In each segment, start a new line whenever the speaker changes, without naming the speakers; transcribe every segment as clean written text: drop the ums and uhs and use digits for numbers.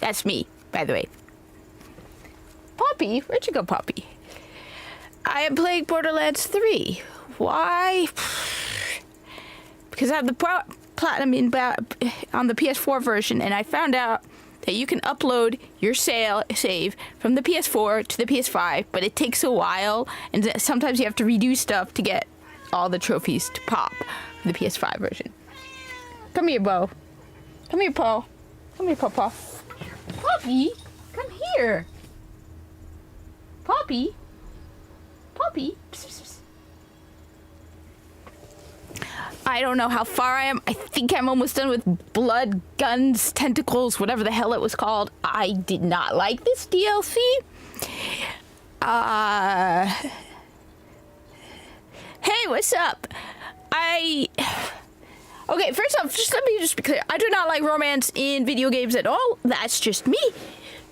That's me, by the way. Poppy? Where'd you go, Poppy? I am playing Borderlands 3. Why? Because I have the platinum on the PS4 version, and I found out that you can upload your save from the PS4 to the PS5, but it takes a while, and sometimes you have to redo stuff to get all the trophies to pop for the PS5 version. Come here, Bo. Come here, Paul. Come here, Papa. Poppy, come here. Poppy. Poppy. Psst, psst, psst. I don't know how far I am. I think I'm almost done with Blood, Guns, Tentacles, whatever the hell it was called. I did not like this DLC. Hey, what's up? Okay, first off, just let me just be clear. I do not like romance in video games at all. That's just me.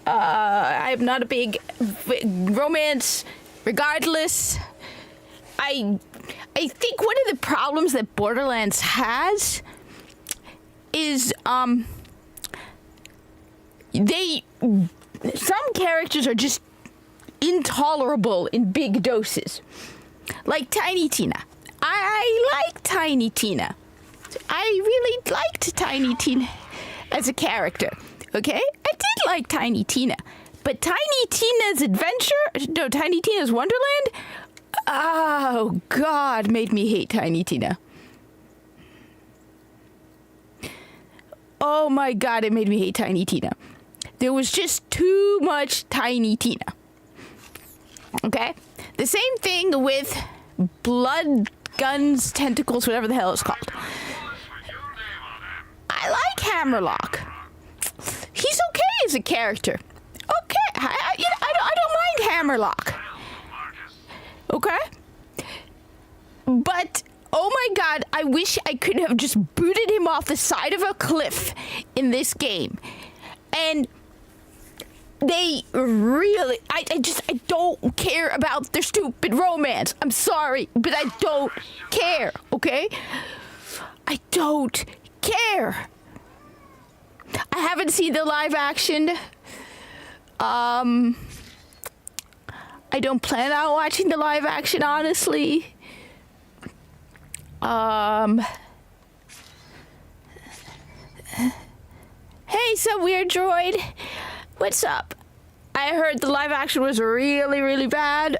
I am not a big romance, regardless. I think one of the problems that Borderlands has is some characters are just intolerable in big doses. Like Tiny Tina. I like Tiny Tina. I really liked Tiny Tina as a character. Okay? I did like Tiny Tina. But Tiny Tina's Tiny Tina's Wonderland? Oh, God, made me hate Tiny Tina. Oh, my God, it made me hate Tiny Tina. There was just too much Tiny Tina. Okay? The same thing with Blood, Guns, Tentacles, whatever the hell it's called. I like Hammerlock. He's okay as a character. Okay, I don't mind Hammerlock. Okay? But, oh my God, I wish I could have just booted him off the side of a cliff in this game. And they really, I don't care about their stupid romance. I'm sorry, but I don't care, okay? I don't care. I haven't seen the live action. I don't plan on watching the live action, honestly. Hey, some weird droid. What's up? I heard the live action was really, really bad.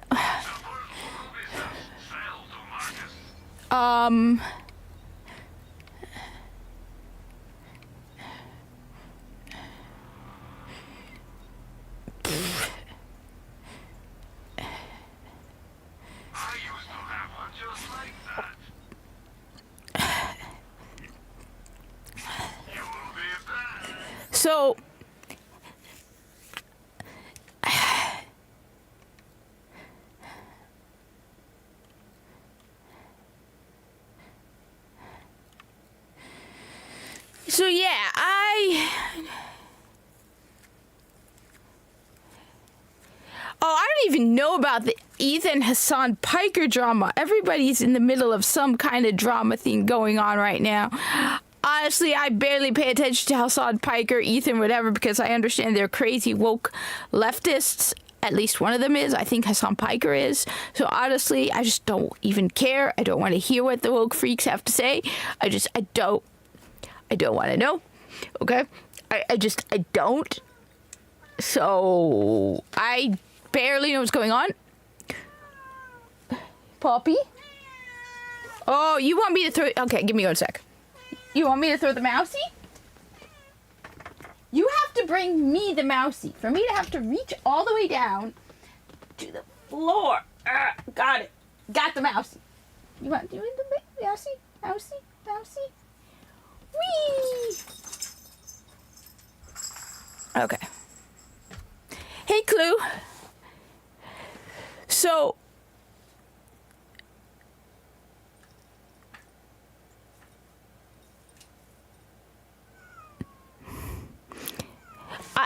So, yeah, I don't even know about the Ethan Hassan Piker drama. Everybody's in the middle of some kind of drama thing going on right now. Honestly, I barely pay attention to Hassan Piker, Ethan, whatever, because I understand they're crazy woke leftists. At least one of them is. I think Hassan Piker is. So honestly, I just don't even care. I don't want to hear what the woke freaks have to say. I don't want to know. Okay? I don't. So I barely know what's going on. Poppy? Oh, you want me to throw... Okay, give me 1 sec. You want me to throw the mousey? You have to bring me the mousey. For me to have to reach all the way down to the floor. Got it. Got the mousey. You want the mousey? Mousey? Mousey? Whee! Okay. Hey, Clue. So...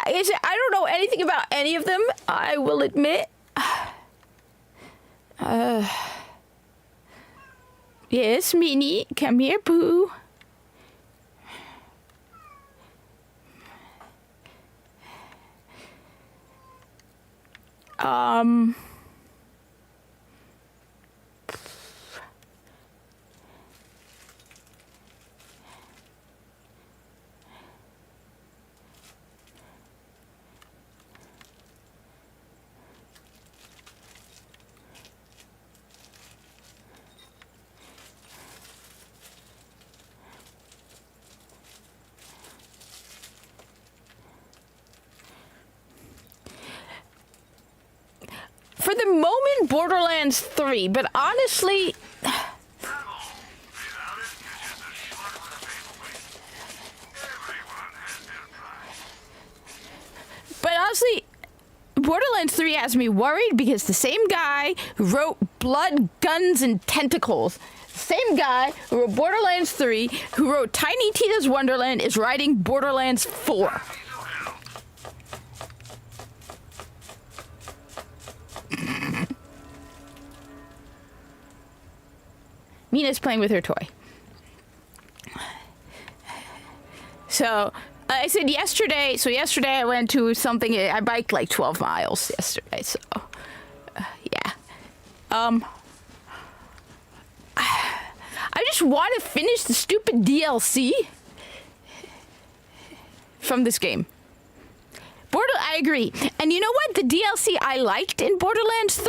I don't know anything about any of them, I will admit. Yes, Minnie, come here, Pooh. For the moment, Borderlands 3, but honestly, Borderlands 3 has me worried because the same guy who wrote Blood, Guns, and Tentacles, the same guy who wrote Borderlands 3, who wrote Tiny Tina's Wonderland, is writing Borderlands 4. Mina's playing with her toy. So, I said yesterday, I went to something, I biked like 12 miles yesterday, so, yeah. I just want to finish the stupid DLC from this game. I agree. And you know what? The DLC I liked in Borderlands 3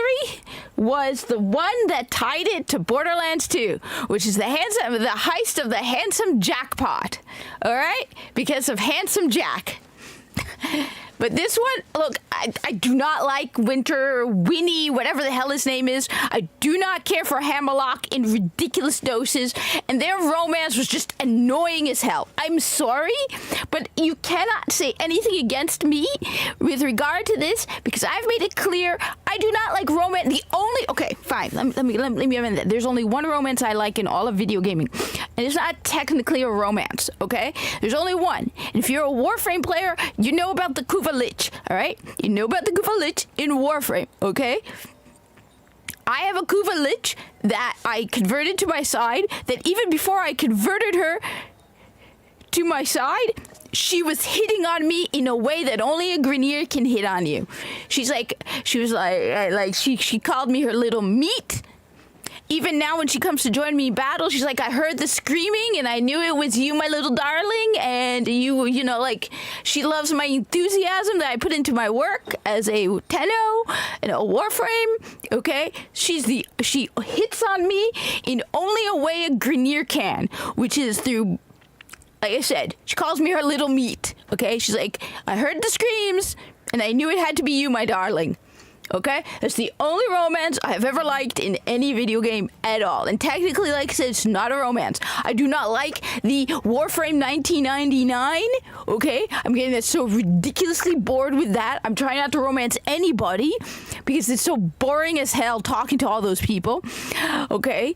was the one that tied it to Borderlands 2, which is the heist of the Handsome Jackpot. All right? Because of Handsome Jack. But this one, look, I do not like Winnie, whatever the hell his name is. I do not care for Hammerlock in ridiculous doses, and their romance was just annoying as hell. I'm sorry, but you cannot say anything against me with regard to this, because I've made it clear I do not like romance. Okay, fine, let me amend that. There's only one romance I like in all of video gaming, and it's not technically a romance, okay? There's only one, and if you're a Warframe player, you know about the Kuva Lich, all right? You know about the Kuva Lich in Warframe, okay? I have a Kuva Lich that I converted to my side, that even before I converted her to my side, she was hitting on me in a way that only a Grineer can hit on you. She called me her little meat. Even now when she comes to join me in battle, she's like, I heard the screaming and I knew it was you, my little darling. And you know, like, she loves my enthusiasm that I put into my work as a Tenno and a Warframe, okay? She hits on me in only a way a Grineer can, which is through, like I said, she calls me her little meat, okay? She's like, I heard the screams and I knew it had to be you, my darling. Okay? That's the only romance I've ever liked in any video game at all. And technically, like I said, it's not a romance. I do not like the Warframe 1999. Okay? I'm getting so ridiculously bored with that. I'm trying not to romance anybody because it's so boring as hell talking to all those people. Okay?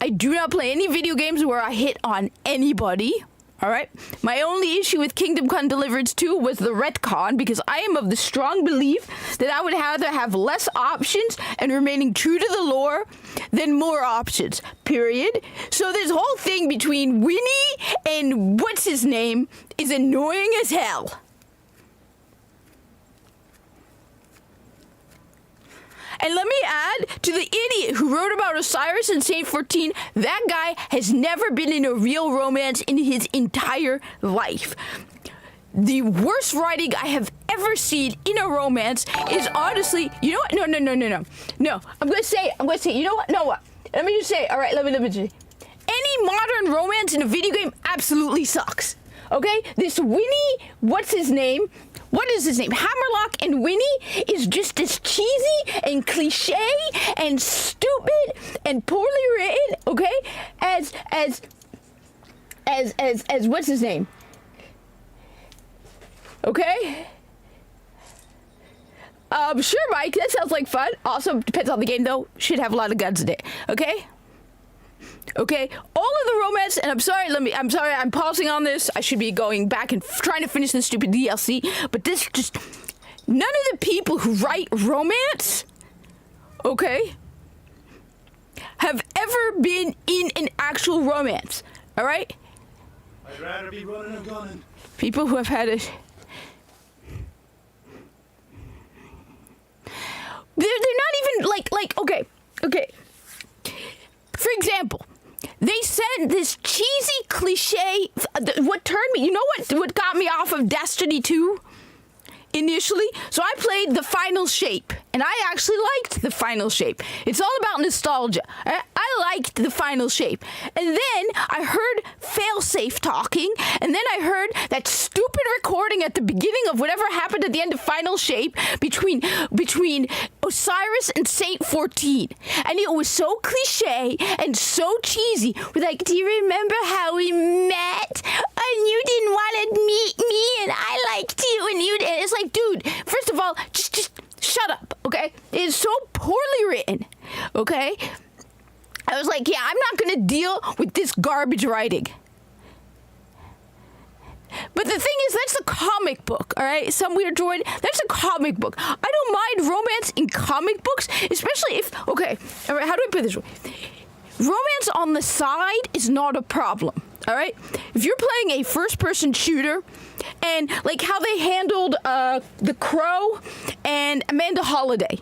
I do not play any video games where I hit on anybody. All right. My only issue with Kingdom Come Deliverance 2 was the retcon, because I am of the strong belief that I would rather have less options and remaining true to the lore than more options, period. So this whole thing between Winnie and what's his name is annoying as hell. And let me add to the idiot who wrote about Osiris and Saint 14, that guy has never been in a real romance in his entire life. The worst writing I have ever seen in a romance is honestly, you know what? No, I'm gonna say, you know what? No, what? Let me just say, all right, let me just say. Any modern romance in a video game absolutely sucks. Okay? This Winnie, what's his name? What is his name? Hammerlock and Winnie is just as cheesy and cliche and stupid and poorly written, okay? As what's his name? Okay? Sure, Mike, that sounds like fun. Also, depends on the game, though. Should have a lot of guns in it, okay? Okay, all of the romance, and I'm sorry, I'm pausing on this. I should be going back and trying to finish this stupid DLC, but this just, none of the people who write romance, okay, have ever been in an actual romance, all right?
I'd rather be running and gunning.
People who have had it. not even like okay. For example, they said this cheesy cliche. What turned me? You know what got me off of Destiny 2? Initially, so I played the Final Shape, and I actually liked the Final Shape. It's all about nostalgia. I liked the Final Shape, and then I heard Failsafe talking, and then I heard that stupid recording at the beginning of whatever happened at the end of Final Shape between Osiris and Saint 14, and it was so cliche and so cheesy. We're like, do you remember how we met? And you didn't want to meet me, and I liked you, and you did. It's like, dude, first of all, just shut up, okay? It is so poorly written, okay? I was like, yeah, I'm not going to deal with this garbage writing. But the thing is, that's a comic book, all right? Some weird droid, that's a comic book. I don't mind romance in comic books, especially if, okay, all right, how do I put this? Romance on the side is not a problem. All right, if you're playing a first-person shooter, and like how they handled The Crow and Amanda Holiday,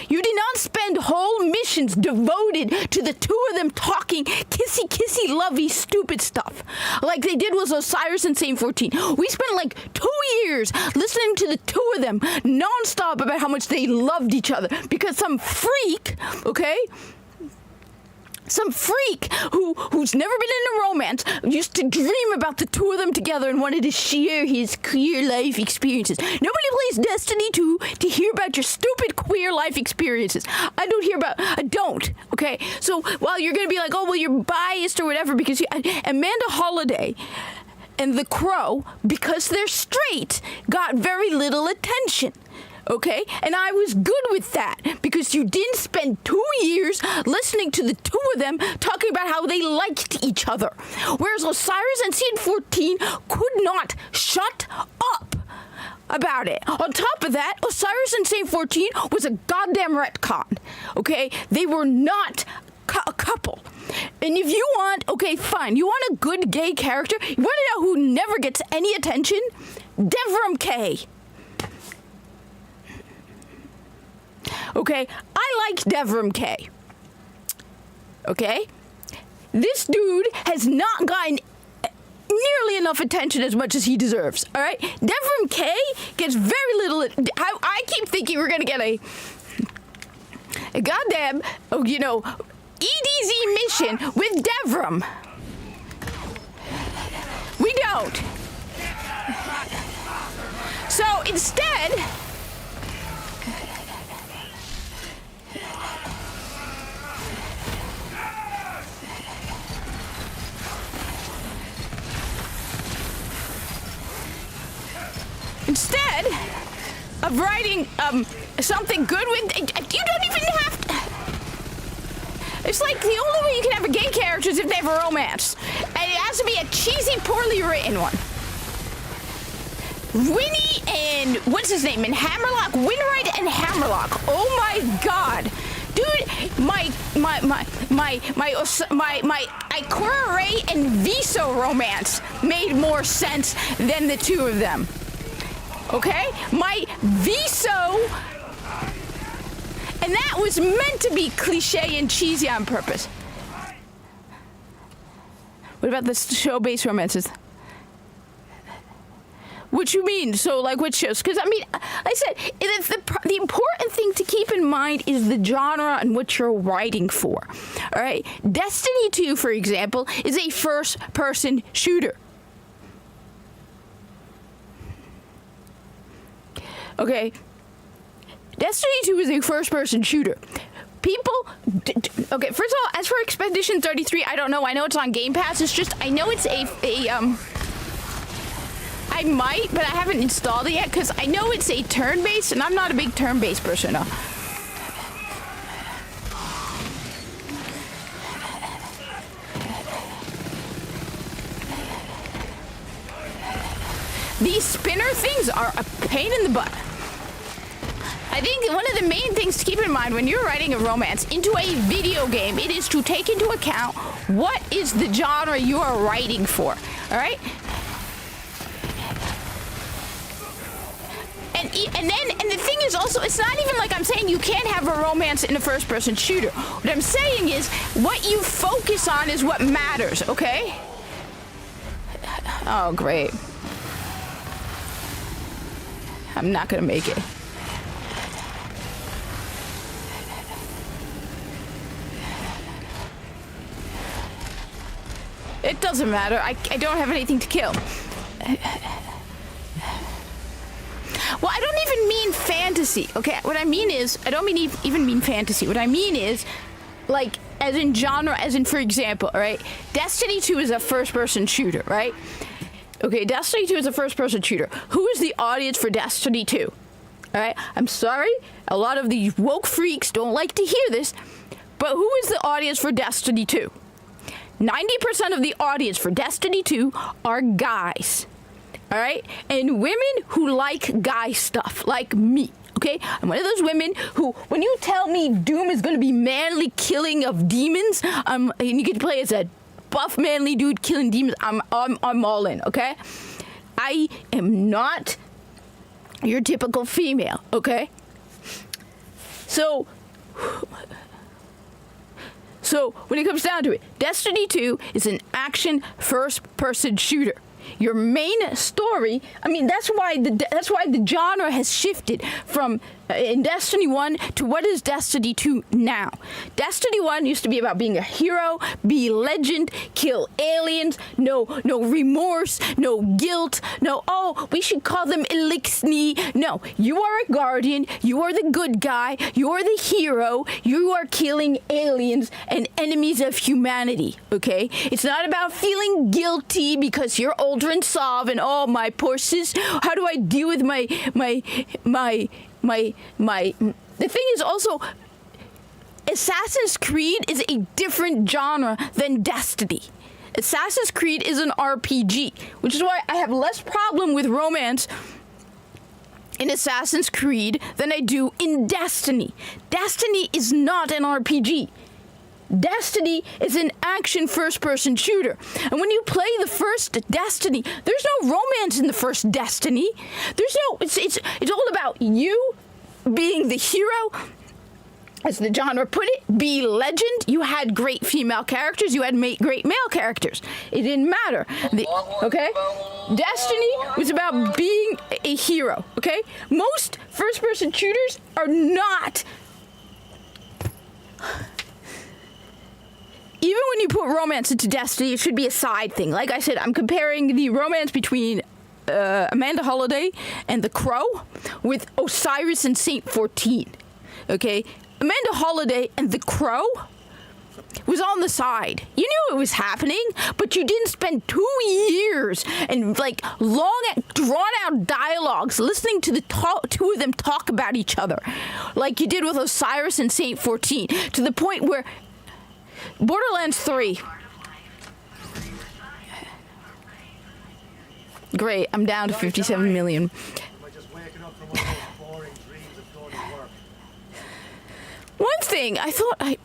you did not spend whole missions devoted to the two of them talking kissy, lovey, stupid stuff like they did with Osiris and Saint 14. We spent like 2 years listening to the two of them nonstop about how much they loved each other because some freak, okay? Some freak who's never been in a romance used to dream about the two of them together and wanted to share his queer life experiences. Nobody plays Destiny 2 to hear about your stupid queer life experiences. I don't, okay? So while you're going to be like, oh, well, you're biased or whatever because Amanda Holiday and The Crow, because they're straight, got very little attention. Okay? And I was good with that because you didn't spend 2 years listening to the two of them talking about how they liked each other. Whereas Osiris and Saint 14 could not shut up about it. On top of that, Osiris and Saint 14 was a goddamn retcon. Okay? They were not a couple. And if you want, okay, fine. You want a good gay character? You want to know who never gets any attention? Devram Kay. Okay, I like Devram Kay. Okay? This dude has not gotten nearly enough attention as much as he deserves. All right? Devram Kay gets very little. I keep thinking we're going to get a goddamn, EDZ mission with Devram. We don't. So instead, of writing something good with, you don't even have to. It's like the only way you can have a gay character is if they have a romance. And it has to be a cheesy, poorly written one. Winnie and, what's his name, and Hammerlock? Winride and Hammerlock. Oh my god. Dude, my Ikora Ray and Viso romance made more sense than the two of them. Okay? My Viso, and that was meant to be cliche and cheesy on purpose. What about the show-based romances? What you mean? So, like, which shows? Because, I mean, I said, the important thing to keep in mind is the genre and what you're writing for. All right? Destiny 2, for example, is a first-person shooter. Okay? Destiny 2 is a first-person shooter. People, okay, first of all, as for Expedition 33, I don't know. I know it's on Game Pass. It's just, I know it's I might, but I haven't installed it yet because I know it's a turn-based, and I'm not a big turn-based person. No. These spinner things are a pain in the butt. I think one of the main things to keep in mind when you're writing a romance into a video game, it is to take into account what is the genre you are writing for, all right? And and the thing is also, it's not even like I'm saying you can't have a romance in a first-person shooter. What I'm saying is, what you focus on is what matters, okay? Oh, great. I'm not gonna make it. It doesn't matter. I don't have anything to kill. Well, I don't even mean fantasy, okay? What I mean is, I don't mean even mean fantasy. What I mean is, like, as in genre, as in, for example, all right? Destiny 2 is a first-person shooter, right? Okay, Destiny 2 is a first-person shooter. Who is the audience for Destiny 2? All right? I'm sorry, a lot of these woke freaks don't like to hear this, but who is the audience for Destiny 2? 90% of the audience for Destiny 2 are guys. All right? And women who like guy stuff, like me. Okay? I'm one of those women who, when you tell me Doom is going to be manly killing of demons, and you get to play as a buff manly dude killing demons, I'm all in, okay? I am not your typical female, okay? So when it comes down to it, Destiny 2 is an action first-person shooter. Your main story, I mean, that's why the genre has shifted from in Destiny 1 to what is Destiny 2 now. Destiny 1 used to be about being a hero, be legend, kill aliens, no remorse, no guilt, no, oh, we should call them Elixni. No, you are a guardian, you are the good guy, you are the hero, you are killing aliens and enemies of humanity, okay? It's not about feeling guilty because you're Aldrin Sov and, oh, my poor sis, how do I deal with my the thing is also, Assassin's Creed is a different genre than Destiny. Assassin's Creed is an RPG, which is why I have less problem with romance in Assassin's Creed than I do in Destiny. Destiny is not an RPG. Destiny is an action first-person shooter. And when you play the first Destiny, there's no romance in the first Destiny. There's no, it's all about you being the hero, as the genre put it, be legend. You had great female characters, you had great male characters. It didn't matter. Okay? Destiny was about being a hero, okay? Most first-person shooters are not. Even when you put romance into Destiny, it should be a side thing. Like I said, I'm comparing the romance between Amanda Holiday and The Crow with Osiris and Saint 14. Okay? Amanda Holiday and The Crow was on the side. You knew it was happening, but you didn't spend 2 years and like long, drawn-out dialogues listening to the two of them talk about each other, like you did with Osiris and Saint 14, to the point where Borderlands 3. Great, I'm down to 57 million. One thing, I thought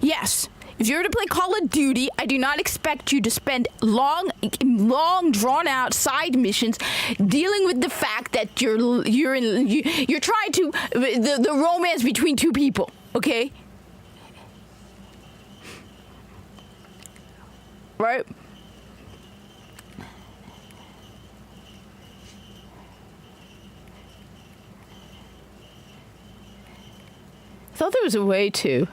yes, if you're to play Call of Duty, I do not expect you to spend long, drawn-out side missions dealing with the fact that you're trying to the romance between two people. Okay, right? I thought there was a way to.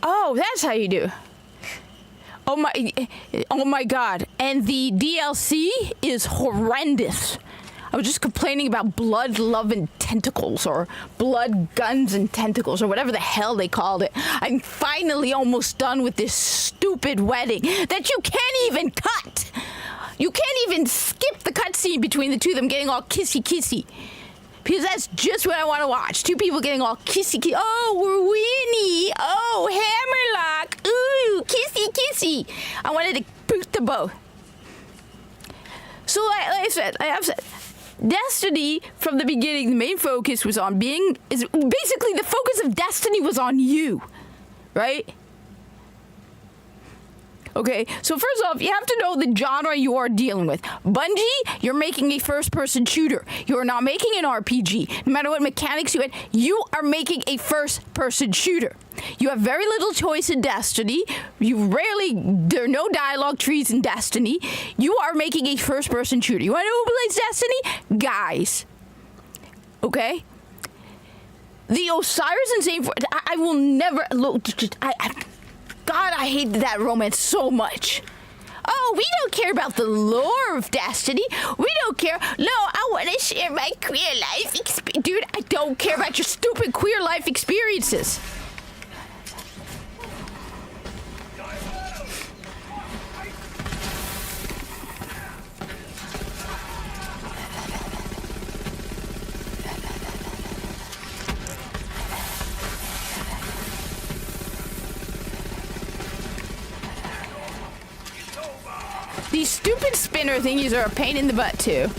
Oh, that's how you do. Oh my God. And the DLC is horrendous. I was just complaining about blood, love, and tentacles, or blood, guns, and tentacles, or whatever the hell they called it. I'm finally almost done with this stupid wedding that you can't even cut. You can't even skip the cutscene between the two of them getting all kissy-kissy. Because that's just what I want to watch. Two people getting all kissy-kissy. Oh, we're Winnie. Oh, Hammerlock. Ooh, kissy, kissy. I wanted to boot the both. So, like I have said, Destiny, from the beginning, the main focus was on basically the focus of Destiny was on you, right? Okay, so first off, you have to know the genre you are dealing with. Bungie, you're making a first-person shooter. You're not making an RPG. No matter what mechanics you add, you are making a first-person shooter. You have very little choice in Destiny. There are no dialogue trees in Destiny. You are making a first-person shooter. You want to know who plays Destiny? Guys. Okay? The Osiris and Saint... I will never... Look, God, I hate that romance so much. Oh, we don't care about the lore of Destiny. We don't care. No, I want to share my queer life experience. Dude, I don't care about your stupid queer life experiences. These stupid spinner thingies are a pain in the butt, too.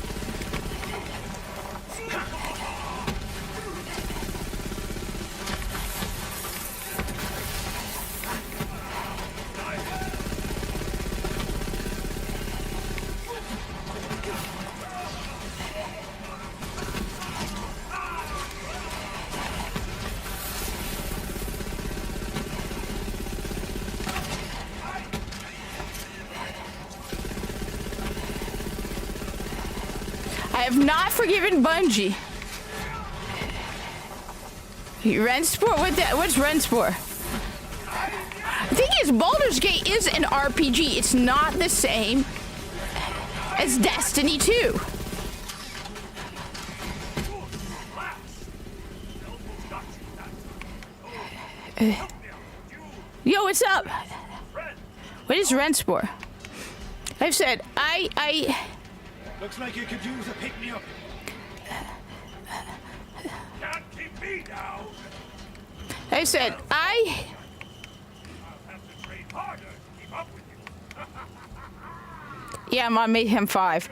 I have not forgiven Bungie. Rensport? What's Rensport? The thing is, Baldur's Gate is an RPG. It's not the same as Destiny 2. Yo, what's up? What is Rensport? I've said,
Looks like you could use a pick-me-up. Can't keep me down.
I said,
I'll have to train harder to keep up with you.
yeah, I'm on Mayhem 5.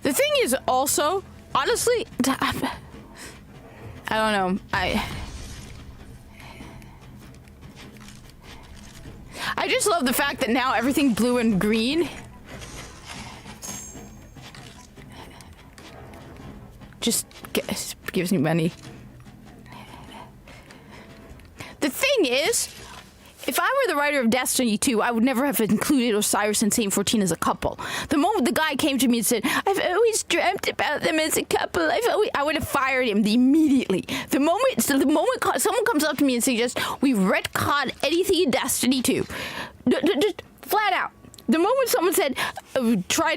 The thing is also, honestly, I don't know. I just love the fact that now everything blue and green just gives me money. The thing is, if I were the writer of Destiny 2, I would never have included Osiris and Saint 14 as a couple. The moment the guy came to me and said, I've always dreamt about them as a couple, I would have fired him immediately. The moment someone comes up to me and suggests we retcon anything in Destiny 2, just flat out. The moment someone said,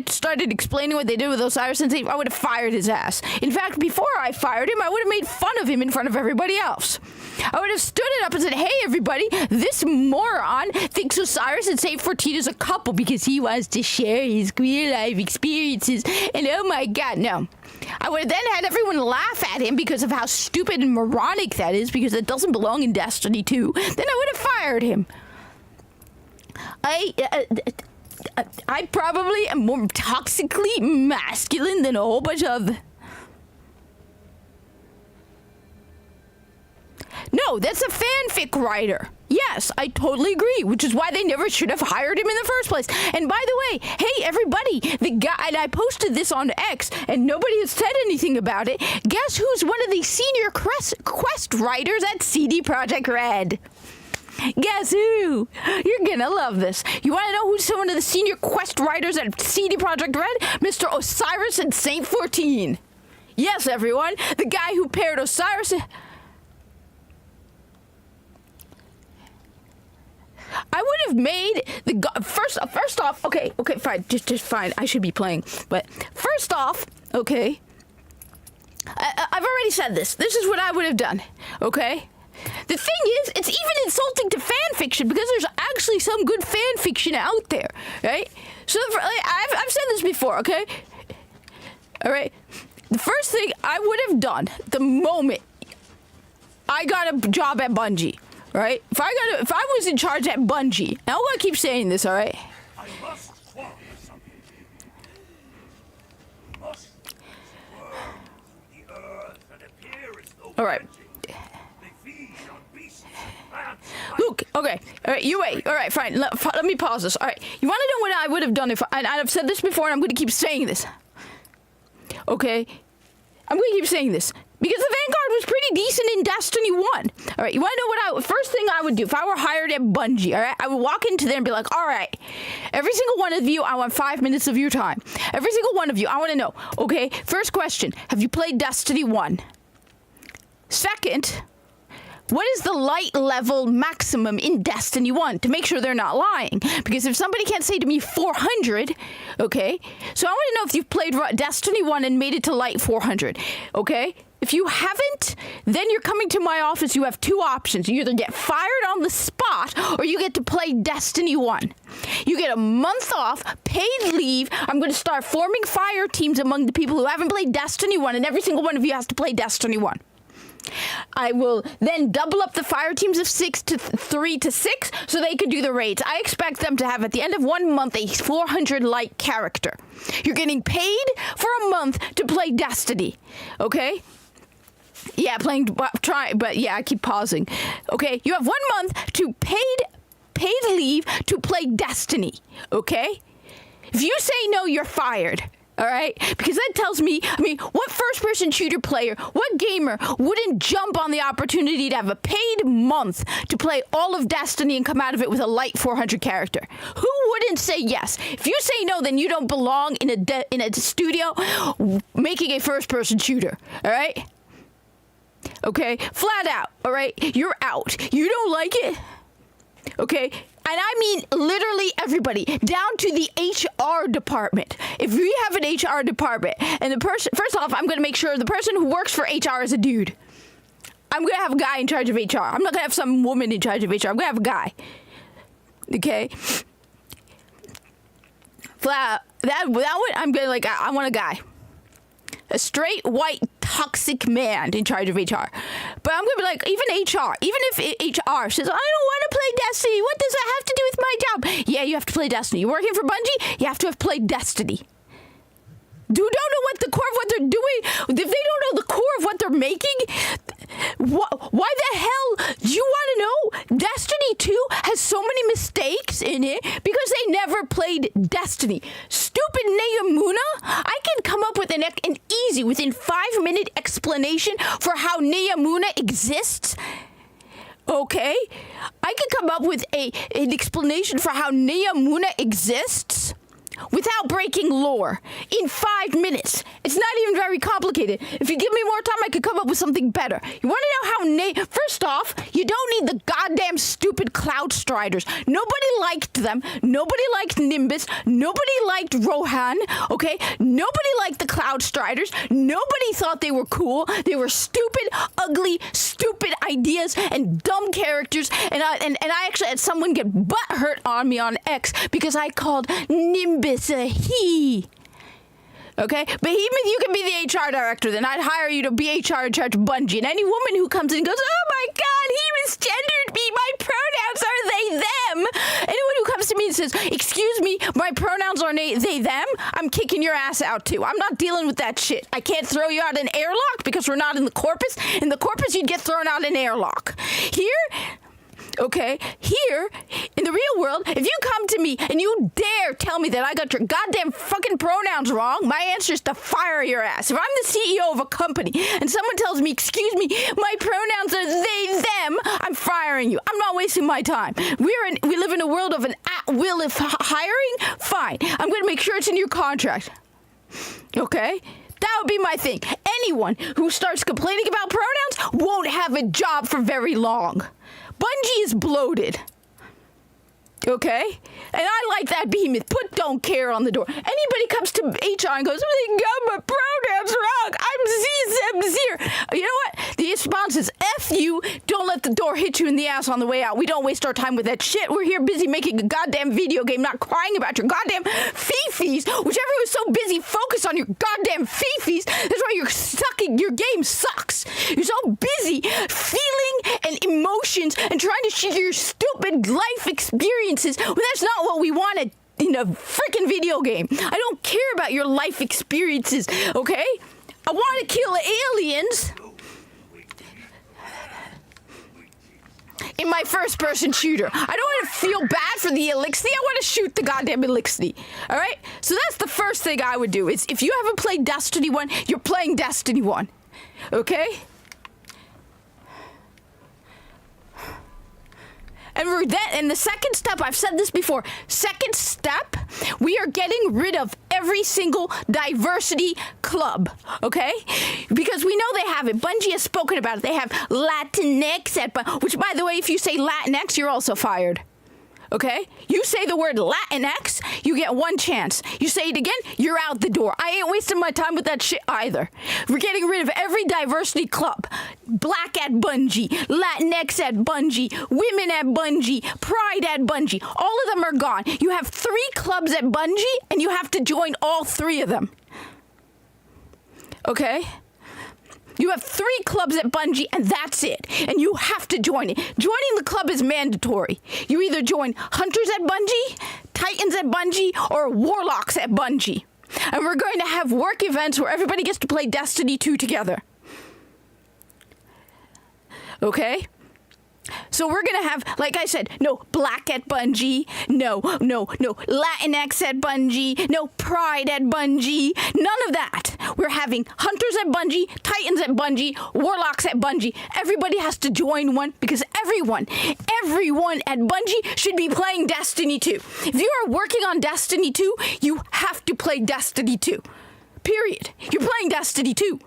started explaining what they did with Osiris and Saint, I would have fired his ass. In fact, before I fired him, I would have made fun of him in front of everybody else. I would have stood it up and said, hey, everybody, this moron thinks Osiris and Saint 14 is a couple because he wants to share his queer life experiences. And oh my God, no. I would have then had everyone laugh at him because of how stupid and moronic that is, because it doesn't belong in Destiny 2. Then I would have fired him. I probably am more toxically masculine than a whole bunch of... No, that's a fanfic writer. Yes, I totally agree, which is why they never should have hired him in the first place. And by the way, hey, everybody, the guy, and I posted this on X, and nobody has said anything about it. Guess who's one of the senior quest writers at CD Projekt Red? Guess who? You're gonna love this. You want to know who's one of the senior quest writers at CD Projekt Red? Mr. Osiris and Saint 14. Yes, everyone, the guy who paired Osiris... I would have made the first off. Okay, fine, just fine. I should be playing, but first off, okay. I've already said this. This is what I would have done. Okay. The thing is, it's even insulting to fan fiction because there's actually some good fan fiction out there, right? So I've said this before, okay? All right. The first thing I would have done the moment I got a job at Bungie, right? If I was in charge at Bungie, and I'm gonna keep saying this, all right?
I must swallow something. Must swirl the earth and appear as though
All right.
magic. They feed on beasts and plants.
Luke, okay, all right, you wait. All right, fine. Let me pause this. All right, you want to know what I would have done if I've said this before, and I'm going to keep saying this. Okay, I'm going to keep saying this because the Vanguard was pretty decent in Destiny 1. All right, you want to know first thing I would do if I were hired at Bungie? All right, I would walk into there and be like, all right, every single one of you, I want 5 minutes of your time. Every single one of you, I want to know. Okay, first question: have you played Destiny 1? Second, what is the light level maximum in Destiny 1 to make sure they're not lying? Because if somebody can't say to me 400, okay, so I want to know if you've played Destiny 1 and made it to light 400, okay? If you haven't, then you're coming to my office. You have two options. You either get fired on the spot or you get to play Destiny 1. You get a month off, paid leave. I'm going to start forming fire teams among the people who haven't played Destiny 1, and every single one of you has to play Destiny 1. I will then double up the fire teams of 3 to 6 so they could do the raids. I expect them to have at the end of 1 month a 400 light character. You're getting paid for a month to play Destiny, okay? Yeah, but yeah, I keep pausing. Okay, you have 1 month to paid leave to play Destiny, okay? If you say no, you're fired. All right? Because that tells me, what first-person shooter player, what gamer wouldn't jump on the opportunity to have a paid month to play all of Destiny and come out of it with a light 400 character? Who wouldn't say yes? If you say no, then you don't belong in a studio making a first-person shooter. All right? Okay? Flat out. All right? You're out. You don't like it? Okay? And I mean literally everybody, down to the HR department. If we have an HR department, and the person, first off, I'm going to make sure the person who works for HR is a dude. I'm going to have a guy in charge of HR. I'm not going to have some woman in charge of HR. I'm going to have a guy. Okay? That one, I'm going to I want a guy. A straight, white, toxic man in charge of HR. But I'm going to be like, even HR, even if HR says, I don't want to play Destiny, what does that have to do with my job? Yeah, you have to play Destiny. You're working for Bungie, you have to have played Destiny. You don't know what the core of what they're doing. If they don't know the core of what they're making, why the hell do you want to know? Destiny 2 has so many mistakes in it because they never played Destiny. Stupid Neyamuna, I can come up with an easy, within 5-minute explanation for how Neyamuna exists. Okay? I can come up with an explanation for how Neyamuna exists without breaking lore in 5 minutes. It's not even very complicated. If you give me more time, I could come up with something better. You want to know how first off, you don't need the goddamn stupid Cloud Striders. Nobody liked them. Nobody liked Nimbus. Nobody liked Rohan. Okay? Nobody liked the Cloud Striders. Nobody thought they were cool. They were stupid, ugly, stupid ideas and dumb characters. And I actually had someone get butthurt on me on X because I called Nimbus a he. Okay? Behemoth, you can be the HR director. Then I'd hire you to be HR in charge of Bungie. And any woman who comes in and goes, oh my God, he misgendered me. My pronouns are they, them. Anyone who comes to me and says, excuse me, my pronouns are they, them, I'm kicking your ass out too. I'm not dealing with that shit. I can't throw you out an airlock because we're not in the Corpus. In the Corpus, you'd get thrown out an airlock. Here, okay, here, in the real world, if you come to me and you dare tell me that I got your goddamn fucking pronouns wrong, my answer is to fire your ass. If I'm the CEO of a company and someone tells me, excuse me, my pronouns are they, them, I'm firing you. I'm not wasting my time. We live in a world of an at-will of hiring? Fine. I'm going to make sure it's in your contract. Okay? That would be my thing. Anyone who starts complaining about pronouns won't have a job for very long. Bungie is bloated. Okay? And I like that Behemoth. Put don't care on the door. Anybody comes to HR and goes, they got my pronouns wrong. I'm You know what? The response is F you. Don't let the door hit you in the ass on the way out. We don't waste our time with that shit. We're here busy making a goddamn video game, not crying about your goddamn fifis. Whichever was so busy, focus on your goddamn fifis. That's why you're sucking. Your game sucks. You're so busy feeling and emotions and trying to share your stupid life experiences. Well, that's not what we wanted in a freaking video game. I don't care about your life experiences, okay? I want to kill aliens in my first-person shooter. I don't want to feel bad for the Elixir. I want to shoot the goddamn Elixir. All right? So that's the first thing I would do. Is if you haven't played Destiny 1, you're playing Destiny 1. Okay? And the second step, I've said this before, second step, we are getting rid of every single diversity club, okay? Because we know they have it. Bungie has spoken about it. They have Latinx, which, by the way, if you say Latinx, you're also fired. Okay? You say the word Latinx, you get one chance. You say it again, you're out the door. I ain't wasting my time with that shit either. We're getting rid of every diversity club. Black at Bungie, Latinx at Bungie, women at Bungie, pride at Bungie. All of them are gone. You have 3 clubs at Bungie, and you have to join all 3 of them. Okay? You have 3 clubs at Bungie, and that's it. And you have to join it. Joining the club is mandatory. You either join Hunters at Bungie, Titans at Bungie, or Warlocks at Bungie. And we're going to have work events where everybody gets to play Destiny 2 together. Okay? So we're going to have, like I said, no Black at Bungie, no Latinx at Bungie, no Pride at Bungie, none of that. We're having Hunters at Bungie, Titans at Bungie, Warlocks at Bungie. Everybody has to join one because everyone at Bungie should be playing Destiny 2. If you are working on Destiny 2, you have to play Destiny 2. Period. You're playing Destiny 2.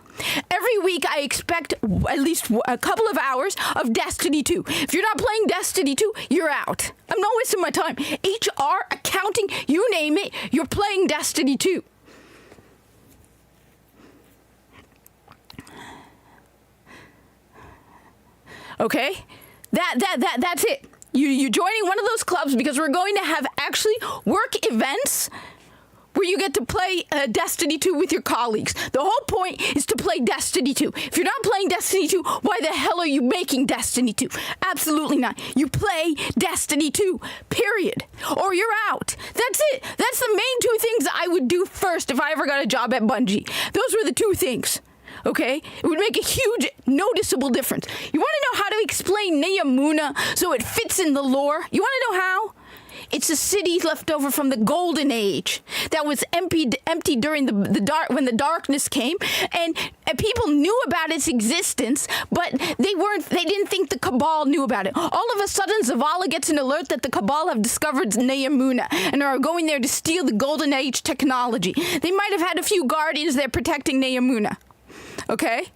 Every week I expect at least a couple of hours of Destiny 2. If you're not playing Destiny 2, you're out. I'm not wasting my time. HR, accounting, you name it, you're playing Destiny 2. Okay? That's it. You're joining one of those clubs because we're going to have actually work events where you get to play Destiny 2 with your colleagues. The whole point is to play Destiny 2. If you're not playing Destiny 2, why the hell are you making Destiny 2? Absolutely not. You play Destiny 2, period. Or you're out. That's it. That's the main 2 things I would do first if I ever got a job at Bungie. Those were the 2 things. Okay? It would make a huge, noticeable difference. You want to know how to explain Neomuna so it fits in the lore? You want to know how? It's a city left over from the Golden Age that was empty during the dark when the darkness came, and people knew about its existence, but they didn't think the Cabal knew about it. All of a sudden, Zavala gets an alert that the Cabal have discovered Neomuna and are going there to steal the Golden Age technology. They might have had a few guardians there protecting Neomuna. Okay?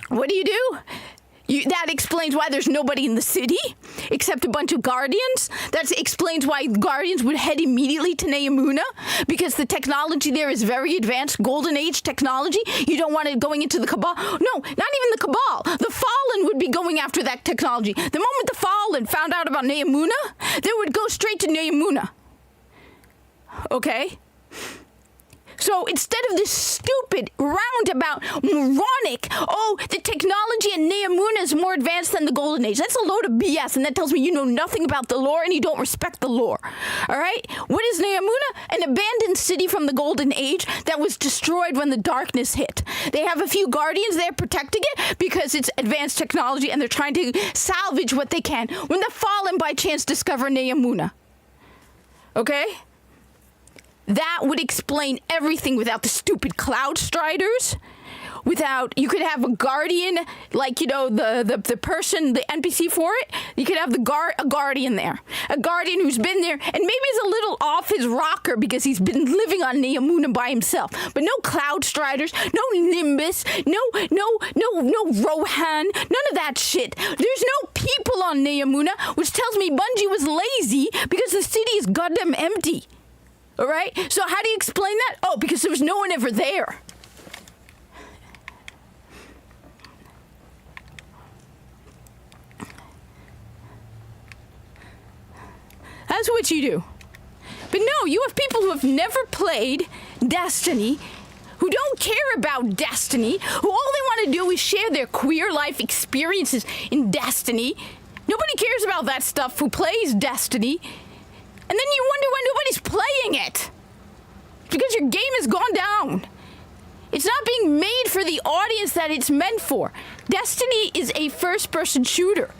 What do? That explains why there's nobody in the city except a bunch of guardians. That explains why guardians would head immediately to Neomuna, because the technology there is very advanced, Golden Age technology. You don't want it going into the Cabal. No, not even the Cabal. The Fallen would be going after that technology. The moment the Fallen found out about Neomuna, they would go straight to Neomuna. Okay? So instead of this stupid, roundabout, moronic, the technology in Neomuna is more advanced than the Golden Age. That's a load of BS, and that tells me you know nothing about the lore and you don't respect the lore. All right? What is Neomuna? An abandoned city from the Golden Age that was destroyed when the darkness hit. They have a few guardians there protecting it because it's advanced technology, and they're trying to salvage what they can when the Fallen by chance discover Neomuna. Okay? That would explain everything without the stupid Cloud Striders. You could have a guardian, like, the person, the NPC for it. You could have a guardian there. A guardian who's been there and maybe is a little off his rocker because he's been living on Neomuna by himself. But no Cloud Striders, no Nimbus, no Rohan, none of that shit. There's no people on Neomuna, which tells me Bungie was lazy because the city is goddamn empty. All right? So how do you explain that? Oh, because there was no one ever there. That's what you do. But no, you have people who have never played Destiny, who don't care about Destiny, who all they want to do is share their queer life experiences in Destiny. Nobody cares about that stuff who plays Destiny. And then you wonder why nobody's playing it. Because your game has gone down. It's not being made for the audience that it's meant for. Destiny is a first-person shooter.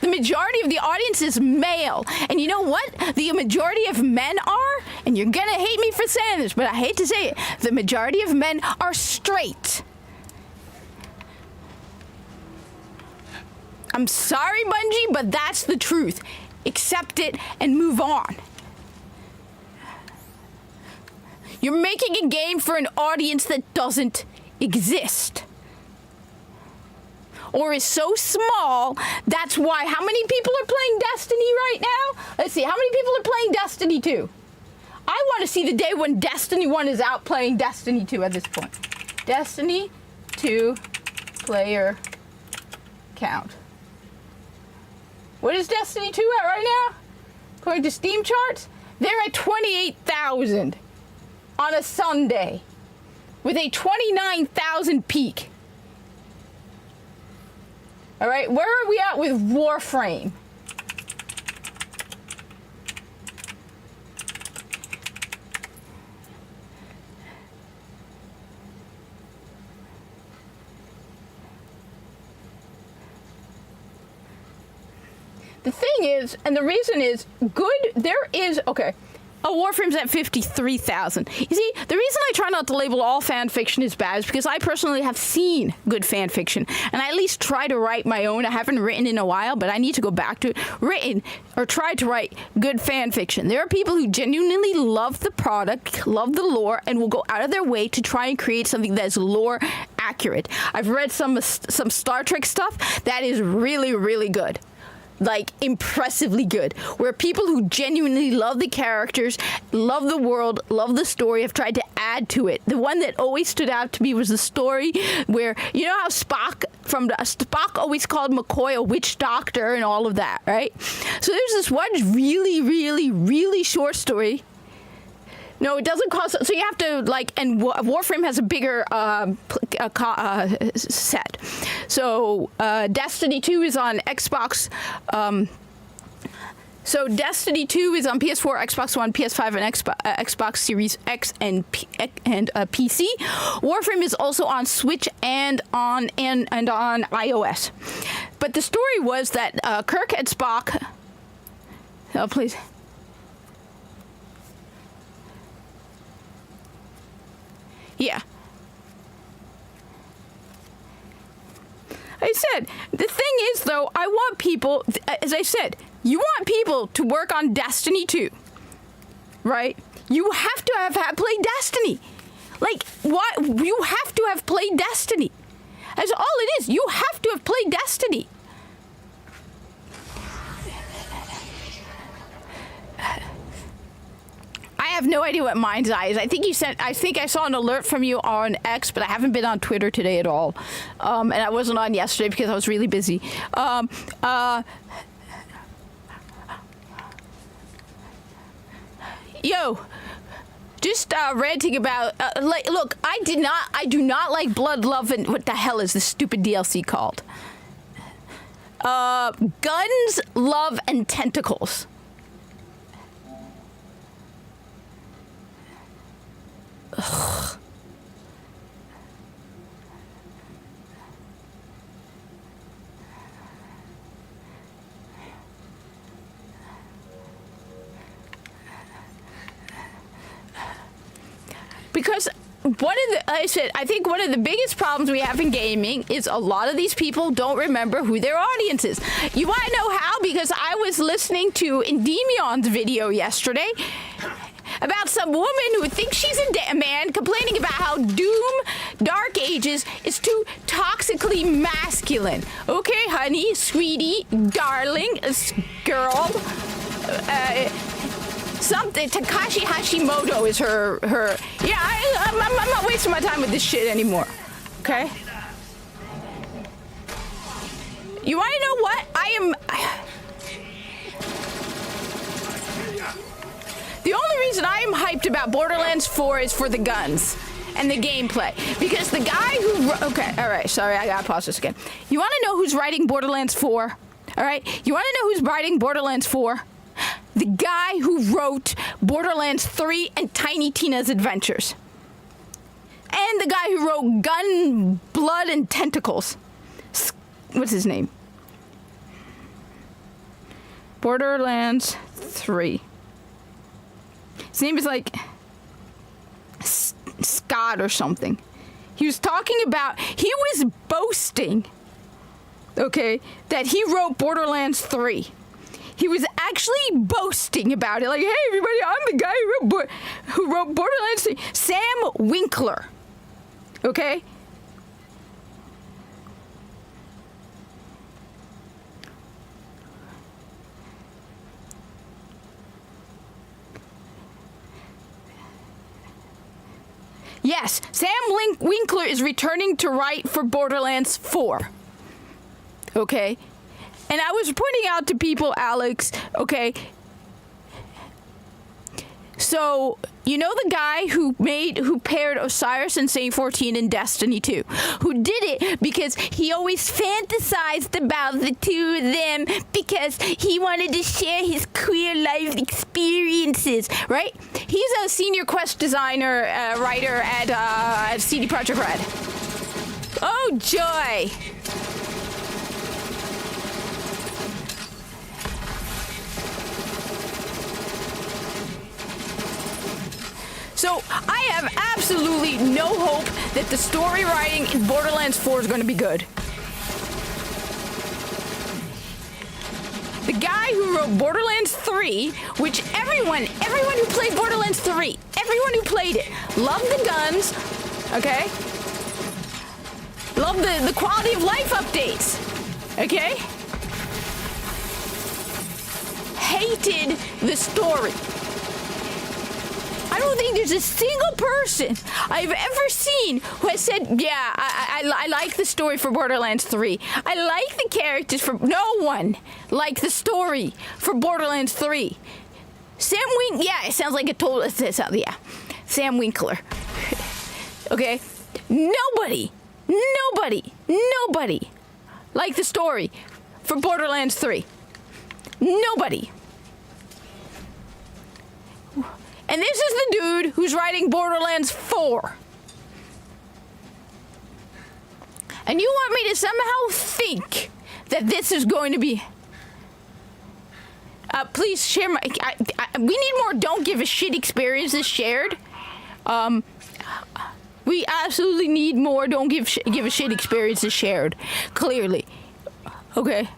The majority of the audience is male. And you know what? The majority of men are, and you're gonna hate me for saying this, but I hate to say it, the majority of men are straight. I'm sorry, Bungie, but that's the truth. Accept it and move on. You're making a game for an audience that doesn't exist. Or is so small, that's why. How many people are playing Destiny right now? Let's see, how many people are playing Destiny 2? I want to see the day when Destiny 1 is out playing Destiny 2 at this point. Destiny 2 player count. What is Destiny 2 at right now? According to Steam charts, they're at 28,000 on a Sunday with a 29,000 peak. All right, where are we at with Warframe? The thing is, and the reason is, okay, Warframe's at 53,000. You see, the reason I try not to label all fan fiction as bad is because I personally have seen good fan fiction, and I at least try to write my own. I haven't written in a while, but I need to go back to it. Written, or tried to write good fan fiction. There are people who genuinely love the product, love the lore, and will go out of their way to try and create something that is lore accurate. I've read some Star Trek stuff that is really, really good. Like, impressively good, where people who genuinely love the characters, love the world, love the story, have tried to add to it. The one that always stood out to me was the story where, you know how Spock always called McCoy a witch doctor and all of that, right? So there's this one really, really, really short story. No, it doesn't cost. So you have to and Warframe has a bigger set. So Destiny 2 is on Xbox. So Destiny 2 is on PS4, Xbox One, PS5, and Xbox Series X and PC. Warframe is also on Switch and on iOS. But the story was that Kirk and Spock. Oh, please. Yeah. I said, the thing is, though, I want people, as I said, you want people to work on Destiny 2, right? You have to have played Destiny. Like, what? You have to have played Destiny. That's all it is. You have to have played Destiny. I have no idea what Mind's Eye is. I think I saw an alert from you on X, but I haven't been on Twitter today at all. And I wasn't on yesterday because I was really busy. Just ranting about look, I do not like Blood, Love, and what the hell is this stupid DLC called? Guns, Love, and Tentacles. Ugh. Because I think one of the biggest problems we have in gaming is a lot of these people don't remember who their audience is. You want to know how? Because I was listening to Endemion's video yesterday about some woman who thinks she's a man complaining about how Doom Dark Ages is too toxically masculine. Okay, honey, sweetie, darling, girl. Something. Takashi Hashimoto is her. Yeah, I'm not wasting my time with this shit anymore. Okay? You want to know what? I'm hyped about Borderlands 4 is for the guns and the gameplay. Because the guy who... Okay, alright, sorry, I gotta pause this again. You wanna know who's writing Borderlands 4? Alright? You wanna know who's writing Borderlands 4? The guy who wrote Borderlands 3 and Tiny Tina's Adventures. And the guy who wrote Gun, Blood, and Tentacles. What's his name? Borderlands 3. His name is like Scott or something. He was talking about, he was boasting, okay, that he wrote Borderlands 3. He was actually boasting about it, like, hey everybody, I'm the guy who wrote Borderlands 3. Sam Winkler, okay? Yes, Sam Winkler is returning to write for Borderlands 4. Okay? And I was pointing out to people, Alex, okay? So, you know the guy who paired Osiris and Saint 14 in Destiny 2, who did it because he always fantasized about the two of them because he wanted to share his queer life experiences, right? He's a senior quest designer, writer at CD Projekt Red. Oh, joy! So, I have absolutely no hope that the story writing in Borderlands 4 is going to be good. The guy who wrote Borderlands 3, which everyone who played Borderlands 3, everyone who played it, loved the guns, okay? Loved the quality of life updates, okay? Hated the story. I don't think there's a single person I've ever seen who has said, yeah, I like the story for Borderlands 3. I like the characters for... No one liked the story for Borderlands 3. Sam Winkler... Yeah, it sounds like it told us this. Yeah. Sam Winkler. Okay? Nobody liked the story for Borderlands 3. Nobody. And this is the dude who's writing Borderlands 4. And you want me to somehow think that this is going to be... please share my... we need more don't give a shit experiences shared. We absolutely need more don't give a shit experiences shared. Clearly. Okay.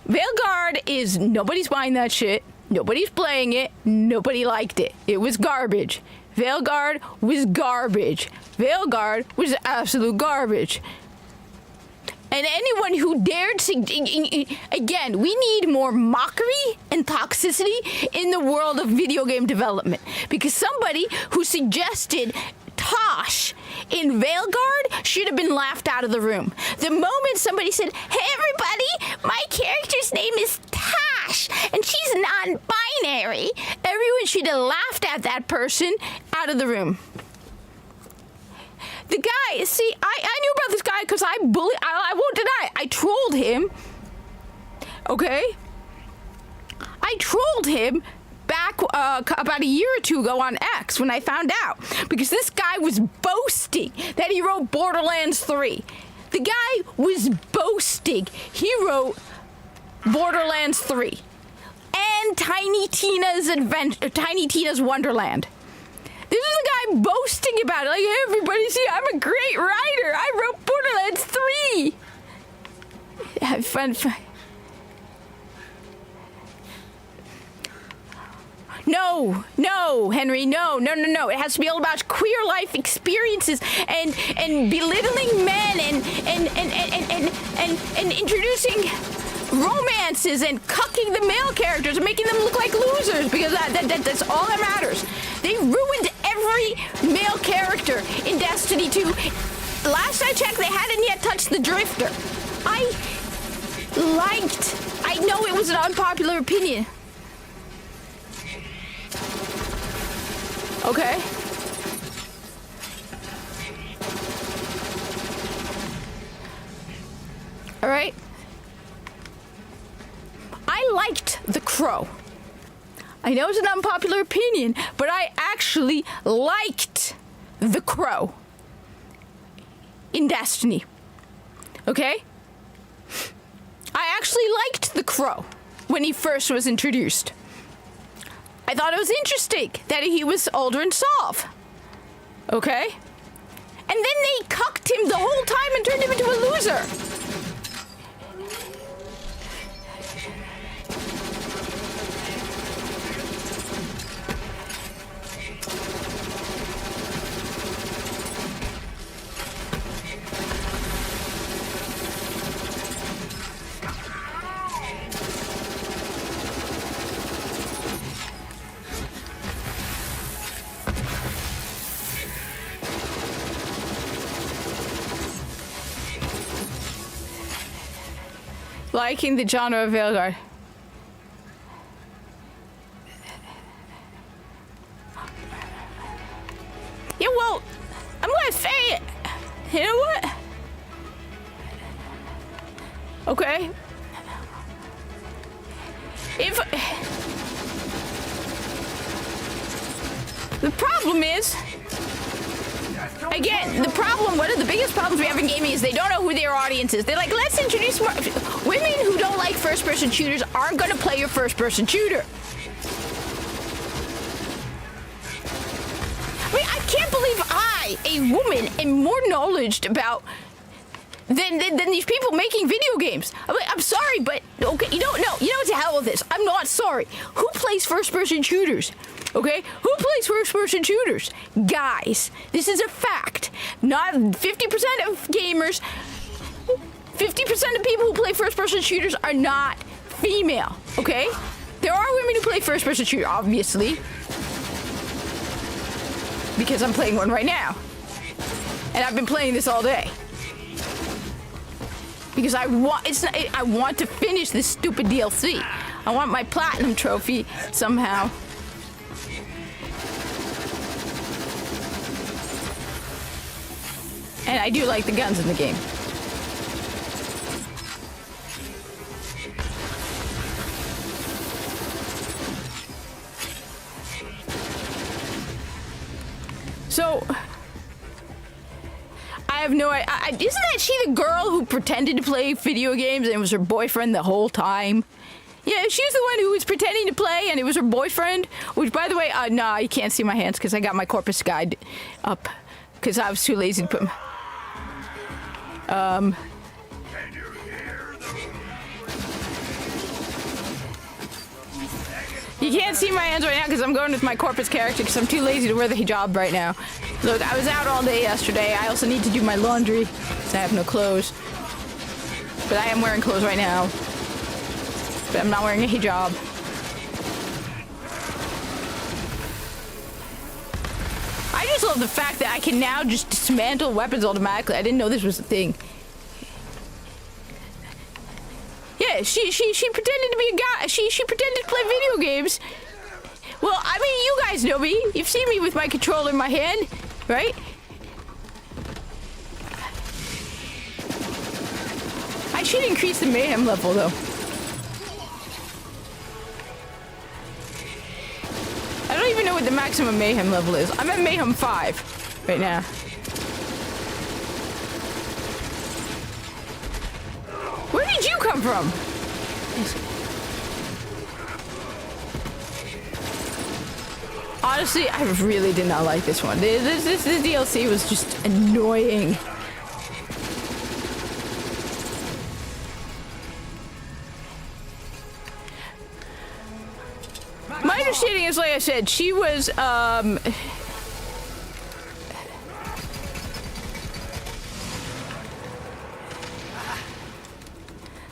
Veilguard is... Nobody's buying that shit. Nobody's playing it. Nobody liked it. It was garbage. Veilguard was garbage. Veilguard was absolute garbage. And anyone who dared... Again, we need more mockery and toxicity in the world of video game development. Because somebody who suggested Tosh in Veilguard should have been laughed out of the room. The moment somebody said, hey everybody, my character's name is Tosh, and she's non-binary, everyone should have laughed at that person out of the room. The guy, see, I knew about this guy because I won't deny, I trolled him. Okay? I trolled him back about a year or two ago on X when I found out. Because this guy was boasting that he wrote Borderlands 3. The guy was boasting he wrote Borderlands 3. And Tiny Tina's Wonderland. This is the guy boasting about it. Like, hey, everybody, see, I'm a great writer. I wrote Borderlands 3. Have fun. No, Henry, no. It has to be all about queer life experiences and belittling men and introducing romances and cucking the male characters and making them look like losers because that's all that matters. They ruined every male character in Destiny 2. Last I checked, they hadn't yet touched the Drifter. liked. I know it was an unpopular opinion. Okay. All right. I liked The Crow. I know it's an unpopular opinion, but I actually liked The Crow in Destiny. Okay? I actually liked The Crow when he first was introduced. I thought it was interesting that he was Aldrin Sov. Okay? And then they cucked him the whole time and turned him into a loser. Liking the genre of Veilguard. Yeah, well, I'm gonna say it. You know what? Okay. If the problem is, again, one of the biggest problems we have in gaming is they don't know who their audience is. They're like, let's introduce more. Women who don't like first-person shooters aren't going to play your first-person shooter. I mean, I can't believe I, a woman, am more knowledgeable about than these people making video games. I'm sorry, but okay, you know to hell with this. I'm not sorry. Who plays first-person shooters? Okay? Who plays first-person shooters? Guys. This is a fact. Not 50% of gamers, 50% of people who play first-person shooters are not female. Okay? There are women who play first-person shooter, obviously. Because I'm playing one right now. And I've been playing this all day. Because I want to finish this stupid DLC. I want my platinum trophy somehow. And I do like the guns in the game. So, I have no idea. Isn't that she the girl who pretended to play video games and it was her boyfriend the whole time? Yeah, she's the one who was pretending to play and it was her boyfriend. Which, by the way, nah, you can't see my hands because I got my Corpus guide up because I was too lazy to put my... You can't see my hands right now because I'm going with my Corpus character because I'm too lazy to wear the hijab right now. Look, I was out all day yesterday. I also need to do my laundry because I have no clothes. But I am wearing clothes right now. But I'm not wearing a hijab. I just love the fact that I can now just dismantle weapons automatically. I didn't know this was a thing. Yeah, she pretended to be a guy. She pretended to play video games. Well, I mean, you guys know me. You've seen me with my controller in my hand, right? I should increase the mayhem level, though. I don't even know what the maximum mayhem level is. I'm at mayhem 5 right now. Where did you come from? Honestly, I really did not like this one. This DLC was just annoying. My understanding is, like I said, she was,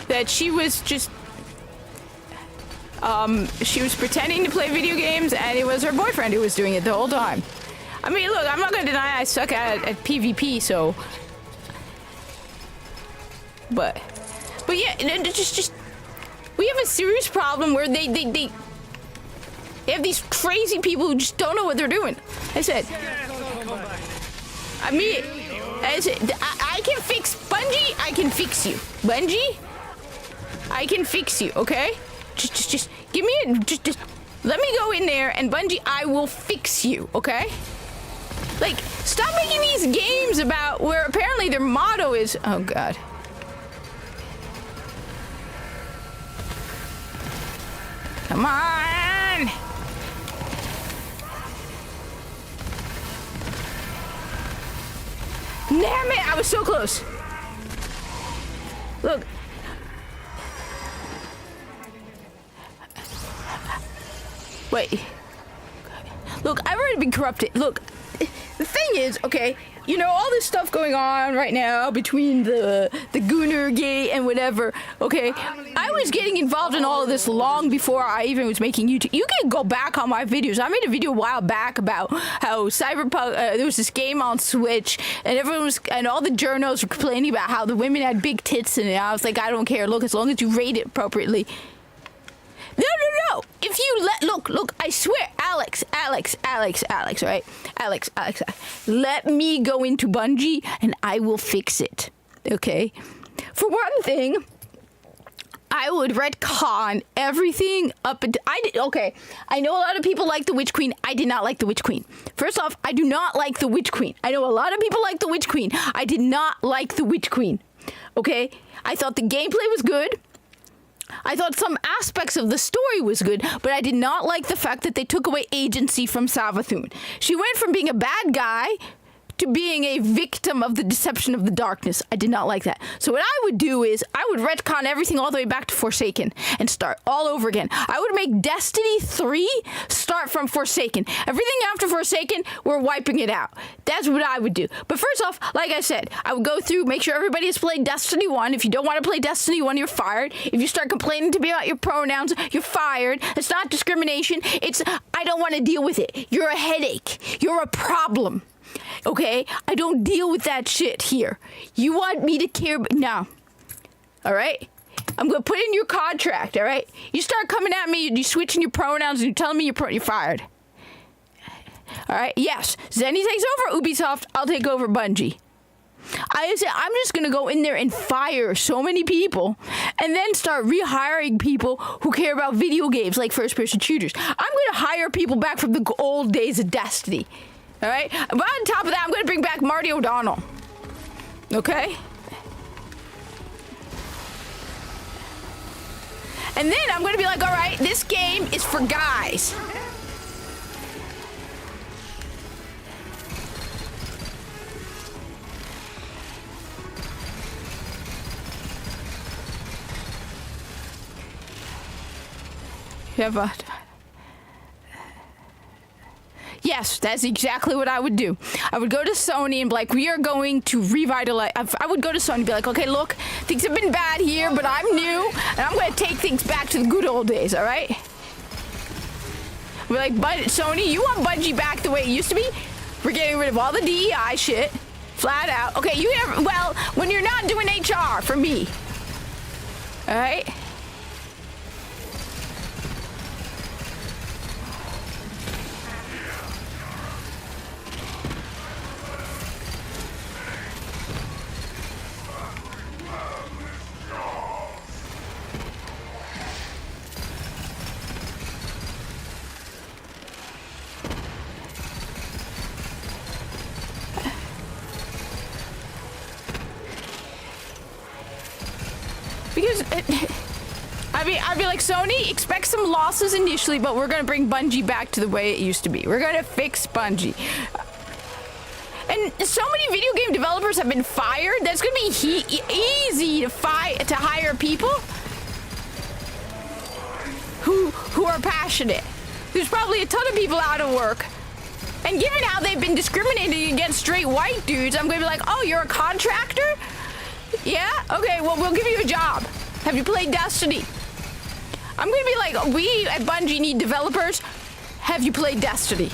that she was just, she was pretending to play video games, and it was her boyfriend who was doing it the whole time. I mean, look, I'm not gonna deny I suck at PvP, so... But But yeah, just we have a serious problem where they have these crazy people who just don't know what they're doing. I said, I can fix Bungie. I can fix you, Bungie. I can fix you. Okay, just give me just let me go in there and Bungie, I will fix you. Okay. Like, stop making these games about where apparently their motto is. Oh God. Come on! Damn it! I was so close. Look. Wait. Look, I've already been corrupted. Look, the thing is, okay, you know, all this stuff going on right now between the Gunnar Gate and whatever, okay? I was getting involved in all of this long before I even was making YouTube. You can go back on my videos. I made a video a while back about how Cyberpunk, there was this game on Switch, and and all the journos were complaining about how the women had big tits in it. I was like, I don't care. Look, as long as you rate it appropriately. No. If you look, I swear, Alex, right? Alex, let me go into Bungie and I will fix it. Okay? For one thing, I would retcon everything up and okay. I know a lot of people like the Witch Queen. I did not like the Witch Queen. First off, I do not like the Witch Queen. I know a lot of people like the Witch Queen. I did not like the Witch Queen. Okay? I thought the gameplay was good. I thought some aspects of the story was good, but I did not like the fact that they took away agency from Savathun. She went from being a bad guy to being a victim of the deception of the darkness. I did not like that. So what I would do is I would retcon everything all the way back to Forsaken and start all over again. I would make Destiny 3 start from Forsaken. Everything after Forsaken, we're wiping it out. That's what I would do. But first off, like I said, I would go through, make sure everybody has played Destiny 1. If you don't want to play Destiny 1, you're fired. If you start complaining to me about your pronouns, you're fired. It's not discrimination. It's, I don't want to deal with it. You're a headache. You're a problem. Okay? I don't deal with that shit here. You want me to care? No. All right? I'm going to put in your contract, all right? You start coming at me, you switching your pronouns, and you're telling me you're fired. All right? Yes. Zenny takes over Ubisoft. I'll take over Bungie. I said, I'm just going to go in there and fire so many people and then start rehiring people who care about video games like first-person shooters. I'm going to hire people back from the old days of Destiny. All right? But on top of that, I'm going to bring back Marty O'Donnell. Okay? And then I'm going to be like, all right, this game is for guys. Yeah, but... Yes, that's exactly what I would do. I would go to Sony and be like, we are going to revitalize. I would go to Sony and be like, okay, look, things have been bad here, but I'm new, and I'm going to take things back to the good old days, all right? We're like, but Sony, you want Bungie back the way it used to be? We're getting rid of all the DEI shit, flat out. Okay, you have, well, when you're not doing HR for me, all right? Because, I'd be like, Sony, expect some losses initially, but we're going to bring Bungie back to the way it used to be. We're going to fix Bungie. And so many video game developers have been fired. That's going to be easy to hire people who are passionate. There's probably a ton of people out of work. And given how they've been discriminating against straight white dudes, I'm going to be like, oh, you're a contractor? Yeah? Okay, well, we'll give you a job. Have you played Destiny? I'm going to be like, we at Bungie need developers. Have you played Destiny?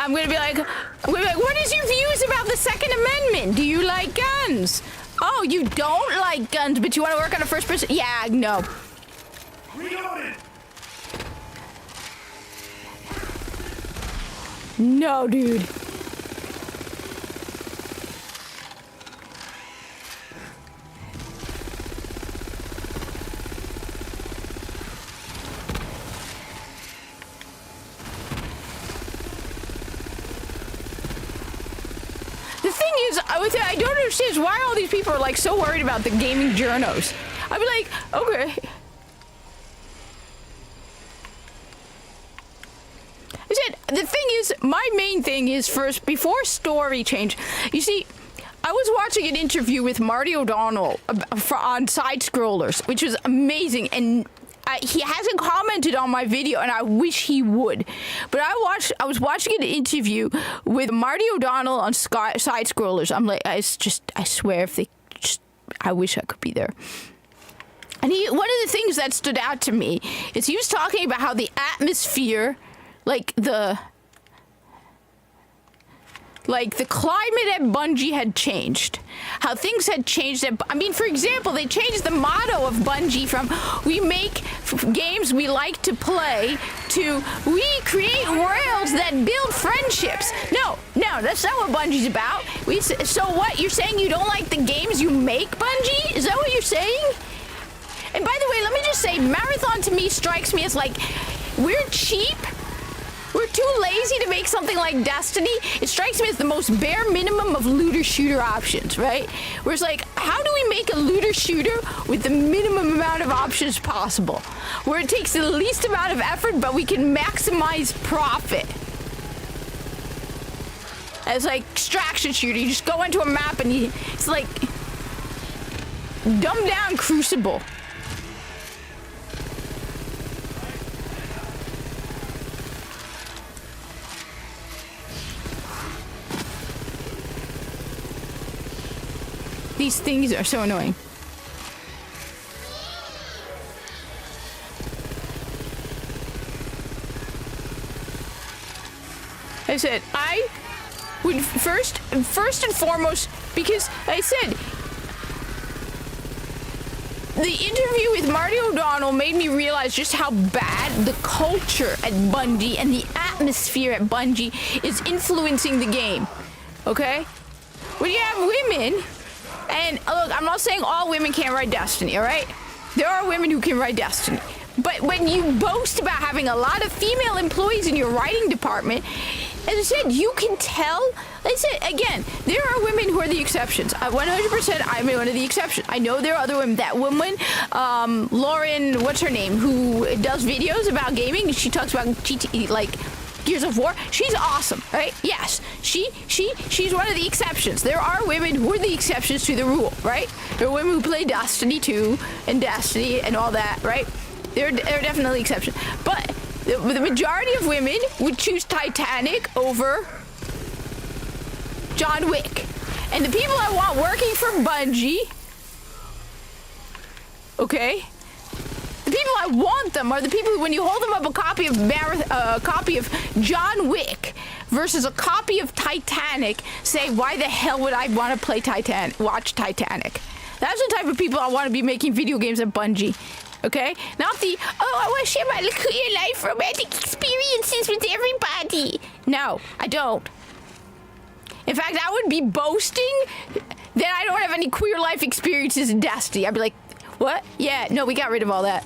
I'm gonna be like, what is your views about the Second Amendment? Do you like guns? Oh, you don't like guns, but you want to work on a first person? Yeah, no.
Reloaded!
No, dude. The thing is, I don't understand is why all these people are like so worried about the gaming journos. I'd be like, okay. I said, the thing is, my main thing is first, before story change, you see, I was watching an interview with Marty O'Donnell on Side Scrollers, which was amazing, and he hasn't commented on my video, and I wish he would. But I was watching an interview with Marty O'Donnell on Side Scrollers. I'm like, I swear, if they just, I wish I could be there. And one of the things that stood out to me is he was talking about how the atmosphere, like the climate at Bungie had changed. How things had changed. I mean, for example, they changed the motto of Bungie from we make games we like to play to we create worlds that build friendships. No, that's not what Bungie's about. So what? You're saying you don't like the games you make, Bungie? Is that what you're saying? And by the way, let me just say, Marathon to me strikes me as like, we're cheap. We're too lazy to make something like Destiny. It strikes me as the most bare minimum of looter shooter options, right? Where it's like, how do we make a looter shooter with the minimum amount of options possible? Where it takes the least amount of effort, but we can maximize profit. It's like extraction shooter. You just go into a map and it's like dumbed down Crucible. These things are so annoying. I said, I would first and foremost, because I said, the interview with Marty O'Donnell made me realize just how bad the culture at Bungie and the atmosphere at Bungie is influencing the game. Okay? When you have women, and look, I'm not saying all women can't write Destiny, alright? There are women who can write Destiny. But when you boast about having a lot of female employees in your writing department, as I said, you can tell. I said, again, there are women who are the exceptions. 100% I'm one of the exceptions. I know there are other women. That woman, Lauren, what's her name, who does videos about gaming. She talks about GT, like Gears of War. She's awesome, right? Yes, she's one of the exceptions. There are women who are the exceptions to the rule, right? There are women who play Destiny 2 and Destiny and all that, right? There are definitely exceptions. But the majority of women would choose Titanic over John Wick. And the people I want working for Bungie, okay? The people I want them are the people who, when you hold them up a copy of John Wick versus a copy of Titanic, say, why the hell would I want to play watch Titanic? That's the type of people I want to be making video games at Bungie. Okay? Not the, oh, I want to share my queer life romantic experiences with everybody. No, I don't. In fact, I would be boasting that I don't have any queer life experiences in Destiny. I'd be like, what? Yeah, no, we got rid of all that.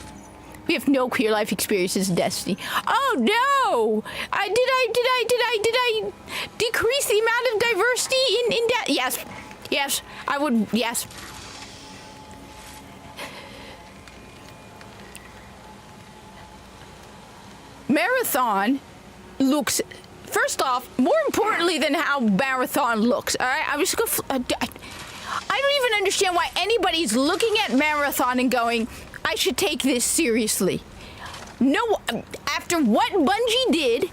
We have no queer life experiences in Destiny. Oh no! Did I decrease the amount of diversity in Yes. Yes, I would, yes. Marathon looks, first off, more importantly than how Marathon looks, all right? I'm just going to, I don't even understand why anybody's looking at Marathon and going, I should take this seriously. No, after what Bungie did,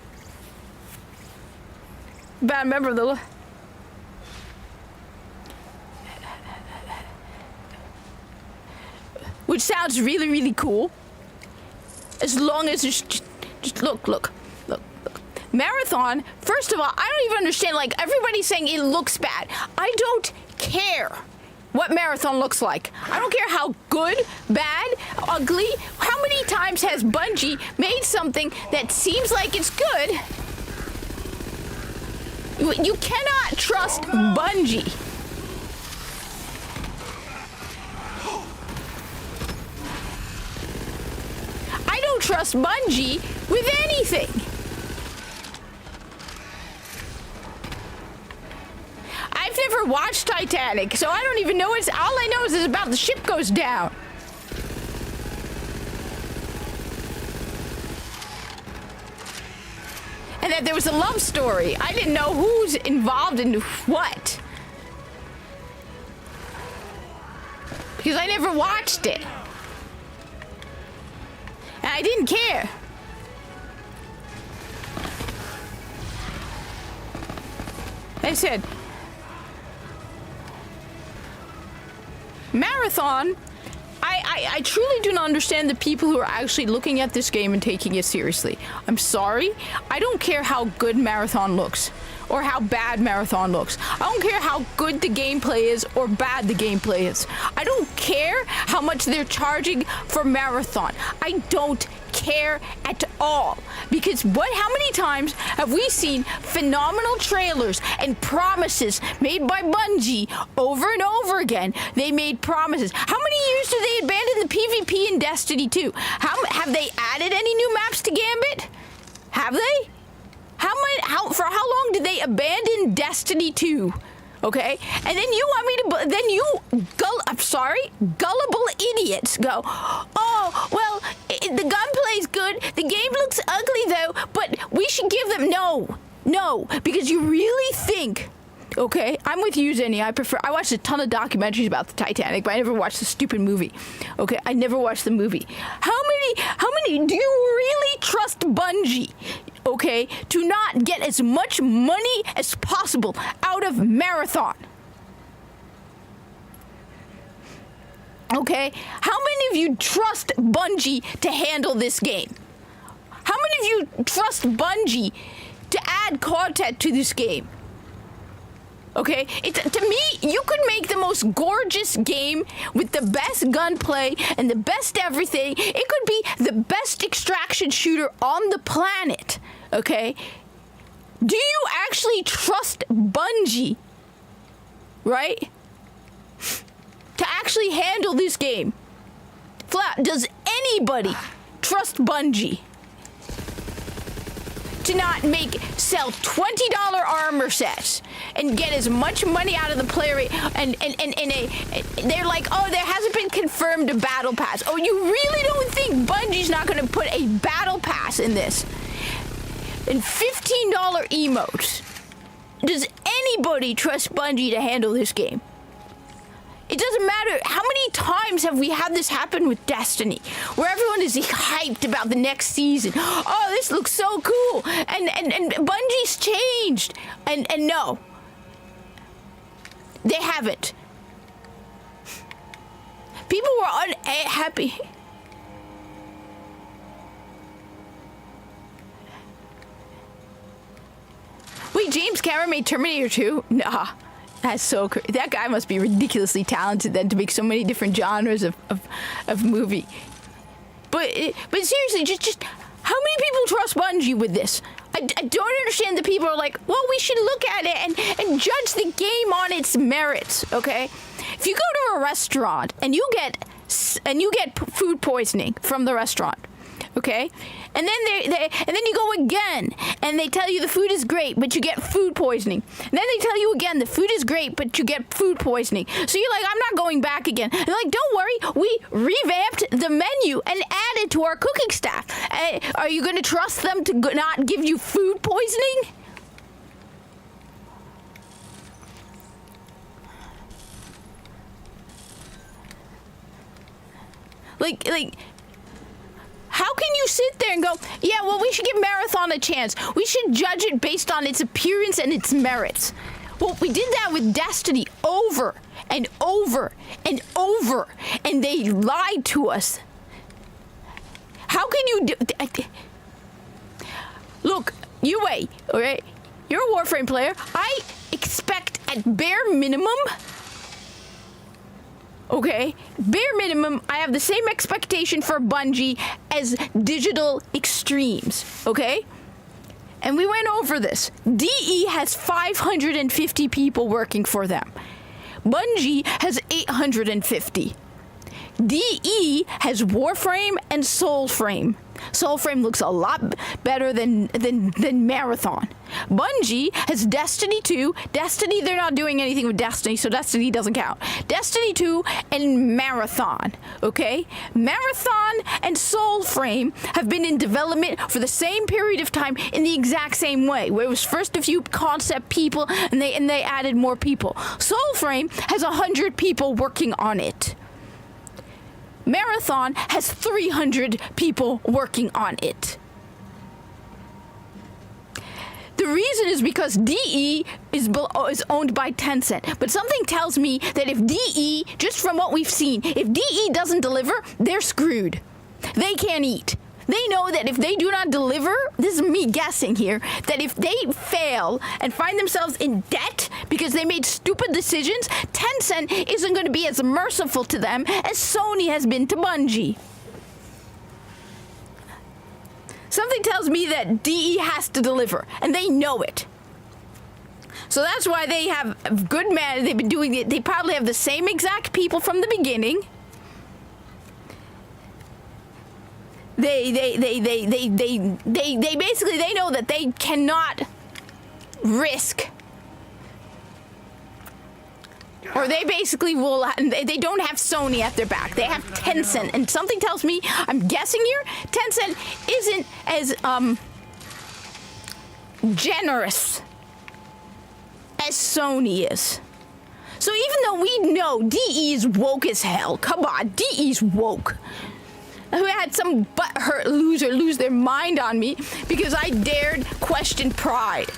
bad member of the, which sounds really, really cool, as long as it's just look. Marathon, first of all, I don't even understand. Like, everybody's saying it looks bad. I don't care what Marathon looks like. I don't care how good, bad, ugly. How many times has Bungie made something that seems like it's good? You cannot trust Bungie. I don't trust Bungie with anything. I've never watched Titanic, so I don't even know all I know is it's about the ship goes down. And that there was a love story. I didn't know who's involved in what. Because I never watched it. And I didn't care. I said, Marathon, I truly do not understand the people who are actually looking at this game and taking it seriously. I'm sorry. I don't care how good Marathon looks or how bad Marathon looks. I don't care how good the gameplay is or bad the gameplay is. I don't care how much they're charging for Marathon. I don't care at all, because how many times have we seen phenomenal trailers and promises made by Bungie over and over again? They made promises. How many years did they abandon the PvP in Destiny 2? Have they added any new maps to Gambit? Have they? For how long did they abandon Destiny 2? Okay, and then you want me to, gullible idiots go, oh, well, the gunplay's good, the game looks ugly though, but we should give them, no, because you really think, okay, I'm with you, Zenny, I watched a ton of documentaries about the Titanic, but I never watched the stupid movie, okay, I never watched the movie. How many, do you really trust Bungie? Okay, to not get as much money as possible out of Marathon. Okay, how many of you trust Bungie to handle this game? How many of you trust Bungie to add content to this game? Okay, to me, you could make the most gorgeous game with the best gunplay and the best everything. It could be the best extraction shooter on the planet. Okay, do you actually trust Bungie, right, to actually handle this game? Does anybody trust Bungie to not sell $20 armor sets and get as much money out of the player? And they're like, oh, there hasn't been confirmed a battle pass. Oh, you really don't think Bungie's not going to put a battle pass in this? And $15 emotes. Does anybody trust Bungie to handle this game? It doesn't matter. How many times have we had this happen with Destiny, where everyone is hyped about the next season? Oh, this looks so cool, and Bungie's changed, and no, they haven't. People were unhappy. Wait, James Cameron made Terminator 2? Nah. That's so crazy. That guy must be ridiculously talented then to make so many different genres of movie. But seriously, just how many people trust Bungie with this? I don't understand the people are like, well, we should look at it and judge the game on its merits, okay? If you go to a restaurant and you get food poisoning from the restaurant, okay? And then you go again, and they tell you the food is great, but you get food poisoning. And then they tell you again the food is great, but you get food poisoning. So you're like, I'm not going back again. And they're like, don't worry, we revamped the menu and added to our cooking staff. Are you going to trust them to not give you food poisoning? Like. How can you sit there and go, yeah, well, we should give Marathon a chance. We should judge it based on its appearance and its merits. Well, we did that with Destiny over and over and over, and they lied to us. How can you do... Look, Yue, alright? You're a Warframe player. I expect at bare minimum, okay, bare minimum, I have the same expectation for Bungie as Digital Extremes, okay? And we went over this. DE has 550 people working for them. Bungie has 850. DE has Warframe and Soulframe. Soulframe looks a lot better than Marathon. Bungie has Destiny 2. Destiny, they're not doing anything with Destiny, so Destiny doesn't count. Destiny 2 and Marathon, okay? Marathon and Soulframe have been in development for the same period of time in the exact same way, where it was first a few concept people and they added more people. Soulframe has 100 people working on it. Marathon has 300 people working on it. The reason is because DE is owned by Tencent. But something tells me that if DE, just from what we've seen, if DE doesn't deliver, they're screwed. They can't eat. They know that if they do not deliver, this is me guessing here, that if they fail and find themselves in debt because they made stupid decisions, Tencent isn't going to be as merciful to them as Sony has been to Bungie. Something tells me that DE has to deliver, and they know it. So that's why they have good man. They've been doing it. They probably have the same exact people from the beginning. They basically, they know that they cannot risk, or they basically will, they don't have Sony at their back. They have Tencent, and something tells me, I'm guessing here, Tencent isn't as generous as Sony is. So even though we know DE is woke as hell, come on, DE's woke. Who had some butthurt loser lose their mind on me because I dared question pride.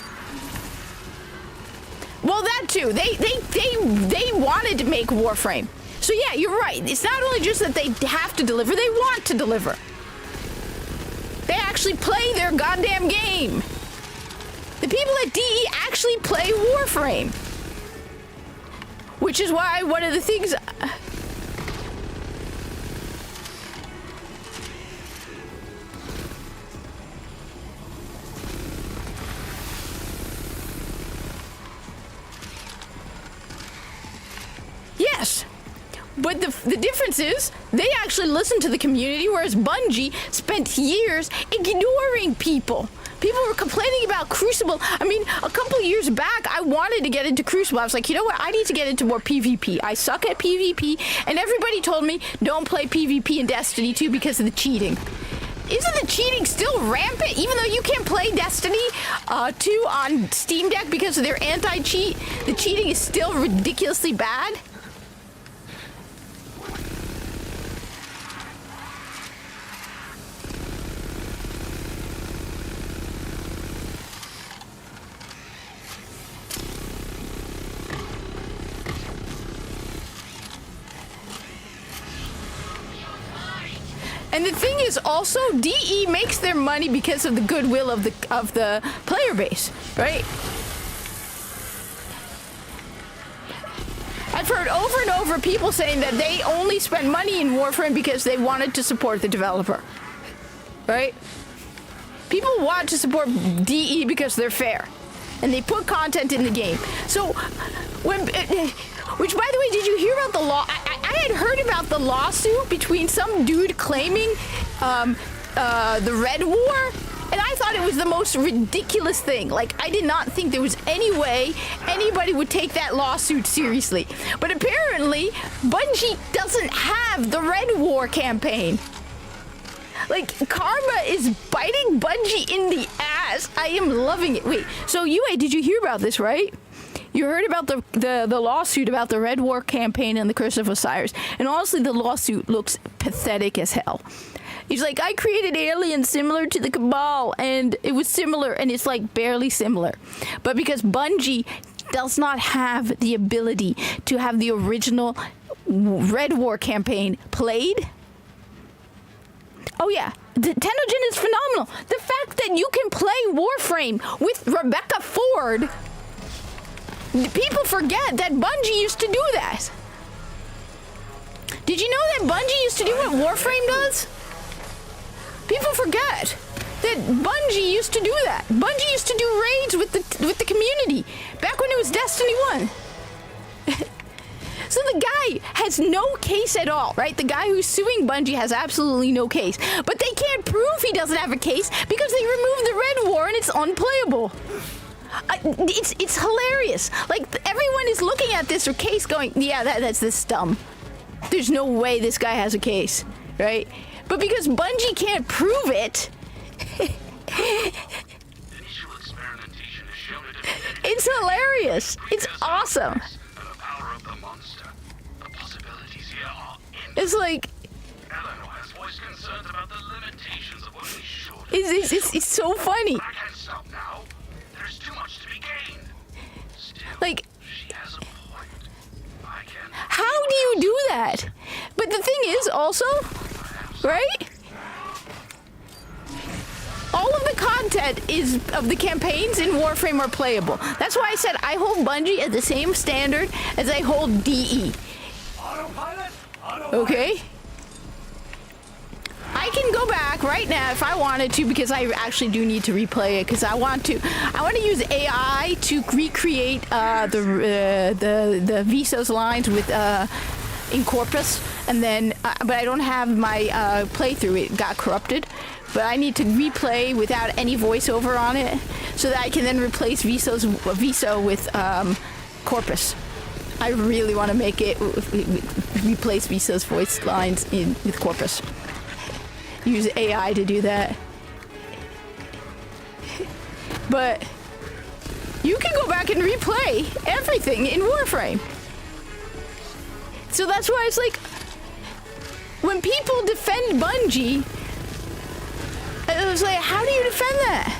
Well, that too. They wanted to make Warframe. So yeah, you're right. It's not only just that they have to deliver, they want to deliver. They actually play their goddamn game. The people at DE actually play Warframe. Which is why one of the things... Yes, but the difference is they actually listen to the community, whereas Bungie spent years ignoring people. People were complaining about Crucible. I mean, a couple years back, I wanted to get into Crucible. I was like, you know what? I need to get into more PvP. I suck at PvP, and everybody told me don't play PvP in Destiny 2 because of the cheating. Isn't the cheating still rampant, even though you can't play Destiny 2 on Steam Deck because of their anti-cheat? The cheating is still ridiculously bad. And the thing is also, DE makes their money because of the goodwill of the player base, right? I've heard over and over people saying that they only spend money in Warframe because they wanted to support the developer, right? People want to support DE because they're fair, and they put content in the game. So, which, by the way, did you hear about the law? I had heard about the lawsuit between some dude claiming the Red War, and I thought it was the most ridiculous thing. Like, I did not think there was any way anybody would take that lawsuit seriously. But apparently, Bungie doesn't have the Red War campaign. Like, karma is biting Bungie in the ass. I am loving it. Wait, so Yue, did you hear about this, right? You heard about the lawsuit about the Red War campaign and the Curse of Osiris. And honestly, the lawsuit looks pathetic as hell. He's like, I created aliens similar to the Cabal, and it was similar, and it's like barely similar. But because Bungie does not have the ability to have the original Red War campaign played. Oh yeah, The Tenogen is phenomenal. The fact that you can play Warframe with Rebecca Ford, people forget that Bungie used to do that. Did you know that Bungie used to do what Warframe does? People forget that Bungie used to do that. Bungie used to do raids with the community back when it was Destiny 1. So the guy has no case at all, right? The guy who's suing Bungie has absolutely no case. But they can't prove he doesn't have a case because they removed the Red War and it's unplayable. It's hilarious. Like, everyone is looking at this case going, yeah, that's this dumb. There's no way this guy has a case, right? But because Bungie can't prove it,
Initial experimentation has shown it to be
it's hilarious. It's awesome.
the power of the monster. The possibilities here are
It's like,
Eleanor has voiced concerns about the limitations of what we should.
it's so funny.
I can't stop now. There's too much to be gained. Still,
Like,
she has a point. I can.
how do you do that? But the thing is also, right? All of the content of the campaigns in Warframe are playable. That's why I said I hold Bungie at the same standard as I hold DE.
Autopilot?
Okay? I can go back right now if I wanted to, because I actually do need to replay it, because I want to use AI to recreate the Visos lines with in Corpus, and then but I don't have my playthrough. It got corrupted, but I need to replay without any voiceover on it, so that I can then replace Viso with Corpus. I really want to make it replace Viso's voice lines with Corpus. Use AI to do that. But you can go back and replay everything in Warframe. So that's why it's like, when people defend Bungie, I was like, how do you defend that?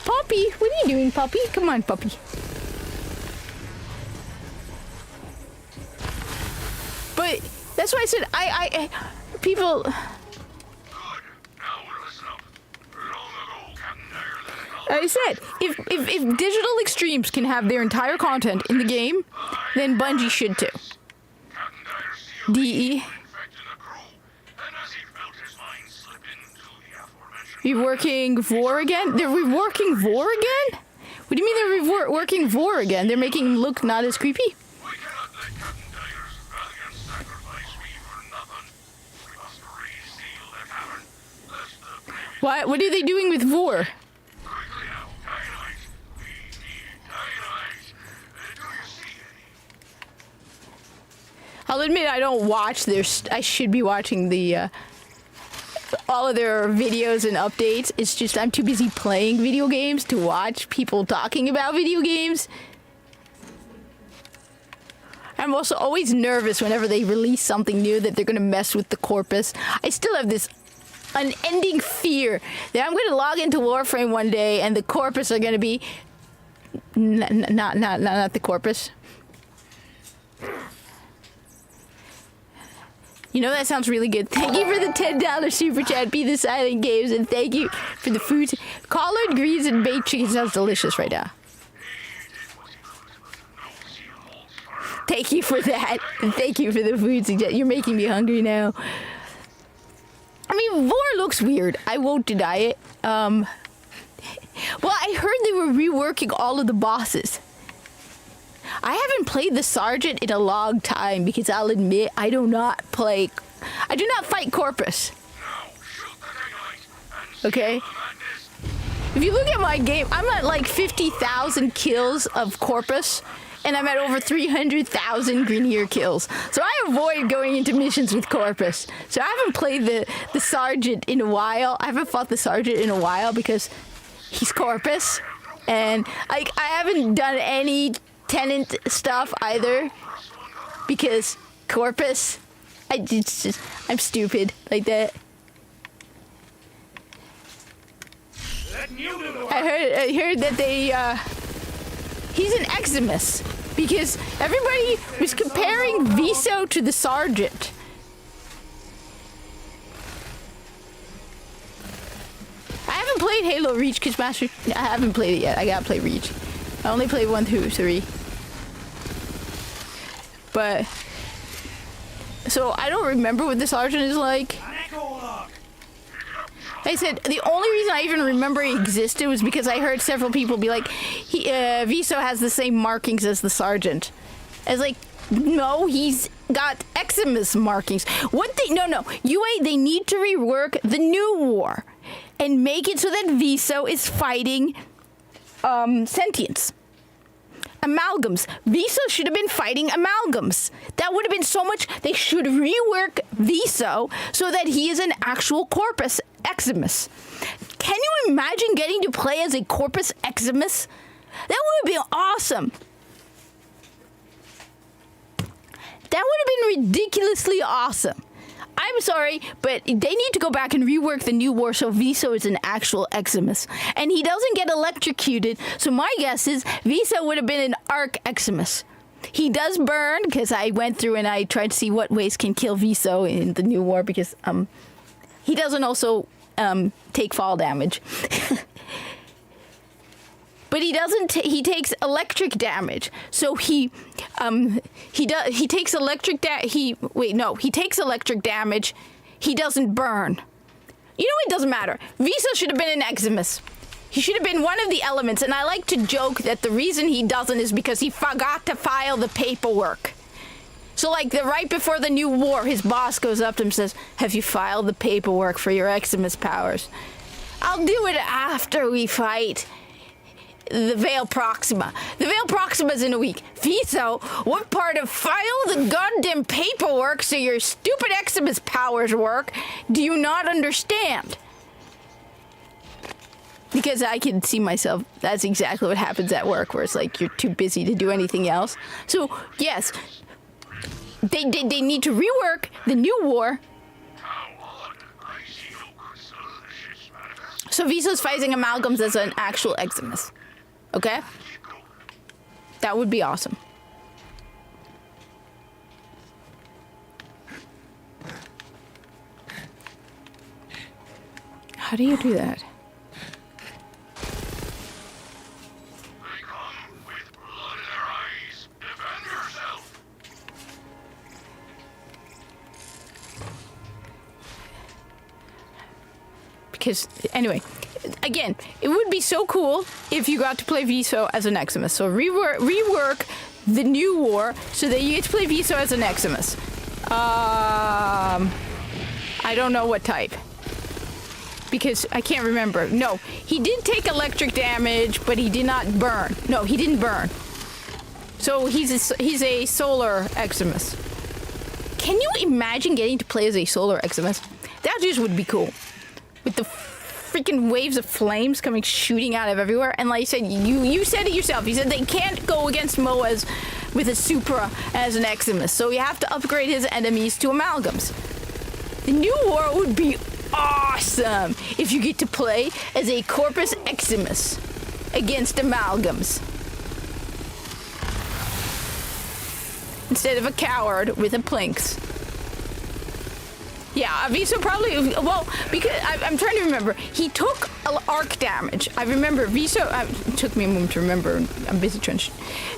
Poppy, what are you doing, Puppy? Come on, Puppy. But that's why I said I people.
Good. Now we'll listen up. Long ago, Captain Ireland.
I said if Digital Extremes can have their entire content in the game, then Bungie should too.
Captain Dyer
DE.
infected the crew, and as he felt his mind slip into the aforementioned.
Reworking Vor again? They're reworking Vor again? What do you mean they're reworking Vor again? They're making him look not as creepy?
We cannot let Captain Dyer's valiant sacrifice be for nothing. We must reseal the cavern, lest the previous.
What are they doing with Vor?
Quickly now, dynamite. We need dynamite. Do you see any?
I'll admit I don't watch their. I should be watching the all of their videos and updates. It's just I'm too busy playing video games to watch people talking about video games. I'm also always nervous whenever they release something new that they're gonna mess with the corpus. I still have this unending fear that I'm gonna log into Warframe one day and the corpus are gonna be not the corpus. You know, that sounds really good. Thank you for the $10 super chat, Be the Silent Games, and thank you for the food. Collard greens and baked chicken sounds delicious right now. Thank you for that. And thank you for the food suggestion. You're making me hungry now. I mean, Vor looks weird. I won't deny it. Well, I heard they were reworking all of the bosses. I haven't played the Sergeant in a long time because I'll admit I do not fight Corpus. Okay? If you look at my game, I'm at like 50,000 kills of Corpus, and I'm at over 300,000 Greenear kills. So I avoid going into missions with Corpus. So I haven't played the Sergeant in a while. I haven't fought the Sergeant in a while because he's Corpus. And I haven't done any Tenant stuff either because Corpus, I'm stupid like that. I heard that he's an Eximus. Because everybody was comparing Viso to the Sergeant. I haven't played Halo Reach because I haven't played it yet. I gotta play Reach. I only played 1 through 3. But so I don't remember what the Sergeant is like. I said the only reason I even remember he existed was because I heard several people be like, Viso has the same markings as the Sergeant. I was like, no, he's got Eximus markings. No, UA, they need to rework the new war and make it so that Viso is fighting sentience. Amalgams. Viso should have been fighting amalgams. That would have been so much. They should rework Viso so that he is an actual Corpus Eximus. Can you imagine getting to play as a Corpus Eximus? That would be awesome. That would have been ridiculously awesome. I'm sorry, but they need to go back and rework the new war so Viso is an actual Eximus. And he doesn't get electrocuted, so my guess is Viso would have been an Arc Eximus. He does burn, because I went through and I tried to see what ways can kill Viso in the new war, because he doesn't also take fall damage. But he doesn't. He takes electric damage. So he takes electric he takes electric damage. He doesn't burn. You know, it doesn't matter. Viso should have been an Eximus. He should have been one of the elements. And I like to joke that the reason he doesn't is because he forgot to file the paperwork. So like right before the new war, his boss goes up to him and says, "Have you filed the paperwork for your Eximus powers?" "I'll do it after we fight the Veil Proxima." The Veil Proxima's in a week. Viso, what part of file the goddamn paperwork so your stupid Eximus powers work do you not understand? Because I can see myself, that's exactly what happens at work, where it's like you're too busy to do anything else. So, yes, they need to rework the new war. So Viso's fighting amalgams as an actual Eximus. Okay? That would be awesome. How do you do that?
They come with blood in their eyes. Defend yourself.
Because, anyway, again, it would be so cool if you got to play Viso as an Eximus. So rework the new war so that you get to play Viso as an Eximus. I don't know what type. Because I can't remember. No, he did take electric damage, but he did not burn. No, he didn't burn. So he's a solar Eximus. Can you imagine getting to play as a solar Eximus? That just would be cool. With the freaking waves of flames coming shooting out of everywhere. And like you said, you said it yourself. You said they can't go against Moaz with a Supra as an Eximus. So you have to upgrade his enemies to amalgams. The new war would be awesome if you get to play as a Corpus Eximus against amalgams. Instead of a coward with a Plinks. Yeah, Viso probably, well, because I'm trying to remember. He took arc damage. I remember Viso, it took me a moment to remember. I'm busy trying to.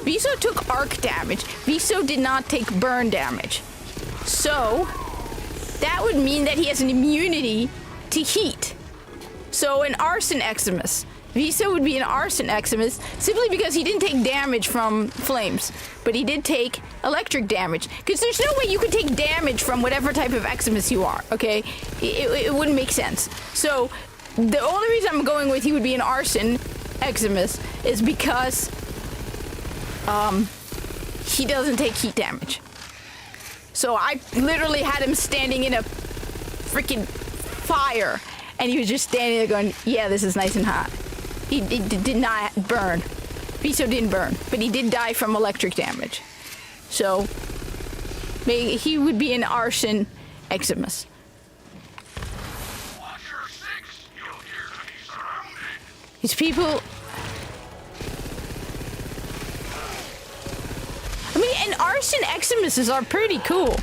Viso took arc damage. Viso did not take burn damage. So, that would mean that he has an immunity to heat. So, an Arson Eximus. Viso would be an Arson Eximus simply because he didn't take damage from flames, but he did take electric damage. Because there's no way you could take damage from whatever type of Eximus you are, okay? It wouldn't make sense. So the only reason I'm going with he would be an Arson Eximus is because he doesn't take heat damage. So I literally had him standing in a freaking fire, and he was just standing there going, yeah, this is nice and hot. He did not burn. Viso didn't burn, but he did die from electric damage. So, he would be an Arson Eximus.
Watch your six. You'll hear to be surrounded.
These people... See, and Arson Eximuses are pretty cool.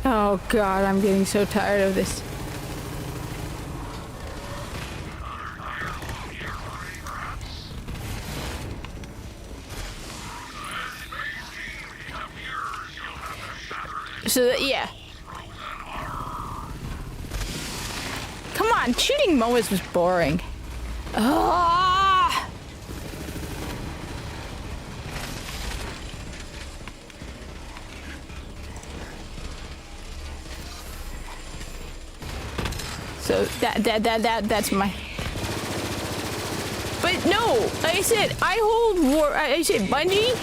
Oh god, I'm getting so tired of this. So, yeah. Come on, shooting Moas was boring. Ah! So that's my. But no, like I said, I hold war. I said Bungie.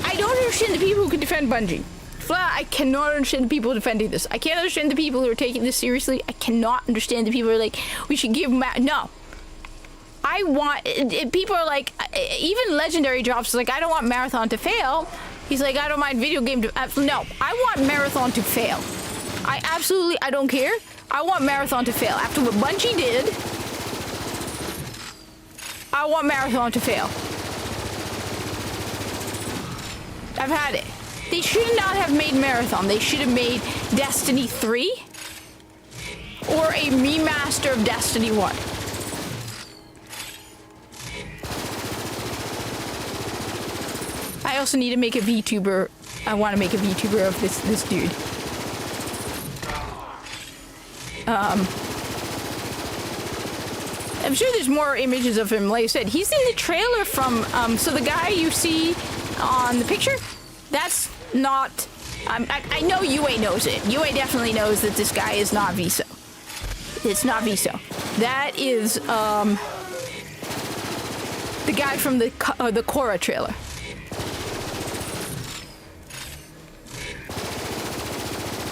I don't understand the people who can defend Bungie. Flat, I cannot understand the people defending this. I can't understand the people who are taking this seriously. I cannot understand the people who are like, we should give no. I want people are like, even Legendary drops like, I don't want Marathon to fail. He's like, I don't mind video game to no. I want Marathon to fail. I don't care. I want Marathon to fail. After what Bungie did, I want Marathon to fail. I've had it. They should not have made Marathon. They should have made Destiny 3 or a remaster of Destiny 1. I also need to make a VTuber. I want to make a VTuber of this dude. I'm sure there's more images of him. Like I said, he's in the trailer from, so the guy you see on the picture, that's not, I know UA knows it. UA definitely knows that this guy is not Viso. It's not Viso. That is, the guy from the Korra trailer.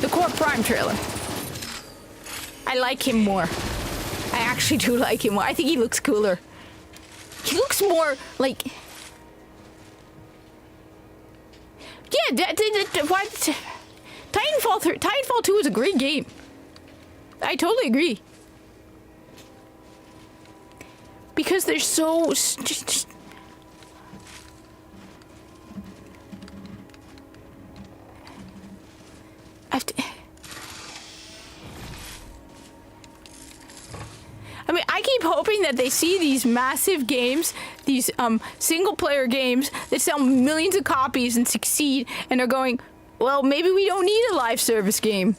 The Korra Prime trailer. I like him more. I actually do like him more. I think he looks cooler. He looks more like... Yeah, what? Titanfall 2 is a great game. I totally agree. Because they're so... just I have to... I mean, I keep hoping that they see these massive games, these single-player games that sell millions of copies and succeed, and are going, well, maybe we don't need a live service game.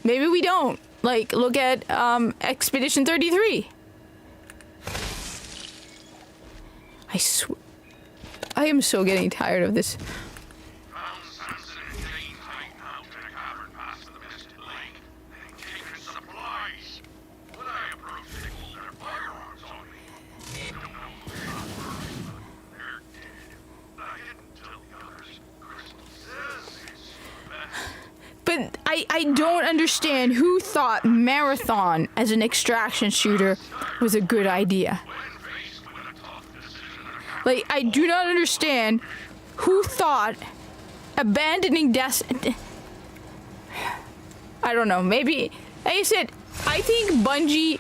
Maybe we don't. Like, look at Expedition 33. I am so getting tired of this. But I don't understand who thought Marathon as an extraction shooter was a good idea. Like, I do not understand who thought abandoning I don't know, maybe, like I said, I think Bungie,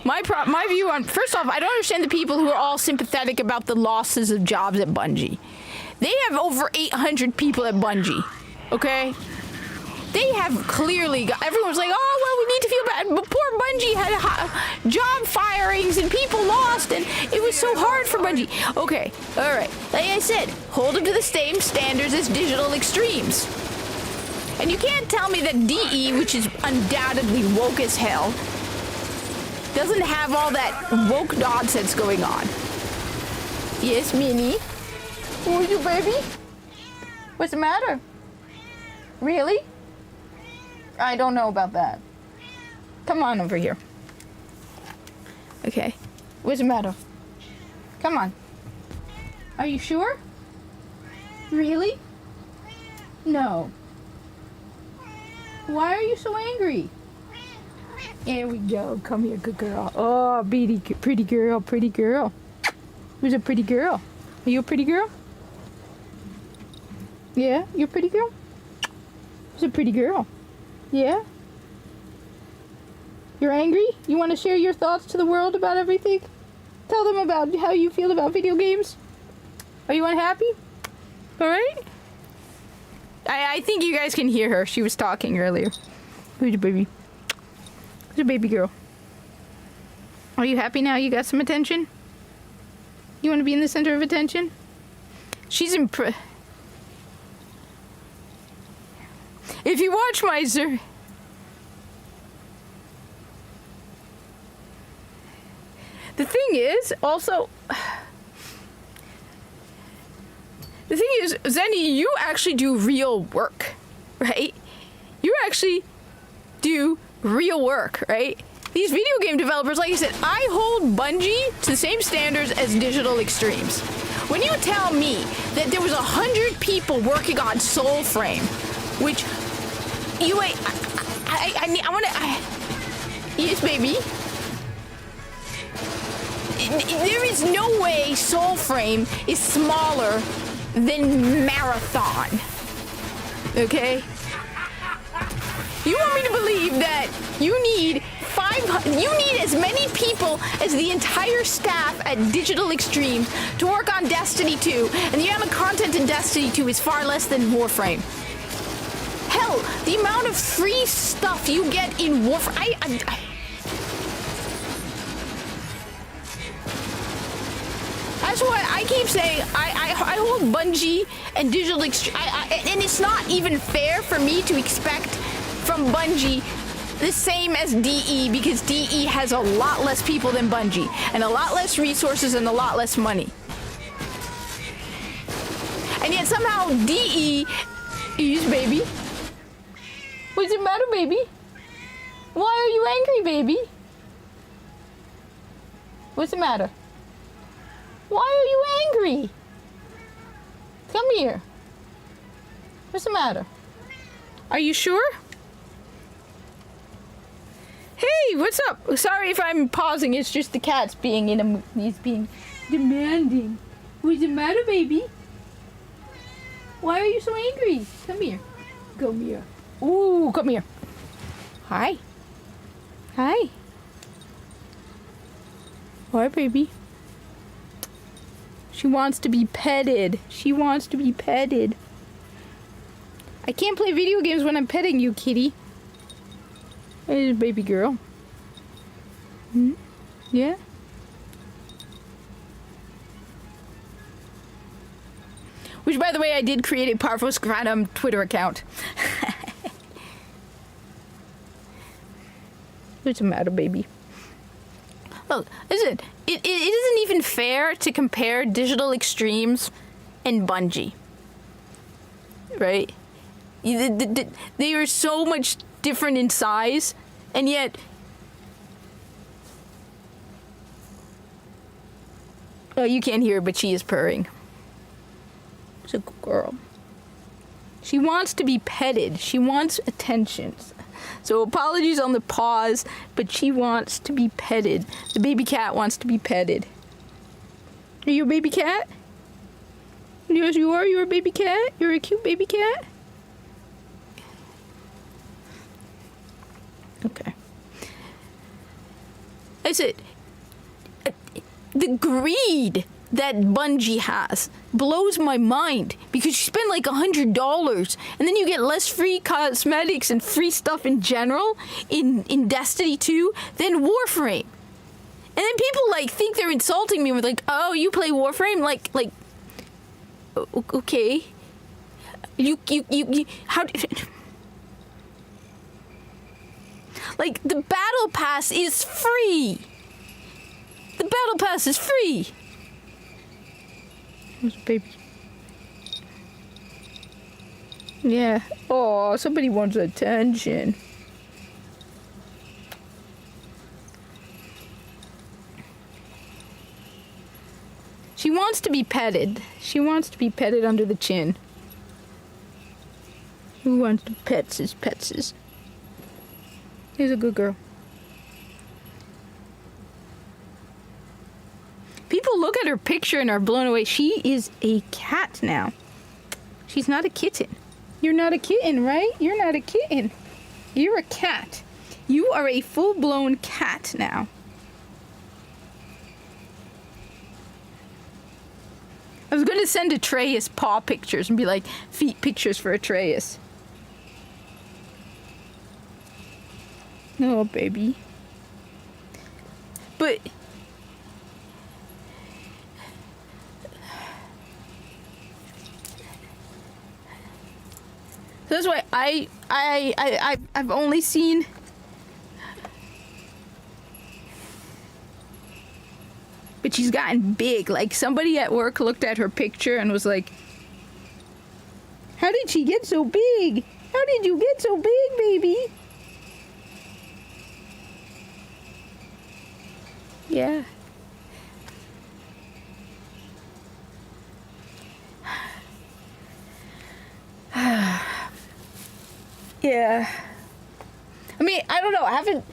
my view on, first off, I don't understand the people who are all sympathetic about the losses of jobs at Bungie. They have over 800 people at Bungie, okay? They have clearly got, everyone's like, oh, well, we need to feel bad. But poor Bungie had job firings and people lost, and it was so hard for Bungie. Okay, all right. Like I said, hold them to the same standards as Digital Extremes. And you can't tell me that DE, which is undoubtedly woke as hell, doesn't have all that woke nonsense going on. Yes, Minnie? Who are you, baby? What's the matter? Really? I don't know about that. Come on over here. Okay. What's the matter? Come on. Are you sure? Really? No. Why are you so angry? There we go. Come here, good girl. Oh, pretty girl, pretty girl. Who's a pretty girl? Are you a pretty girl? Yeah, you're a pretty girl? Who's a pretty girl? Yeah? You're angry? You want to share your thoughts to the world about everything? Tell them about how you feel about video games. Are you unhappy? Alright? I think you guys can hear her. She was talking earlier. Who's your baby? Who's a baby girl? Are you happy now you got some attention? You want to be in the center of attention? She's If you watch my The thing is, also... The thing is, Zenny, you actually do real work, right? You actually do real work, right? These video game developers, like I said, I hold Bungie to the same standards as Digital Extremes. When you tell me that there was 100 people working on Soulframe, which you wait, I want to, yes, baby. There is no way Soulframe is smaller than Marathon. Okay? You want me to believe that you need as many people as the entire staff at Digital Extremes to work on Destiny 2, and the amount of content in Destiny 2 is far less than Warframe. Hell, the amount of free stuff you get in Warframe, that's why I keep saying I hold Bungie and Digital Extremes, and it's not even fair for me to expect from Bungie the same as DE, because DE has a lot less people than Bungie, and a lot less resources and a lot less money. And yet somehow DE is baby. What's the matter, baby? Why are you angry, baby? What's the matter? Why are you angry? Come here. What's the matter? Are you sure? Hey, what's up? Sorry if I'm pausing. It's just the cat's being he's being demanding. What's the matter, baby? Why are you so angry? Come here. Come here. Ooh, come here. Hi. Hi. Hi, baby. She wants to be petted. She wants to be petted. I can't play video games when I'm petting you, kitty. Hey, baby girl. Hmm? Yeah? Which, by the way, I did create a Parvos Granum Twitter account. What's the matter, baby? Look, listen, it isn't even fair to compare Digital Extremes and Bungie. Right? They are so much different in size, and yet... Oh, you can't hear her, but she is purring. She's a good girl. She wants to be petted. She wants attention. So apologies on the pause, but she wants to be petted. The baby cat wants to be petted. Are you a baby cat? Yes, you are. You're a baby cat. You're a cute baby cat. Okay. I said, the greed that Bungie has blows my mind, because you spend like $100 and then you get less free cosmetics and free stuff in general in Destiny 2 than Warframe. And then people like think they're insulting me with like, oh, you play Warframe? Like, okay. You how like, the battle pass is free. The battle pass is free. Where's baby? Yeah. Oh, somebody wants attention. She wants to be petted. She wants to be petted under the chin. Who wants to petses? Here's a good girl. her picture and are blown away. She is a cat now. She's not a kitten. You're not a kitten, right? You're not a kitten. You're a cat. You are a full-blown cat now. I was going to send Atreus paw pictures and be like, feet pictures for Atreus. Oh, baby. But... So that's why I've only seen... But she's gotten big. Like, somebody at work looked at her picture and was like, how did she get so big? How did you get so big, baby? Yeah. Yeah. I mean, I don't know. I haven't...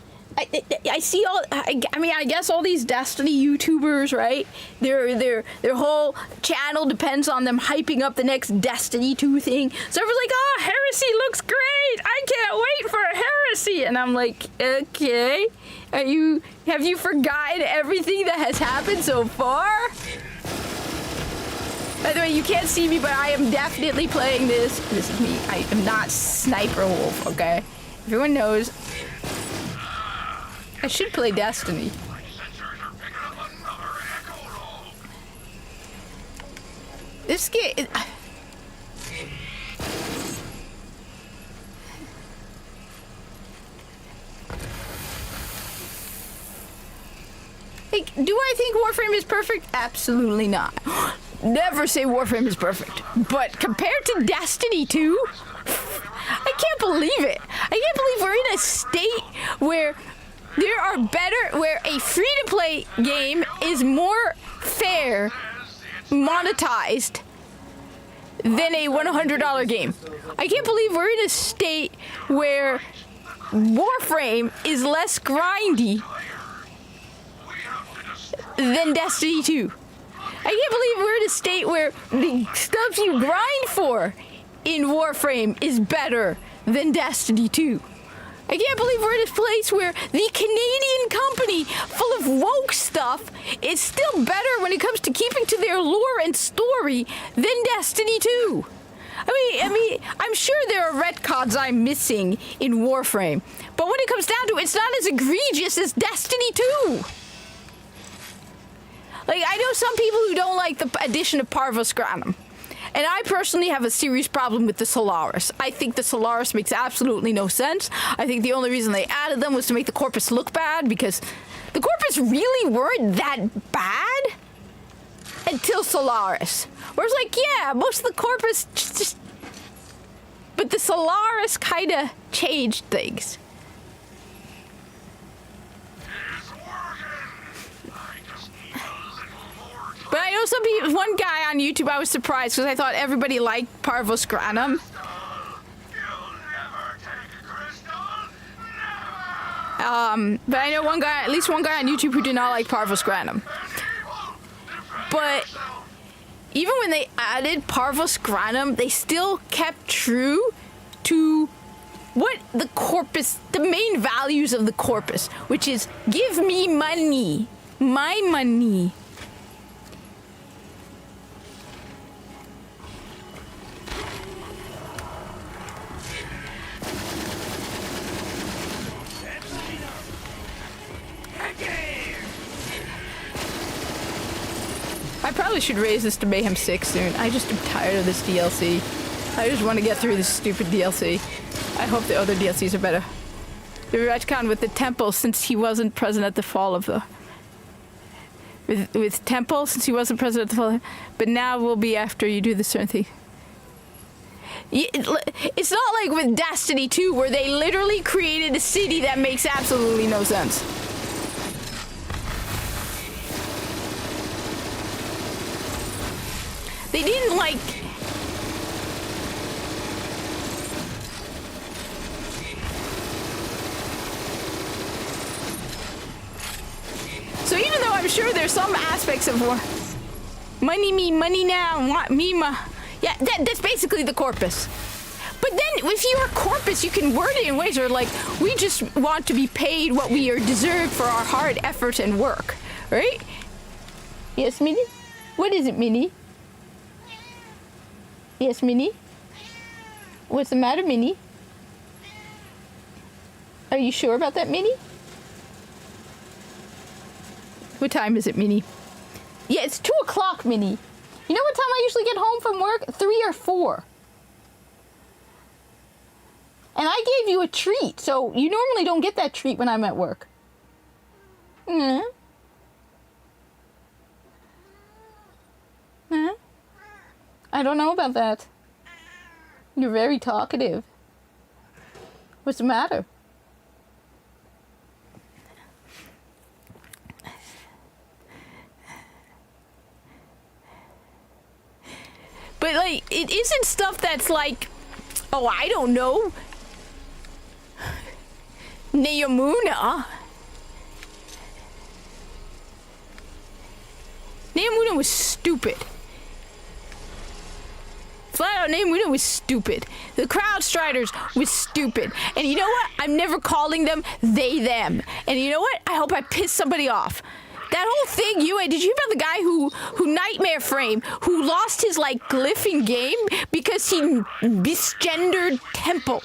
I see all. I mean, I guess all these Destiny YouTubers, right? Their whole channel depends on them hyping up the next Destiny 2 thing. So everyone's like, "Oh, Heresy looks great! I can't wait for Heresy!" And I'm like, "Okay, have you forgotten everything that has happened so far?" By the way, you can't see me, but I am definitely playing this. This is me. I am not Sniper Wolf. Okay, everyone knows. I should play Destiny. This game... Like, do I think Warframe is perfect? Absolutely not. Never say Warframe is perfect. But compared to Destiny 2, I can't believe it. I can't believe we're in a state where... There are where a free-to-play game is more fair, monetized, than a $100 game. I can't believe we're in a state where Warframe is less grindy than Destiny 2. I can't believe we're in a state where the stuff you grind for in Warframe is better than Destiny 2. I can't believe we're in a place where the Canadian company full of woke stuff is still better when it comes to keeping to their lore and story than Destiny 2. I mean, I'm sure there are retcons I'm missing in Warframe, but when it comes down to it, it's not as egregious as Destiny 2. Like, I know some people who don't like the addition of Parvus Granum. And I personally have a serious problem with the Solaris. I think the Solaris makes absolutely no sense. I think the only reason they added them was to make the Corpus look bad, because the Corpus really weren't that bad until Solaris. Whereas, like, yeah, most of the Corpus just... But the Solaris kind of changed things. But I know some people, one guy on YouTube, I was surprised because I thought everybody liked Parvus Granum. But I know one guy, at least one guy on YouTube who did not like Parvus Granum. But even when they added Parvus Granum, they still kept true to what the Corpus, the main values of the Corpus, which is give me money, my money. I probably should raise this to Mayhem 6 soon. I just am tired of this DLC. I just want to get through this stupid DLC. I hope the other DLCs are better. The retcon with the Temple, since he wasn't present at the fall of the... With Temple, since he wasn't present at the fall... But now will be after you do the certain thing. It's not like with Destiny 2, where they literally created a city that makes absolutely no sense. They didn't, like... So even though I'm sure there's some aspects of war... Money me, money now. Want me, yeah, that's basically the corpus. But then, if you're a corpus, you can word it in ways where, like, we just want to be paid what we are deserved for our hard effort and work, right? Yes, Minnie? What is it, Minnie? Yes, Minnie? What's the matter, Minnie? Are you sure about that, Minnie? What time is it, Minnie? Yeah, it's 2 o'clock, Minnie. You know what time I usually get home from work? 3 or 4. And I gave you a treat, so you normally don't get that treat when I'm at work. Mm. Huh? I don't know about that. You're very talkative. What's the matter? But, like, it isn't stuff that's like, oh, I don't know. Neomuna. Neomuna was stupid. Flat out, Neomuna was stupid. The Crowdstriders was stupid. And you know what? I'm never calling them they, them. And you know what? I hope I piss somebody off. That whole thing, did you hear about the guy who Nightmare Frame, who lost his, like, glyph in game because he misgendered Temple?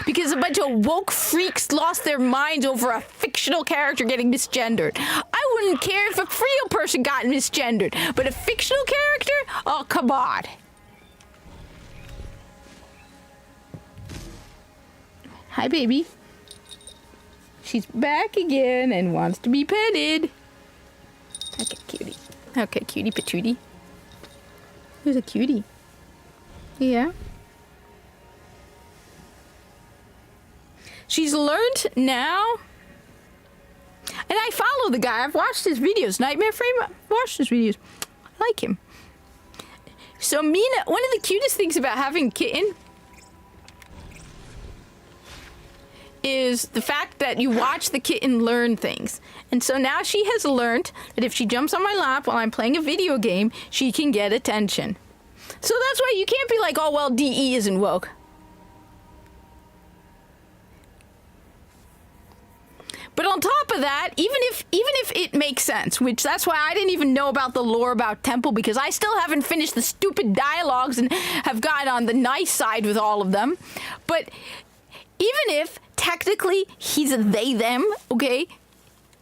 Because a bunch of woke freaks lost their minds over a fictional character getting misgendered. I wouldn't care if a real person got misgendered, but a fictional character? Oh, come on. Hi, baby. She's back again and wants to be petted. Okay, cutie. Okay, cutie patootie. Who's a cutie? Yeah. She's learned now. And I follow the guy. I've watched his videos. Nightmare Frame, I've watched his videos. I like him. So Mina, one of the cutest things about having a kitten is the fact that you watch the kitten learn things. And so now she has learned that if she jumps on my lap while I'm playing a video game, she can get attention. So that's why you can't be like, oh, well, DE isn't woke. But on top of that, even if it makes sense, which that's why I didn't even know about the lore about Temple, because I still haven't finished the stupid dialogues and have gotten on the nice side with all of them. But even if technically he's a they, them, okay?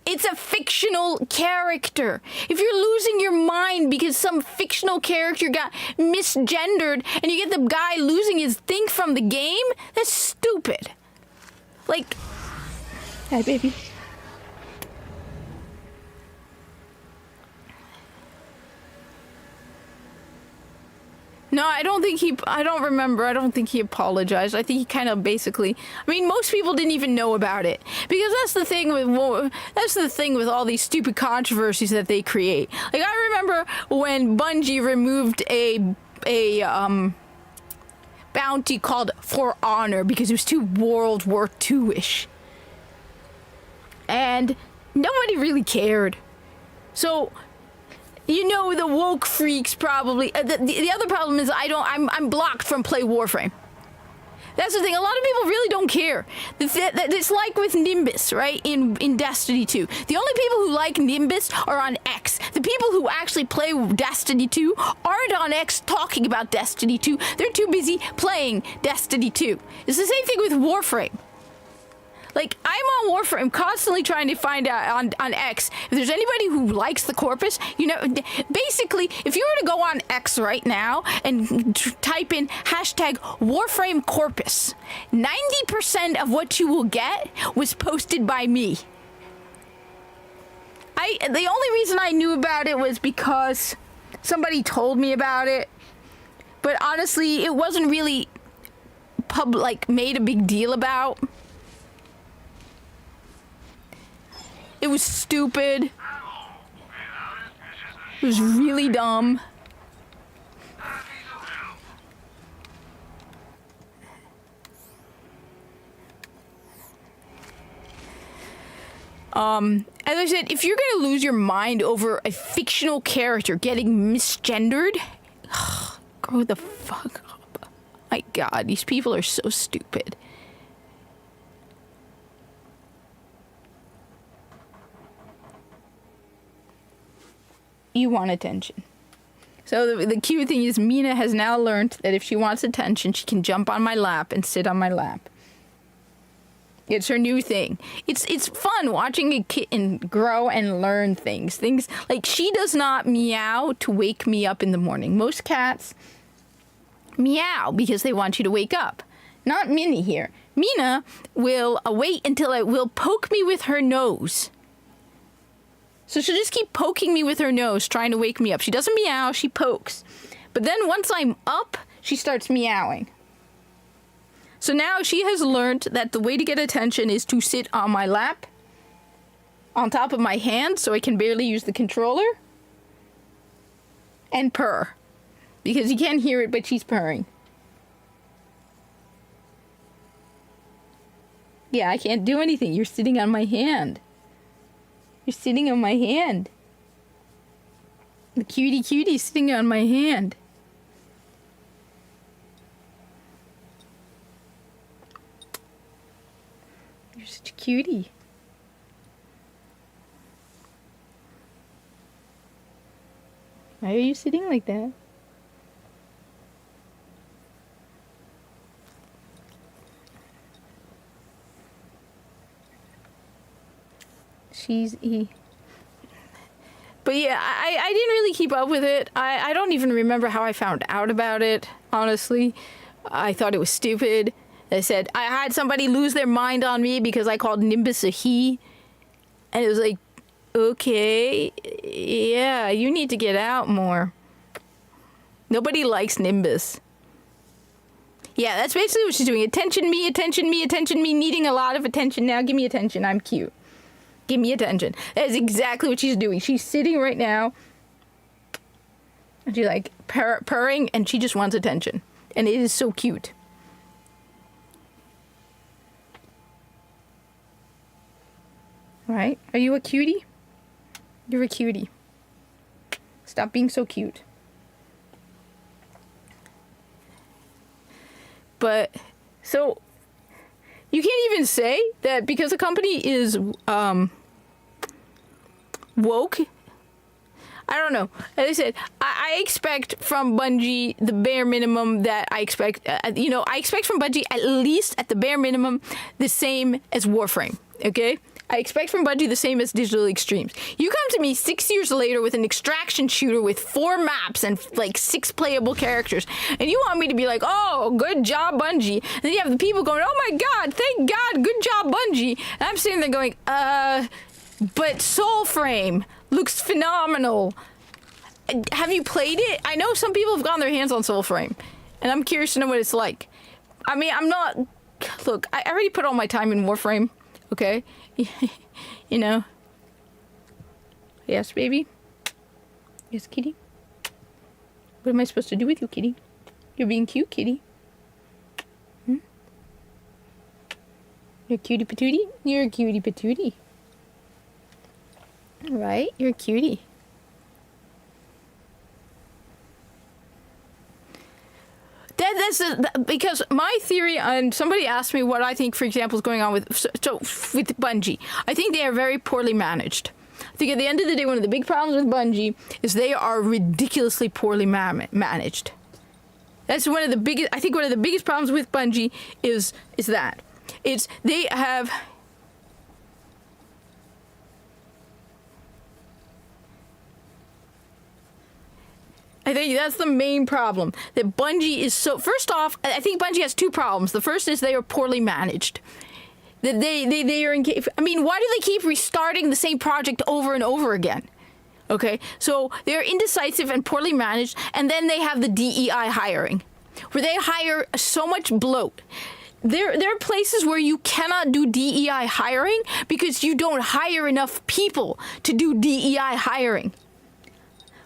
It's a fictional character. If you're losing your mind because some fictional character got misgendered and you get the guy losing his thing from the game, that's stupid. Like, hi, baby. No, I don't remember. I don't think he apologized. I think he kind of basically, I mean, most people didn't even know about it. Because that's the thing with all these stupid controversies that they create. Like, I remember when Bungie removed a bounty called For Honor because it was too World War II-ish. And nobody really cared. So, you know, the woke freaks probably. The other problem is I'm blocked from play Warframe. That's the thing. A lot of people really don't care. It's like with Nimbus, right? In Destiny 2. The only people who like Nimbus are on X. The people who actually play Destiny 2 aren't on X talking about Destiny 2. They're too busy playing Destiny 2. It's the same thing with Warframe. Like, I'm on Warframe constantly trying to find out on X if there's anybody who likes the corpus. You know, basically, if you were to go on X right now and type in hashtag Warframe corpus, 90% of what you will get was posted by me. The only reason I knew about it was because somebody told me about it. But honestly, it wasn't really made a big deal about. It was stupid. It was really dumb. As I said, if you're going to lose your mind over a fictional character getting misgendered, grow the fuck up. My God, these people are so stupid. You want attention. So the cute thing is Mina has now learned that if she wants attention, she can jump on my lap and sit on my lap. It's her new thing. It's fun watching a kitten grow and learn things. Things like she does not meow to wake me up in the morning. Most cats meow because they want you to wake up. Not Minnie here. Mina will wait until it will poke me with her nose. So she'll just keep poking me with her nose, trying to wake me up. She doesn't meow, she pokes. But then once I'm up, she starts meowing. So now she has learned that the way to get attention is to sit on my lap, on top of my hand, so I can barely use the controller, and purr. Because you can't hear it, but she's purring. Yeah, I can't do anything. You're sitting on my hand. You're sitting on my hand. The cutie sitting on my hand. You're such a cutie. Why are you sitting like that? But yeah, I didn't really keep up with it. I don't even remember how I found out about it, honestly. I thought it was stupid. I said, I had somebody lose their mind on me because I called Nimbus a he. And it was like, okay, yeah, you need to get out more. Nobody likes Nimbus. Yeah, that's basically what she's doing. Attention me, needing a lot of attention. Now give me attention, I'm cute. Give me attention. That is exactly what she's doing. She's sitting right now. And she's like purring, and she just wants attention. And it is so cute. Right? Are you a cutie? You're a cutie. Stop being so cute. But, so, you can't even say that because a company is, woke. I don't know. As I said, I expect from Bungie the bare minimum that I expect, I expect from Bungie at least at the bare minimum the same as Warframe, okay? I expect from Bungie the same as Digital Extremes. You come to me 6 years later with an extraction shooter with 4 maps and like 6 playable characters, and you want me to be like, oh, good job, Bungie. And then you have the people going, oh my God, thank God, good job, Bungie. And I'm sitting there going, but Soulframe looks phenomenal. Have you played it? I know some people have gotten their hands on Soulframe, and I'm curious to know what it's like. I mean, I'm not... Look, I already put all my time in Warframe, okay? You know? Yes, baby? Yes, kitty? What am I supposed to do with you, kitty? You're being cute, kitty. Hmm? You're a cutie patootie? You're a cutie patootie. Right? You're a cutie. Because my theory, and somebody asked me what I think, for example, is going on with Bungie. I think they are very poorly managed. I think at the end of the day, one of the big problems with Bungie is they are ridiculously poorly managed. That's one of the biggest. I think one of the biggest problems with Bungie is that they have. I think that's the main problem. That Bungie is so... First off, I think Bungie has 2 problems. The first is they are poorly managed. That they are... I mean, why do they keep restarting the same project over and over again? Okay? So they're indecisive and poorly managed, and then they have the DEI hiring, where they hire so much bloat. There are places where you cannot do DEI hiring because you don't hire enough people to do DEI hiring.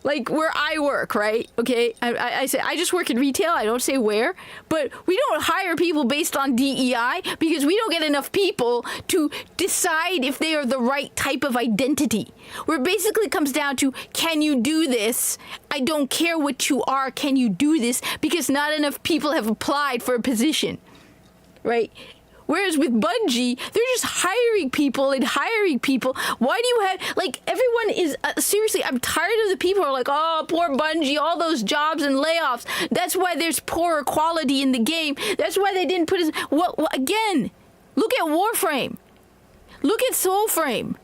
like where I work, right? Okay, I say I just work in retail. I don't say where, but we don't hire people based on DEI because we don't get enough people to decide if they are the right type of identity. Where it basically comes down to, can you do this? I don't care what you are. Can you do this? Because not enough people have applied for a position, right? Whereas with Bungie, they're just hiring people and hiring people. Why do you have, like, everyone is, seriously, I'm tired of the people who are like, oh, poor Bungie, all those jobs and layoffs. That's why there's poor quality in the game. That's why they didn't put it, again, look at Warframe. Look at Soulframe.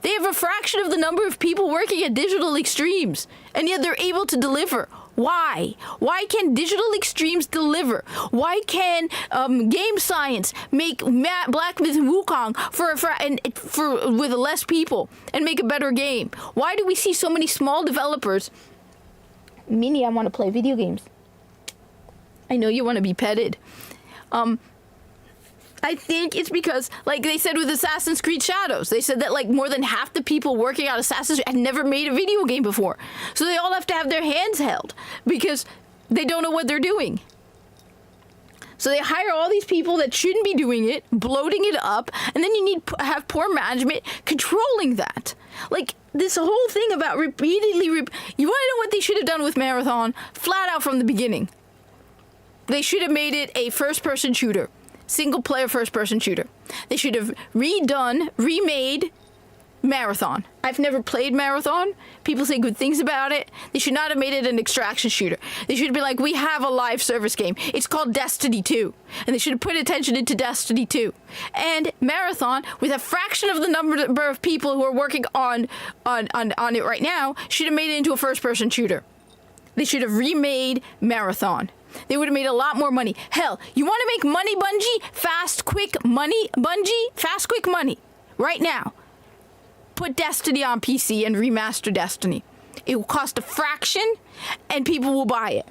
They have a fraction of the number of people working at Digital Extremes, and yet they're able to deliver. Why? Why can Digital Extremes deliver? Why can Game Science make Black Myth and Wukong for with less people and make a better game? Why do we see so many small developers? Minnie, I want to play video games. I know you want to be petted. I think it's because, like they said with Assassin's Creed Shadows, they said that like more than half the people working on Assassin's Creed had never made a video game before. So they all have to have their hands held because they don't know what they're doing. So they hire all these people that shouldn't be doing it, bloating it up, and then you need have poor management controlling that. Like this whole thing about repeatedly, you want to know what they should have done with Marathon? Flat out from the beginning. They should have made it a first-person shooter. Single-player first-person shooter. They should have remade Marathon. I've never played Marathon. People say good things about it. They should not have made it an extraction shooter. They should have been like, we have a live service game. It's called Destiny 2. And they should have put attention into Destiny 2. And Marathon, with a fraction of the number of people who are working on it right now, should have made it into a first-person shooter. They should have remade Marathon. They would have made a lot more money. Hell, you want to make money, Bungie? Fast, quick money, Bungie? Fast, quick money. Right now. Put Destiny on PC and remaster Destiny. It will cost a fraction, and people will buy it.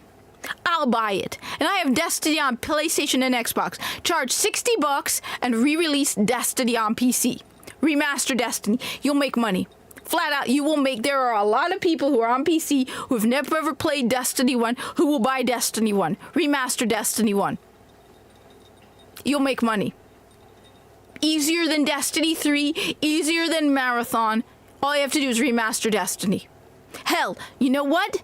I'll buy it. And I have Destiny on PlayStation and Xbox. Charge $60 and re-release Destiny on PC. Remaster Destiny. You'll make money. Flat out, you will make. There are a lot of people who are on PC who have never ever played Destiny 1 who will buy Destiny 1. Remaster Destiny 1. You'll make money. Easier than Destiny 3, easier than Marathon. All you have to do is remaster Destiny. Hell, you know what?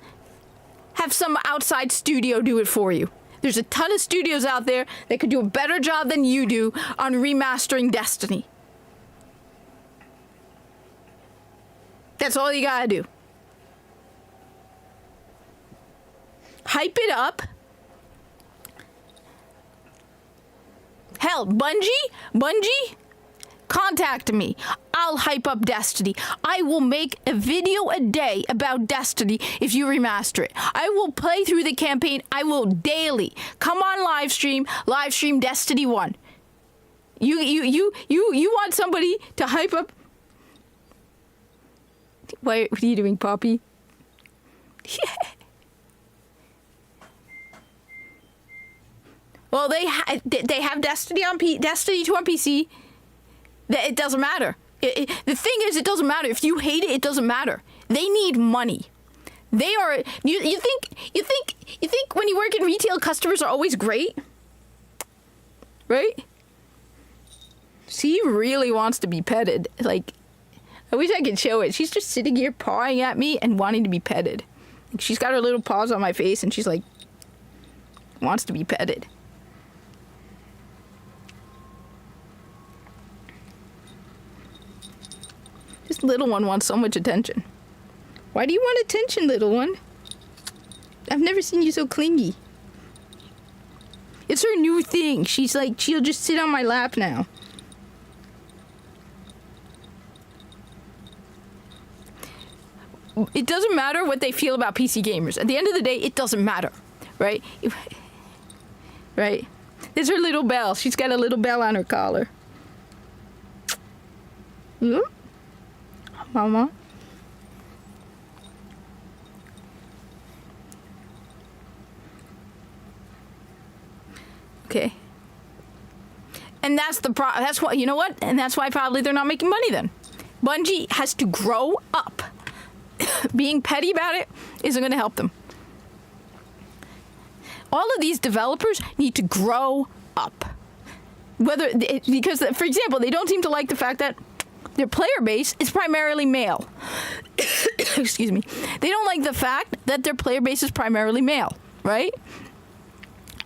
Have some outside studio do it for you. There's a ton of studios out there that could do a better job than you do on remastering Destiny. That's all you gotta do. Hype it up. Hell, Bungie, contact me. I'll hype up Destiny. I will make a video a day about Destiny if you remaster it. I will play through the campaign. I will daily come on live stream Destiny 1. You want somebody to hype up? What are you doing, Poppy? Well, they have Destiny 2 on PC. It doesn't matter. The thing is, it doesn't matter. If you hate it, it doesn't matter. They need money. They are. You think when you work in retail, customers are always great, right? She really wants to be petted. Like, I wish I could show it. She's just sitting here pawing at me and wanting to be petted. Like, she's got her little paws on my face and she's like, wants to be petted. This little one wants so much attention. Why do you want attention, little one? I've never seen you so clingy. It's her new thing. She's like, she'll just sit on my lap now. It doesn't matter what they feel about PC gamers. At the end of the day, it doesn't matter, right? Right? There's her little bell. She's got a little bell on her collar. Mama. Okay. And that's the that's why, you know what? And that's why probably they're not making money then. Bungie has to grow up. being petty about it isn't going to help them. All of these developers need to grow up. Because, for example, they don't seem to like the fact that their player base is primarily male. Excuse me. They don't like the fact that their player base is primarily male, right?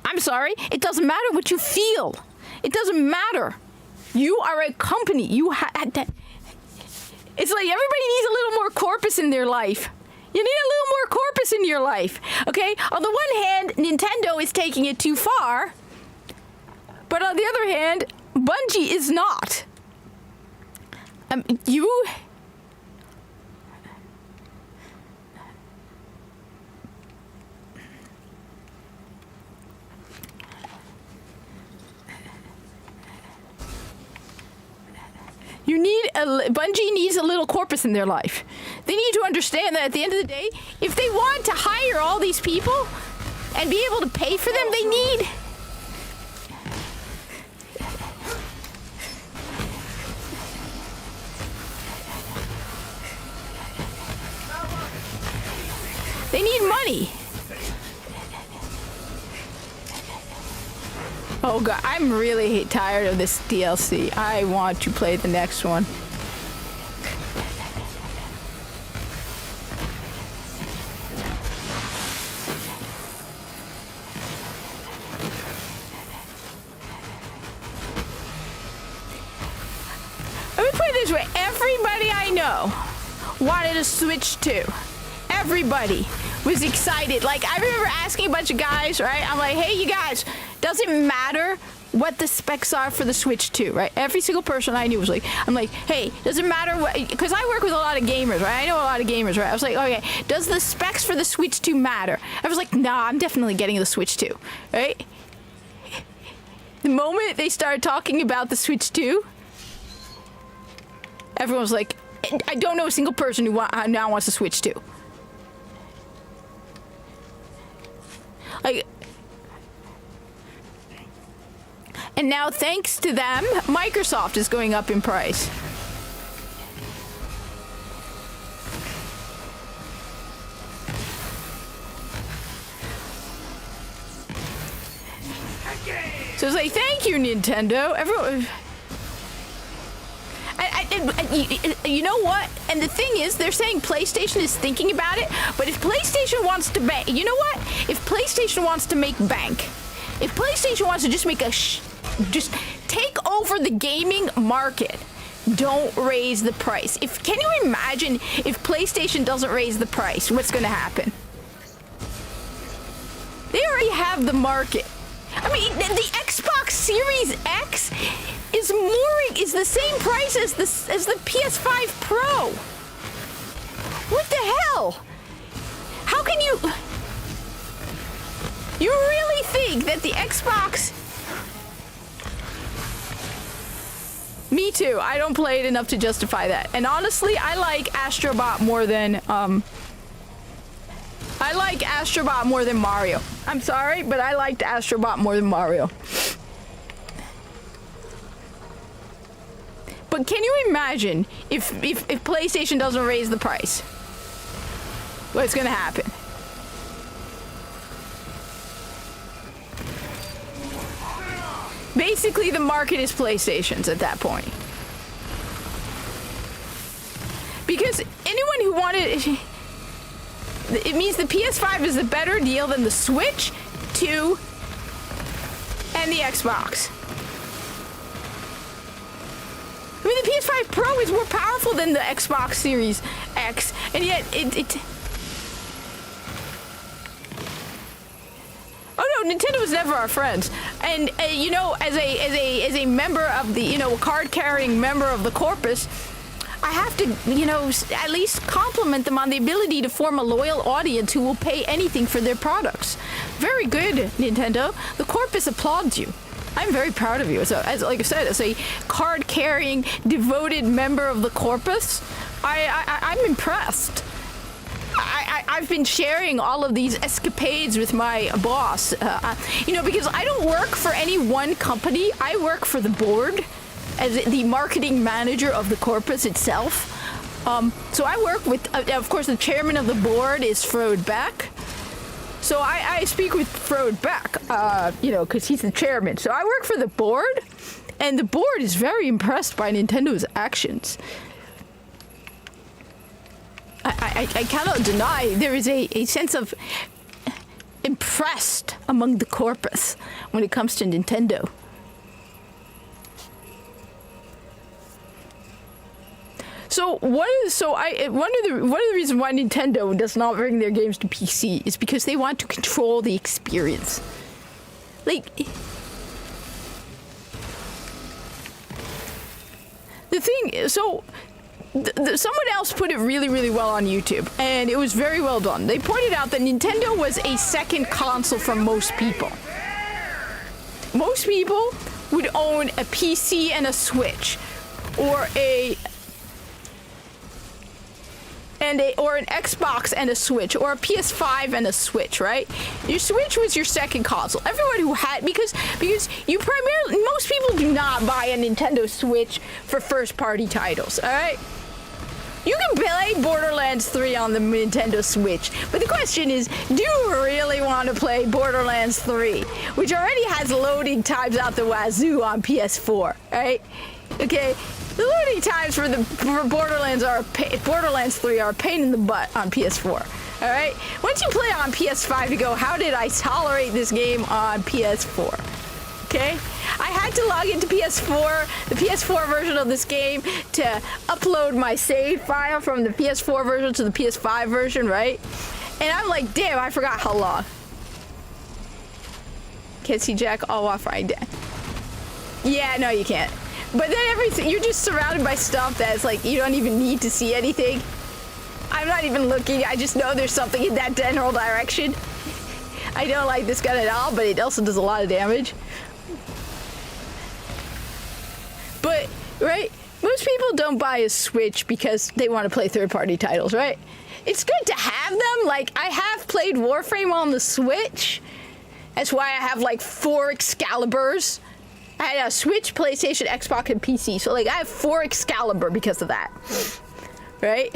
I'm sorry. It doesn't matter what you feel. It doesn't matter. You are a company. It's like everybody needs a little more corpus in their life. You need a little more corpus in your life, okay? On the one hand, Nintendo is taking it too far, but on the other hand, Bungie is not. Bungie needs a little corpus in their life. They need to understand that at the end of the day, if they want to hire all these people and be able to pay for them, they need money. Oh god, I'm really tired of this DLC. I want to play the next one. Let me put it this way. Everybody I know wanted a Switch 2. Everybody was excited. Like, I remember asking a bunch of guys, right? I'm like, hey, you guys, does it matter what the specs are for the Switch 2, right? Every single person I knew was like, I'm like, hey, does it matter what, because I work with a lot of gamers, right? I know a lot of gamers, right? I was like, okay, does the specs for the Switch 2 matter? I was like, nah, I'm definitely getting the Switch 2, right? The moment they started talking about the Switch 2, everyone was like, I don't know a single person who now wants to Switch 2. Like, and now, thanks to them, Microsoft is going up in price. So it's like, thank you, Nintendo. Everyone. You know what? And the thing is, they're saying PlayStation is thinking about it, but if PlayStation wants to bank, you know what? If PlayStation wants to make bank, if PlayStation wants to just make just take over the gaming market, don't raise the price. Can you imagine if PlayStation doesn't raise the price, what's going to happen? They already have the market. I mean, the Xbox Series X is the same price as the PS5 Pro. What the hell? How can you really think that the Xbox? Me too. I don't play it enough to justify that. And honestly, I like Astrobot more than Mario. I'm sorry, but I liked Astrobot more than Mario. But can you imagine if PlayStation doesn't raise the price? What's gonna happen? Basically, the market is PlayStation's at that point. Because anyone who wanted... It means the PS5 is a better deal than the Switch 2 and the Xbox. I mean, the PS5 Pro is more powerful than the Xbox Series X, and yet it Oh no, Nintendo was never our friends. And you know, as a member of the, you know, card-carrying member of the corpus, I have to, you know, at least compliment them on the ability to form a loyal audience who will pay anything for their products. Very good, Nintendo. The corpus applauds you. I'm very proud of you. So, like I said, as a card-carrying, devoted member of the corpus, I'm impressed. I've been sharing all of these escapades with my boss, you know, because I don't work for any one company. I work for the board as the marketing manager of the corpus itself. So I work with, of course, the chairman of the board is Frode Beck. So I speak with Frode Beck, because he's the chairman. So I work for the board, and the board is very impressed by Nintendo's actions. I cannot deny there is a sense of impressed among the corpus when it comes to Nintendo. So one of the reasons why Nintendo does not bring their games to PC is because they want to control the experience. Like, the thing is, so someone else put it really, really well on YouTube, and it was very well done. They pointed out that Nintendo was a second console for most people. Most people would own a PC and a Switch, or or an Xbox and a Switch, or a PS5 and a Switch, right? Your Switch was your second console. Everyone who had, because most people do not buy a Nintendo Switch for first-party titles, all right? You can play Borderlands 3 on the Nintendo Switch, but the question is, do you really want to play Borderlands 3, which already has loading times out the wazoo on PS4, right? Okay, the loading times for Borderlands 3 are a pain in the butt on PS4. All right. Once you play on PS5, you go, how did I tolerate this game on PS4? Okay. I had to log into the PS4 version of this game, to upload my save file from the PS4 version to the PS5 version, right? And I'm like, damn, I forgot how long. Can't see Jack. Oh, I'll find it. Yeah, no, you can't. But then you're just surrounded by stuff that's like, you don't even need to see anything. I'm not even looking, I just know there's something in that general direction. I don't like this gun at all, but it also does a lot of damage. But, right, most people don't buy a Switch because they want to play third-party titles, right? It's good to have them. Like, I have played Warframe on the Switch. That's why I have like 4 Excaliburs. I had a Switch, PlayStation, Xbox, and PC. So, like, I have 4 Excalibur because of that. Right?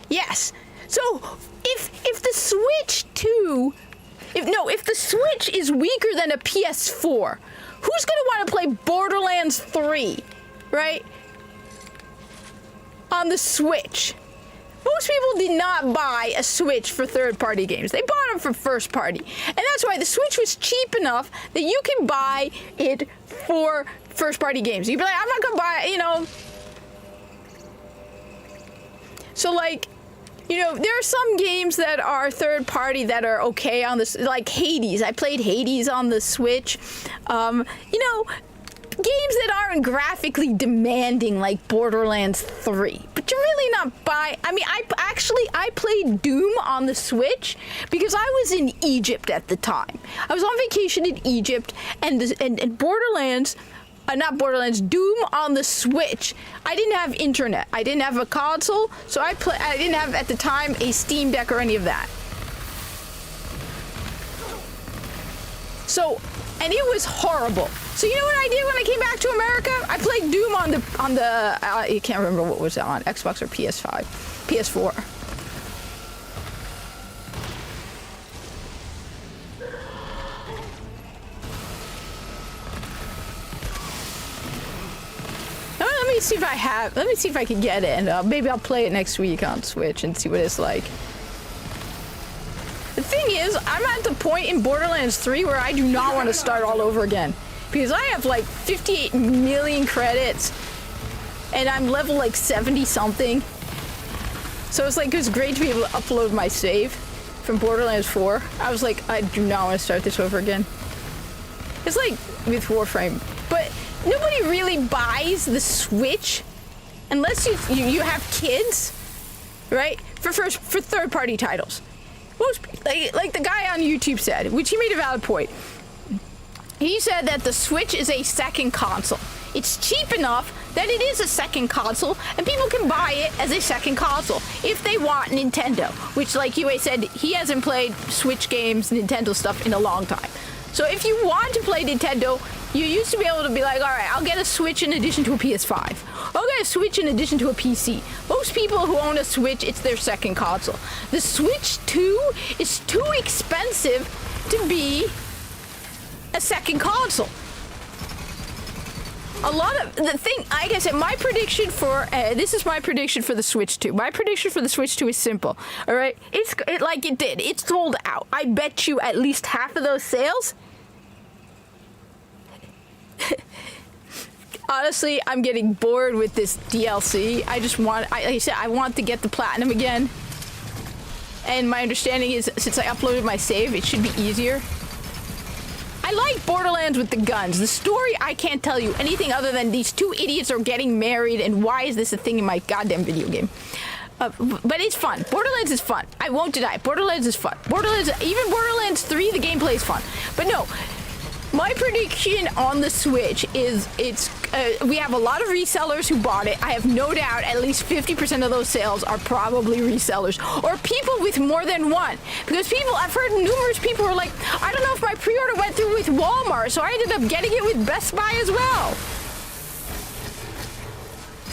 Yes. So, if the Switch 2... If the Switch is weaker than a PS4, who's going to want to play Borderlands 3? Right? On the Switch. Most people did not buy a Switch for third-party games. They bought them for first-party. And that's why the Switch was cheap enough that you can buy it for first-party games. You'd be like, I'm not going to buy it, So, like, there are some games that are third-party that are okay on this, like Hades. I played Hades on the Switch. Games that aren't graphically demanding like Borderlands 3, but you're really not buying. I mean, I played Doom on the Switch because I was in Egypt at the time. I was on vacation in Egypt, and Borderlands, Doom on the Switch. I didn't have internet. I didn't have a console, so I didn't have at the time a Steam Deck or any of that. So, and it was horrible. So you know what I did when I came back to America? I played Doom on the I can't remember what was it on, Xbox or PS4. Let me see if I can get it, and maybe I'll play it next week on Switch and see what it's like. The thing is, I'm at the point in Borderlands 3 where I do not want to start all over again. Because I have like 58 million credits, and I'm level like 70 something. So it's great to be able to upload my save from Borderlands 4. I was like, I do not want to start this over again. It's like with Warframe. But nobody really buys the Switch unless you have kids, right? For third-party titles. Most, like the guy on YouTube said, which he made a valid point. He said that the Switch is a second console. It's cheap enough that it is a second console, and people can buy it as a second console if they want Nintendo, which, like Yue said, he hasn't played Switch games, Nintendo stuff in a long time. So if you want to play Nintendo, You used to be able to be like, all right, I'll get a Switch in addition to a PS5. I'll get a Switch in addition to a PC. Most people who own a Switch, it's their second console. The Switch 2 is too expensive to be a second console. A lot of the thing, like I said, my prediction for this is my prediction for the Switch 2. My prediction for the Switch 2 is simple. All right, it's sold out. I bet you at least half of those sales. Honestly, I'm getting bored with this DLC. I just want, like I said, I want to get the platinum again. And my understanding is, since I uploaded my save, it should be easier. I like Borderlands with the guns. The story, I can't tell you anything other than these two idiots are getting married, and why is this a thing in my goddamn video game? But it's fun. Borderlands is fun. I won't deny it. Borderlands is fun. Even Borderlands 3, the gameplay is fun. But no, my prediction on the Switch is we have a lot of resellers who bought it. I have no doubt at least 50% of those sales are probably resellers or people with more than one. Because I've heard numerous people who are like, I don't know if my pre-order went through with Walmart, so I ended up getting it with Best Buy as well.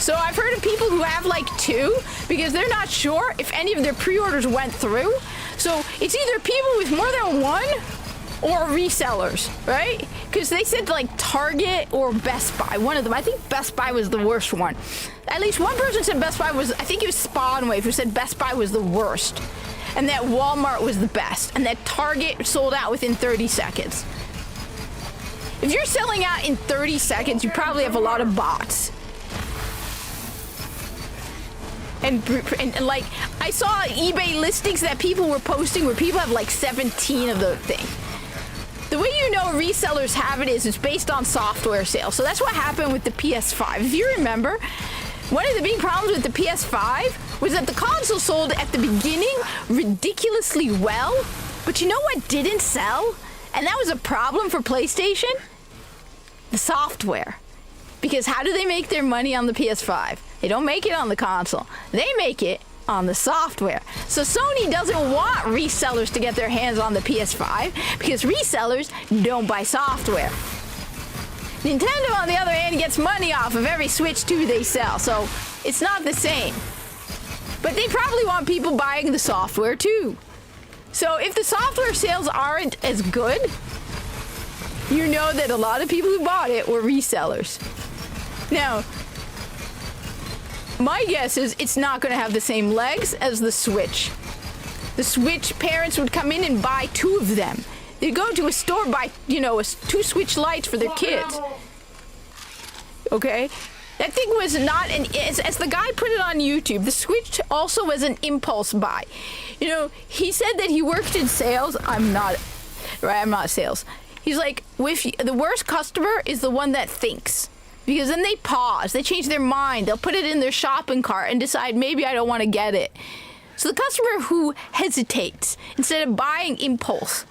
So I've heard of people who have like two because they're not sure if any of their pre-orders went through. So it's either people with more than one or resellers, right? Because they said like Target or Best Buy, one of them. I think Best Buy was the worst one. At least one person said Best Buy was, I think it was Spawnwave who said Best Buy was the worst. And that Walmart was the best. And that Target sold out within 30 seconds. If you're selling out in 30 seconds, you probably have a lot of bots. And like, I saw eBay listings that people were posting where people have like 17 of the thing. The way you know resellers have it is it's based on software sales. So that's what happened with the PS5. If you remember, one of the big problems with the PS5 was that the console sold at the beginning ridiculously well. But you know what didn't sell? And that was a problem for PlayStation? The software. Because how do they make their money on the PS5? They don't make it on the console. They make it on the software. So Sony doesn't want resellers to get their hands on the PS5 because resellers don't buy software. Nintendo, on the other hand, gets money off of every Switch 2 they sell, so it's not the same. But they probably want people buying the software too. So if the software sales aren't as good, you know that a lot of people who bought it were resellers. Now, my guess is it's not going to have the same legs as the Switch. The Switch parents would come in and buy two of them. They'd go to a store, buy, two Switch Lites for their kids. Okay? That thing was not as the guy put it on YouTube, the Switch also was an impulse buy. He said that he worked in sales. I'm not sales. He's like, the worst customer is the one that thinks. Because then they pause, they change their mind, they'll put it in their shopping cart and decide maybe I don't want to get it. So the customer who hesitates instead of buying impulse.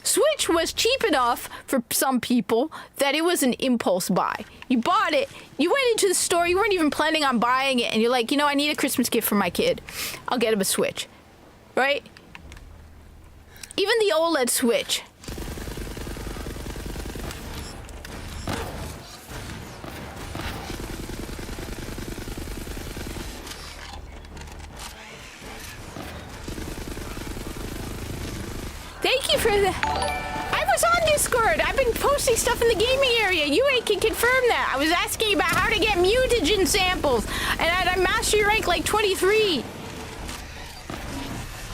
Switch was cheap enough for some people that it was an impulse buy. You bought it, you went into the store, you weren't even planning on buying it, and you're like, I need a Christmas gift for my kid. I'll get him a Switch. Right? Even the OLED Switch. Thank you for that. I was on Discord. I've been posting stuff in the gaming area. You can confirm that. I was asking about how to get mutagen samples, and I'm mastery rank like 23.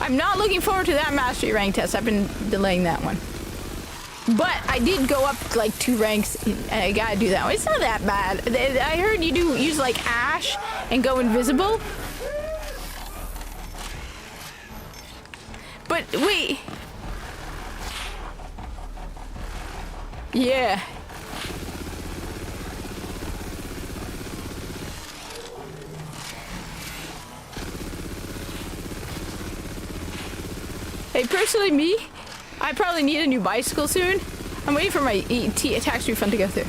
I'm not looking forward to that mastery rank test. I've been delaying that one. But I did go up like 2 ranks, and I gotta do that one. It's not that bad. I heard you use like Ash and go invisible. But wait. Yeah. Hey, personally me, I probably need a new bicycle soon. I'm waiting for my tax refund to go through.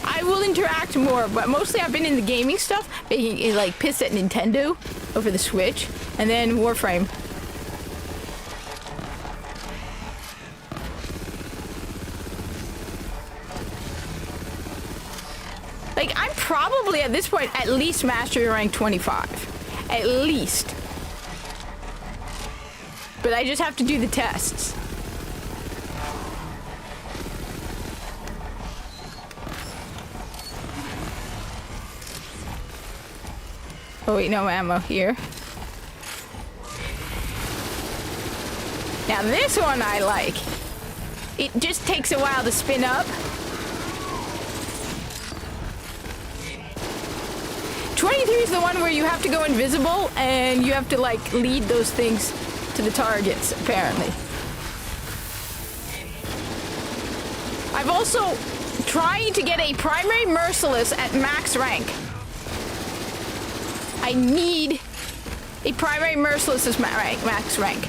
I will interact more, but mostly I've been in the gaming stuff, making it like pissed at Nintendo over the Switch, and then Warframe. Like, I'm probably at this point at least mastery rank 25. At least. But I just have to do the tests. Oh wait, no ammo here. Now this one I like. It just takes a while to spin up. 23 is the one where you have to go invisible and you have to like lead those things to the targets, apparently. I've also tried to get a primary merciless at max rank. I need a primary merciless as max rank.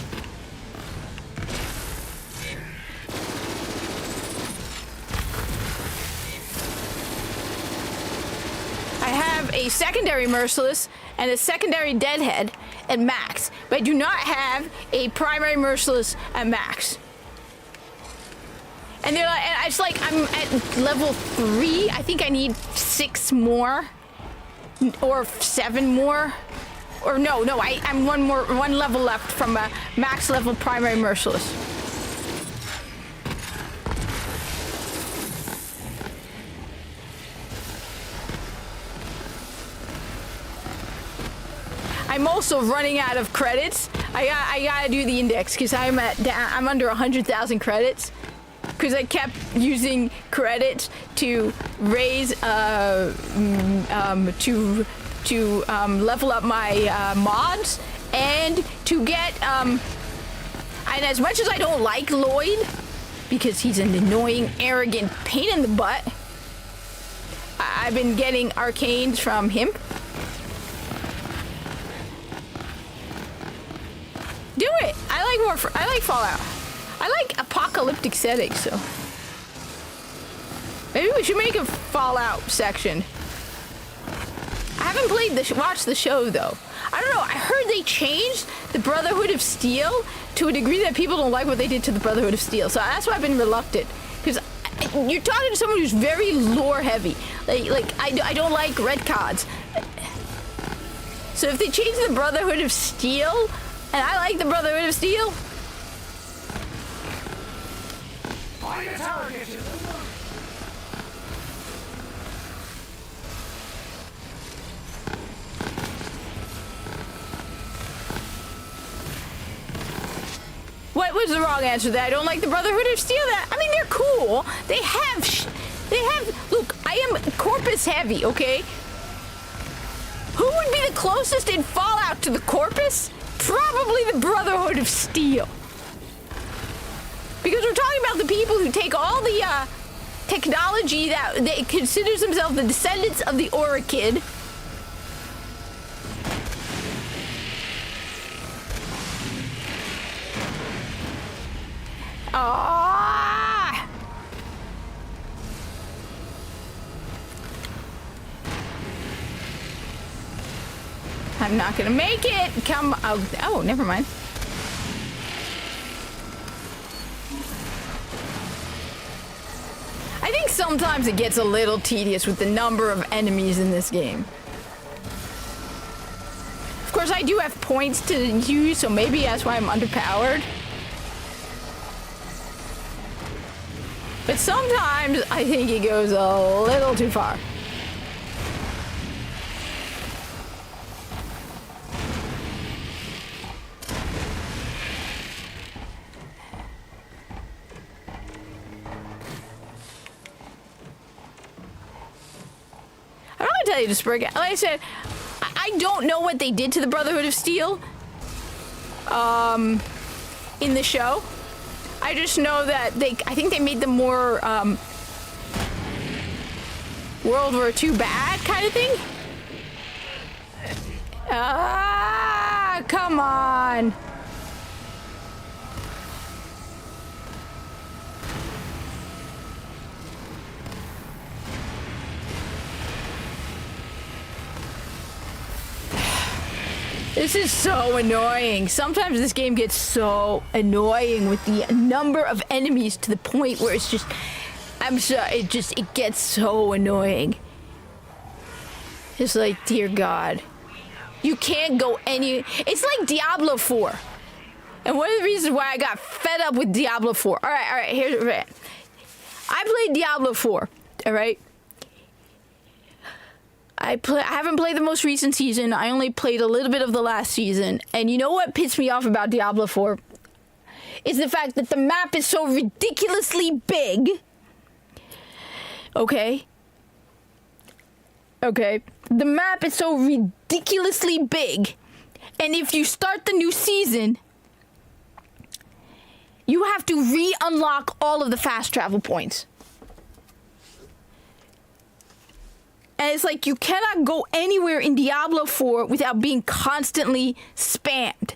I have a secondary merciless and a secondary deadhead at max, but I do not have a primary merciless at max. And they're like, and it's like I'm at level 3. I think I need 6 more. Or 7 more, or no, I'm one level left from a max level primary merciless. I'm also running out of credits. I gotta do the index because I'm under 100,000 credits. Because I kept using credits to raise, to level up my mods, and to get, and as much as I don't like Lloyd, because he's an annoying, arrogant pain in the butt, I've been getting arcanes from him. Do it! I like Fallout. I like apocalyptic settings, so maybe we should make a Fallout section. I haven't watched the show though. I don't know. I heard they changed the Brotherhood of Steel to a degree that people don't like what they did to the Brotherhood of Steel. So that's why I've been reluctant. Because you're talking to someone who's very lore heavy. Like I don't like red cards. So if they change the Brotherhood of Steel, and I like the Brotherhood of Steel. What was the wrong answer there? I don't like the Brotherhood of Steel. I mean, they're cool. They have, look, I am Corpus heavy, okay? Who would be the closest in Fallout to the Corpus? Probably the Brotherhood of Steel. Because we're talking about the people who take all the technology that they considers themselves the descendants of the Orchid. Ah! I'm not gonna make it. Come. Oh, never mind. I think sometimes it gets a little tedious with the number of enemies in this game. Of course, I do have points to use, so maybe that's why I'm underpowered. But sometimes I think it goes a little too far. I'm not gonna tell you to spring. Like I said, I don't know what they did to the Brotherhood of Steel in the show. I just know that I think they made them more World War II bad kind of thing. Ah, come on. This is so annoying. Sometimes this game gets so annoying with the number of enemies to the point where it's just, I'm sorry, it gets so annoying. It's like, dear God. You can't go any... It's like Diablo 4. And one of the reasons why I got fed up with Diablo 4. Alright, here's it. I played Diablo 4, alright? I haven't played the most recent season. I only played a little bit of the last season. And you know what pissed me off about Diablo 4? Is the fact that the map is so ridiculously big. Okay? Okay? The map is so ridiculously big. And if you start the new season, you have to re-unlock all of the fast travel points. And it's like you cannot go anywhere in Diablo 4 without being constantly spammed.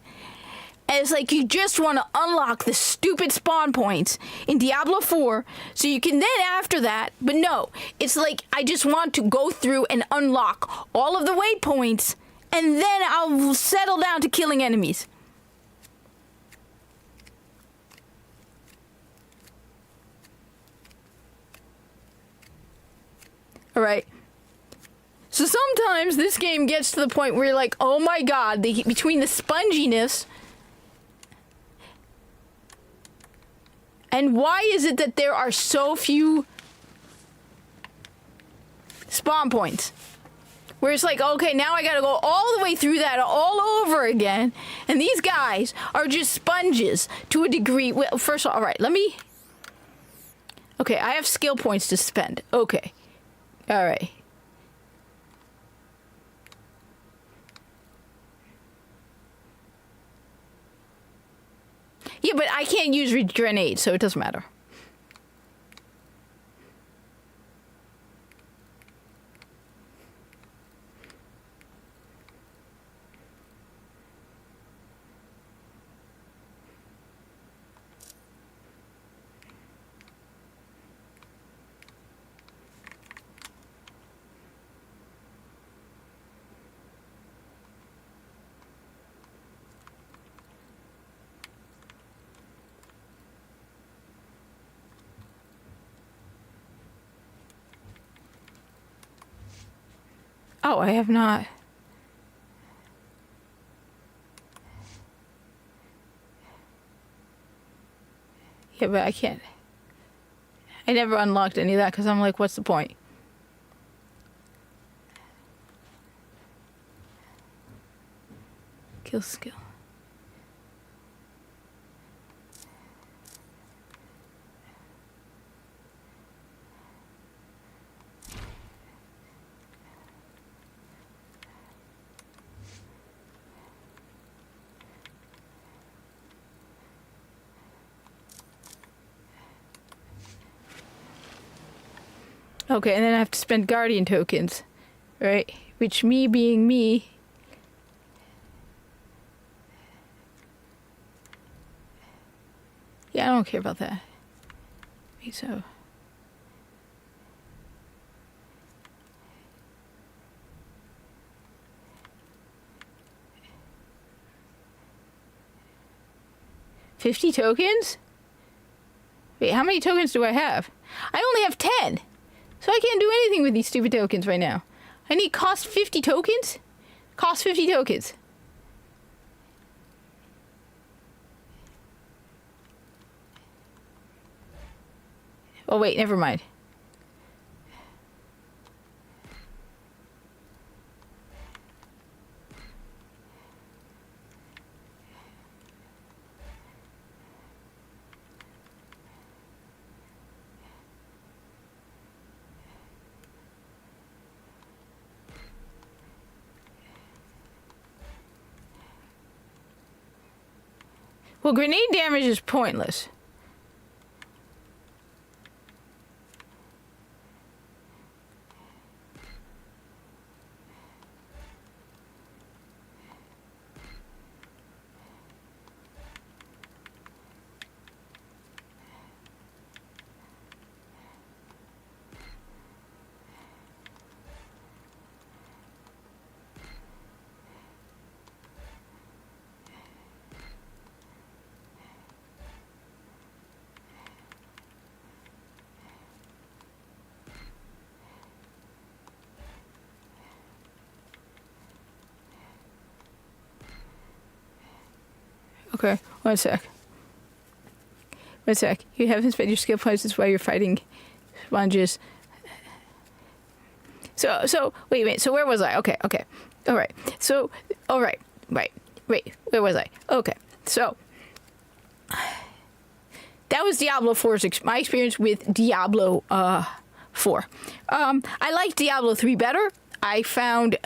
And it's like you just want to unlock the stupid spawn points in Diablo 4 so you can then after that, but no, it's like I just want to go through and unlock all of the waypoints and then I'll settle down to killing enemies. Alright. So sometimes this game gets to the point where you're like, oh my God, between the sponginess and why is it that there are so few spawn points? Where it's like, okay, now I gotta go all the way through that all over again. And these guys are just sponges to a degree. Well, first of all right, let me... Okay, I have skill points to spend. Okay. Alright. Yeah, but I can't use grenades, so it doesn't matter. Oh, I have not. Yeah, but I can't. I never unlocked any of that because I'm like, what's the point? Kill skill. Okay, and then I have to spend guardian tokens, right? Which me being me... Yeah, I don't care about that. Okay, so... $50 tokens? Wait, how many tokens do I have? I only have 10! So I can't do anything with these stupid tokens right now. I need cost 50 tokens? Cost 50 tokens. Oh wait, never mind. Well, grenade damage is pointless. Okay, one sec. One sec. You haven't spent your skill points. That's why you're fighting sponges. So wait a minute. So where was I? Okay. All right. So all right. Right. Wait. Where was I? Okay. So that was Diablo 4's my experience with Diablo 4. I like Diablo 3 better. I found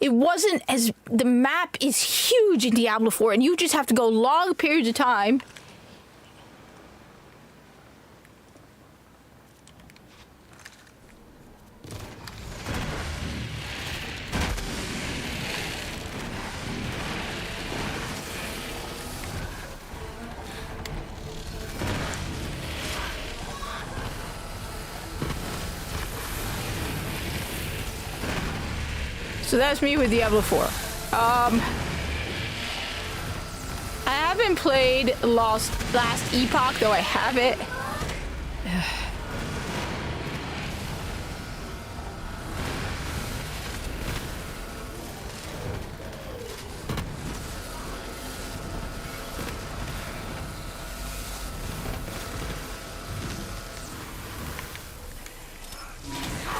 it wasn't as the map is huge in Diablo 4, and you just have to go long periods of time. So that's me with Diablo 4. I haven't played Last Epoch, though I have it.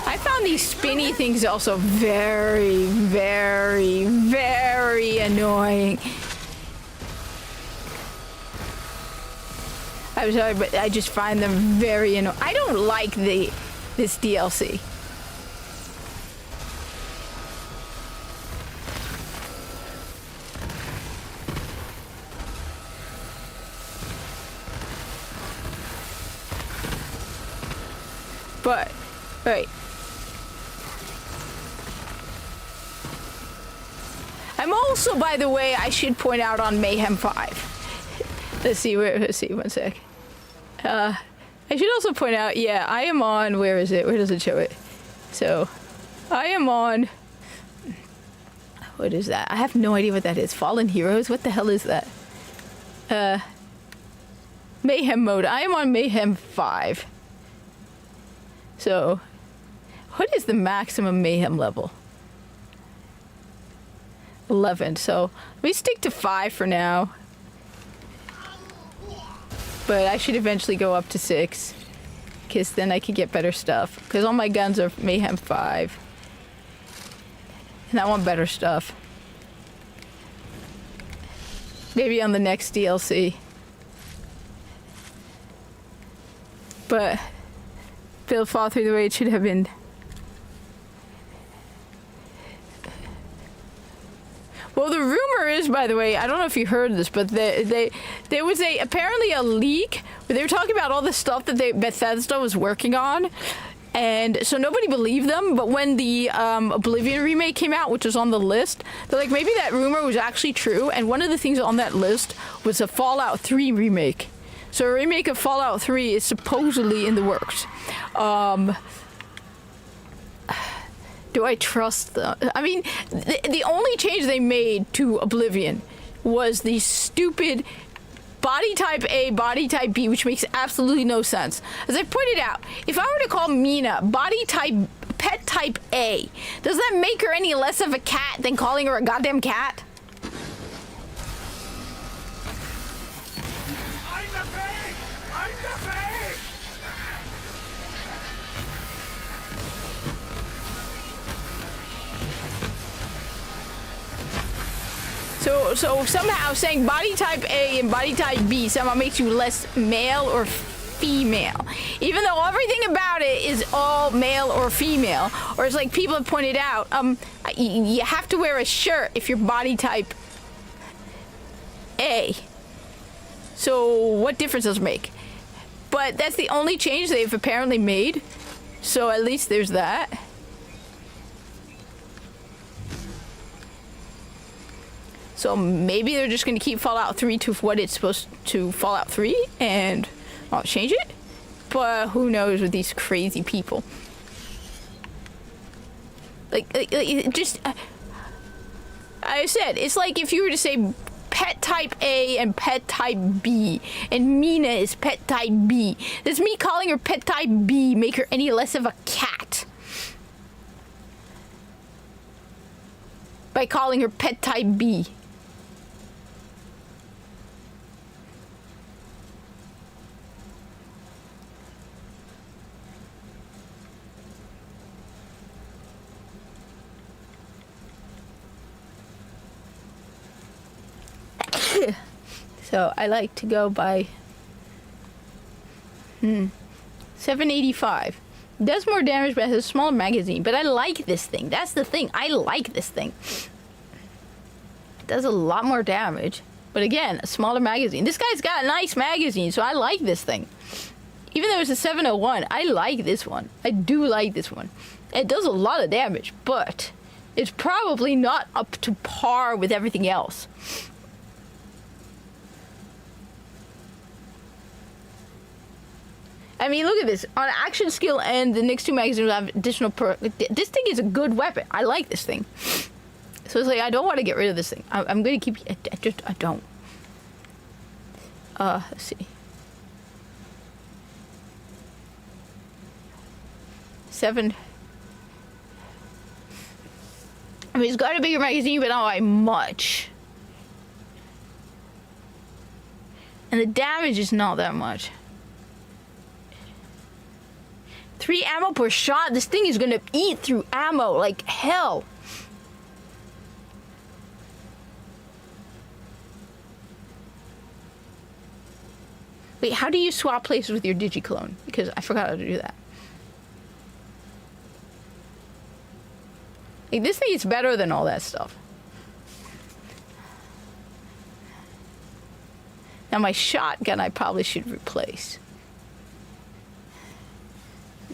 I found these spinny things also very, very, very annoying. I'm sorry, but I just find them very annoying. I don't like this DLC. But, right. I'm also, by the way, I should point out on Mayhem 5. Let's see, one sec. I should also point out, yeah, I am on, where is it? Where does it show it? So, I am on, what is that? I have no idea what that is. Fallen Heroes? What the hell is that? Mayhem mode. I am on Mayhem 5. So, what is the maximum Mayhem level? 11. So, let me stick to 5 for now. But I should eventually go up to 6. Because then I could get better stuff. Because all my guns are Mayhem 5. And I want better stuff. Maybe on the next DLC. But build fall through the way it should have been. Well, the rumor is, by the way, I don't know if you heard this, but there was apparently a leak where they were talking about all the stuff that Bethesda was working on, and so nobody believed them. But when the Oblivion remake came out, which was on the list, they're like, maybe that rumor was actually true. And one of the things on that list was a Fallout 3 remake. So a remake of Fallout 3 is supposedly in the works. Do I trust them? I mean, the only change they made to Oblivion was the stupid body type A, body type B, which makes absolutely no sense. As I pointed out, if I were to call Mina body type, pet type A, does that make her any less of a cat than calling her a goddamn cat? So somehow saying body type A and body type B somehow makes you less male or female, even though everything about it is all male or female. Or it's like people have pointed out, you have to wear a shirt if you're body type A. So what difference does it make? But that's the only change they've apparently made. So at least there's that. So maybe they're just going to keep Fallout 3 to what it's supposed to Fallout 3 and not change it. But who knows with these crazy people. Like just... I said, it's like if you were to say pet type A and pet type B, and Mina is pet type B. Does me calling her pet type B make her any less of a cat? By calling her pet type B. So I like to go by 785. Does more damage but has a smaller magazine. But I like this thing. That's the thing. I like this thing. It does a lot more damage. But again, a smaller magazine. This guy's got a nice magazine, so I like this thing. Even though it's a 701, I like this one. I do like this one. It does a lot of damage, but it's probably not up to par with everything else. I mean, look at this. On action skill and the next two magazines have additional this thing is a good weapon. I like this thing. So it's like, I don't want to get rid of this thing. I'm going to keep... I don't. Let's see. 7. I mean, he's got a bigger magazine, but not by much. And the damage is not that much. 3 ammo per shot. This thing is going to eat through ammo like hell. Wait, how do you swap places with your Digiclone? Because I forgot how to do that. Like, this thing is better than all that stuff. Now my shotgun I probably should replace.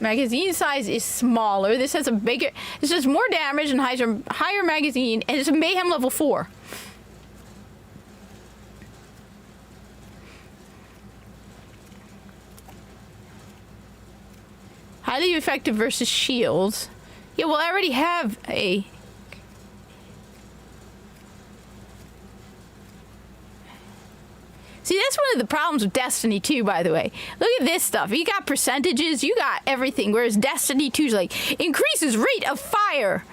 Magazine size is smaller. This has a bigger... This does more damage and higher magazine. And it's a Mayhem level 4. Highly effective versus shields. Yeah, well, I already have a... See, that's one of the problems with Destiny 2, by the way. Look at this stuff. You got percentages, you got everything, whereas Destiny 2 is like, increases rate of fire.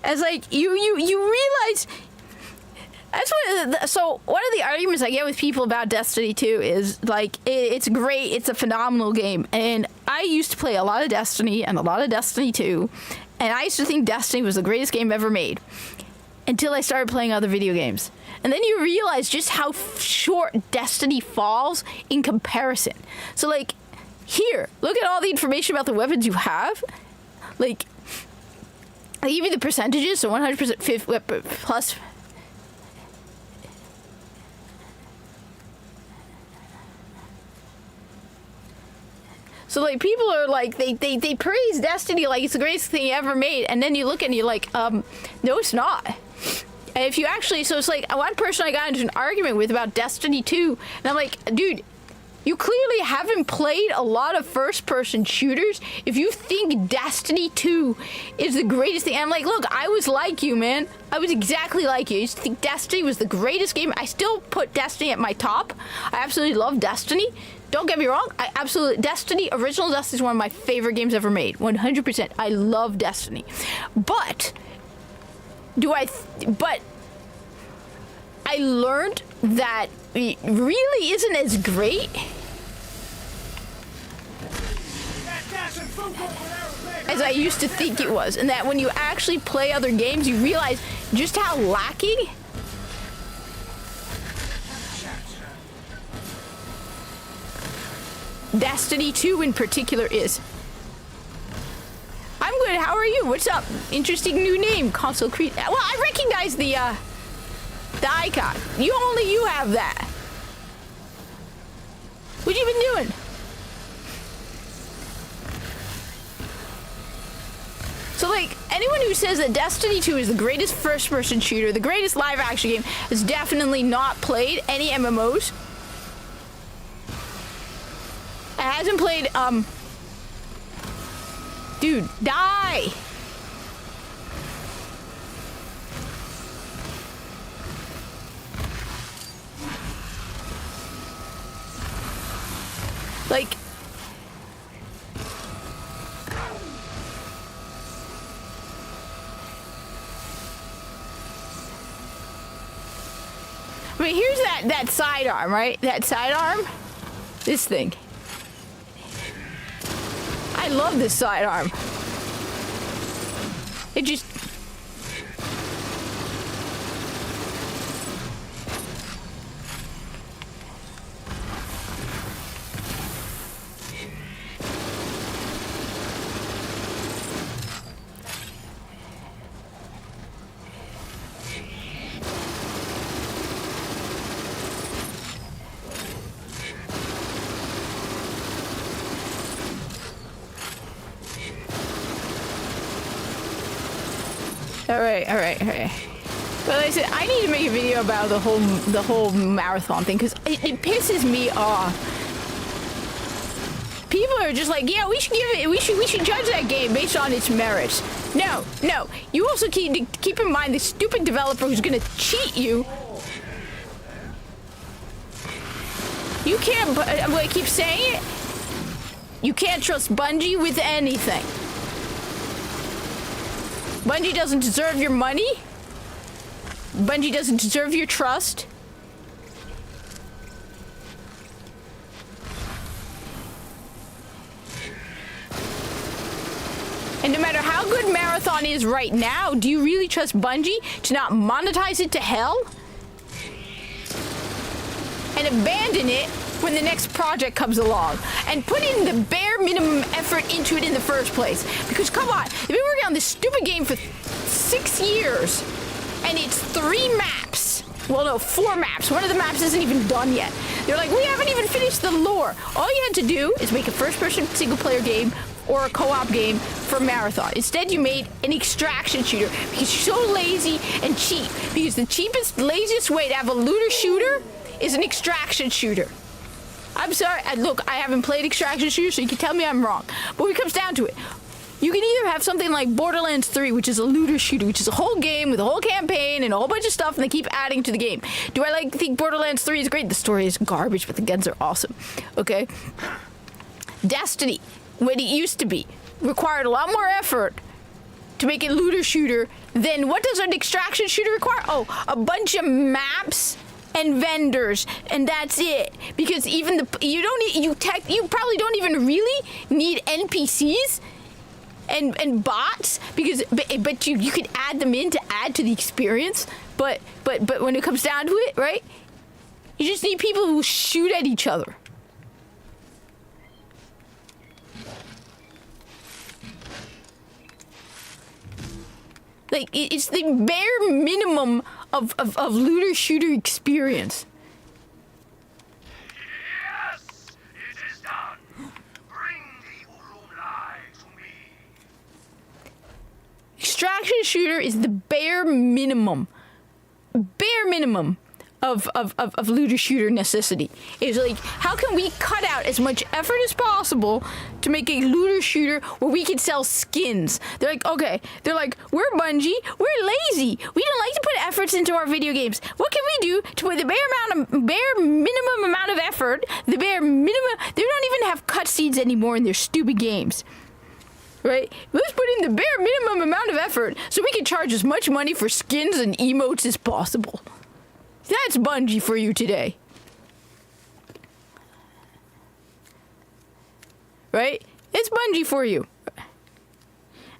As like, you realize... That's what, so one of the arguments I get with people about Destiny 2 is like, it's great, it's a phenomenal game. And I used to play a lot of Destiny and a lot of Destiny 2. And I used to think Destiny was the greatest game ever made. Until I started playing other video games. And then you realize just how short Destiny falls in comparison. So like, here, look at all the information about the weapons you have. Like, I give you the percentages, so 100% plus... So like, people are like, they praise Destiny like it's the greatest thing ever made, and then you look and you're like, no, it's not. And if you actually, so it's like, one person I got into an argument with about Destiny 2, and I'm like, dude, you clearly haven't played a lot of first-person shooters if you think Destiny 2 is the greatest thing. And I'm like, look, I was like you, man. I was exactly like you. I used to think Destiny was the greatest game. I still put Destiny at my top. I absolutely love Destiny. Don't get me wrong, Original Destiny is one of my favorite games ever made. 100%. I love Destiny. But, but I learned that it really isn't as great as I used to think it was. And that when you actually play other games, you realize just how lacking Destiny 2 in particular is. I'm good. How are you? What's up? Interesting new name, Console Creed. Well, I recognize the icon. Only you have that. What you been doing? So, like, anyone who says that Destiny 2 is the greatest first-person shooter, the greatest live-action game, has definitely not played any MMOs. It hasn't played, dude, die! Like... I mean, here's that sidearm, right? That sidearm? This thing. I love this sidearm. It just... All right. But like I said, I need to make a video about the whole marathon thing because it pisses me off. People are just like, yeah, we should judge that game based on its merits. No. You also keep in mind the stupid developer who's gonna cheat you. You can't. I keep saying it. You can't trust Bungie with anything. Bungie doesn't deserve your money. Bungie doesn't deserve your trust. And no matter how good Marathon is right now, do you really trust Bungie to not monetize it to hell? And abandon it when the next project comes along. And put in the bare minimum effort into it in the first place. Because come on, they've been working on this stupid game for 6 years. And it's 3 maps. Well, no, 4 maps. One of the maps isn't even done yet. They're like, we haven't even finished the lore. All you had to do is make a first-person single-player game or a co-op game for Marathon. Instead, you made an extraction shooter because you're so lazy and cheap. Because the cheapest, laziest way to have a looter shooter is an extraction shooter. I'm sorry. Look, I haven't played extraction shooter, so you can tell me I'm wrong. But when it comes down to it, you can either have something like Borderlands 3, which is a looter shooter, which is a whole game with a whole campaign and a whole bunch of stuff, and they keep adding to the game. Do I think Borderlands 3 is great? The story is garbage, but the guns are awesome. Okay? Destiny, when it used to be, required a lot more effort to make it looter shooter than what does an extraction shooter require? Oh, a bunch of maps and vendors, and that's it. Because even you probably don't even really need NPCs and bots, because but you could add them in to add to the experience. But when it comes down to it, right? You just need people who shoot at each other. Like, it's the bare minimum of looter shooter experience.
Yes, it is done. Bring the Urumlai to me.
Extraction shooter is the bare minimum of looter shooter necessity. It's like, how can we cut out as much effort as possible to make a looter shooter where we can sell skins? They're like, okay, we're Bungie, we're lazy, we don't like to put efforts into our video games. What can we do to put the bare minimum amount of effort, the bare minimum? They don't even have cutscenes anymore in their stupid games. Right? Let's put in the bare minimum amount of effort so we can charge as much money for skins and emotes as possible. That's Bungie for you today. Right? It's Bungie for you.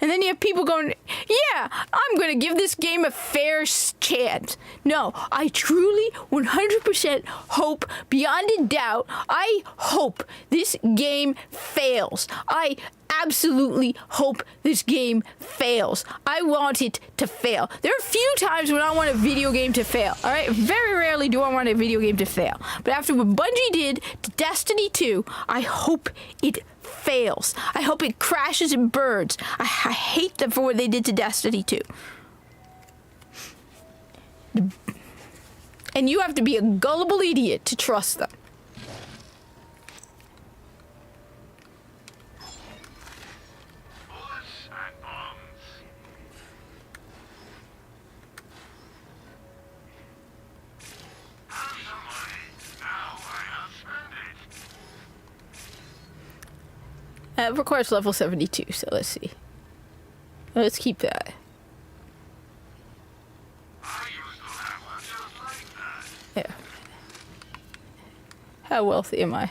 And then you have people going, yeah, I'm going to give this game a fair chance. No, I truly 100% hope, beyond a doubt, I hope this game fails. I absolutely hope this game fails. I want it to fail. There are a few times when I want a video game to fail, all right? Very rarely do I want a video game to fail. But after what Bungie did to Destiny 2, I hope it fails. I hope it crashes and burns. I hate them for what they did to Destiny 2. And you have to be a gullible idiot to trust them.
Bullets and bombs. Have some money. Now I have spent it.
It requires level 72, so let's see. Let's keep that.
I used to have one just like that.
Yeah. How wealthy am I?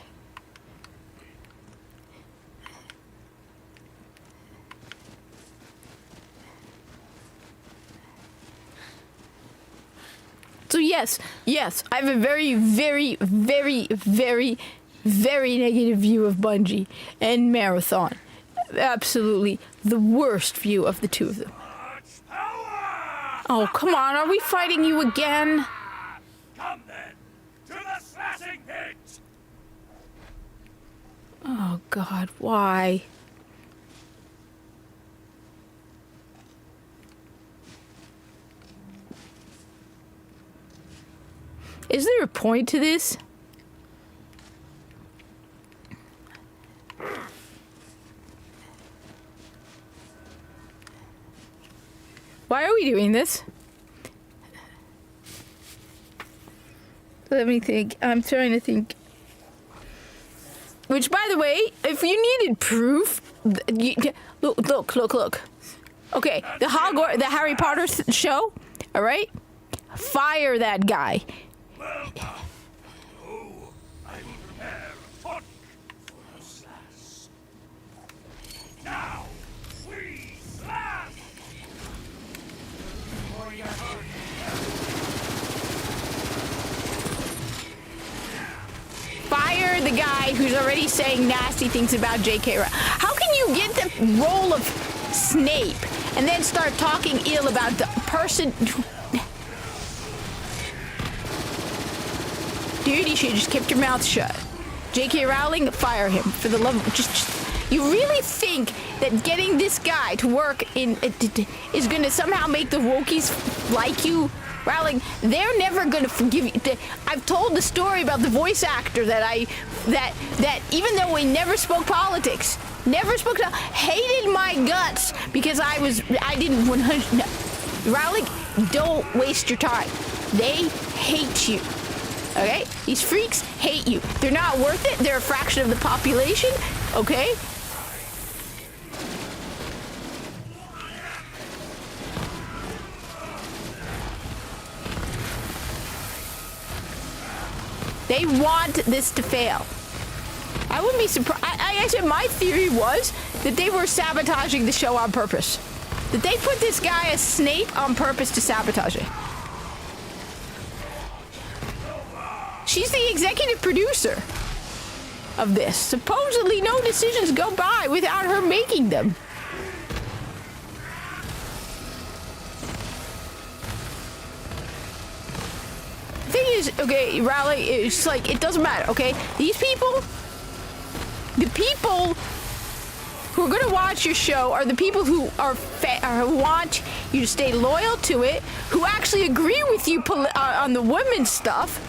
So yes, I have a very, very, very, very, very negative view of Bungie and Marathon. Absolutely the worst view of the two of them. Oh, come on, are we fighting you again?
Come then to the slashing pit.
Oh God, why? point to this? Why are we doing this? Let me think. I'm trying to think. Which, by the way, if you needed proof, look. Okay, the Harry Potter show, all right? Fire that guy.
Well done. Oh, I will prepare a hot for the slash. Now, we slash!
Fire the guy who's already saying nasty things about J.K. Rowling. How can you get the role of Snape and then start talking ill about the person? Dude, you should have just kept your mouth shut. J.K. Rowling, fire him. For the love of... Just, you really think that getting this guy to work in... is going to somehow make the Wokies like you? Rowling, they're never going to forgive you. I've told the story about the voice actor that even though we never spoke politics, hated my guts because I didn't 100... No. Rowling, don't waste your time. They hate you. Okay? These freaks hate you. They're not worth it. They're a fraction of the population. Okay? They want this to fail. I wouldn't be surprised. I said my theory was that they were sabotaging the show on purpose. That they put this guy as Snape on purpose to sabotage it. She's the executive producer of this. Supposedly no decisions go by without her making them. The thing is, okay, Rowling, it's like, it doesn't matter, okay? These people, the people who are gonna watch your show are the people who who want you to stay loyal to it, who actually agree with you on the women's stuff.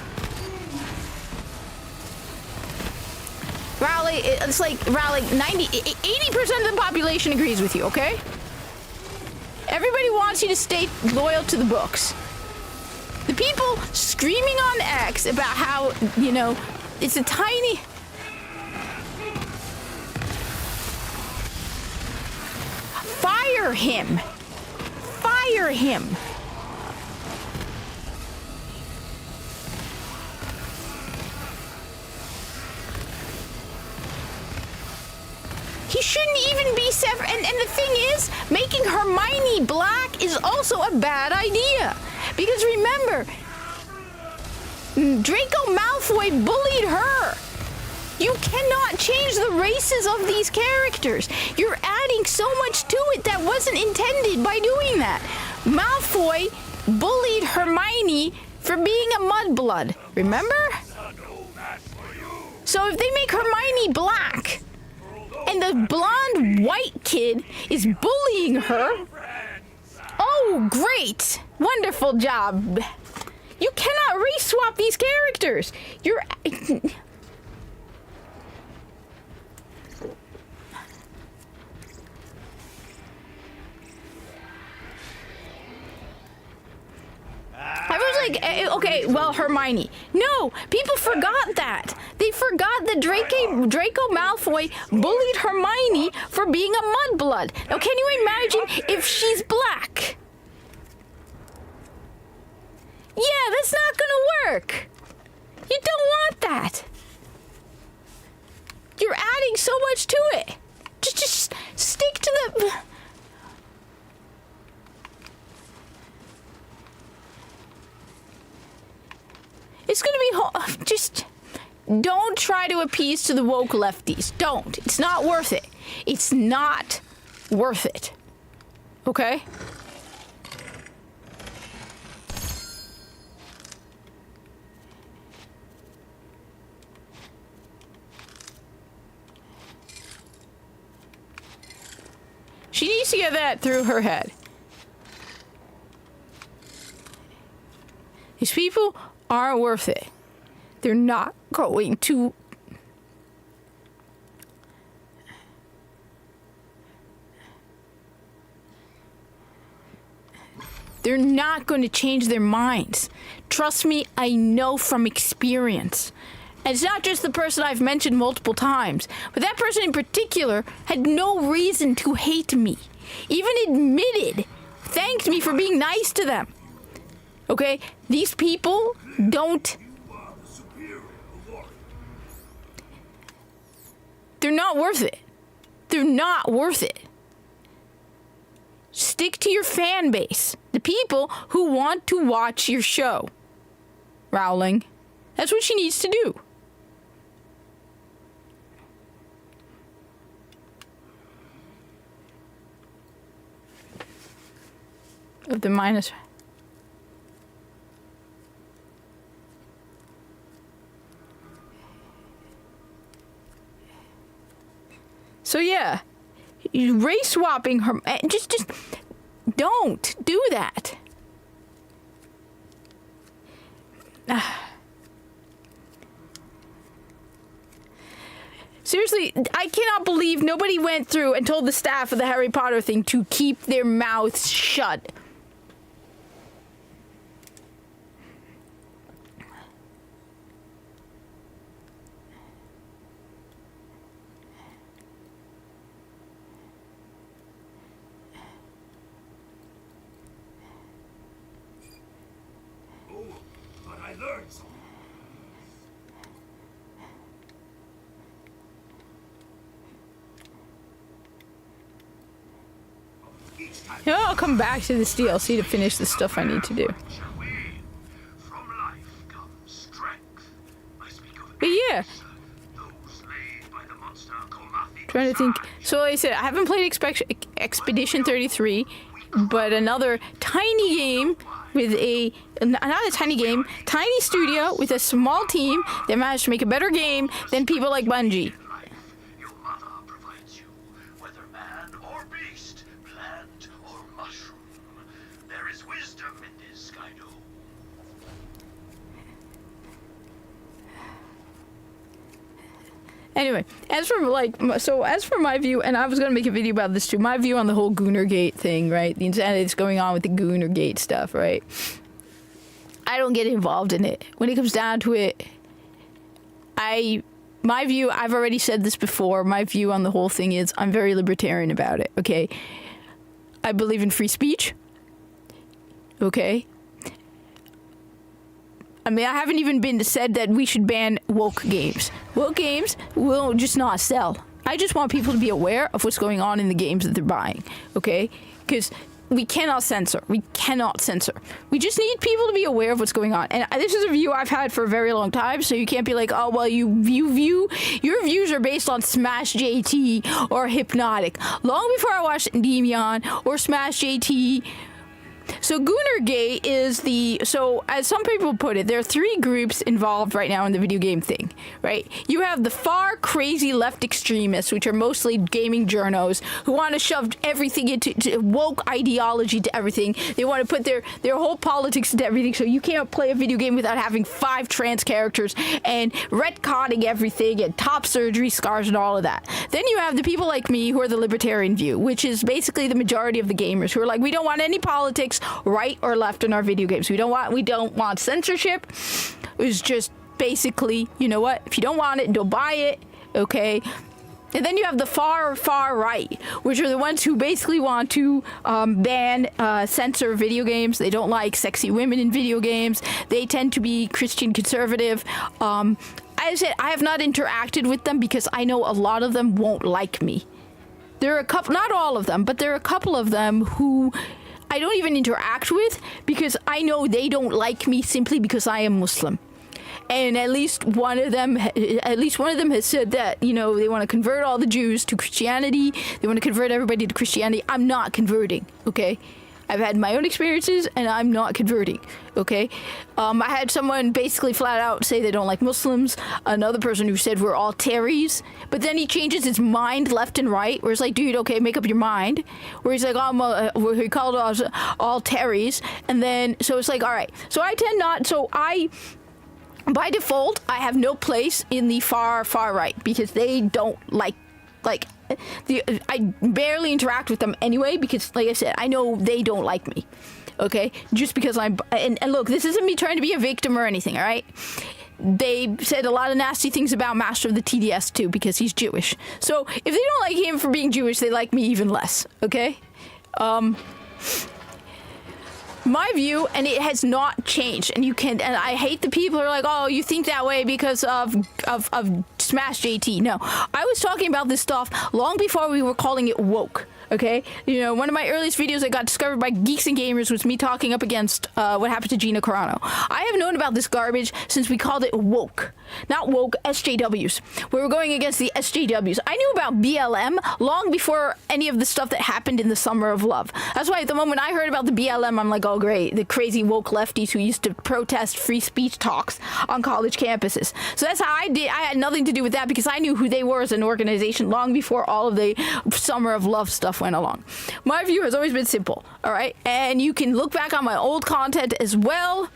Rowling, it's like, Rowling, 80% of the population agrees with you, okay? Everybody wants you to stay loyal to the books. The people screaming on X about how, you know, it's a tiny... Fire him! Fire him! He shouldn't even be separate. And the thing is, making Hermione black is also a bad idea. Because remember, Draco Malfoy bullied her. You cannot change the races of these characters. You're adding so much to it that wasn't intended by doing that. Malfoy bullied Hermione for being a mudblood. Remember? So if they make Hermione black, and the blonde white kid is bullying her. Oh, great. Wonderful job. You cannot race swap these characters. You're... I was like, okay, well, Hermione. No, people forgot that. They forgot that Draco Malfoy bullied Hermione for being a mudblood. Now, can you imagine if she's black? Yeah, that's not gonna work. You don't want that. You're adding so much to it. Just stick to the... It's gonna be just don't try to appease to the woke lefties. Don't. It's not worth it. It's not worth it. Okay? She needs to get that through her head. These people aren't worth it. They're not going to. They're not going to change their minds. Trust me, I know from experience. And it's not just the person I've mentioned multiple times, but that person in particular had no reason to hate me. Even admitted, thanked me for being nice to them. Okay? These people don't. They're not worth it. They're not worth it. Stick to your fan base. The people who want to watch your show. Rowling. That's what she needs to do. Of the minus. So yeah, race swapping her. Just don't do that. Seriously, I cannot believe nobody went through and told the staff of the Harry Potter thing to keep their mouths shut.
But I learned something.
Yeah, I'll come back to this DLC to finish the stuff I need to do.
From life comes strength. I speak of
But yeah,
those slain by the monster Komathi.
trying to think. So like I said, I haven't played Expedition 33, but another tiny game with not a tiny game, tiny studio with a small team that managed to make a better game than people like Bungie.
Your mother provides you, whether man or beast, plant or mushroom. There is wisdom in this, Kaido.
Anyway, as for my view, and I was gonna make a video about this too, my view on the whole Goonergate thing, right? The insanity that's going on with the Goonergate stuff, right? I don't get involved in it. When it comes down to it, my view, I've already said this before, my view on the whole thing is I'm very libertarian about it, okay? I believe in free speech, okay? I mean, I haven't even been said that we should ban woke games. Woke games will just not sell. I just want people to be aware of what's going on in the games that they're buying, okay? Because we cannot censor. We cannot censor. We just need people to be aware of what's going on. And this is a view I've had for a very long time, so you can't be like, oh, well, your views are based on Smash JT or Hypnotic. Long before I watched Endymion or Smash JT. So Goonergate is so as some people put it, there are three groups involved right now in the video game thing, right? You have the far crazy left extremists, which are mostly gaming journos, who want to shove everything into woke ideology to everything. They want to put their whole politics into everything, so you can't play a video game without having 5 trans characters and retconning everything and top surgery scars and all of that. Then you have the people like me who are the libertarian view, which is basically the majority of the gamers who are like, we don't want any politics, right or left, in our video games. We don't want censorship. It's just basically, you know what? If you don't want it, don't buy it, okay? And then you have the far right, which are the ones who basically want to censor video games. They don't like sexy women in video games. They tend to be Christian conservative. As I said, I have not interacted with them because I know a lot of them won't like me. There are a couple, not all of them, but there are a couple of them who I don't even interact with because I know they don't like me simply because I am Muslim. And at least one of them has said that, you know, they want to convert all the Jews to Christianity. They want to convert everybody to Christianity. I'm not converting, okay? I've had my own experiences, and I'm not converting, okay? I had someone basically flat out say they don't like Muslims. Another person who said we're all Terries. But then he changes his mind left and right, where it's like, dude, okay, make up your mind. Where he's like, he called us all Terries. And then, so it's like, all right. So I tend not, so I by default, I have no place in the far right because they don't like I barely interact with them anyway because, like I said, I know they don't like me. Okay, just because and look, this isn't me trying to be a victim or anything. All right, they said a lot of nasty things about Master of the TDS too because he's Jewish. So if they don't like him for being Jewish, they like me even less. Okay. My view, and it has not changed, and I hate the people who are like, oh, you think that way because of Smash JT. No, I was talking about this stuff long before we were calling it woke. Okay, you know, one of my earliest videos that got discovered by Geeks and Gamers was me talking up against what happened to Gina Carano. I have known about this garbage since we called it woke, not woke, SJWs. We were going against the SJWs. I knew about BLM long before any of the stuff that happened in the Summer of Love. That's why at the moment I heard about the BLM, I'm like, oh great, the crazy woke lefties who used to protest free speech talks on college campuses. So that's how I did. I had nothing to do with that because I knew who they were as an organization long before all of the Summer of Love stuff went along. My view has always been simple, all right? And you can look back on my old content as well.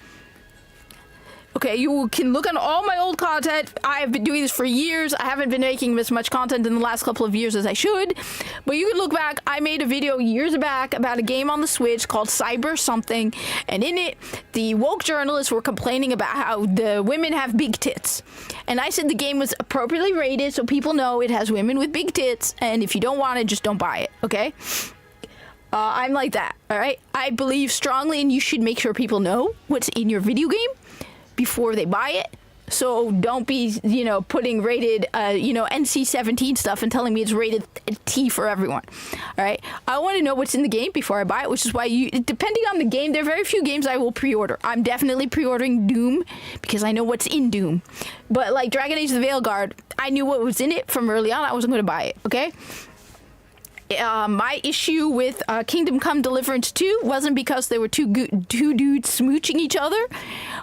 Okay, you can look on all my old content. I have been doing this for years. I haven't been making as much content in the last couple of years as I should. But you can look back. I made a video years back about a game on the Switch called Cyber Something. And in it, the woke journalists were complaining about how the women have big tits. And I said the game was appropriately rated so people know it has women with big tits. And if you don't want it, just don't buy it, okay? I'm like that, all right? I believe strongly and you should make sure people know what's in your video game before they buy it. So don't be, putting rated, NC-17 stuff and telling me it's rated T for everyone. All right. I want to know what's in the game before I buy it, which is why depending on the game, there are very few games I will pre-order. I'm definitely pre-ordering Doom because I know what's in Doom. But like Dragon Age: The Veilguard, I knew what was in it from early on. I wasn't going to buy it. Okay. My issue with Kingdom Come Deliverance 2 wasn't because they were two dudes smooching each other.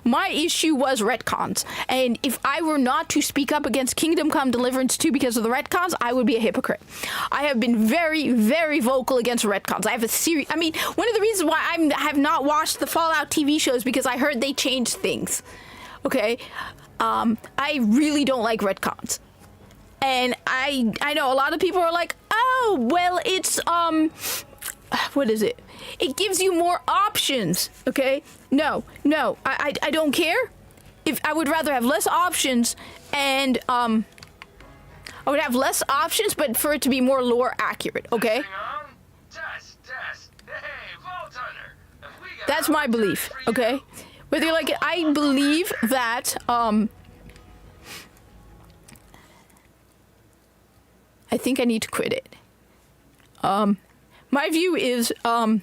My issue was retcons. And if I were not to speak up against Kingdom Come Deliverance 2 because of the retcons, I would be a hypocrite. I have been very, very vocal against retcons. I have a series. I mean, one of the reasons why I have not watched the Fallout TV shows because I heard they changed things. Okay? I really don't like retcons. And I know a lot of people are like, oh, well, it's, what is it? It gives you more options, okay? No, I don't care. If I would rather have less options and, I would have less options, but for it to be more lore accurate, okay?
Test. Hey, Vault Hunter.
That's my belief, okay? Whether you like it, I believe that, I think I need to quit it. My view is, I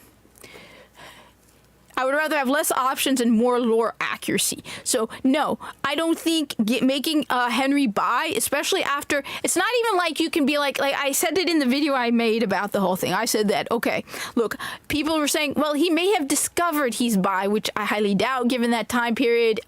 would rather have less options and more lore accuracy. So, no, I don't think making Henry bi, especially after, it's not even like you can be like I said it in the video I made about the whole thing. I said that, okay, look, people were saying, well, he may have discovered he's bi, which I highly doubt given that time period.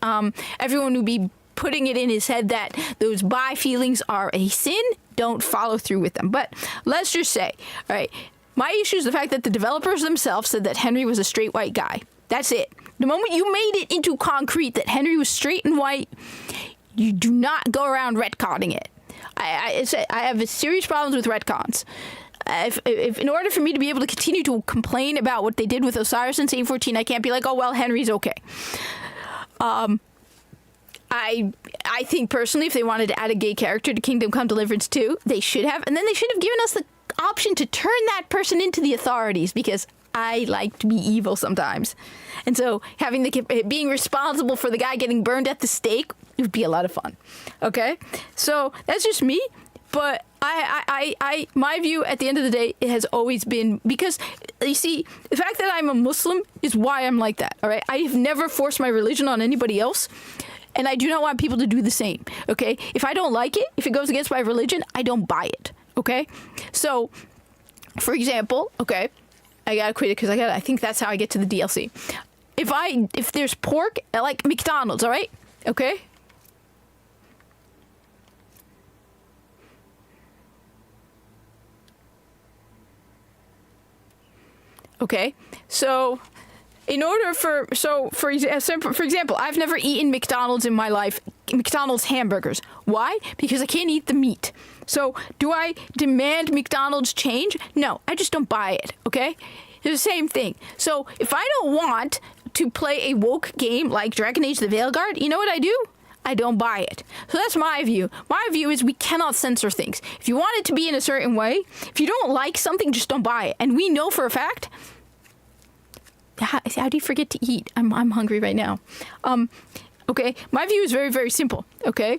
Everyone would be putting it in his head that those bi feelings are a sin. Don't follow through with them. But let's just say, all right, my issue is the fact that the developers themselves said that Henry was a straight white guy. That's it. The moment you made it into concrete that Henry was straight and white, you do not go around retconning it. I have serious problems with retcons. If in order for me to be able to continue to complain about what they did with Osiris and Saint 14, I can't be like, oh, well, Henry's okay. I think personally, if they wanted to add a gay character to Kingdom Come Deliverance 2, they should have. And then they should have given us the option to turn that person into the authorities because I like to be evil sometimes. And so having being responsible for the guy getting burned at the stake would be a lot of fun. Okay? So that's just me. But my view at the end of the day, it has always been because, you see, the fact that I'm a Muslim is why I'm like that. All right? I have never forced my religion on anybody else. And I do not want people to do the same, okay? If I don't like it, if it goes against my religion, I don't buy it, okay? So, for example, okay, I gotta quit it because I think that's how I get to the DLC. If there's pork, I like McDonald's, all right? Okay? Okay, so for example, I've never eaten McDonald's in my life McDonald's hamburgers. Why? Because I can't eat the meat. So do I demand McDonald's change? No, I just don't buy it, okay? It's the same thing. So if I don't want to play a woke game like Dragon Age the Veilguard, you know what I do? I don't buy it. So that's my view. My view is we cannot censor things. If you want it to be in a certain way, if you don't like something, just don't buy it. And we know for a fact. How do you forget to eat? I'm hungry right now. Okay, my view is very, very simple. Okay,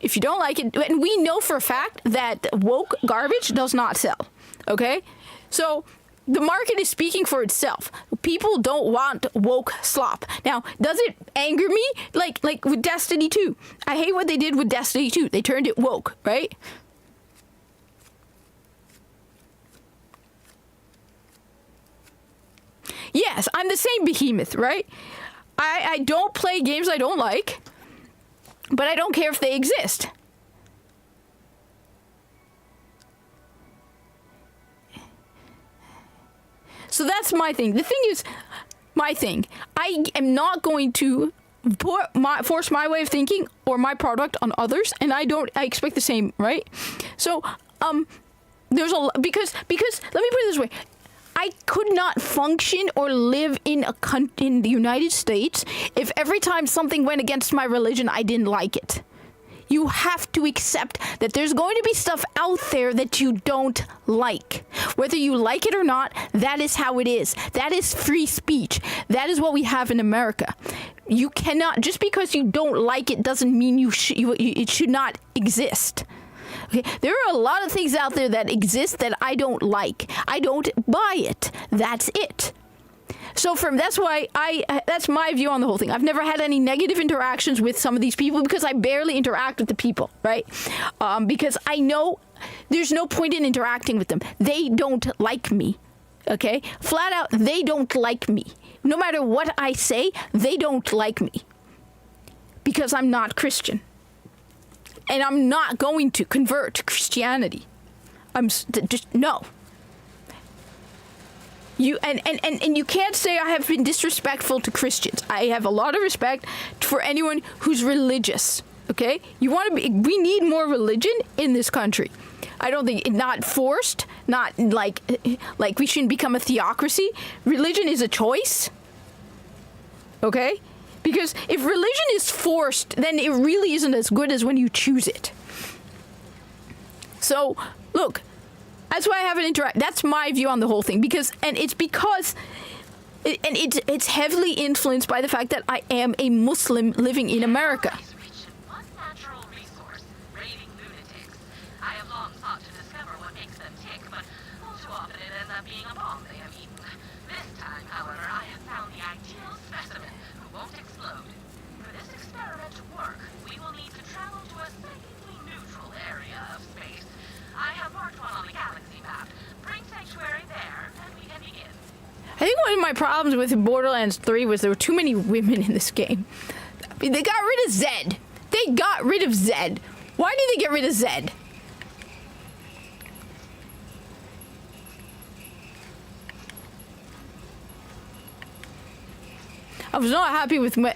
if you don't like it, and we know for a fact that woke garbage does not sell. Okay, so the market is speaking for itself. People don't want woke slop. Now, does it anger me? Like with Destiny 2. I hate what they did with Destiny 2. They turned it woke, right? Yes, I'm the same behemoth, right? I don't play games I don't like, but I don't care if they exist. So that's my thing. The thing is, my thing. I am not going to force my way of thinking or my product on others, and I expect the same, right? So, there's because let me put it this way. I could not function or live in the United States if every time something went against my religion, I didn't like it. You have to accept that there's going to be stuff out there that you don't like. Whether you like it or not, that is how it is. That is free speech. That is what we have in America. You cannot, just because you don't like it doesn't mean it should not exist. Okay, there are a lot of things out there that exist that I don't like. I don't buy it. That's it. So that's why that's my view on the whole thing. I've never had any negative interactions with some of these people because I barely interact with the people, right? Because I know there's no point in interacting with them. They don't like me, okay? Flat out, they don't like me. No matter what I say, they don't like me because I'm not Christian. And I'm not going to convert to Christianity. I'm just no. You and you can't say I have been disrespectful to Christians. I have a lot of respect for anyone who's religious. Okay, we need more religion in this country. I don't think not forced, not like we shouldn't become a theocracy. Religion is a choice. Okay. Because if religion is forced, then it really isn't as good as when you choose it. So, look, that's why I haven't interacted. That's my view on the whole thing. It's heavily influenced by the fact that I am a Muslim living in America. I think one of my problems with Borderlands 3 was there were too many women in this game. I mean, they got rid of Zed. They got rid of Zed. Why did they get rid of Zed? I was not happy with my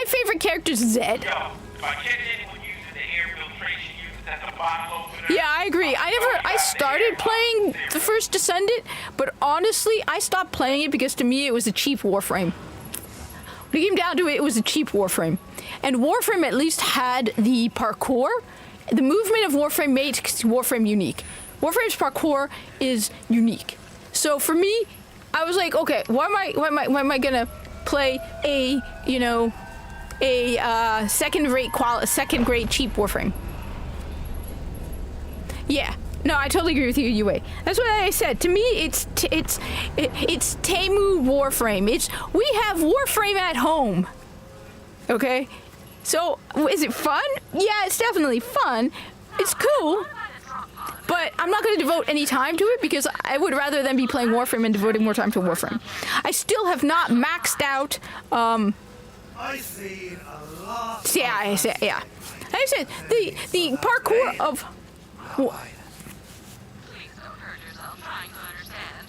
favorite character is Zed.
Yo, my kid didn't use the air filtration unit at the bottom opener.
Yeah, I agree. I started playing the first Descendant, but honestly, I stopped playing it because to me it was a cheap Warframe. When it came down to it, it was a cheap Warframe. And Warframe at least had the parkour. The movement of Warframe made Warframe unique. Warframe's parkour is unique. So for me, I was like, okay, why am I gonna play a second-rate cheap Warframe? Yeah. No, I totally agree with you, Yue. That's what I said. To me, it's Temu Warframe. We have Warframe at home. Okay? So, is it fun? Yeah, it's definitely fun. It's cool. But I'm not going to devote any time to it because I would rather than be playing Warframe and devoting more time to Warframe. I still have not maxed out,
I see a lot.
yeah. I said the parkour of
Please don't hurt yourself trying to understand.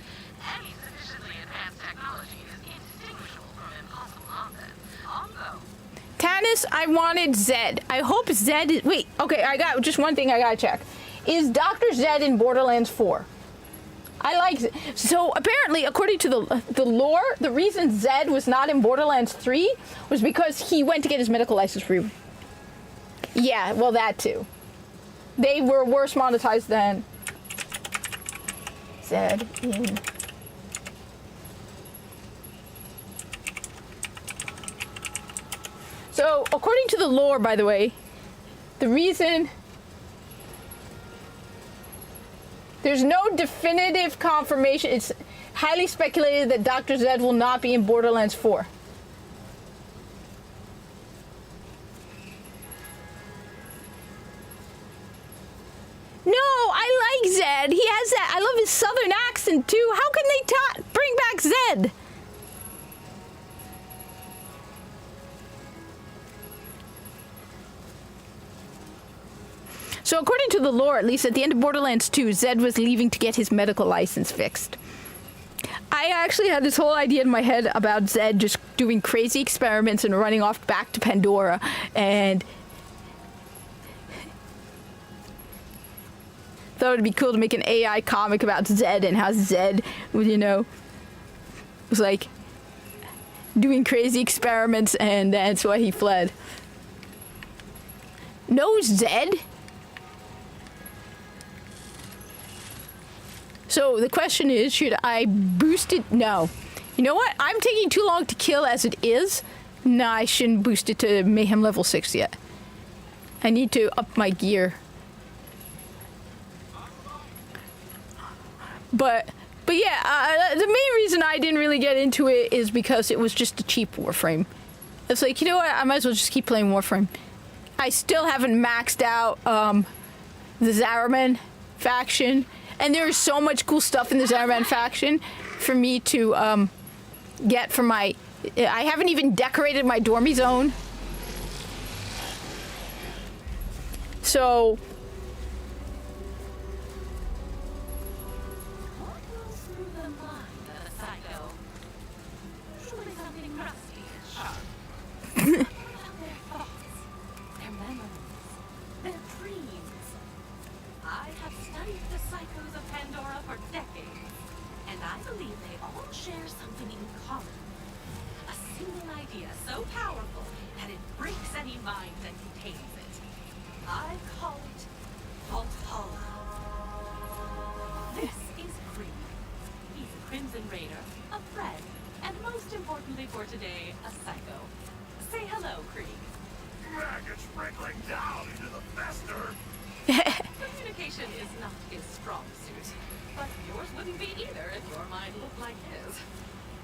Any sufficiently advanced technology is indistinguishable from impossible nonsense. On go.
Tannis, I wanted Zed. I hope Zed is... Wait, okay, I got just one thing I gotta check. Is Dr. Zed in Borderlands 4? I like Zed. So apparently, according to the lore, the reason Zed was not in Borderlands 3 was because he went to get his medical license free. Yeah, well, that too. They were worse monetized than Zed in... So, according to the lore, by the way, the reason... There's no definitive confirmation. It's highly speculated that Dr. Zed will not be in Borderlands 4. No, I like Zed. He has that. I love his southern accent, too. How can they bring back Zed? So according to the lore, at least at the end of Borderlands 2, Zed was leaving to get his medical license fixed. I actually had this whole idea in my head about Zed just doing crazy experiments and running off back to Pandora, and thought it'd be cool to make an AI comic about Zed and how Zed, you know, was like doing crazy experiments, and that's why he fled. No Zed? So the question is, should I boost it? No. You know what? I'm taking too long to kill as it is. No, I shouldn't boost it to Mayhem level 6 yet. I need to up my gear. But yeah, the main reason I didn't really get into it is because it was just a cheap Warframe. It's like, you know what? I might as well just keep playing Warframe. I still haven't maxed out the Zaraman faction. And there is so much cool stuff in the Zaraman faction for me to get from my... I haven't even decorated my Dormy Zone. So...
What goes through the mind of a psycho? Surely something crusty and sharp. About their thoughts, their memories, their dreams. I have studied the psychos of Pandora for decades, and I believe they all share something in common. A single idea so powerful that it breaks any mind that contains it. I call it Valhalla. This is Krieg. He's a Crimson Raider, a friend, and most importantly for today, a psycho. Say hello, Krieg.
Maggots wriggling down into the fester.
Communication is not his strong suit, but yours wouldn't be either if your mind looked like his.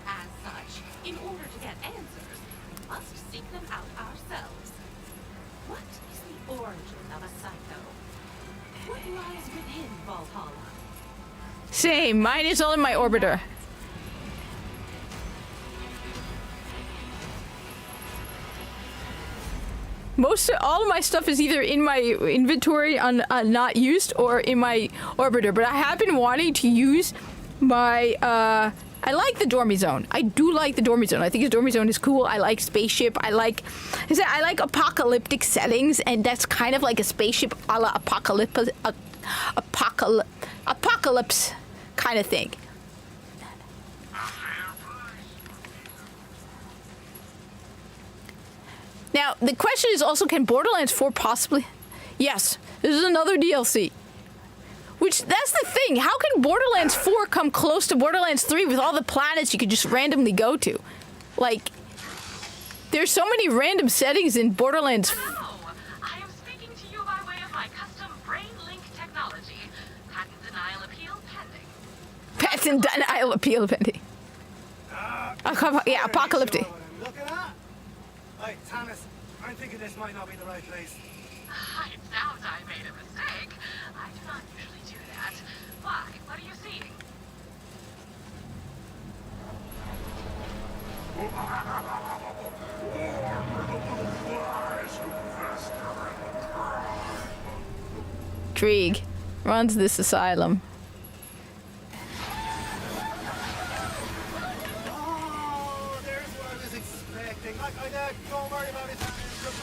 As such, in order to get answers, we must seek them out ourselves. What is the origin of a psycho? What lies within Valhalla?
Same. Mine is all in my orbiter. All of my stuff is either in my inventory on not used or in my orbiter, but I have been wanting to use my I like the Dormy Zone. I do like the Dormy Zone. I think the Dormy Zone is cool. I like spaceship. I like apocalyptic settings, and that's kind of like a spaceship a la apocalypse kind of thing. Now, the question is also, can Borderlands 4 possibly... Yes, this is another DLC. Which, that's the thing. How can Borderlands 4 come close to Borderlands 3 with all the planets you could just randomly go to? Like, there's so many random settings in Borderlands...
Hello! I am speaking to you by way of my custom brain link technology. Patent denial appeal pending.
Patent denial appeal pending. Yeah, apocalyptic.
Sure what I'm looking at? Hey, Tannis, I'm thinking this might not be the right place.
I doubt I made a mistake. I do not usually do that. Why? What are you seeing?
Krieg runs this asylum.
Oh, there's what I was expecting. Don't worry about it. Just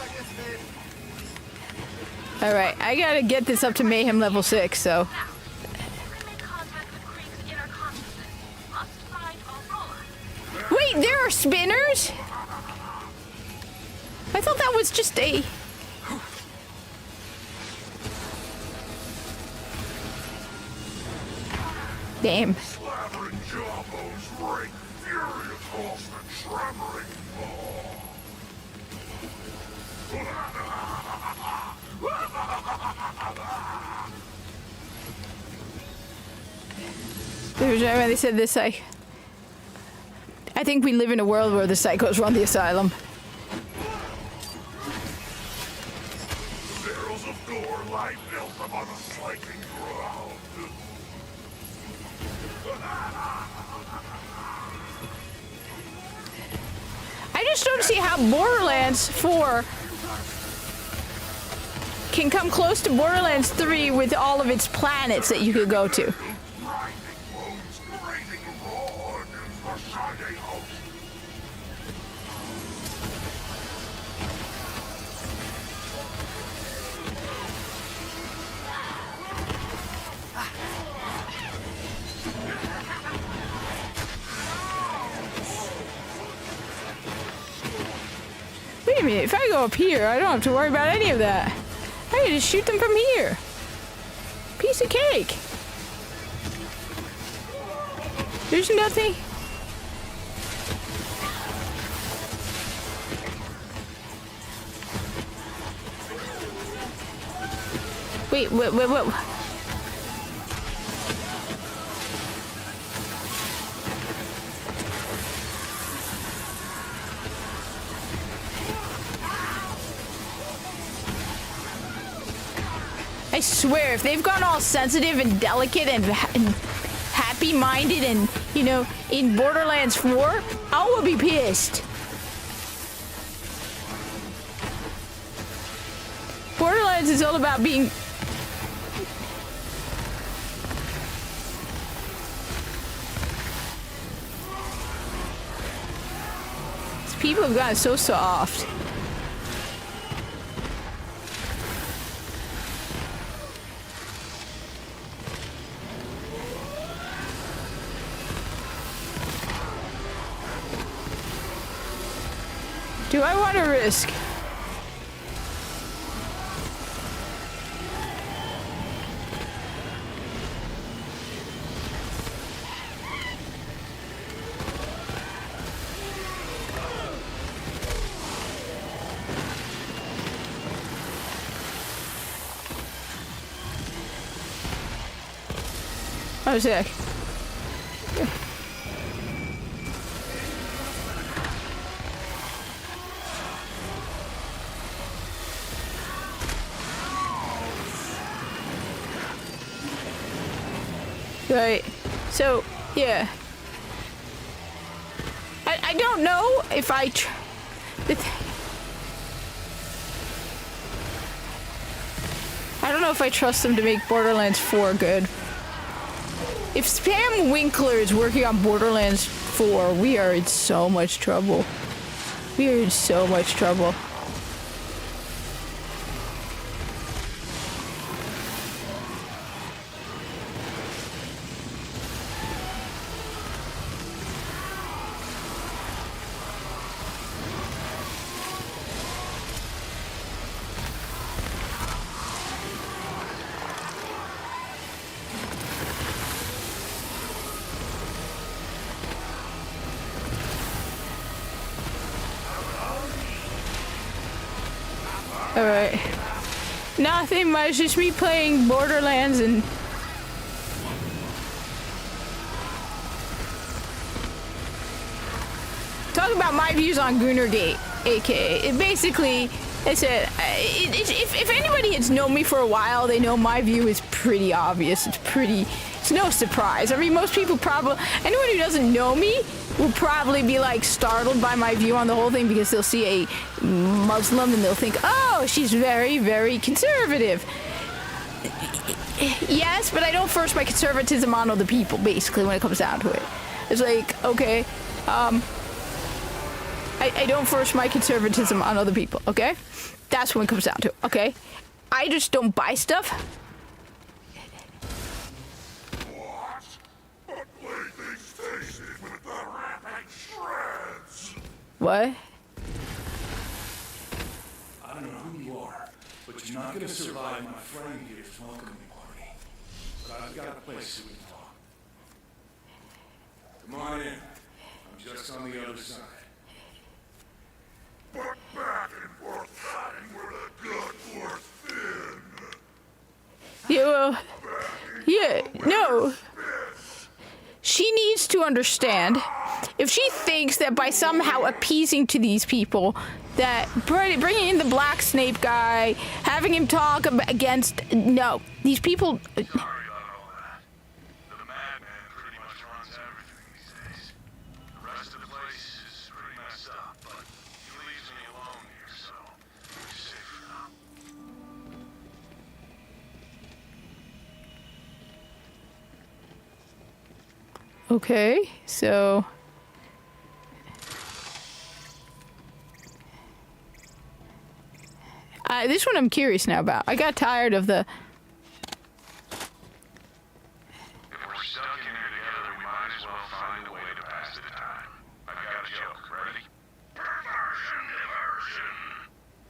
All right, I gotta get this up to mayhem level 6. So
Now, we make contact with Krieg's inner consciousness. Must find Aurora.
wait, there are spinners. I thought that was just a. Damn.
Slathering jawbones ring fury across the trembling floor.
There's when they said this. I think we live in a world where the psychos run the asylum.
Barrels of gore lie built upon a sliking ground.
I just don't see how Borderlands 4 can come close to Borderlands 3 with all of its planets that you could go to.
Grinding wounds, grating roar, the shining host.
Wait a minute, if I go up here, I don't have to worry about any of that. I can just shoot them from here. Piece of cake. There's nothing. Wait. I swear, if they've gone all sensitive and delicate and happy-minded and, you know, in Borderlands 4, I will be pissed. Borderlands is all about being... These people have gotten so soft. Do I want to risk? Oh, sick. Right. So, yeah. I don't know if I don't know if I trust them to make Borderlands 4 good. If Sam Winkler is working on Borderlands 4, we are in so much trouble. We are in so much trouble. Alright. Nothing much, just me playing Borderlands and... Talk about my views on Goonergate, aka. It basically, I said, if anybody has known me for a while, they know my view is pretty obvious. It's no surprise. I mean, most people probably, anyone who doesn't know me will probably be like startled by my view on the whole thing because they'll see a Muslim and they'll think, oh, she's very, very conservative. Yes, but I don't force my conservatism on other people, basically, when it comes down to it. It's like, okay, I don't force my conservatism on other people, okay? That's when it comes down to it, okay? I just don't buy stuff.
What? A plaything's tasted with the wrapping shreds.
What?
I don't know who you are, but you're not gonna survive my friend here's welcoming party. But I've got a place so we can talk. Come on in. I'm just on the other side.
But back and forth fighting where the good were thin.
Yeah, no. She needs to understand, if she thinks that by somehow appeasing to these people, that bringing in the Black Snape guy, having him talk against, no, these people.
Sorry about all that. The madman pretty much runs everything these days. The rest of the place is pretty messed up, but he leaves me alone here, so we're safe for now.
Okay, so. This one I'm curious now about. I got tired of the.
If we're stuck in here together, we might as well find a way to pass the time. I've got a joke. Ready? Diversion.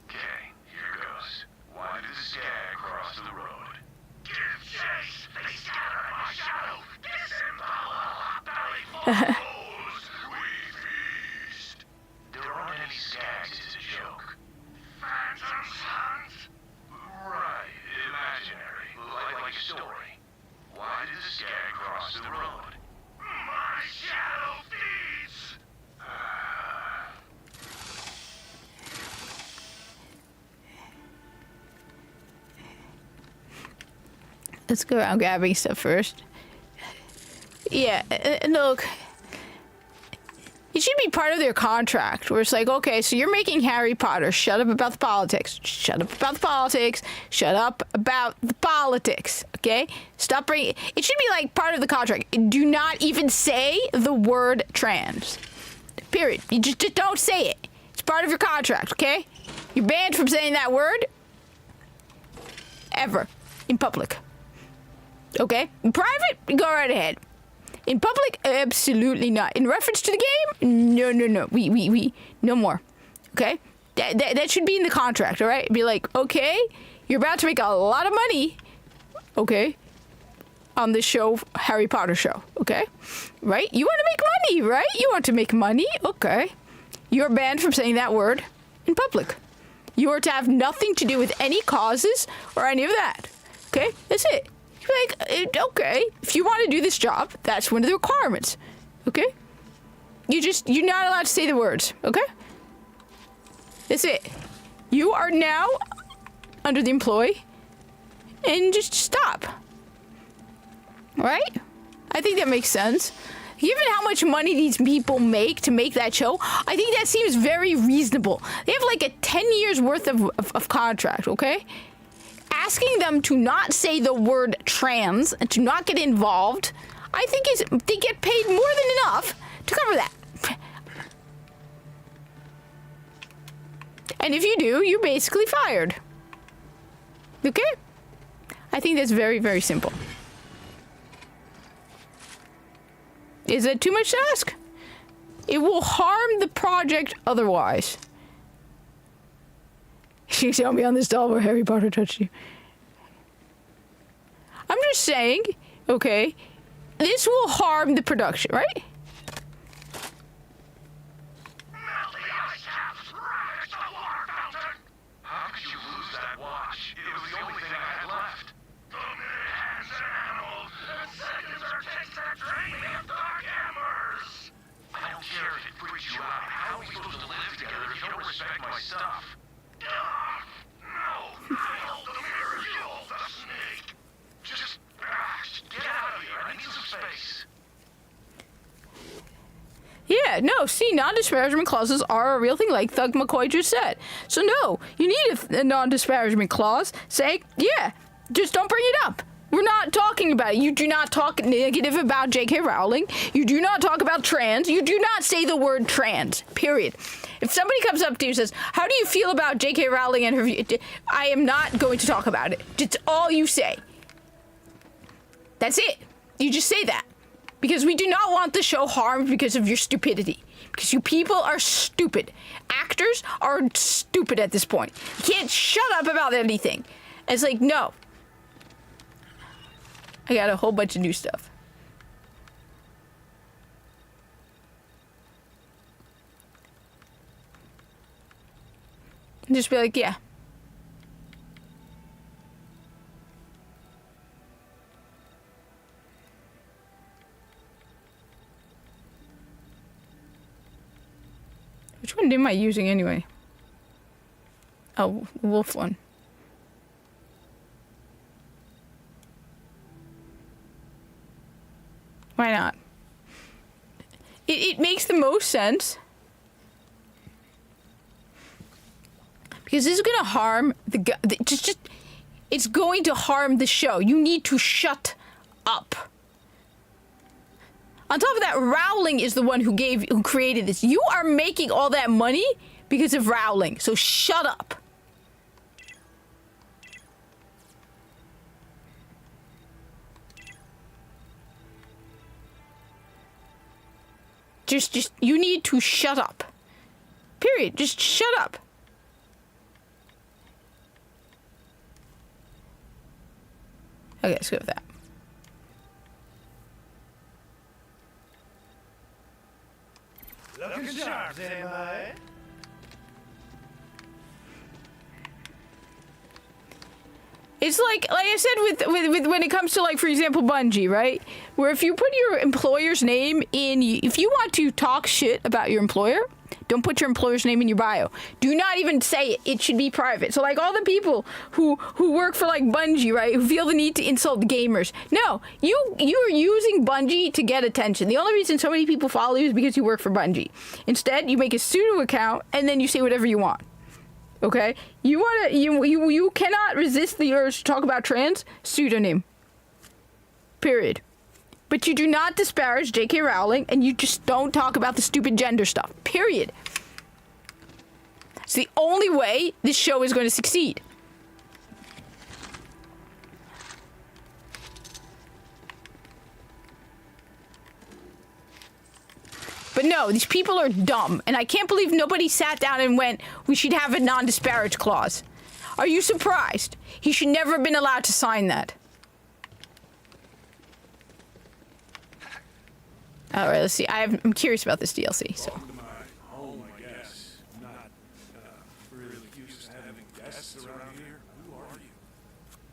Okay, here goes. Why did the skag cross the road? Give chase! They scatter my shadow! Disembowel! Belly foes! We feast! There aren't any skags, it's a joke. Phantom sons? Right, imaginary. Like a story. Why did the skag cross the road? My shadow feeds!
Let's go around grabbing stuff first. Yeah, look. It should be part of their contract where it's like, okay, so you're making Harry Potter. Shut up about the politics. Shut up about the politics. Shut up about the politics. Okay? Stop bringing. It should be like part of the contract. Do not even say the word trans. Period. You just don't say it. It's part of your contract, okay? You're banned from saying that word ever in public. Okay? In private, go right ahead. In public, absolutely not. In reference to the game, no. We, no more. Okay? That should be in the contract, all right? Be like, okay, you're about to make a lot of money, okay, on this show, Harry Potter show, okay? Right? You want to make money, right? You want to make money, okay. You're banned from saying that word in public. You are to have nothing to do with any causes or any of that, okay? That's it. You're like, okay, if you want to do this job, that's one of the requirements, okay? You're not allowed to say the words, okay? That's it. You are now under the employee, and just stop. All right? I think that makes sense. Given how much money these people make to make that show, I think that seems very reasonable. They have like a 10 years worth of contract, okay? Asking them to not say the word trans and to not get involved, I think they get paid more than enough to cover that. And if you do, you're basically fired. Okay? I think that's very, very simple. Is that too much to ask? It will harm the project otherwise. You saw me on this doll where Harry Potter touched you. I'm just saying, okay, this will harm the production, right?
How could you lose that watch? It was the only thing I had left. The man's an animal, and seconds are takes that drain me of dark embers. I don't care if it freaks you out. How are we supposed to live together if you don't respect my stuff? No, I hold the mirror, you hold the snake. Just get out of here. I need some space.
Yeah, no, see, non-disparagement clauses are a real thing, like Thug McCoy just said. So no, you need a non-disparagement clause saying, yeah, just don't bring it up. We're not talking about it. You do not talk negative about J.K. Rowling. You do not talk about trans. You do not say the word trans, period. If somebody comes up to you and says, how do you feel about J.K. Rowling and her... I am not going to talk about it. It's all you say. That's it. You just say that. Because we do not want the show harmed because of your stupidity. Because you people are stupid. Actors are stupid at this point. You can't shut up about anything. And it's like, no. I got a whole bunch of new stuff. And just be like, yeah. Which one am I using anyway? Oh, the wolf one. Why not? It makes the most sense. Because this is going to harm it's going to harm the show. You need to shut up. On top of that, Rowling is the one who created this. You are making all that money because of Rowling. So shut up. Just, you need to shut up. Period. Just shut up. Okay, let's go with that.
Looking sharp, anybody?
It's like I said with when it comes to, like, for example, Bungie, right? Where if you put your employer's name in, if you want to talk shit about your employer, don't put your employer's name in your bio. Do not even say it. It should be private. So, like, all the people who work for, like, Bungie, right, who feel the need to insult gamers. No, you are using Bungie to get attention. The only reason so many people follow you is because you work for Bungie. Instead, you make a pseudo account and then you say whatever you want. Okay? You cannot resist the urge to talk about trans. Pseudonym. Period. But you do not disparage J.K. Rowling, and you just don't talk about the stupid gender stuff. Period. It's the only way this show is going to succeed. But no, these people are dumb, and I can't believe nobody sat down and went, we should have a non-disparage clause. Are you surprised? He should never have been allowed to sign that. All right, let's see. I'm curious about this DLC. So.
Welcome to my home, I guess. I'm not really used to having guests around here. Who are you?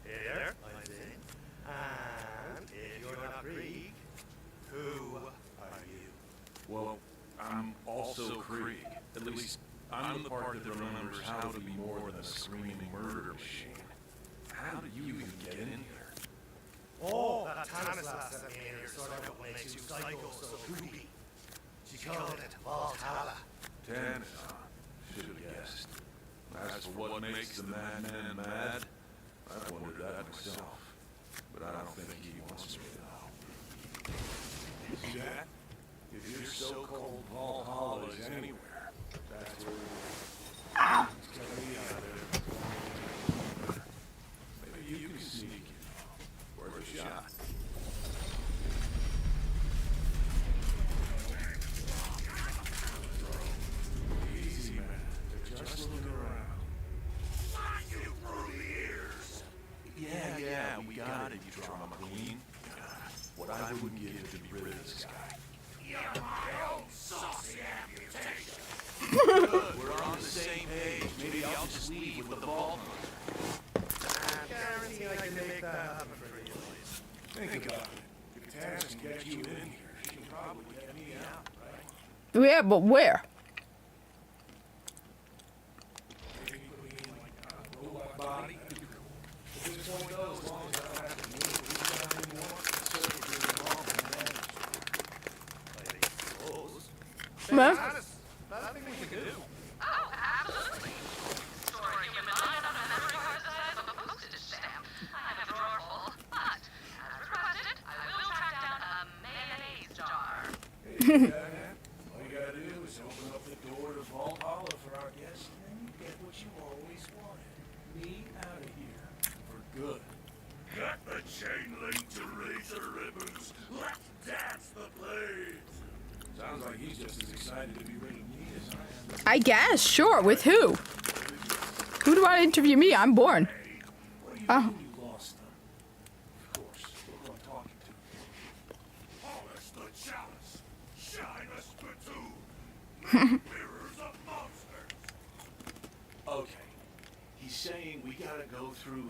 Here, I think. And if you're not Krieg, who are you?
Well, I'm also Krieg. At least, I'm the part that remembers how to be more than a screaming murder machine. How did you even get in here?
Oh, that Stanislav sent me in here sort of what makes you psycho so creepy. She called it Valhalla.
Tannis, should have guessed. As for what makes the madman mad, I've wondered that myself. But I don't think he wants me to know. See that? If your so-called Valhalla is anywhere, that's where it's gonna be out there. Maybe you can sneak, worth a shot. Easy, man. They're just looking around.
You through the ears.
Yeah, we got it, you drama queen. What I wouldn't give to be rid of this guy.
You're my own saucy amputation.
Good, we're on the same page. Maybe I'll just leave with the ball.
Guarantee I can make that happen for you.
Think about it. If Tannis can get you in here, she can probably get me out, right?
Yeah, but where?
Maybe put me in like a robot body. At this point, though, as long as I don't have to move or reach out anymore, it's certainly being involved in that.
Well,
Nothing we can do.
Oh, absolutely. Store a human mind on a memory card the size of a postage stamp. I have a drawer full, but
All you gotta do is open up the door to Valhalla for our guests, and then you get what you always wanted. Me out of here. For good.
Got the chain link to razor ribbons. Let's dance the blades.
Sounds like he's just as excited to be rid of me as I am.
I guess, sure. With who? Who do I interview me? I'm born.
What do you
Oh.
mean you lost them? Of course, who am I talking to?
Polish the chalice. Shine a spittoon. Mirrors of monsters.
Okay. He's saying we gotta go through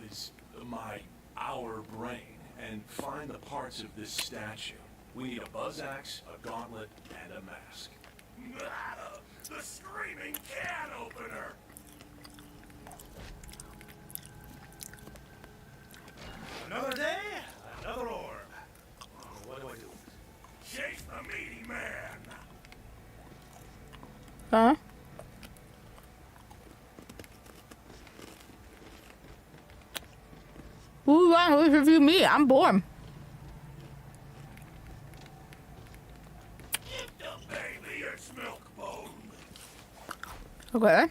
our brain and find the parts of this statue. We need a buzz axe, a gauntlet, and a mask.
The screaming can opener.
Another day, another orb. What do I do?
Chase the meaty man.
Huh? Who do I interview me? I'm born.
Give the baby its milk bone.
Okay.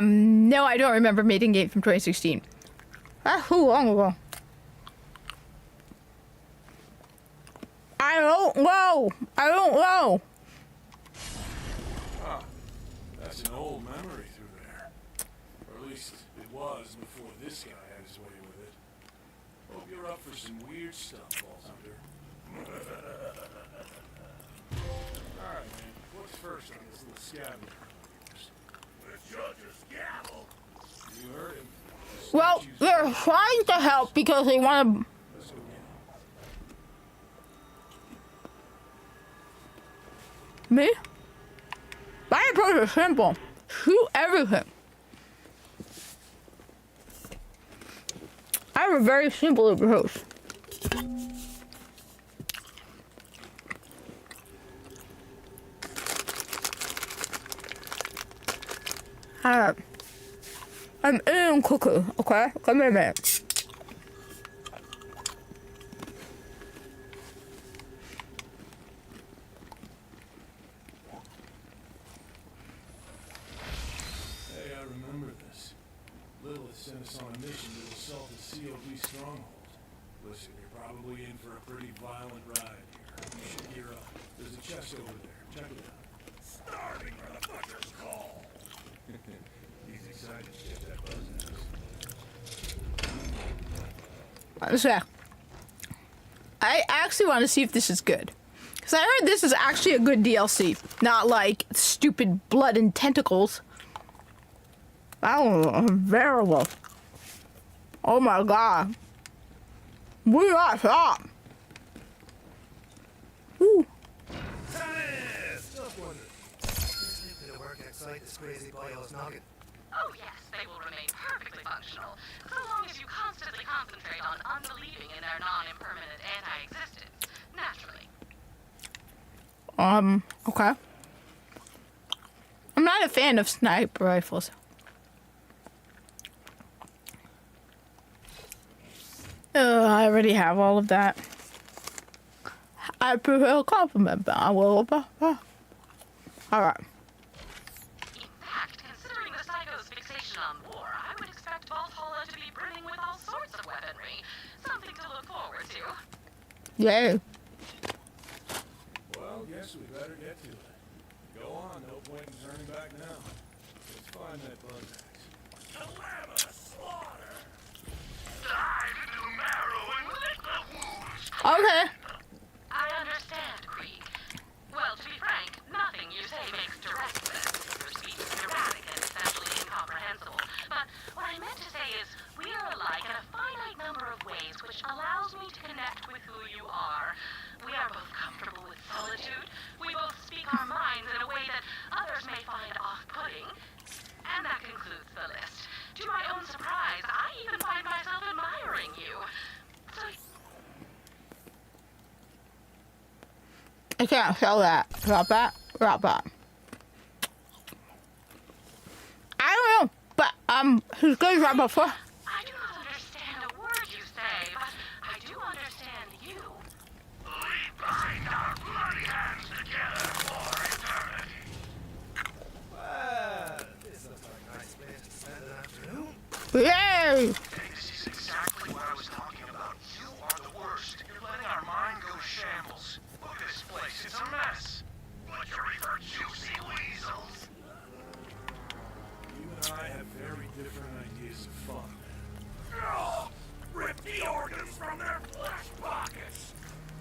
No, I don't remember Mating Gate from 2016. That's too long ago. I don't know. I don't know.
That's an old memory through there. Or at least it was before this guy had his way with it. Hope you're up for some weird stuff, Balzander. Alright, man. What's first on this little scavenger?
The judge's gavel.
You heard him.
Well, they're trying to help because they want to.
Let's go get him.
Me? My approach is simple. Shoot everything. I have a very simple approach. I'm eating cookie, okay? Come here a minute.
Hey, I remember this. Lilith sent us on a mission to assault the COV stronghold. Listen, you're probably in for a pretty violent ride here. You should gear up. There's a chest over there. Check it out.
Starting for the butcher's call.
He's excited to get that buzz axe.
So, I actually want to see if this is good. Because I heard this is actually a good DLC. Not like stupid blood and tentacles. Oh, terrible. Oh my god. We are top. Ooh.
Tennis! Just wondered. Did it work excite this crazy bio's noggin?
Oh yes, they will remain perfectly functional, so long as you constantly concentrate on unbelieving in their non-impermanent anti-existence, naturally.
Okay. I'm not a fan of sniper rifles. I already have all of that. I prefer a compliment, but I will. Alright.
In fact, considering the Psycho's fixation on war, I would expect Valhalla to be brimming with all sorts of weaponry. Something to look forward to.
Yay.
Well, guess we better get to it. Go on, no point in turning back now. Let's find that buzz axe.
Glamorous slaughter. Dive into the marrow and lick the wounds.
Okay.
I understand, Krieg. Well, to be frank, nothing you say makes direct sense. Your speech is erratic and essentially incomprehensible. But what I meant to say is, we are alike in a finite number of ways, which allows me to connect with who you are. We are both comfortable with solitude. We both speak our minds in a way that others may find off-putting. And that concludes the list. To my own surprise, I even find myself admiring you. So
I can't sell that. Drop that. Drop that. I don't know, but Who's good right before?
I do not understand a word you say, but I do understand you.
We bind our bloody hands together for eternity.
Well, this looks like a nice place to spend an afternoon.
Yay!
This is exactly what I was talking about. You are the worst. You're letting our mind go to shambles. Look at this place. It's a mess. But you're for juicy weasels.
You and I have very different ideas of fun.
Rip the organs from their flesh pockets.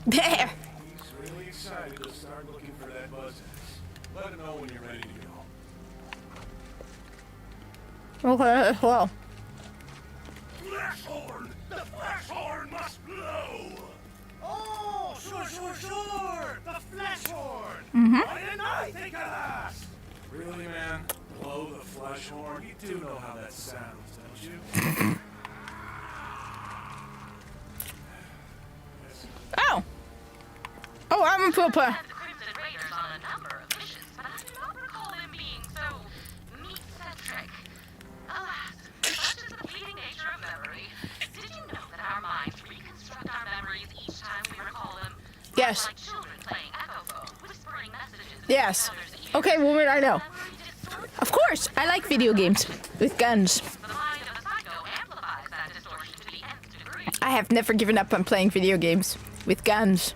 There.
He's really excited to start looking for that Buzz axe. Let him know when you're ready to go.
Okay, well.
Fleshhorn! The Fleshhorn must blow!
Oh, sure. The flesh horn. Why didn't I think of that?
Really, man? Blow the flesh horn? You do know how that sounds, don't you?
Oh. Oh, I'm a pooper.
Had the Crimson Raiders on a number of missions, but I do not recall them being so meat-centric. Alas, such is the fleeting nature of memory. Did you know that our minds reconstruct our memories each time we recall them?
Yes.
Like children playing echo phone, whispering messages in
Yes.
each other's ears.
Okay, woman, I know.
Memory distorts
Of course, I like video games with guns.
the mind of a psycho, amplifies that distortion to the nth degree.
I have never given up on playing video games with guns.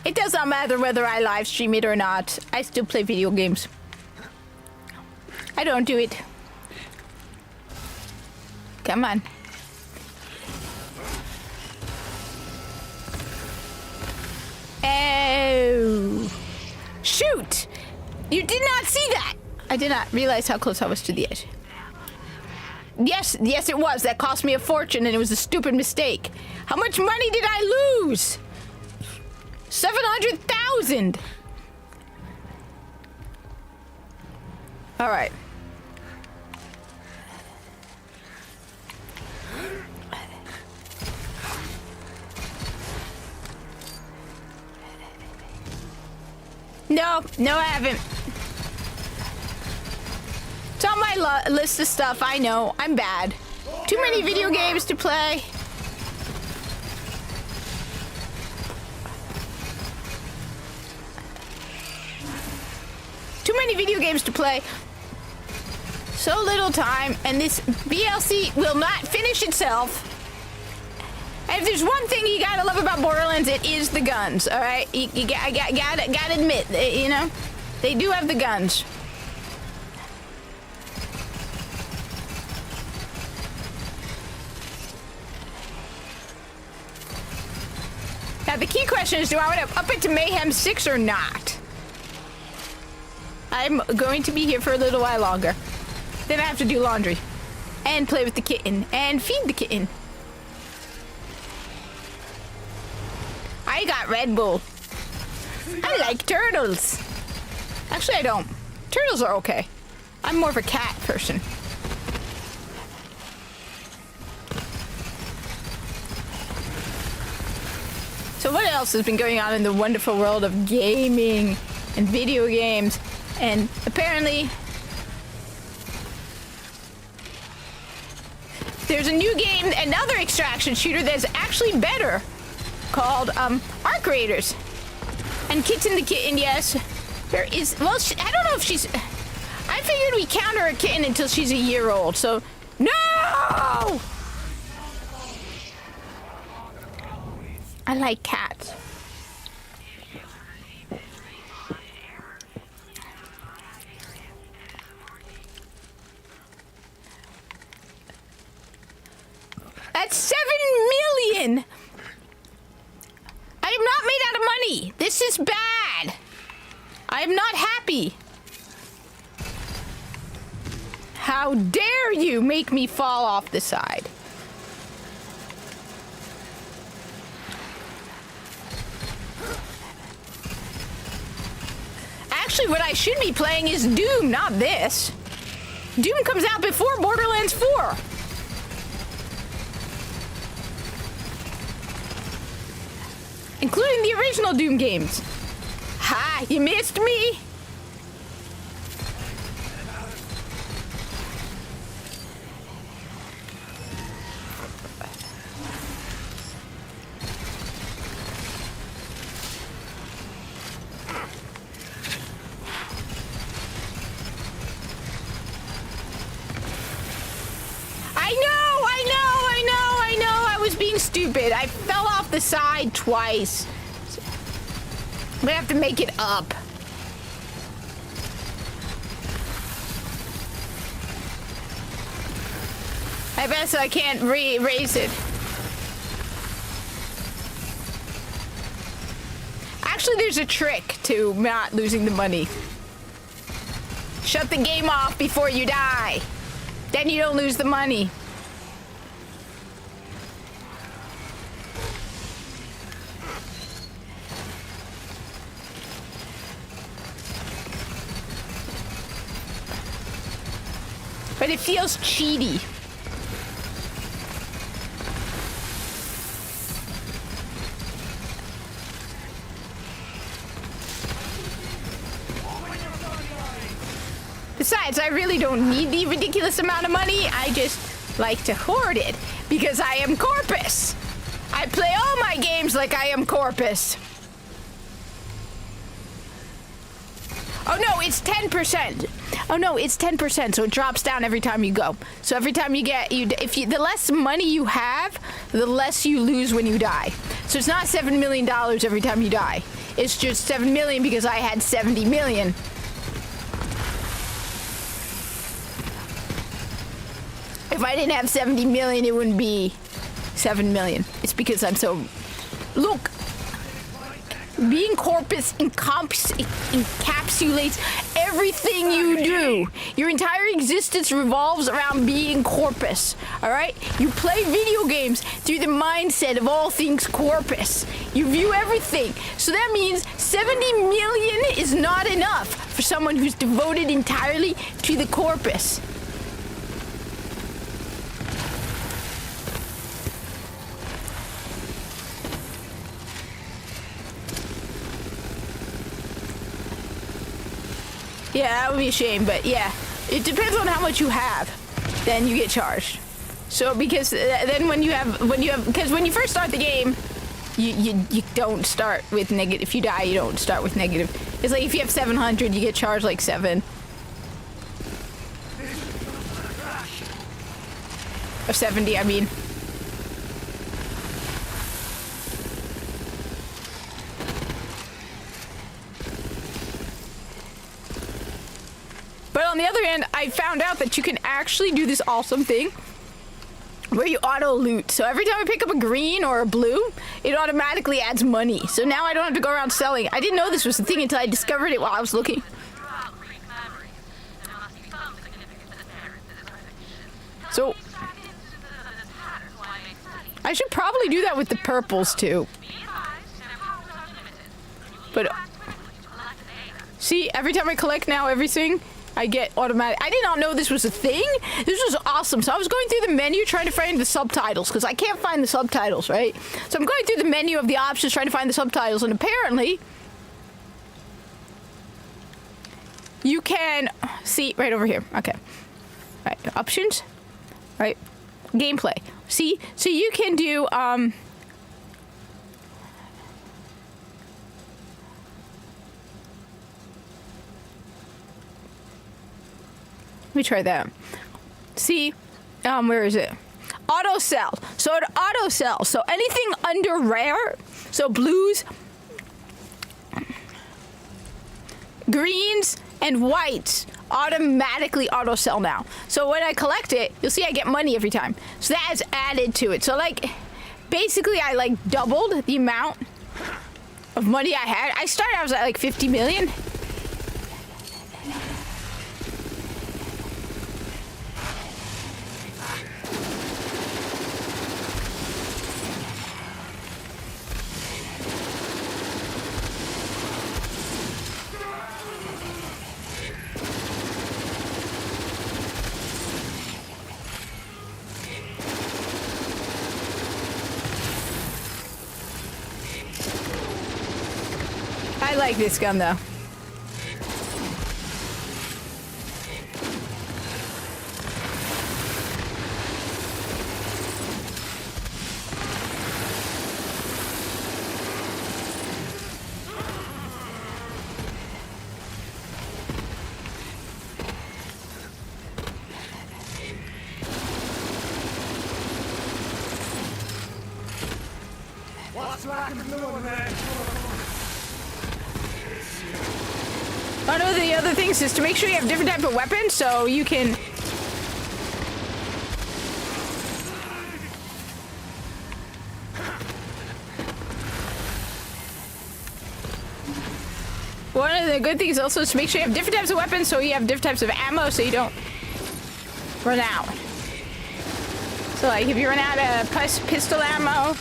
It does not matter whether I live stream it or not. I still play video games. I don't do it. Come on. Oh. Shoot! You did not see that! I did not realize how close I was to the edge. Yes, it was. That cost me a fortune and it was a stupid mistake. How much money did I lose? 700,000! Alright. No, I haven't. It's on my list of stuff. I know. I'm bad. Too many video games to play. Too many video games to play. So little time, and this DLC will not finish itself. And if there's one thing you gotta love about Borderlands, it is the guns. All right, gotta admit, you know, they do have the guns. Now the key question is, do I want to up it to Mayhem 6 or not? I'm going to be here for a little while longer. Then I have to do laundry. And play with the kitten. And feed the kitten. I got Red Bull. I like turtles. Actually, I don't. Turtles are okay. I'm more of a cat person. So what else has been going on in the wonderful world of gaming and video games? And apparently there's a new game, another extraction shooter that's actually better, called Arc Raiders. And Kitten the Kitten, yes. There is, well, I don't know if she's, I figured we count her a kitten until she's a year old, so, no! I like cats. That's 7 million! I am not made out of money. This is bad. I am not happy. How dare you make me fall off the side? Actually, what I should be playing is Doom, not this. Doom comes out before Borderlands 4. Including the original Doom games. Ha! You missed me! stupid. I fell off the side twice. I'm gonna have to make it up. I bet so I can't raise it. Actually, there's a trick to not losing the money. Shut the game off before you die. Then you don't lose the money. But it feels cheaty. Besides, I really don't need the ridiculous amount of money. I just like to hoard it because I am Corpus. I play all my games like I am Corpus. Oh no, it's 10%. Oh no, it's 10%, so it drops down every time you go. So every time you get, the less money you have, the less you lose when you die. So it's not $7 million every time you die. It's just 7 million because I had 70 million. If I didn't have 70 million, it wouldn't be 7 million. It's because I'm so... Look! Being Corpus encapsulates everything you do. Your entire existence revolves around being Corpus, alright? You play video games through the mindset of all things Corpus. You view everything. So that means 70 million is not enough for someone who's devoted entirely to the Corpus. Yeah, that would be a shame, but yeah. It depends on how much you have. Then you get charged. So, because then when you because when you first start the game, you don't start with negative. If you die, you don't start with negative. It's like if you have 700, you get charged like 7. Or 70, I mean. But on the other hand, I found out that you can actually do this awesome thing where you auto loot. So every time I pick up a green or a blue, it automatically adds money. So now I don't have to go around selling. I didn't know this was a thing until I discovered it while I was looking. So I should probably do that with the purples too. But see, every time I collect now everything, I get automatic. I did not know this was a thing. This was awesome. So I was going through the menu trying to find the subtitles because I can't find the subtitles, right? So I'm going through the menu of the options trying to find the subtitles, and apparently you can see right over here. Okay. Right, options. Right. Gameplay. See? So you can do let me try that. See, where is it? Auto sell. So it auto sells. So anything under rare, so blues, greens, and whites automatically auto sell now. So when I collect it, you'll see I get money every time. So that is added to it. So like, basically I like doubled the amount of money I had. I started, I was at like 50 million. I like this gun though. One of the other things is to make sure you have different types of weapons so you can... One of the good things also is to make sure you have different types of weapons so you have different types of ammo so you don't run out. So like if you run out of pistol ammo,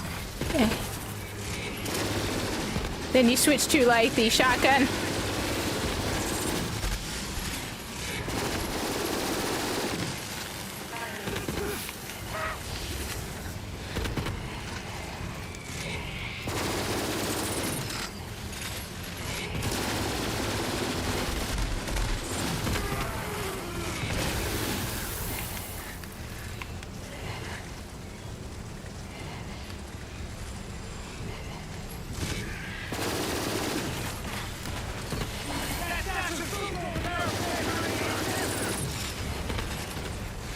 then you switch to like the shotgun.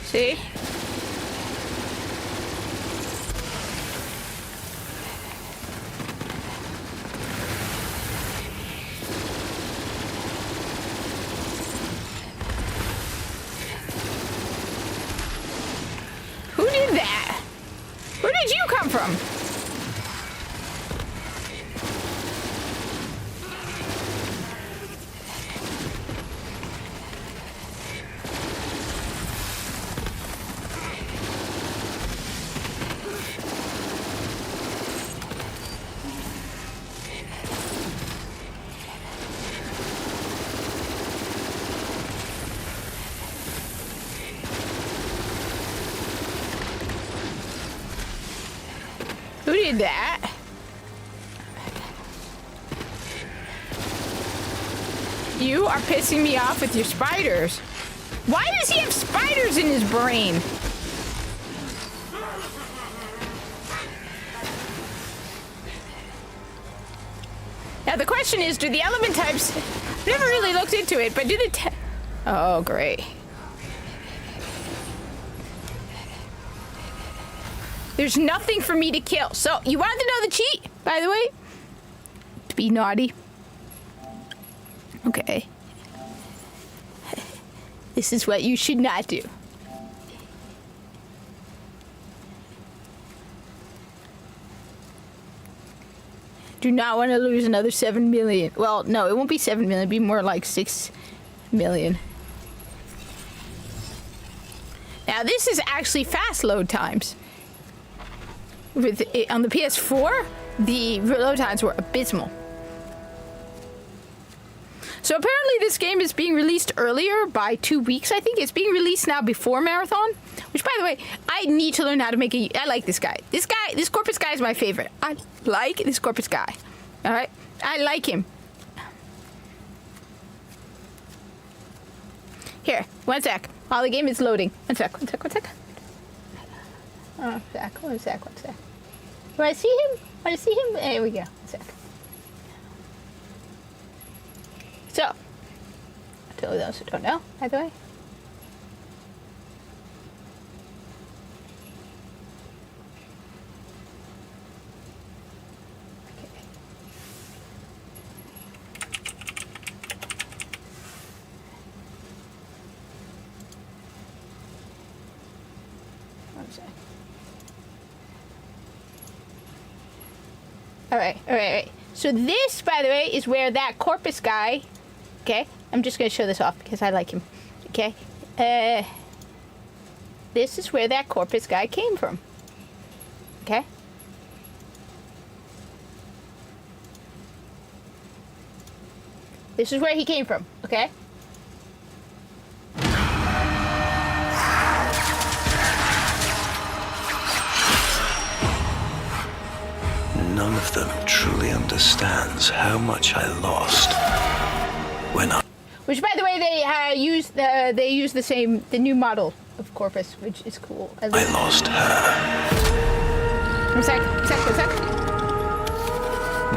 See? Who did that? Where did you come from? Who did that? You are pissing me off with your spiders. Why does he have spiders in his brain? Now the question is, do the element types... I've never really looked into it, but do the... Oh, great. There's nothing for me to kill. So, you wanted to know the cheat, by the way? To be naughty. Okay. This is what you should not do. Do not want to lose another 7 million. Well, no, it won't be 7 million. It'll be more like 6 million. Now, this is actually fast load times. With it, on the PS4, the load times were abysmal. So apparently this game is being released earlier by 2 weeks, I think. It's being released now before Marathon. Which, by the way, I need to learn how to make a... I like this guy. This Corpus guy is my favorite. I like this Corpus guy. Alright? I like him. Here, 1 sec. While the game is loading. 1 sec. Oh, one sec. Want to see him? There we go. 1 sec. So, to those who don't know, by the way. Okay. One sec. All right. So this, by the way, is where that Corpus guy... Okay, I'm just going to show this off because I like him. Okay, this is where that Corpus guy came from. Okay. This is where he came from, okay?
None of them truly understands how much I lost when I...
Which, by the way, they use the new model of Corpus, which is cool.
I lost her.
One sec.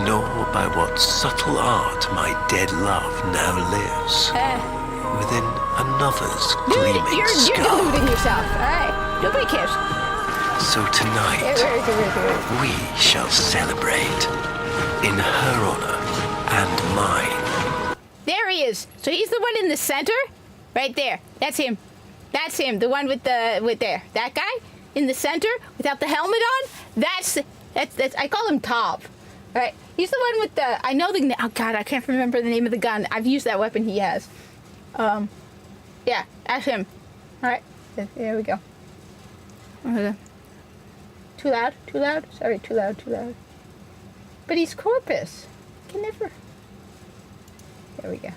Nor by what subtle art my dead love now lives. Within another's
Dude,
gleaming
you're
sky.
deluding yourself. All right, nobody cares.
So tonight, we shall celebrate in her honor and mine.
There he is. So he's the one in the center, right there. That's him. That's him. The one with there. That guy in the center without the helmet on. That's. I call him Top. All right. He's the one with the. I know the. Oh God, I can't remember the name of the gun. I've used that weapon he has. Yeah, that's him. All right. There we go. Okay. Too loud? Too loud? Sorry, too loud, too loud. But he's Corpus. Can never. There we go.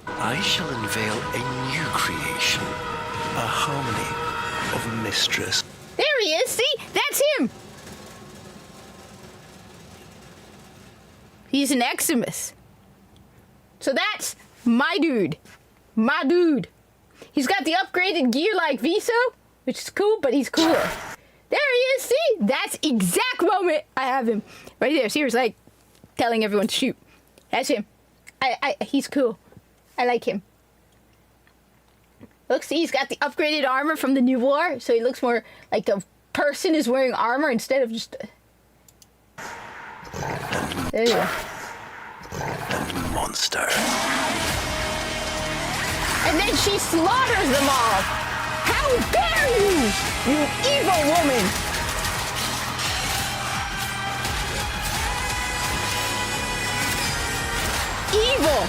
I shall unveil a new creation, a harmony of mistress.
There he is. See? That's him. He's an Eximus. So that's my dude. My dude. He's got the upgraded gear like Viso, which is cool, but he's cooler. There he is. See? That's exact moment I have him. Right there. See, he's like telling everyone to shoot. That's him. He's cool. I like him. Look, see, he's got the upgraded armor from the new war, so he looks more like a person is wearing armor instead of just. There you go.
And monster.
And then she slaughters them all. How dare you, you evil woman! Evil!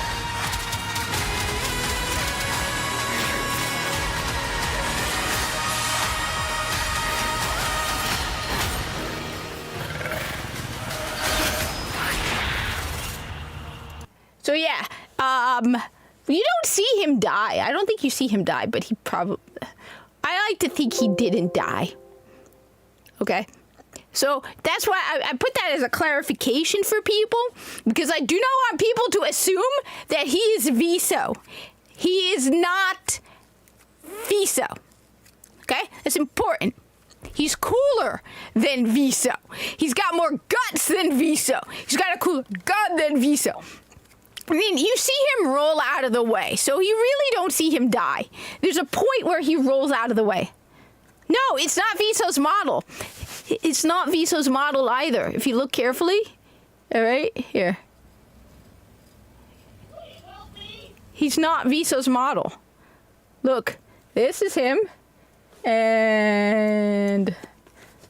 So yeah, you don't see him die. I don't think you see him die, but he probably. I like to think he didn't die. Okay? So that's why I put that as a clarification for people, because I do not want people to assume that he is Viso. He is not Viso. Okay? That's important. He's cooler than Viso. He's got more guts than Viso. He's got a cooler gun than Viso. I mean, you see him roll out of the way, so you really don't see him die. There's a point where he rolls out of the way. No, it's not Viso's model. It's not Viso's model either, if you look carefully. All right, here. He's not Viso's model. Look, this is him. And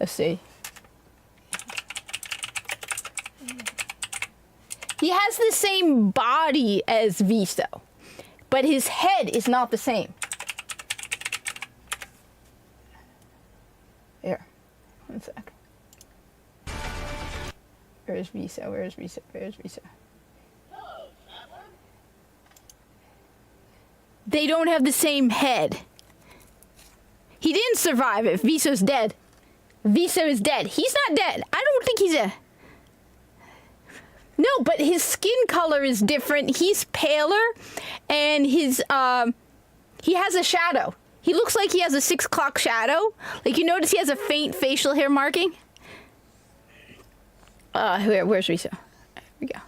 let's see. He has the same body as Viso, but his head is not the same. Here, one sec. Where's Viso? Where's Viso? Where's Viso? They don't have the same head. He didn't survive it. Viso's dead. Viso is dead. He's not dead. I don't think he's a... No, but his skin color is different. He's paler, and his he has a shadow. He looks like he has a 6 o'clock shadow. Like, you notice he has a faint facial hair marking? Where's Viso? There we go.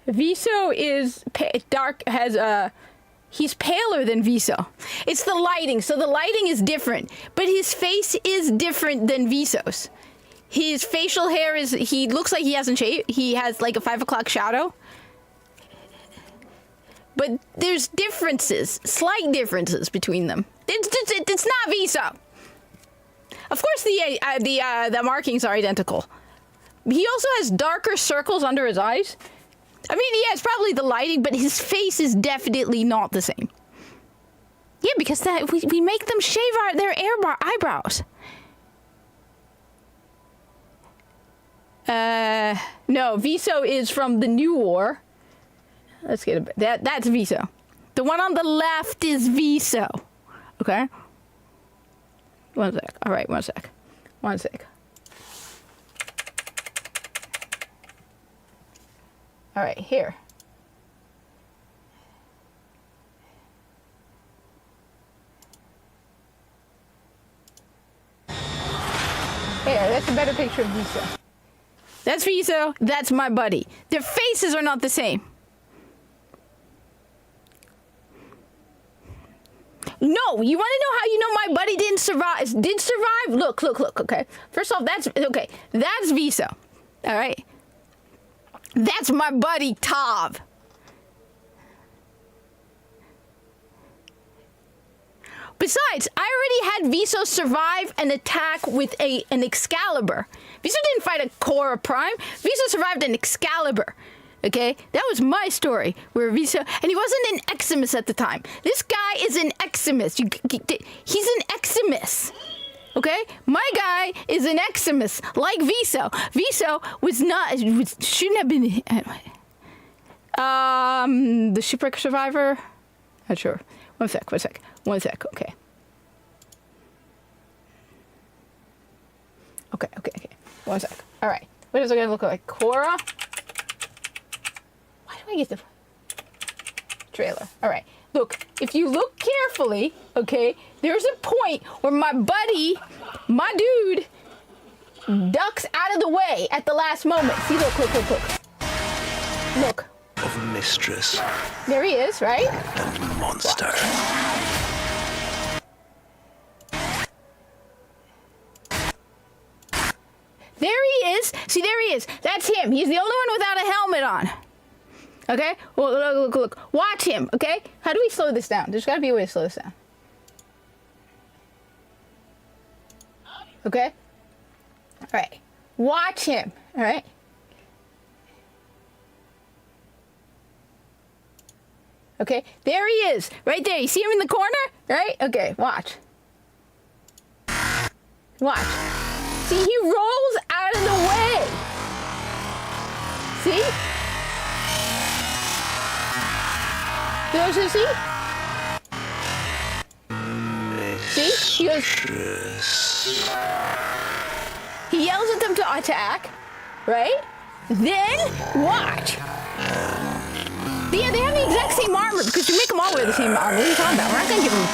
Viso is dark, he's paler than Viso. It's the lighting, so the lighting is different, but his face is different than Viso's. His facial hair he looks like he hasn't shaved. He has like a 5 o'clock shadow. But there's differences, slight differences between them. It's not Viso. Of course the markings are identical. He also has darker circles under his eyes. I mean, yeah, it's probably the lighting, but his face is definitely not the same. Yeah, because we make them shave their eyebrows. No, Viso is from the New War. Let's get that's Viso. The one on the left is Viso. Okay? One sec. All right, one sec. One sec. All right, here. better picture of Viso. That's Viso. That's my buddy. Their faces are not the same. No, you want to know how you know my buddy didn't survive? Did survive? Look, okay. First off, that's Viso. All right? That's my buddy, Tav. Besides, I already had Viso survive an attack with an Excalibur. Viso didn't fight a Korra Prime. Viso survived an Excalibur. Okay? That was my story. Where Viso... And he wasn't an Eximus at the time. This guy is an Eximus. He's an Eximus. Okay? My guy is an Eximus. Like Viso. Viso was not... shouldn't have been... The Shipwreck Survivor? Not sure. One sec. Okay. Okay. 1 sec. All right. What is it going to look like? Korra? Why do I get the trailer? All right. Look, if you look carefully, okay, there's a point where my buddy, my dude, ducks out of the way at the last moment. See, look. Look.
Of mistress
There he is, right?
and monster.
There he is. See, there he is. That's him. He's the only one without a helmet on. Okay? Well, look. Watch him, okay? How do we slow this down? There's got to be a way to slow this down. Okay? All right. Watch him, all right? Okay? There he is. Right there. You see him in the corner? Right? Okay, watch. Watch. See, he rolls out of the way. See? Those you see? See? He goes. He yells at them to attack, right? Then watch. Yeah, they have the exact same armor because you make them all wear the same armor. What are you talking about? We're not gonna give them.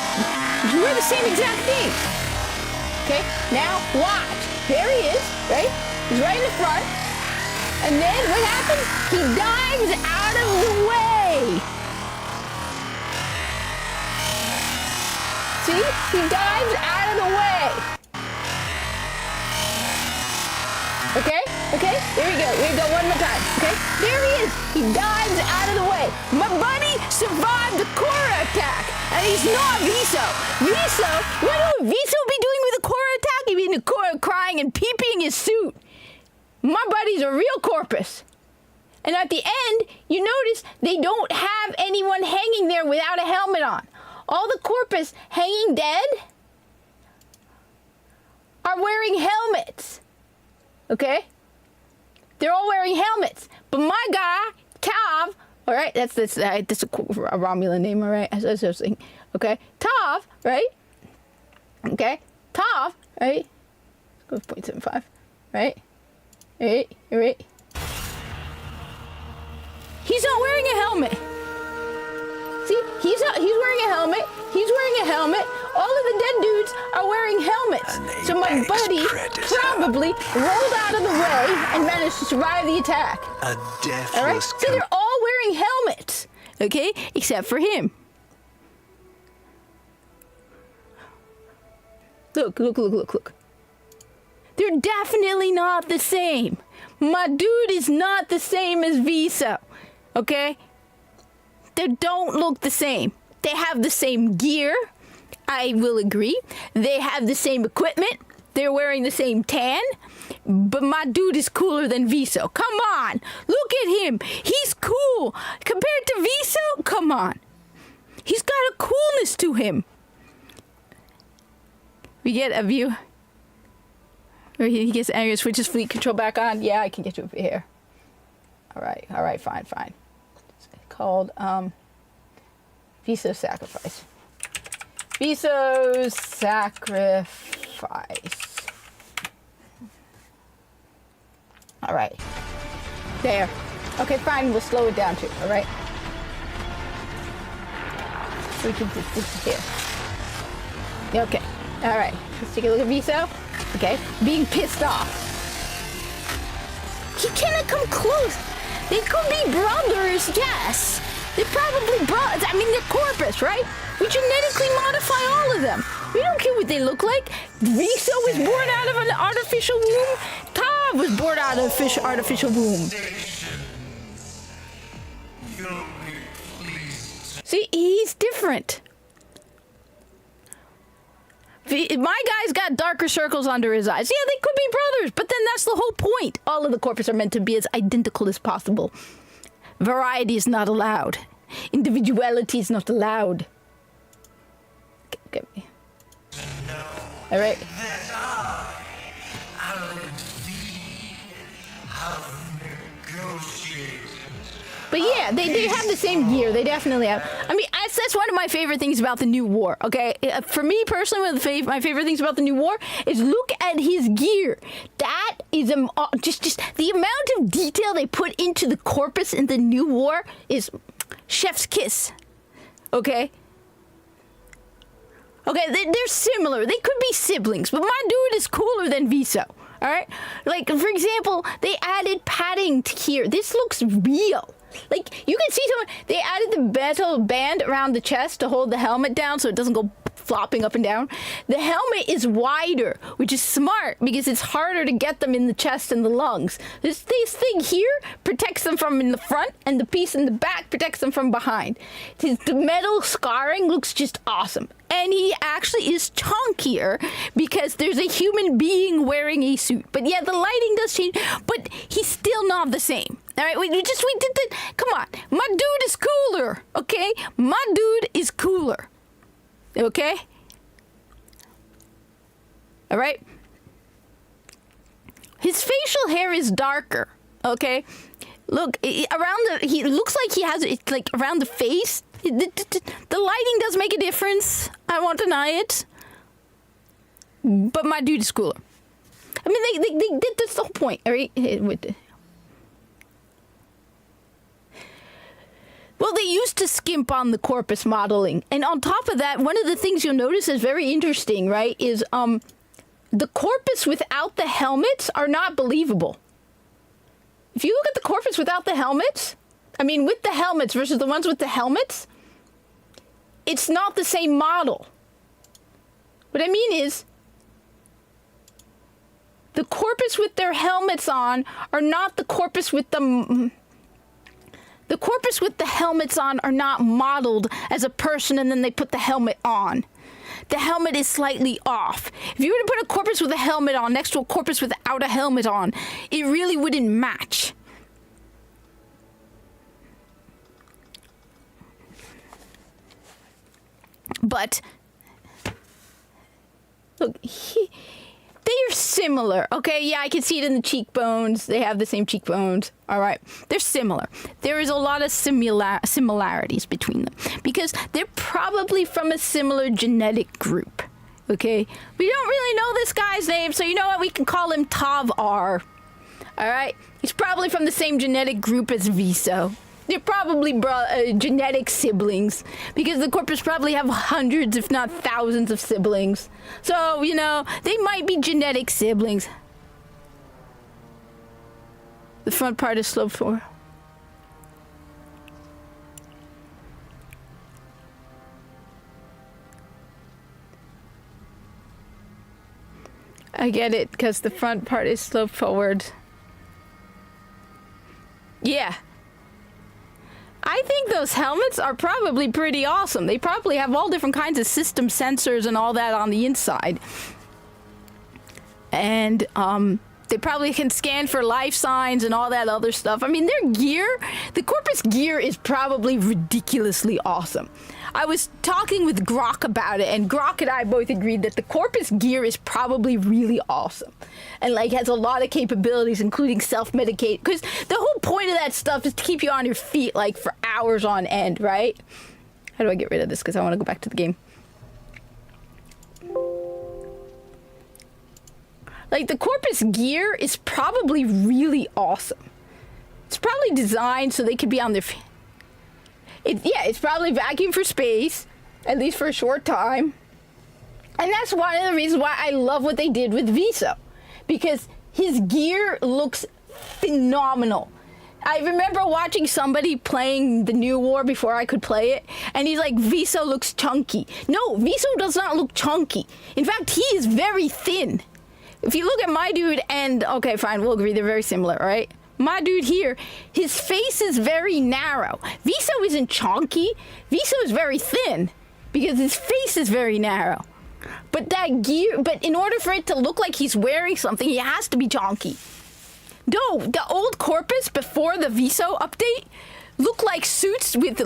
You wear the same exact thing. Okay, now watch. There he is, right? He's right in the front. And then what happens? He dives out of the way. See? He dives out of the way. Okay? There we go one more time. Okay? There he is. He dives out of the way. My buddy survived the Korra attack. And he's not Viso. What would Viso be doing with a Korra attack? He'd be in the Korra crying and pee-peeing his suit. My buddy's a real corpus. And at the end, you notice they don't have anyone hanging there without a helmet on. All the corpus hanging dead are wearing helmets. Okay? They're all wearing helmets. But my guy, Tav, all right, that's a Romulan name, all right? That's what I was thinking. Okay? Tav, right? Okay? Tav, right? Let's go with 0.75, right? Right? He's not wearing a helmet. See? He's wearing a helmet. He's wearing a helmet. All of the dead dudes are wearing helmets. So my buddy probably rolled out of the way and managed to survive the attack.
A deathless.
All right? So they're all wearing helmets. Okay? Except for him. Look. They're definitely not the same. My dude is not the same as Viso. Okay? They don't look the same. They have the same gear. I will agree. They have the same equipment. They're wearing the same tan. But my dude is cooler than Viso. Come on. Look at him. He's cool. Compared to Viso, come on. He's got a coolness to him. We get a view. Where he gets angry, switches fleet control back on. Yeah, I can get you over here. All right, fine. It's called Viso's Sacrifice. Viso's Sacrifice. All right. There. Okay, fine. We'll slow it down too. All right. So we can put this here. Okay. All right. Let's take a look at Viso. Okay. Being pissed off. he cannot come close. They could be brothers, yes. They're probably brothers. I mean, they're corpus, right? We genetically modify all of them. We don't care what they look like. Viso was born out of an artificial womb. Tav was born out of an artificial womb. See, he's different. My guy's got darker circles under his eyes. Yeah, they could be brothers, but then that's the whole point. All of the corpus are meant to be as identical as possible. Variety is not allowed. Individuality is not allowed. Get me. All right. But yeah, they have the same gear. They definitely have. I mean, that's one of my favorite things about the new war. Okay, for me personally, one of my favorite things about the new war is look at his gear. That is just the amount of detail they put into the corpus in the new war is chef's kiss. Okay. Okay, they're similar. They could be siblings, but my dude is cooler than Viso. All right, like for example, they added padding here. This looks real. Like, you can see someone, they added the metal band around the chest to hold the helmet down so it doesn't go flopping up and down. The helmet is wider, which is smart because it's harder to get them in the chest and the lungs. This thing here protects them from in the front, and the piece in the back protects them from behind. The metal scarring looks just awesome. And he actually is chunkier because there's a human being wearing a suit. But yeah, the lighting does change, but he's still not the same. All right, we did the, come on. My dude is cooler, okay? My dude is cooler, okay? All right? His facial hair is darker, okay? Look, he looks like he has it like around the face. The lighting does make a difference. I won't deny it. But my dude is cooler. I mean, they did this the whole point, all right? Well, they used to skimp on the corpus modeling. And on top of that, one of the things you'll notice is very interesting, right, is the corpus without the helmets are not believable. If you look at the corpus without the helmets, I mean, with the helmets versus the ones with the helmets, it's not the same model. What I mean is, the corpus with their helmets on are not the corpus with the... The corpus with the helmets on are not modeled as a person and then they put the helmet on. The helmet is slightly off. If you were to put a corpus with a helmet on next to a corpus without a helmet on, it really wouldn't match. But look, they are similar, okay? Yeah, I can see it in the cheekbones. They have the same cheekbones. All right, they're similar. There is a lot of similarities between them because they're probably from a similar genetic group, okay? We don't really know this guy's name, so you know what? We can call him Tav-R. All right? He's probably from the same genetic group as Viso. They're probably genetic siblings because the corpus probably have hundreds, if not thousands, of siblings. So, you know, they might be genetic siblings. The front part is sloped forward. I get it, because the front part is sloped forward. Yeah. I think those helmets are probably pretty awesome. They probably have all different kinds of system sensors and all that on the inside. And, they probably can scan for life signs and all that other stuff. I mean, their gear, the corpus gear is probably ridiculously awesome. I was talking with Grok about it, and Grok and I both agreed that the corpus gear is probably really awesome. And, like, has a lot of capabilities, including self-medicate. Because the whole point of that stuff is to keep you on your feet, like, for hours on end, right? How do I get rid of this? Because I want to go back to the game. Like, the corpus gear is probably really awesome. It's probably designed so they could be on their feet. It's probably vacuum for space, at least for a short time. And that's one of the reasons why I love what they did with Viso. Because his gear looks phenomenal. I remember watching somebody playing the New War before I could play it, and he's like, Viso looks chunky. No, Viso does not look chunky. In fact, he is very thin. If you look at my dude and, okay, fine, we'll agree they're very similar, right? My dude here, his face is very narrow. Viso isn't chunky. Viso is very thin because his face is very narrow. But that gear, but in order for it to look like he's wearing something, he has to be chunky. No, the old Corpus before the Viso update looked like suits with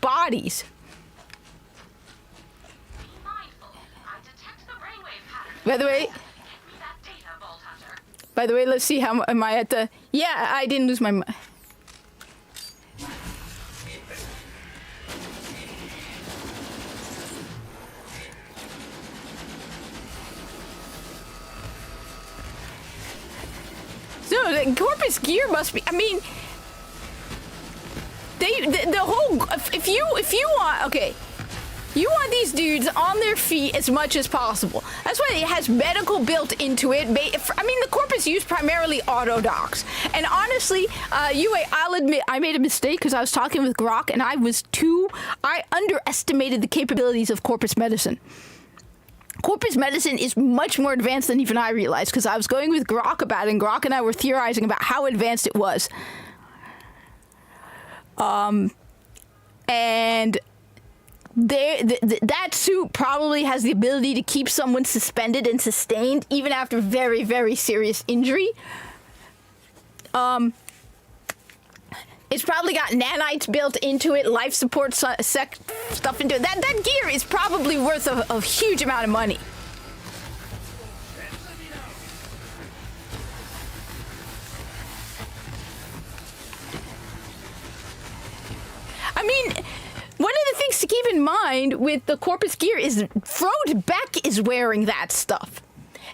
bodies.
Be mindful. I detect the brainwave pattern.
By the way,
Get me that data, Vault Hunter.
By the way, let's see how am I at the... Yeah, I didn't lose my... So the Corpus gear must be... I mean... The whole... If you want... Okay. You want these dudes on their feet as much as possible. That's why it has medical built into it. I mean, the Corpus used primarily auto docks. And honestly, Yue, I'll admit, I made a mistake because I was talking with Grok and I underestimated the capabilities of Corpus medicine. Corpus medicine is much more advanced than even I realized because I was going with Grok about it, and Grok and I were theorizing about how advanced it was. And... that suit probably has the ability to keep someone suspended and sustained even after very, very serious injury. It's probably got nanites built into it, life support stuff into it. That gear is probably worth a huge amount of money. I mean... One of the things to keep in mind with the Corpus gear is Frode Beck is wearing that stuff.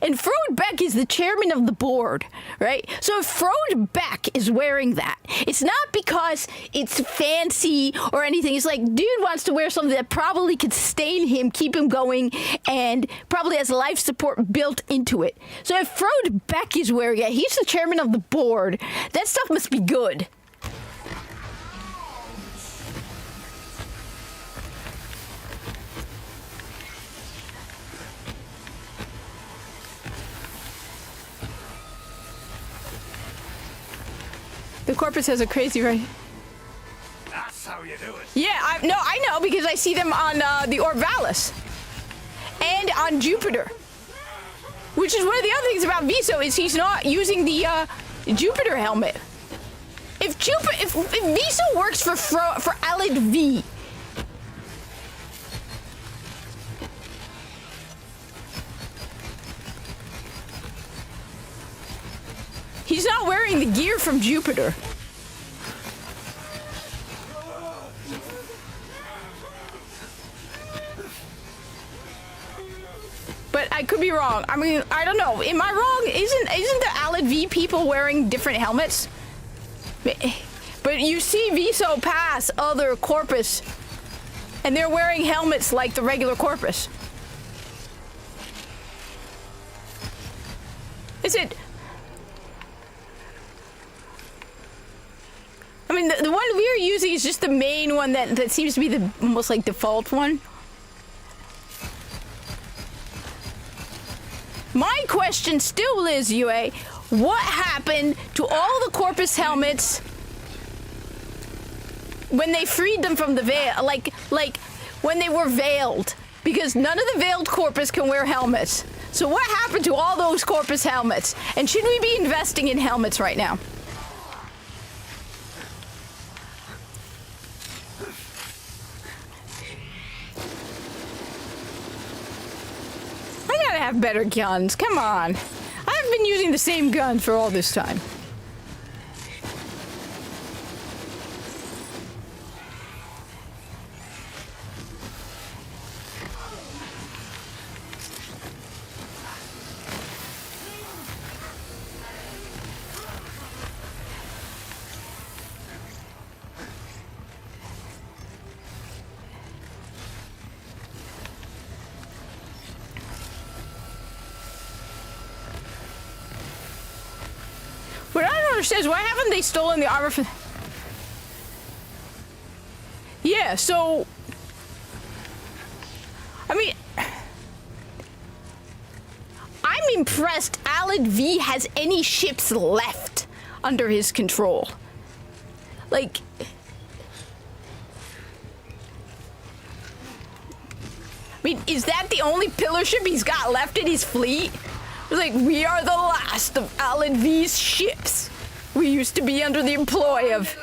And Frode Beck is the chairman of the board, right? So if Frode Beck is wearing that, it's not because it's fancy or anything. It's like, dude wants to wear something that probably could sustain him, keep him going, and probably has life support built into it. So if Frode Beck is wearing it, he's the chairman of the board. That stuff must be good. The Corpus has a crazy right.
That's how you do it.
Yeah, I know because I see them on the Orvalis and on Jupiter, which is one of the other things about Viso is he's not using the Jupiter helmet. If Viso works for Alid V, he's not wearing the gear from Jupiter. But I could be wrong. I mean, I don't know. Am I wrong? Isn't the Alid V people wearing different helmets? But you see Viso pass other Corpus, and they're wearing helmets like the regular Corpus. Is it... I mean, the one we're using is just the main one that seems to be the almost like default one. My question still is, Yue, what happened to all the Corpus helmets when they freed them from the veil? Like when they were veiled? Because none of the veiled Corpus can wear helmets. So what happened to all those Corpus helmets? And should we be investing in helmets right now? I gotta have better guns. Come on. I've been using the same gun for all this time. What I don't understand is why haven't they stolen the armor from... Yeah, so... I mean... I'm impressed Alan V has any ships left under his control. Like... I mean, is that the only pillar ship he's got left in his fleet? It's like, we are the last of Alan V's ships. We used to be under the employ of...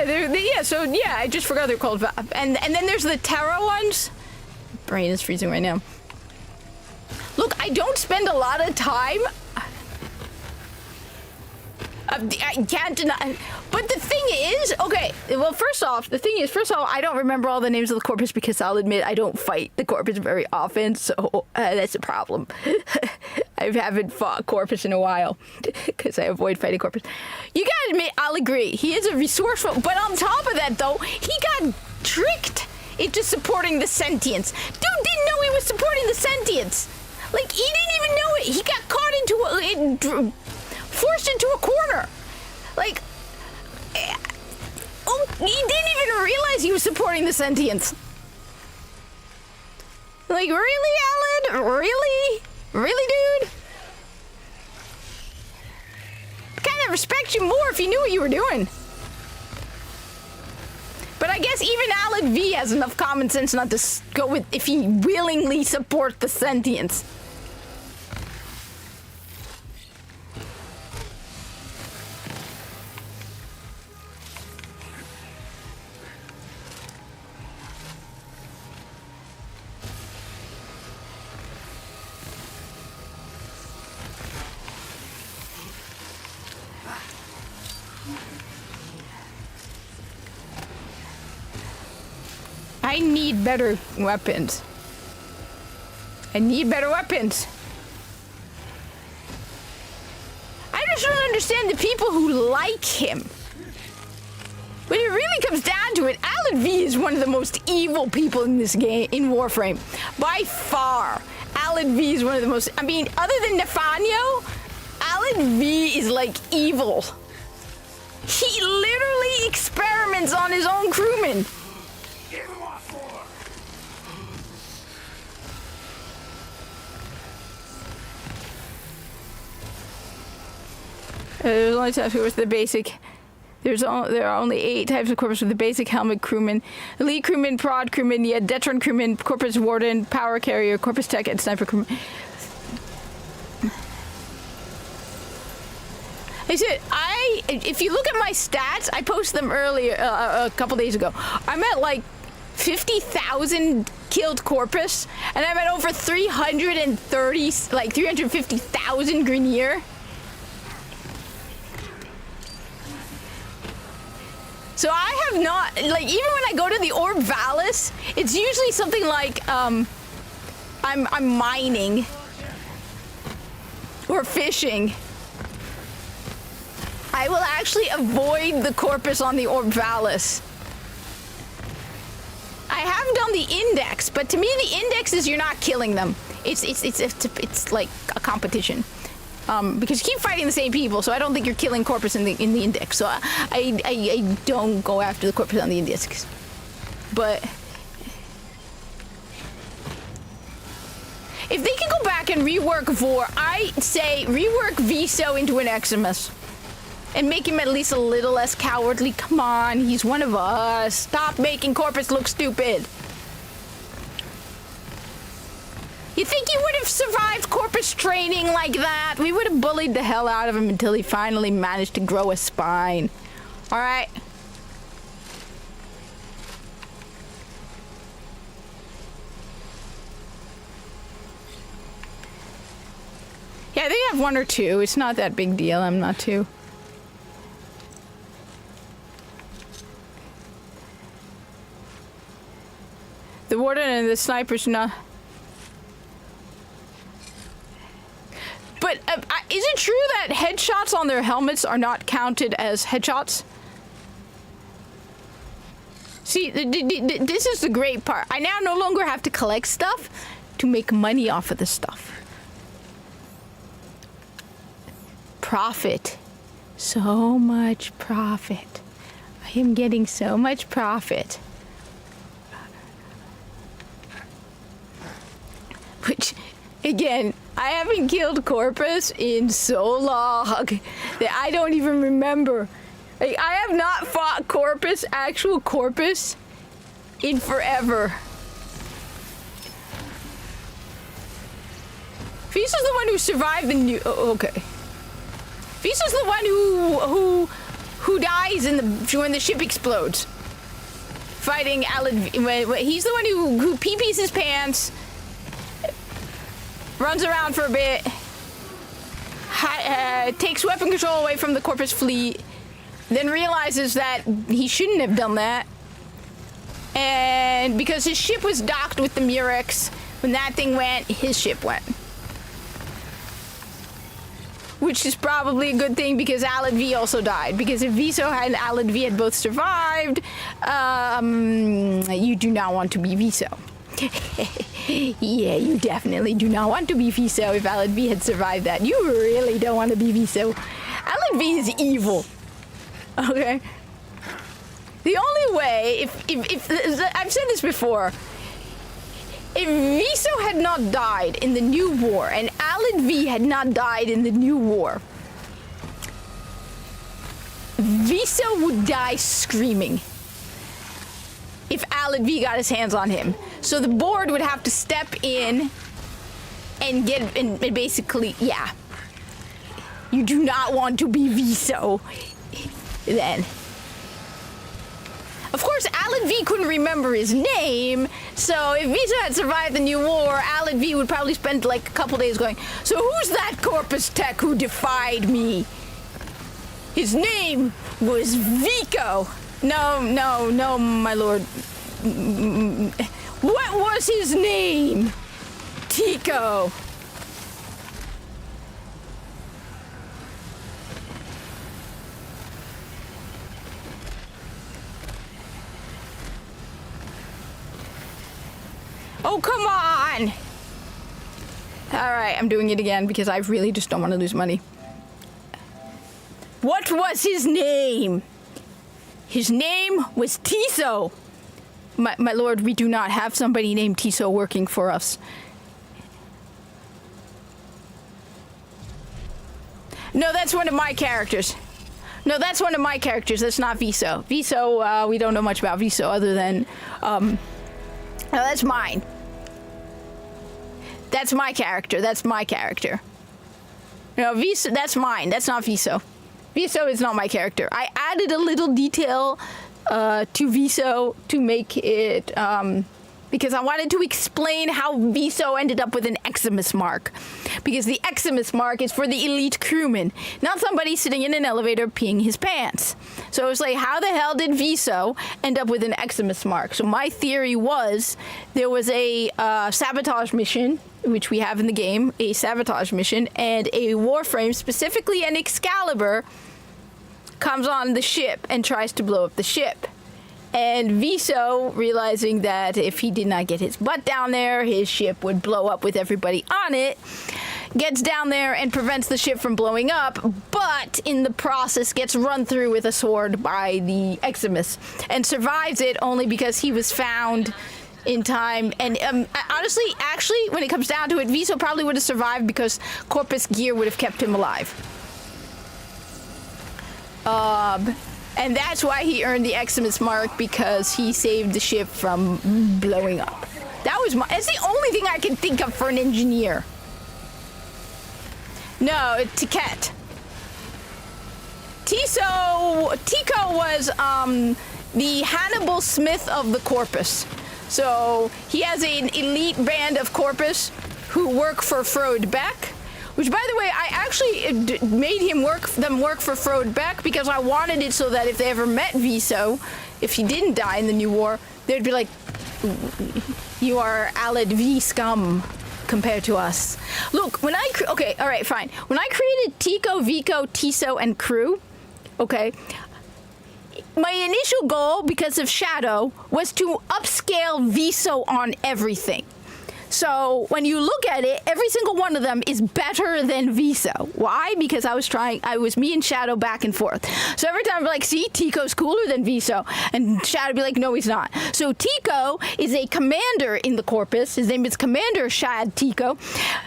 But yeah, so yeah, I just forgot they're called. And then there's the Terra ones. Brain is freezing right now. Look, I don't spend a lot of time. I can't deny. But the thing is, okay, well, first off, I don't remember all the names of the corpus because I'll admit I don't fight the corpus very often, so that's a problem. I haven't fought corpus in a while because I avoid fighting corpus. You gotta admit, I'll agree, he is a resourceful, but on top of that, though, he got tricked into supporting the sentience. Dude didn't know he was supporting the sentience. Like, he didn't even know it. He got caught forced into a corner. Like, he didn't even realize he was supporting the sentience. Like, really, Alan? Really? Really, dude? Kind of respect you more if you knew what you were doing. But I guess even Alan V has enough common sense not to go with if he willingly supports the sentience. I need better weapons. I need better weapons. I just don't understand the people who like him. When it really comes down to it, Alan V is one of the most evil people in this game, in Warframe. By far, Alan V is one of the most... I mean, other than Nafanio, Alan V is like evil. He literally experiments on his own crewmen. There's only types with the basic. There are only 8 types of corpus with the basic helmet crewman, elite crewman, prod crewman, yeah, Detron crewman, corpus warden, power carrier, corpus tech, and sniper crewman. I said, if you look at my stats, I posted them earlier, a couple days ago. I'm at like 50,000 killed corpus, and I'm at over 330, like 350,000 Grineer. So I have not, like, even when I go to the Orb Valis, it's usually something like, I'm mining. Or fishing. I will actually avoid the corpus on the Orb Valis. I have done the index, but to me the index is you're not killing them. It's like a competition. Because you keep fighting the same people, so I don't think you're killing corpus in the index. So I don't go after the corpus on the index. But if they can go back and rework Vor, I say rework Viso into an Eximus. And make him at least a little less cowardly. Come on, he's one of us. Stop making corpus look stupid. You think he would have survived corpus training like that? We would have bullied the hell out of him until he finally managed to grow a spine. Alright? Yeah, they have 1 or 2. It's not that big deal. I'm not too. The warden and the sniper's not... true that headshots on their helmets are not counted as headshots? See, this is the great part. I now no longer have to collect stuff to make money off of the stuff. Profit. So much profit. I am getting so much profit. Which, again, I haven't killed Corpus in so long that I don't even remember. Like, I have not fought Corpus, actual Corpus, in forever. Visa's the one who survived the new. Oh, okay. Visa's the one who dies in the when the ship explodes. Fighting Alad. He's the one who pee-pees his pants. Runs around for a bit, takes weapon control away from the Corpus fleet, then realizes that he shouldn't have done that. And because his ship was docked with the Murex, when that thing went, his ship went. Which is probably a good thing because Alad V also died. Because if Viso and Alad V had both survived, you do not want to be Viso. Yeah, you definitely do not want to be Viso if Alad V had survived that. You really don't want to be Viso. Alad V is evil. Okay? The only way, if I've said this before, if Viso had not died in the New War and Alad V had not died in the New War, Viso would die screaming if Alad V got his hands on him. So the board would have to step in and get, and basically, yeah. You do not want to be Viso then. Of course, Alad V couldn't remember his name, so if Viso had survived the New War, Alad V would probably spend like a couple days going, so who's that Corpus Tech who defied me? His name was Vico. No, my lord. What was his name? Tico. Oh, come on! Alright, I'm doing it again because I really just don't want to lose money. What was his name? His name was Tiso. My lord, we do not have somebody named Tiso working for us. No, that's one of my characters. No, that's one of my characters. That's not Viso. Viso, we don't know much about Viso other than, no, that's mine. That's my character. That's my character. No, Viso, that's mine. That's not Viso. Viso is not my character. I added a little detail to Viso to make it, because I wanted to explain how Viso ended up with an Eximus mark. Because the Eximus mark is for the elite crewman, not somebody sitting in an elevator peeing his pants. So it was like, how the hell did Viso end up with an Eximus mark? So my theory was there was a sabotage mission, which we have in the game, a sabotage mission, and a Warframe, specifically an Excalibur, comes on the ship and tries to blow up the ship. And Viso, realizing that if he did not get his butt down there, his ship would blow up with everybody on it, gets down there and prevents the ship from blowing up, but in the process gets run through with a sword by the Eximus and survives it only because he was found in time. And honestly, actually, when it comes down to it, Viso probably would have survived because Corpus gear would have kept him alive. And that's why he earned the Eximus mark, because he saved the ship from blowing up. That's the only thing I can think of for an engineer. No, Tiket. Tico was the Hannibal Smith of the Corpus. So he has an elite band of Corpus who work for Frode Beck. Which, by the way, I actually made them work for Frode Beck because I wanted it so that if they ever met Viso, if he didn't die in the New War, they'd be like, you are Alad V scum. compared to us. Look, when I okay, all right, fine. When I created Tico, Vico, Tiso, and crew, okay, my initial goal, because of Shadow, was to upscale Viso on everything. So when you look at it, every single one of them is better than Viso. Why? Because I was me and Shadow back and forth. So every time I'm like, see, Tico's cooler than Viso. And Shadow would be like, no, he's not. So Tico is a commander in the Corpus. His name is Commander Shad Tico.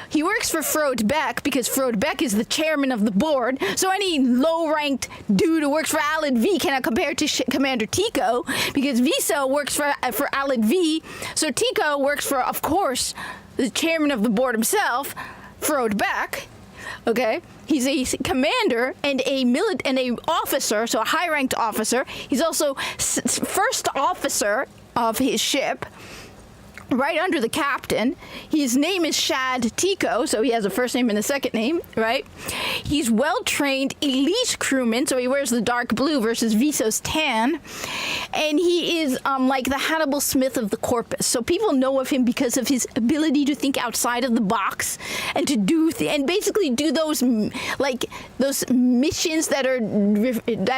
He works for Frode Beck because Frode Beck is the chairman of the board. So any low-ranked dude who works for Alad V cannot compare to Commander Tico because Viso works for Alad V. So Tico works for, of course, the chairman of the board himself, Frode Beck. Okay, he's a commander and a officer, so a high-ranked officer. He's also first officer of his ship, right under the captain. His name is Shad Tico, so he has a first name and a second name, right? He's well-trained elite crewman, so he wears the dark blue versus Viso's tan. And he is like the Hannibal Smith of the Corpus. So people know of him because of his ability to think outside of the box and to do and basically do those missions that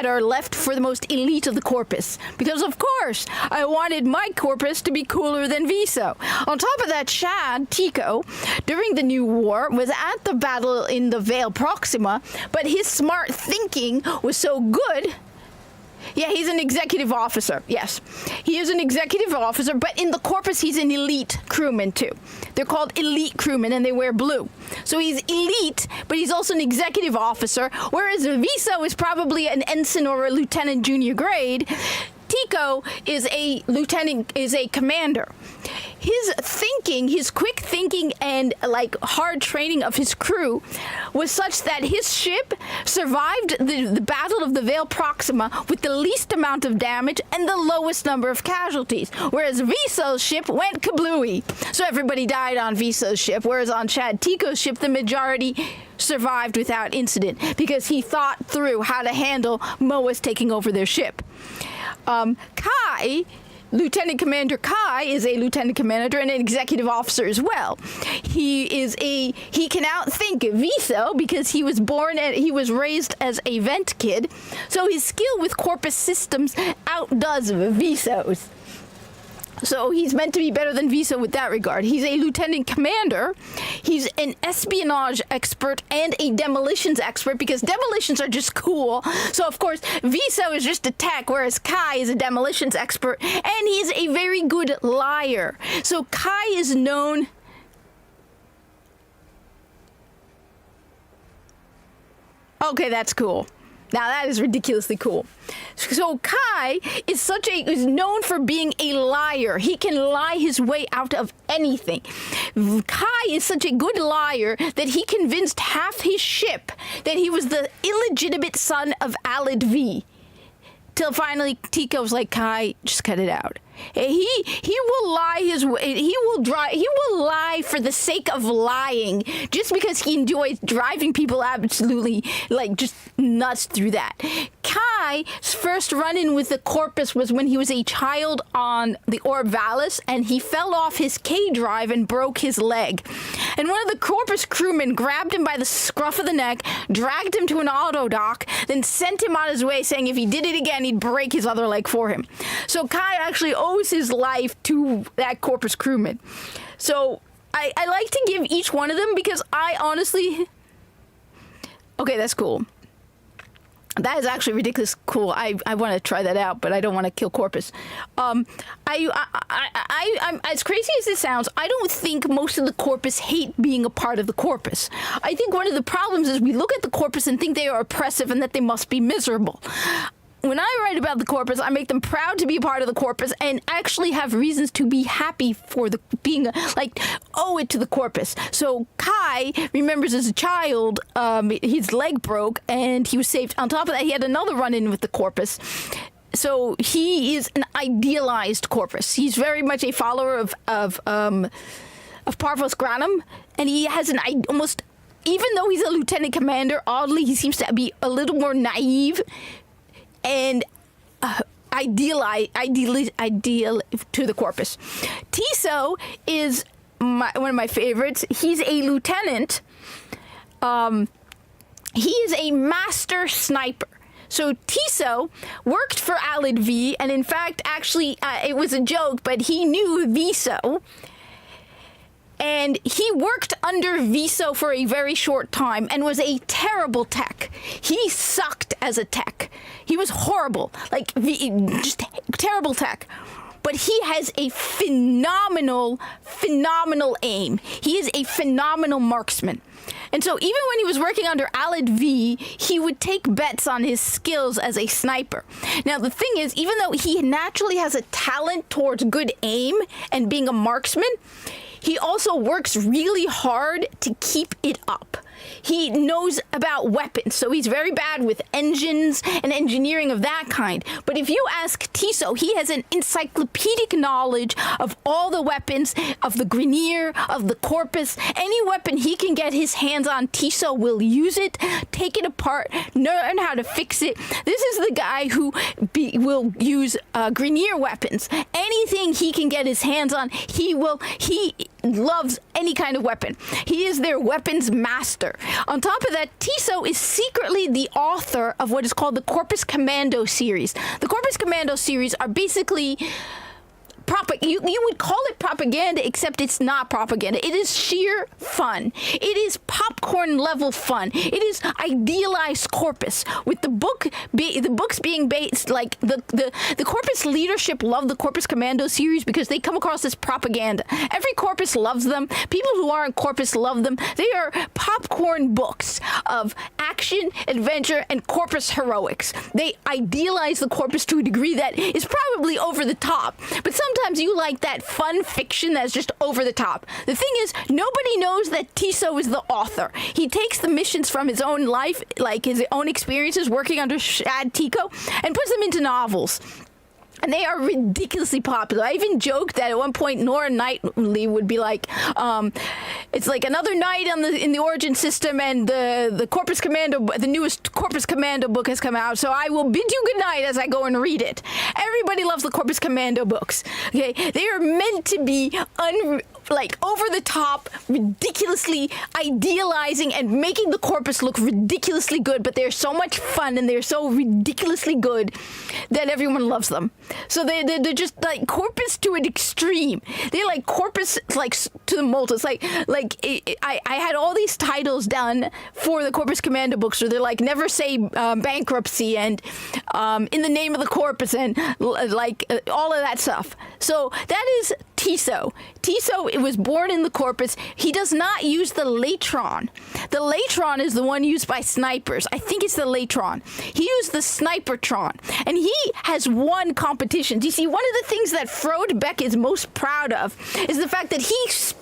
are left for the most elite of the Corpus. Because of course, I wanted my Corpus to be cooler than Viso. On top of that, Shad Tico, during the New War, was at the battle in the Vale Proxima, but his smart thinking was so good. Yeah, he's an executive officer. Yes, he is an executive officer, but in the Corpus, he's an elite crewman, too. They're called elite crewmen, and they wear blue. So he's elite, but he's also an executive officer, whereas Viso is probably an ensign or a lieutenant junior grade. Tico is a commander. His thinking, his quick thinking and hard training of his crew was such that his ship survived the Battle of the Vale Proxima with the least amount of damage and the lowest number of casualties, whereas Viso's ship went kablooey. So everybody died on Viso's ship, whereas on Shad Tico's ship, the majority survived without incident because he thought through how to handle Moas taking over their ship. Kai, Lieutenant Commander Kai, is a lieutenant commander and an executive officer as well. He can outthink Viso because he was raised as a vent kid, so his skill with Corpus systems outdoes Viso's. So he's meant to be better than Viso with that regard. He's a lieutenant commander. He's an espionage expert and a demolitions expert because demolitions are just cool. So, of course, Viso is just a tech, whereas Kai is a demolitions expert. And he's a very good liar. So Kai is known... Okay, that's cool. Now that is ridiculously cool. So Kai is known for being a liar. He can lie his way out of anything. Kai is such a good liar that he convinced half his ship that he was the illegitimate son of Alad V. Till finally Tico was like, Kai, just cut it out. He will lie his way. He will lie for the sake of lying, just because he enjoys driving people absolutely just nuts through that. Kai's first run-in with the Corpus was when he was a child on the Orb Valis, and he fell off his K drive and broke his leg. And one of the Corpus crewmen grabbed him by the scruff of the neck, dragged him to an auto dock, then sent him on his way, saying if he did it again, he'd break his other leg for him. So Kai actually owes his life to that Corpus crewman. So I like to give each one of them because I honestly... Okay, that's cool. That is actually ridiculous cool. I want to try that out, but I don't want to kill Corpus. I'm as crazy as this sounds, I don't think most of the Corpus hate being a part of the Corpus. I think one of the problems is we look at the Corpus and think they are oppressive and that they must be miserable. When I write about the Corpus, I make them proud to be a part of the Corpus and actually have reasons to be happy for owe it to the Corpus. So Kai remembers as a child, his leg broke and he was saved. On top of that, he had another run-in with the Corpus. So he is an idealized Corpus. He's very much a follower of Parvos Granum, and he has almost, even though he's a lieutenant commander, oddly he seems to be a little more naive and ideal to the Corpus. Tiso is one of my favorites. He's a lieutenant. He is a master sniper. So Tiso worked for Alad V, and in fact, actually, it was a joke, but he knew Viso. And he worked under Viso for a very short time and was a terrible tech. He sucked as a tech. He was horrible, like just terrible tech. But he has a phenomenal aim. He is a phenomenal marksman. And so even when he was working under Alad V, he would take bets on his skills as a sniper. Now, the thing is, even though he naturally has a talent towards good aim and being a marksman, he also works really hard to keep it up. He knows about weapons, so he's very bad with engines and engineering of that kind. But if you ask Tiso, he has an encyclopedic knowledge of all the weapons, of the Grineer, of the Corpus. Any weapon he can get his hands on, Tiso will use it, take it apart, learn how to fix it. This is the guy who will use Grineer weapons. Anything he can get his hands on, he loves any kind of weapon. He is their weapons master. On top of that, Tiso is secretly the author of what is called the Corpus Commando series. The Corpus Commando series are basically you would call it propaganda, except it's not propaganda. It is sheer fun. It is popcorn level fun. It is idealized Corpus, with the books being based like the Corpus leadership love the Corpus Commando series because they come across as propaganda. Every Corpus loves them. People who aren't Corpus love them. They are popcorn books of action, adventure, and Corpus heroics. They idealize the Corpus to a degree that is probably over the top, but sometimes you like that fun fiction that's just over the top. The thing is, nobody knows that Tiso is the author. He takes the missions from his own life, like his own experiences working under Shad Tico, and puts them into novels. And they are ridiculously popular. I even joked that at one point Nora Knightley would be like, it's like another night in the Origin system, and the Corpus Commando, the newest Corpus Commando book has come out, so I will bid you good night as I go and read it. Everybody loves the Corpus Commando books. Okay, they are meant to be over the top, ridiculously idealizing and making the Corpus look ridiculously good, but they're so much fun and they're so ridiculously good that everyone loves them. So they're just like Corpus to an extreme. They're like Corpus like to the most. It's I had all these titles done for the Corpus Commando books where they're like Never Say Bankruptcy and In the Name of the Corpus and all of that stuff. So that is Tiso. Tiso was born in the Corpus. He does not use the Latron. The Latron is the one used by snipers. I think it's the Latron. He used the Snipertron, and he has won competitions. You see, one of the things that Frode Beck is most proud of is the fact that he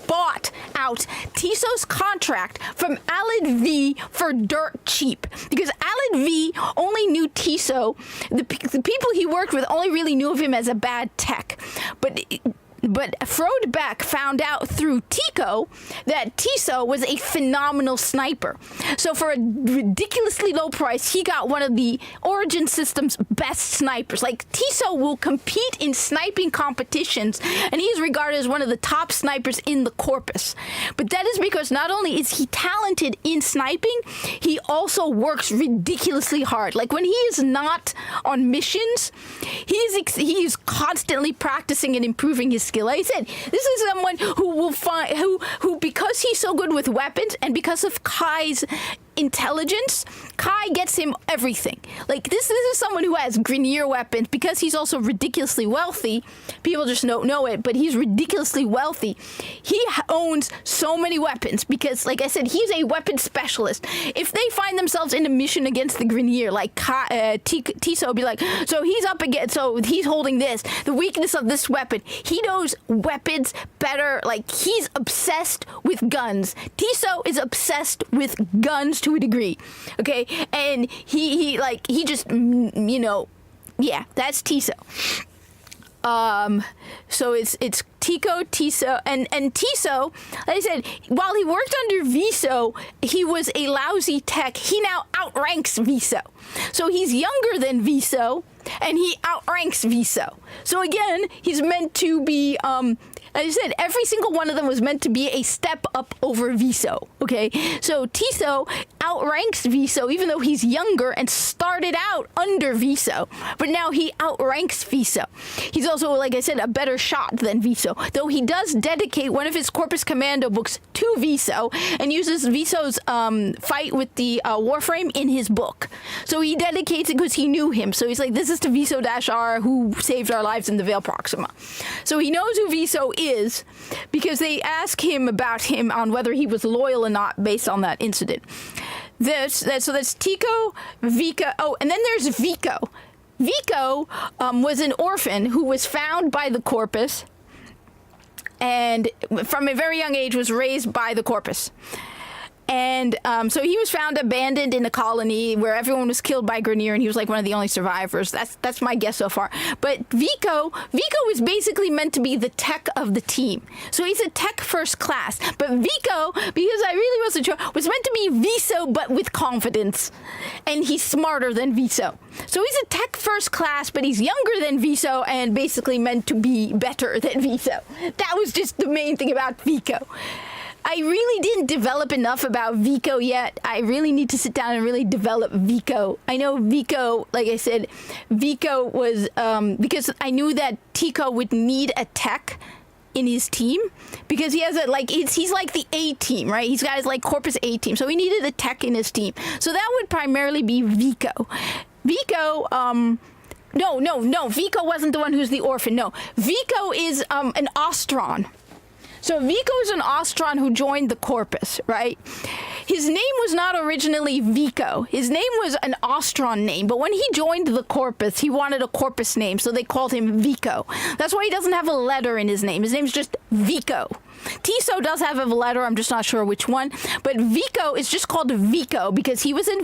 bought out Tiso's contract from Alad V for dirt cheap, because Alad V only knew Tiso. The people he worked with only really knew of him as a bad tech, But Frode Beck found out through Tico that Tiso was a phenomenal sniper. So for a ridiculously low price, he got one of the Origin system's best snipers. Like, Tiso will compete in sniping competitions, and he is regarded as one of the top snipers in the Corpus. But that is because not only is he talented in sniping, he also works ridiculously hard. Like, when he is not on missions, he is constantly practicing and improving his skill. Like I said, this is someone who will find who because he's so good with weapons and because of Kai's intelligence, Kai gets him everything. Like, this is someone who has Grineer weapons because he's also ridiculously wealthy. People just don't know it, but he's ridiculously wealthy. He owns so many weapons because, like I said, he's a weapon specialist. If they find themselves in a mission against the Grineer, like Tiso will be like, so he's up against, so he's holding this, the weakness of this weapon. He knows weapons better. Like, he's obsessed with guns. Tiso is obsessed with guns to a degree, okay, and he just, yeah, that's Tiso. So it's Tiso, and Tiso, like I said, while he worked under Viso, he was a lousy tech. He now outranks Viso, so he's younger than Viso, and he outranks Viso. So again, he's meant to be As I said, every single one of them was meant to be a step up over Viso, okay? So Tiso outranks Viso even though he's younger and started out under Viso, but now he outranks Viso. He's also, like I said, a better shot than Viso, though he does dedicate one of his Corpus Commando books to Viso and uses Viso's fight with the Warframe in his book. So he dedicates it because he knew him. So he's like, this is to Viso-R who saved our lives in the Veil Proxima. So he knows who Viso is because they ask him about him on whether he was loyal or not based on that incident. So that's Tico, Vico. Oh, and then there's Vico. Vico was an orphan who was found by the Corpus and from a very young age was raised by the Corpus. And so he was found abandoned in a colony where everyone was killed by Grineer, and he was like one of the only survivors. That's my guess so far. But Vico is basically meant to be the tech of the team. So he's a tech first class. But Vico, because I really wasn't sure, was meant to be Viso but with confidence. And he's smarter than Viso. So he's a tech first class, but he's younger than Viso and basically meant to be better than Viso. That was just the main thing about Vico. I really didn't develop enough about Vico yet. I really need to sit down and really develop Vico. I know Vico, like I said, Vico was, because I knew that Tico would need a tech in his team because he has he's like the A team, right? He's got his like Corpus A team. So he needed a tech in his team. So that would primarily be Vico. Vico, No, Vico wasn't the one who's the orphan. No, Vico is an Ostron. So Vico is an Ostron who joined the Corpus, right? His name was not originally Vico. His name was an Ostron name, but when he joined the Corpus, he wanted a Corpus name, so they called him Vico. That's why he doesn't have a letter in his name. His name's just Vico. Tiso does have a letter, I'm just not sure which one, but Vico is just called Vico because he was an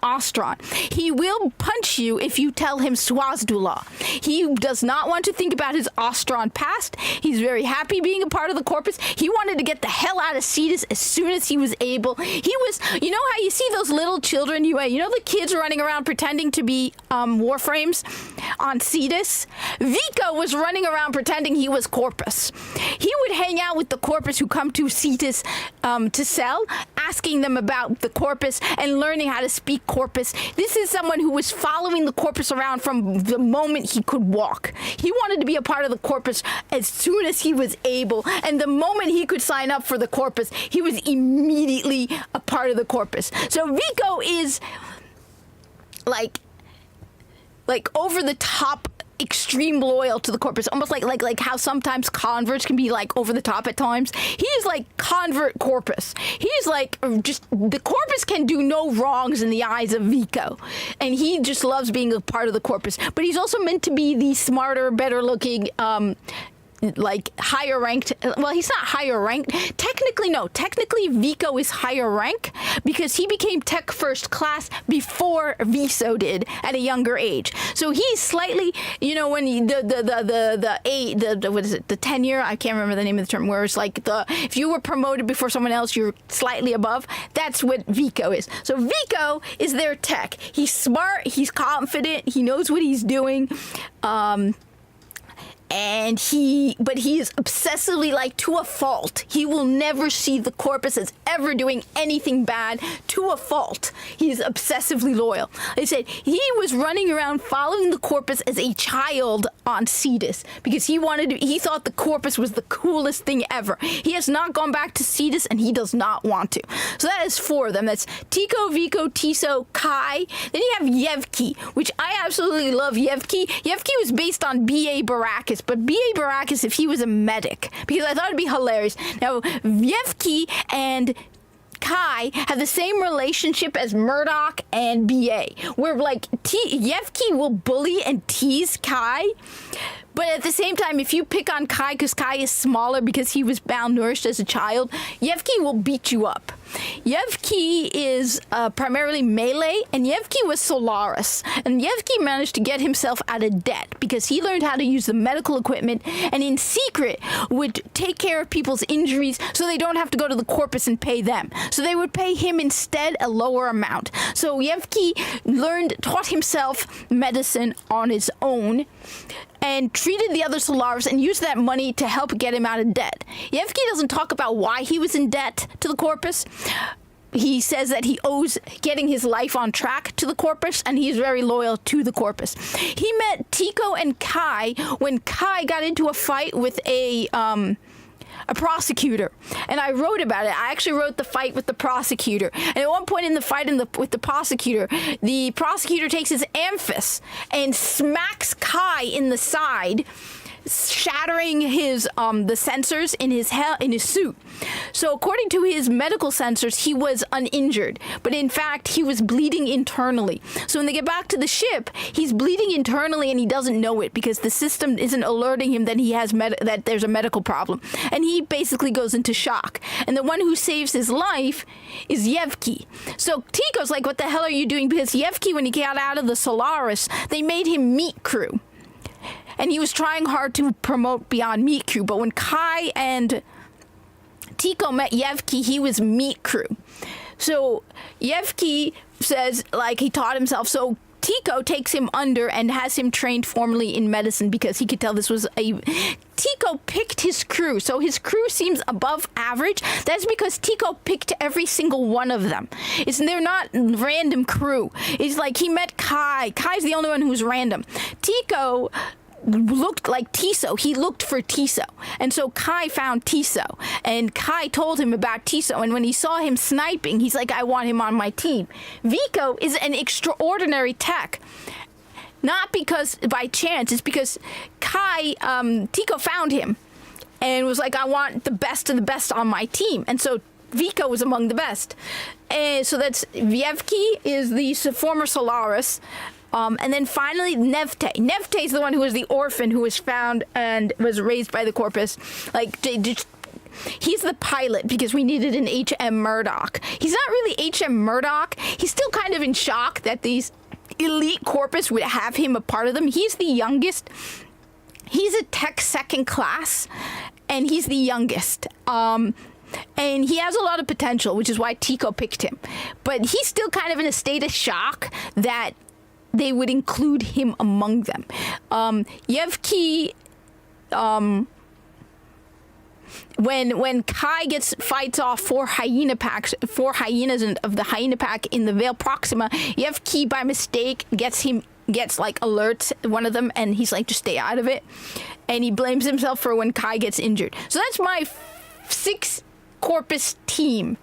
Ostron. He will punch you if you tell him Swazdula. He does not want to think about his Ostron past. He's very happy being a part of the Corpus. He wanted to get the hell out of Cetus as soon as he was able. He was, you know how you see those little children, you know the kids running around pretending to be Warframes on Cetus? Vico was running around pretending he was Corpus. He would hang out with the Corpus who come to Cetus to sell, asking them about the Corpus and learning how to speak Corpus. This is someone who was following the Corpus around from the moment he could walk. He wanted to be a part of the Corpus as soon as he was able, and the moment he could sign up for the Corpus, he was immediately a part of the Corpus. So Vico is like over the top extreme loyal to the Corpus, almost like how sometimes converts can be like over the top at times. He is like convert Corpus. He's like just the Corpus can do no wrongs in the eyes of Vico, and he just loves being a part of the Corpus. But he's also meant to be the smarter, better looking like higher ranked. Well, he's not higher ranked. Technically Vico is higher rank because he became tech first class before Viso did at a younger age. So he's slightly, when what is it, the tenure, I can't remember the name of the term, where it's like if you were promoted before someone else, you're slightly above. That's what Vico is. So Vico is their tech. He's smart, he's confident, he knows what he's doing. But he is obsessively, like, to a fault. He will never see the Corpus as ever doing anything bad, to a fault. He is obsessively loyal. They said he was running around following the Corpus as a child on Cetus because he thought the Corpus was the coolest thing ever. He has not gone back to Cetus and he does not want to. So that is 4 of them. That's Tico, Vico, Tiso, Kai. Then you have Yevki, which I absolutely love Yevki. Yevki was based on B.A. Baracus, but B.A. Baracus if he was a medic, because I thought it'd be hilarious. Now, Yevki and Kai have the same relationship as Murdoch and B.A., where like Yevki will bully and tease Kai, but at the same time, if you pick on Kai because Kai is smaller because he was malnourished as a child, Yevki will beat you up. Yevki is primarily melee, and Yevki was Solaris. And Yevki managed to get himself out of debt because he learned how to use the medical equipment and in secret would take care of people's injuries so they don't have to go to the Corpus and pay them. So they would pay him instead a lower amount. So Yevki taught himself medicine on his own. and treated the other Solaris and used that money to help get him out of debt. Yevgeny doesn't talk about why he was in debt to the Corpus. He says that he owes getting his life on track to the Corpus, and he's very loyal to the Corpus. He met Tico and Kai when Kai got into a fight with a prosecutor, and I wrote about it. I actually wrote the fight with the prosecutor, and at one point in the fight with the prosecutor takes his amphis and smacks Kai in the side, shattering his the sensors in his suit. So according to his medical sensors, he was uninjured, but in fact he was bleeding internally. So when they get back to the ship, he's bleeding internally and he doesn't know it because the system isn't alerting him that he has that there's a medical problem, and he basically goes into shock. And the one who saves his life is Yevgeny. So Tico's like, "What the hell are you doing?" Because Yevgeny, when he got out of the Solaris, they made him meat crew. And he was trying hard to promote beyond meat crew. But when Kai and Tico met Yevgeny, he was meat crew. So Yevgeny says, like, he taught himself. So Tico takes him under and has him trained formally in medicine because he could tell this was a... Tico picked his crew, so his crew seems above average. That's because Tico picked every single one of them. They're not random crew. It's like he met Kai. Kai's the only one who's random. Tico looked like Tiso. He looked for Tiso. And so Kai found Tiso. And Kai told him about Tiso. And when he saw him sniping, he's like, "I want him on my team." Vico is an extraordinary tech. Not because by chance, it's because Tico found him and was like, "I want the best of the best on my team." And so Vico was among the best. And so that's Yevgeny is the former Solaris. And then finally, Nevte. Nevte is the one who was the orphan who was found and was raised by the Corpus. Like, he's the pilot because we needed an H.M. Murdoch. He's not really H.M. Murdoch. He's still kind of in shock that these elite Corpus would have him a part of them. He's the youngest. He's a tech second class, and he's the youngest. And he has a lot of potential, which is why Tico picked him. But he's still kind of in a state of shock that they would include him among them. Yevgeny, when Kai fights off four hyenas of the hyena pack in the Vale Proxima, Yevgeny by mistake gets like alerts one of them, and he's like, "Just stay out of it," and he blames himself for when Kai gets injured. So that's my 6 Corpus team.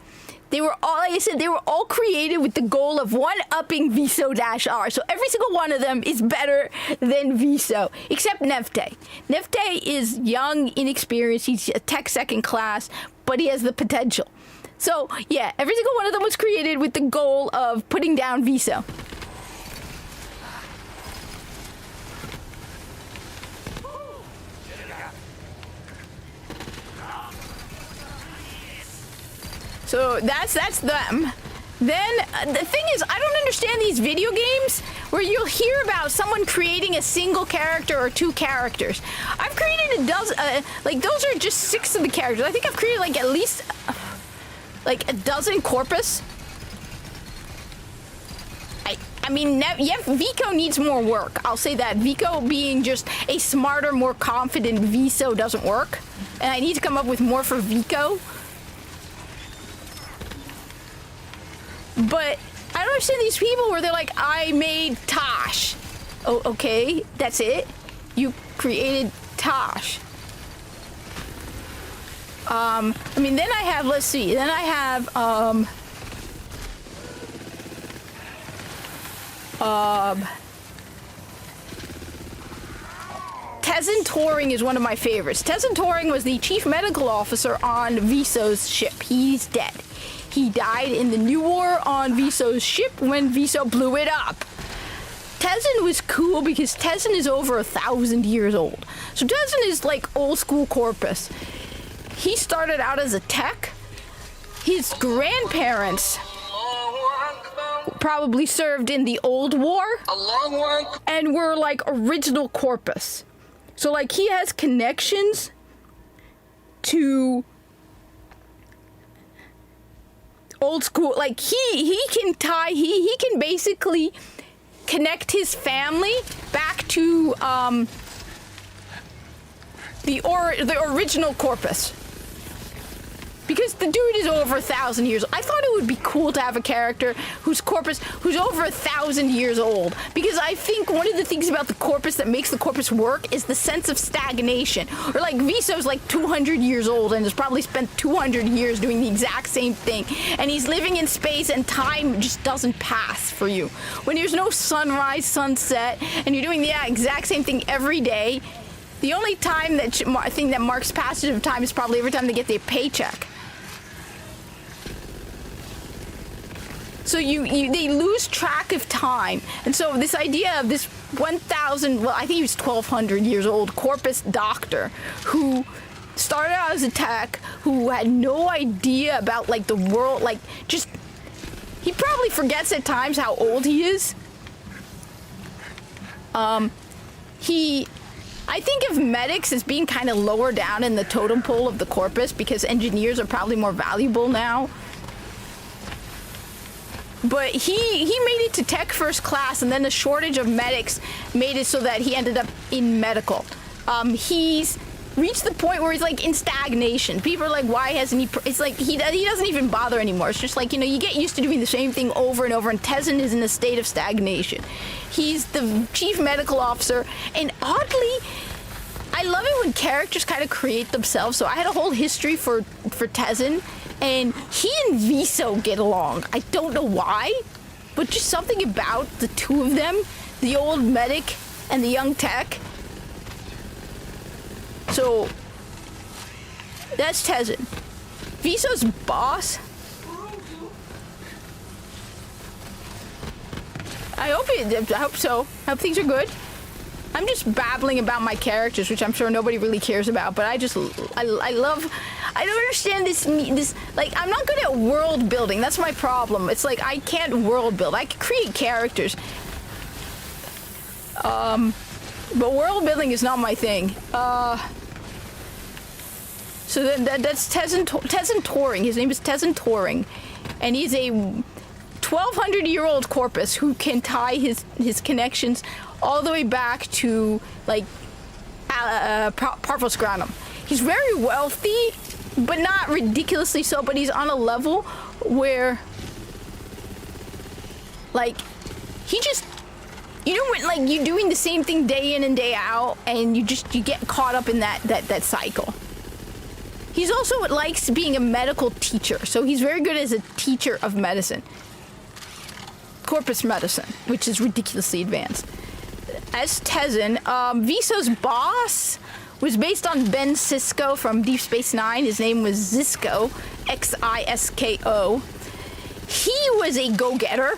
They were all, like I said, they were all created with the goal of one-upping Viso-R. So every single one of them is better than Viso, except Nevte. Nevte is young, inexperienced. He's a tech second class, but he has the potential. So yeah, every single one of them was created with the goal of putting down Viso. So that's them. Then the thing is, I don't understand these video games where you'll hear about someone creating a single character or 2 characters. I've created a dozen, like those are just 6 of the characters. I think I've created like at least like a dozen Corpus. I mean, Vico needs more work. I'll say that. Vico being just a smarter, more confident Viso doesn't work. And I need to come up with more for Vico. But I don't understand these people where they're like, "I made Tosh." Oh, okay, that's it? You created Tosh. I mean, then I have, let's see, then I have, Tezen Toring is one of my favorites. Tezen Toring was the chief medical officer on Viso's ship. He's dead. He died in the New War on Viso's ship when Viso blew it up. Tezen was cool because Tezen is over 1,000 years old. So Tezen is like old school Corpus. He started out as a tech. His grandparents probably served in the Old War and were like original Corpus. So like he has connections to old school, like he can basically connect his family back to the original Corpus. Because the dude is over 1,000 years old. I thought it would be cool to have a character who's over 1,000 years old. Because I think one of the things about the Corpus that makes the Corpus work is the sense of stagnation. Or like Viso's like 200 years old and has probably spent 200 years doing the exact same thing. And he's living in space and time just doesn't pass for you. When there's no sunrise, sunset, and you're doing the exact same thing every day, the only time that I think that marks passage of time is probably every time they get their paycheck. So they lose track of time. And so this idea of this 1,000, well, I think he was 1,200 years old, Corpus doctor, who started out as a tech, who had no idea about, like, the world, like, just, he probably forgets at times how old he is. I think of medics as being kind of lower down in the totem pole of the Corpus because engineers are probably more valuable now. But he made it to tech first class, and then the shortage of medics made it so that he ended up in medical. He's reached the point where he's like in stagnation. People are like, why hasn't he? It's like he doesn't even bother anymore. It's just like, you know, you get used to doing the same thing over and over, and Tezin is in a state of stagnation. He's the chief medical officer, and oddly, I love it when characters kind of create themselves. So I had a whole history for Tezin. And he and Viso get along. I don't know why, but just something about the two of them, the old medic and the young tech. So, that's Tezin. Viso's boss. I hope so. I hope things are good. I'm just babbling about my characters, which I'm sure nobody really cares about, but I don't understand this, like, I'm not good at world building. That's my problem. It's like, I can't world build. I can create characters. But world building is not my thing. So that's Tezin Toring. His name is Tezin Toring. And he's a 1,200-year-old Corpus who can tie his connections all the way back to, like, Parvos Granum. He's very wealthy, but not ridiculously so, but he's on a level where, like, he just, you know, when, like, you're doing the same thing day in and day out, and you get caught up in that cycle. He's also likes being a medical teacher, so he's very good as a teacher of medicine. Corpus medicine, which is ridiculously advanced. As Tezin, Viso's boss was based on Ben Sisko from Deep Space Nine. His name was Zisko, Xisko. He was a go-getter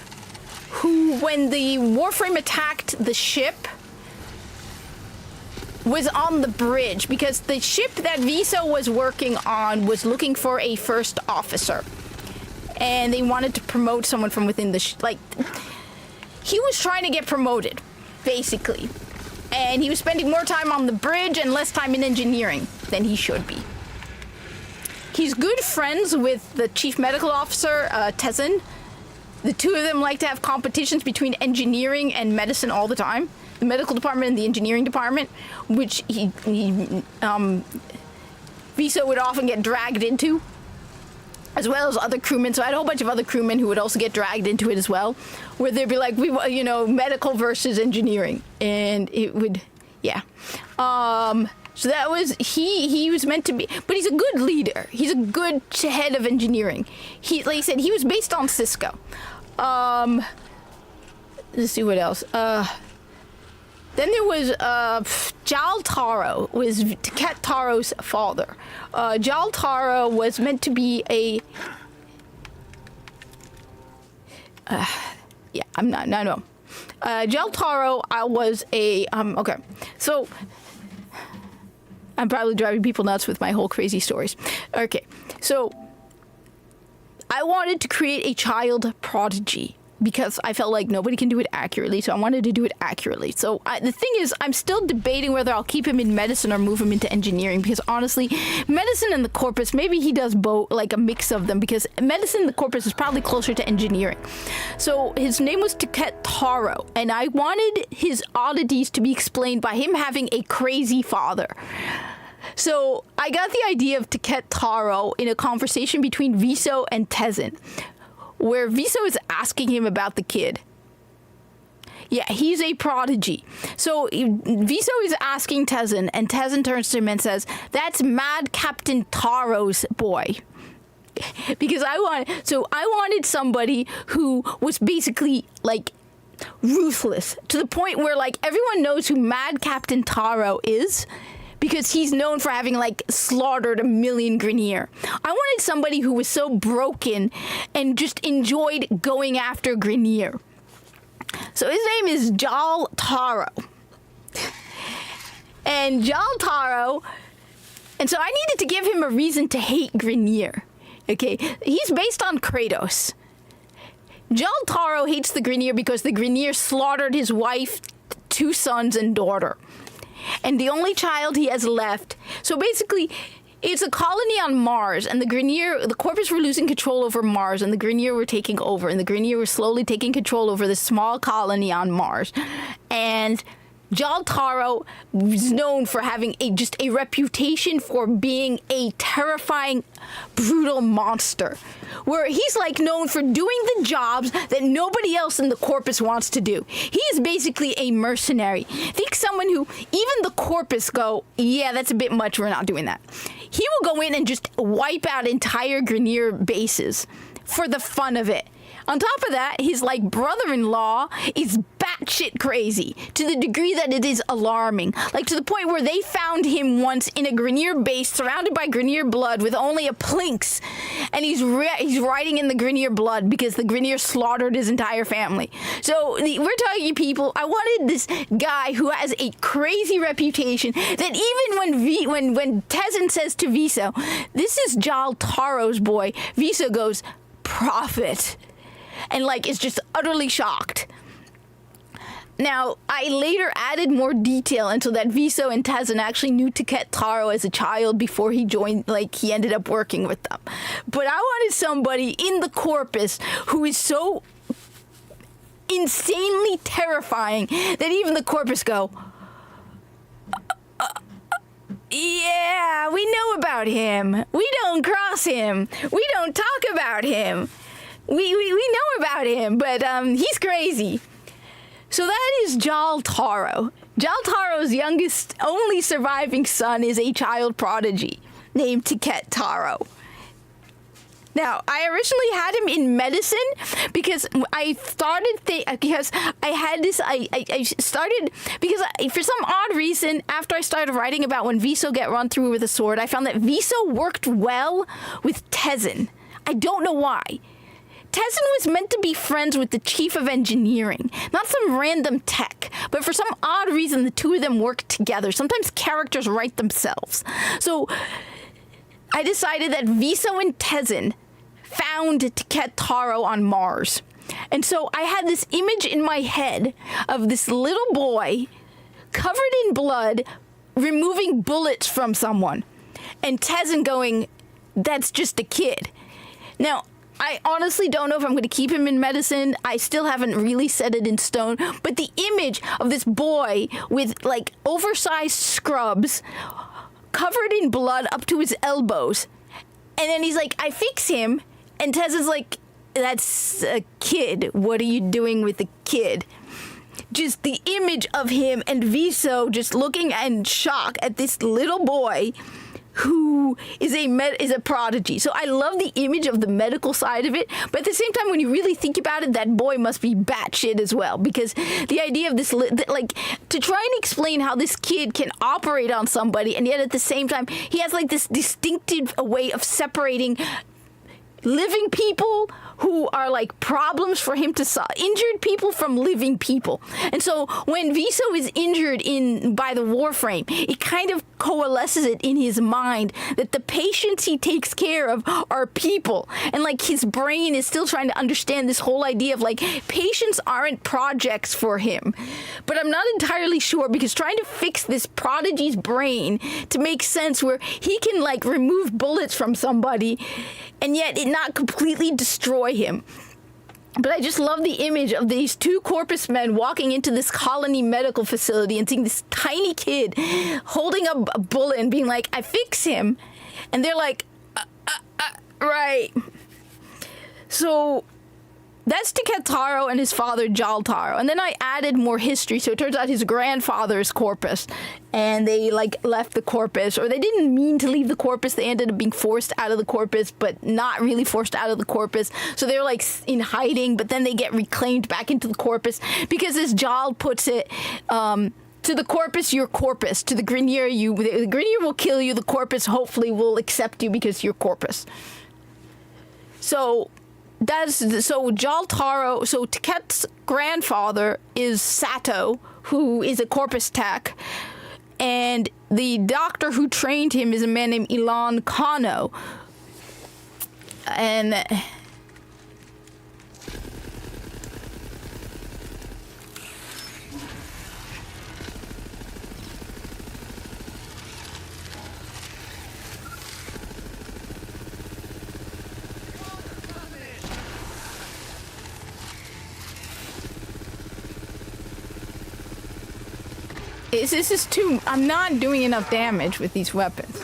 who, when the Warframe attacked the ship, was on the bridge because the ship that Viso was working on was looking for a first officer. And they wanted to promote someone from within the he was trying to get promoted, basically. And he was spending more time on the bridge and less time in engineering than he should be. He's good friends with the chief medical officer, Tezin. The two of them like to have competitions between engineering and medicine all the time. The medical department and the engineering department, which Viso would often get dragged into, as well as other crewmen. So I had a whole bunch of other crewmen who would also get dragged into it as well, where they'd be like, medical versus engineering. And it would, yeah. So that was, he was meant to be, but he's a good leader. He's a good head of engineering. Like I said, he was based on Sisko. Let's see what else. Then there was Jal Taro, was Ket Taro's father. Jal Taro was meant to be a... no. Jal Taro was a... okay, so... I'm probably driving people nuts with my whole crazy stories. Okay, so... I wanted to create a child prodigy because I felt like nobody can do it accurately, so I wanted to do it accurately. So the thing is, I'm still debating whether I'll keep him in medicine or move him into engineering, because honestly, medicine and the Corpus, maybe he does both, like a mix of them, because medicine and the Corpus is probably closer to engineering. So his name was Ket Taro, and I wanted his oddities to be explained by him having a crazy father. So I got the idea of Taket Taro in a conversation between Viso and Tezen, where Viso is asking him about the kid. Yeah, he's a prodigy. So Viso is asking Tezen, and Tezen turns to him and says, "That's Mad Captain Taro's boy." Because I wanted somebody who was basically like ruthless to the point where like everyone knows who Mad Captain Taro is, because he's known for having like slaughtered 1 million Grineer. I wanted somebody who was so broken and just enjoyed going after Grineer. So his name is Jal Taro. And Jal Taro, and so I needed to give him a reason to hate Grineer. Okay, he's based on Kratos. Jal Taro hates the Grineer because the Grineer slaughtered his wife, 2 sons, and daughter. And the only child he has left. So basically, it's a colony on Mars, and the Corpus were losing control over Mars, and the Grineer were taking over, and the Grineer were slowly taking control over this small colony on Mars. And Jal Taro was known for having just a reputation for being a terrifying, brutal monster, where he's like known for doing the jobs that nobody else in the Corpus wants to do. He is basically a mercenary. Think someone who even the Corpus go, yeah, that's a bit much, we're not doing that. He will go in and just wipe out entire Grineer bases for the fun of it. On top of that, his like brother-in-law is batshit crazy to the degree that it is alarming. Like to the point where they found him once in a Grineer base surrounded by Grineer blood with only a plinks, and he's riding in the Grineer blood because the Grineer slaughtered his entire family. So we're talking people. I wanted this guy who has a crazy reputation that even when Tezen says to Viso, "This is Jal Taro's boy," Viso goes, "Prophet." And like is just utterly shocked. Now, I later added more detail until that Viso and Tezen actually knew Taket Taro as a child before he joined, like he ended up working with them. But I wanted somebody in the Corpus who is so insanely terrifying that even the Corpus go, yeah, we know about him. We don't cross him. We don't talk about him. We know about him, but he's crazy. So that is Jal Taro. Jal Taro's youngest, only surviving son is a child prodigy named Taket Taro. Now, I originally had him in medicine because I started for some odd reason, after I started writing about when Viso get run through with a sword, I found that Viso worked well with Tezen. I don't know why. Tezen was meant to be friends with the chief of engineering, not some random tech, but for some odd reason, the two of them work together. Sometimes characters write themselves. So I decided that Viso and Tezen found Taket Taro on Mars. And so I had this image in my head of this little boy covered in blood, removing bullets from someone. And Tezen going, "That's just a kid." Now, I honestly don't know if I'm going to keep him in medicine. I still haven't really set it in stone. But the image of this boy with like oversized scrubs, covered in blood up to his elbows, and then he's like, "I fix him," and Tezen's like, "That's a kid. What are you doing with the kid?" Just the image of him and Viso just looking in shock at this little boy who is a prodigy. So I love the image of the medical side of it, but at the same time, when you really think about it, that boy must be batshit as well, because the idea of this, like, to try and explain how this kid can operate on somebody, and yet at the same time, he has like this distinctive way of separating living people who are like problems for him to solve, injured people from living people. And so when Viso is injured by the Warframe, it kind of coalesces it in his mind that the patients he takes care of are people. And like his brain is still trying to understand this whole idea of like patients aren't projects for him. But I'm not entirely sure, because trying to fix this prodigy's brain to make sense where he can like remove bullets from somebody and yet it not completely destroy him. But I just love the image of these two corpus men walking into this colony medical facility and seeing this tiny kid holding a bullet and being like, I fix him. And they're like, right. So that's Taketaro and his father, Jaltaro. And then I added more history. So it turns out his grandfather is Corpus. And they, like, left the Corpus. Or they didn't mean to leave the Corpus. They ended up being forced out of the Corpus, but not really forced out of the Corpus. So they're, like, in hiding, but then they get reclaimed back into the Corpus. Because as Jal puts it, to the Corpus, you're Corpus. To the Grineer, the Grineer will kill you. The Corpus hopefully will accept you because you're Corpus. So Jaltaro, so Taket's grandfather is Sato, who is a Corpus tech, and the doctor who trained him is a man named Ilan Kano. And this is too... I'm not doing enough damage with these weapons.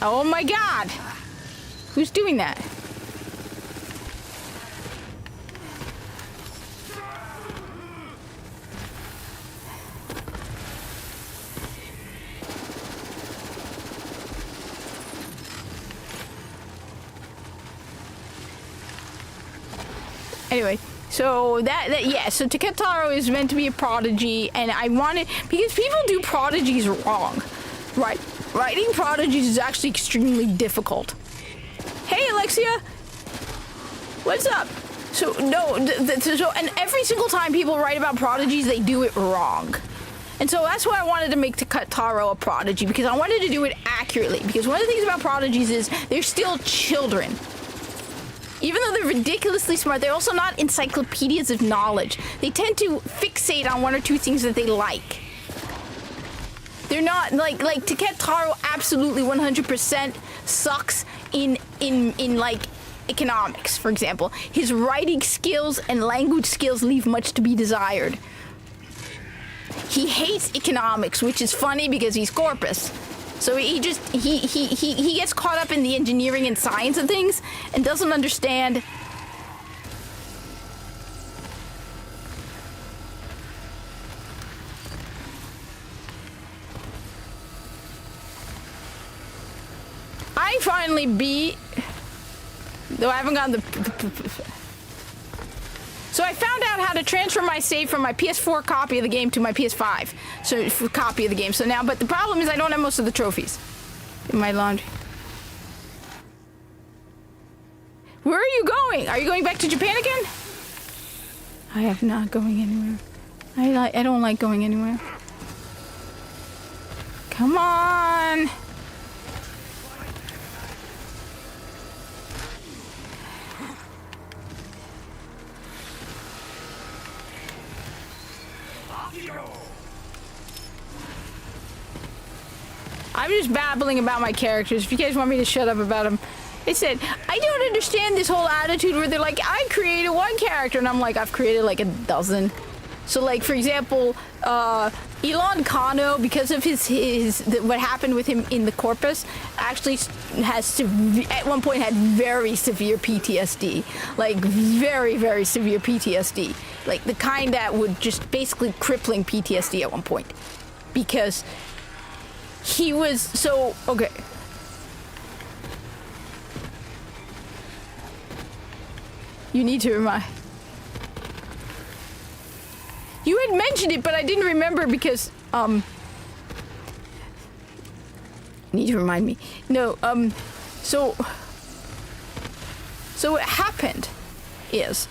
Oh my god! Who's doing that? Anyway. So so Taketaro is meant to be a prodigy, and I wanted, because people do prodigies wrong, right? Writing prodigies is actually extremely difficult. Hey, Alexia, what's up? So and every single time people write about prodigies, they do it wrong. And so that's why I wanted to make Taketaro a prodigy, because I wanted to do it accurately. Because one of the things about prodigies is they're still children. Even though they're ridiculously smart, they're also not encyclopedias of knowledge. They tend to fixate on one or two things that they like. They're not like Taketaro absolutely 100% sucks in like economics, for example. His writing skills and language skills leave much to be desired. He hates economics, which is funny because he's Corpus. So he gets caught up in the engineering and science of things and doesn't understand. I finally beat, though I haven't gotten the. So I found out how to transfer my save from my PS4 copy of the game to my PS5. So copy of the game. So now, but the problem is I don't have most of the trophies in my laundry. Where are you going? Are you going back to Japan again? I am not going anywhere. I don't like going anywhere. Come on. I'm just babbling about my characters. If you guys want me to shut up about them. They said, I don't understand this whole attitude where they're like, I created one character. And I'm like, I've created like a dozen. So like, for example, Ilan Kano, because of what happened with him in the Corpus, actually has at one point had very severe PTSD. Like very, very severe PTSD. Like the kind that would just basically crippling PTSD at one point. Because he was so, okay. You need to remind. You had mentioned it, but I didn't remember because, need to remind me. No, so what happened is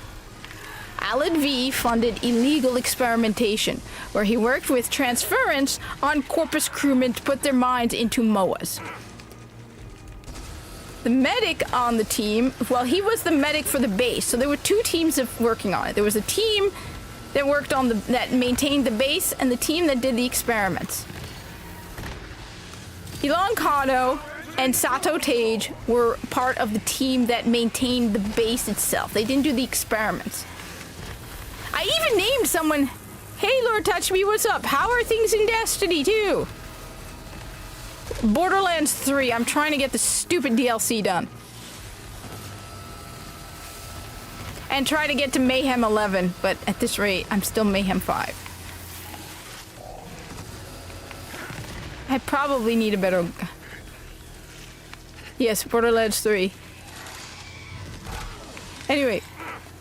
Alan V funded illegal experimentation, where he worked with transference on Corpus crewmen to put their minds into MOAs. The medic on the team, well, he was the medic for the base, so there were two teams working on it. There was a team that worked on that maintained the base, and the team that did the experiments. Ilan Kano and Sato Tage were part of the team that maintained the base itself. They didn't do the experiments. I even named someone, hey Lord Touch Me, what's up? How are things in Destiny 2? Borderlands 3, I'm trying to get the stupid DLC done. And try to get to Mayhem 11, but at this rate, I'm still Mayhem 5. I probably need a better... Yes, Borderlands 3. Anyway,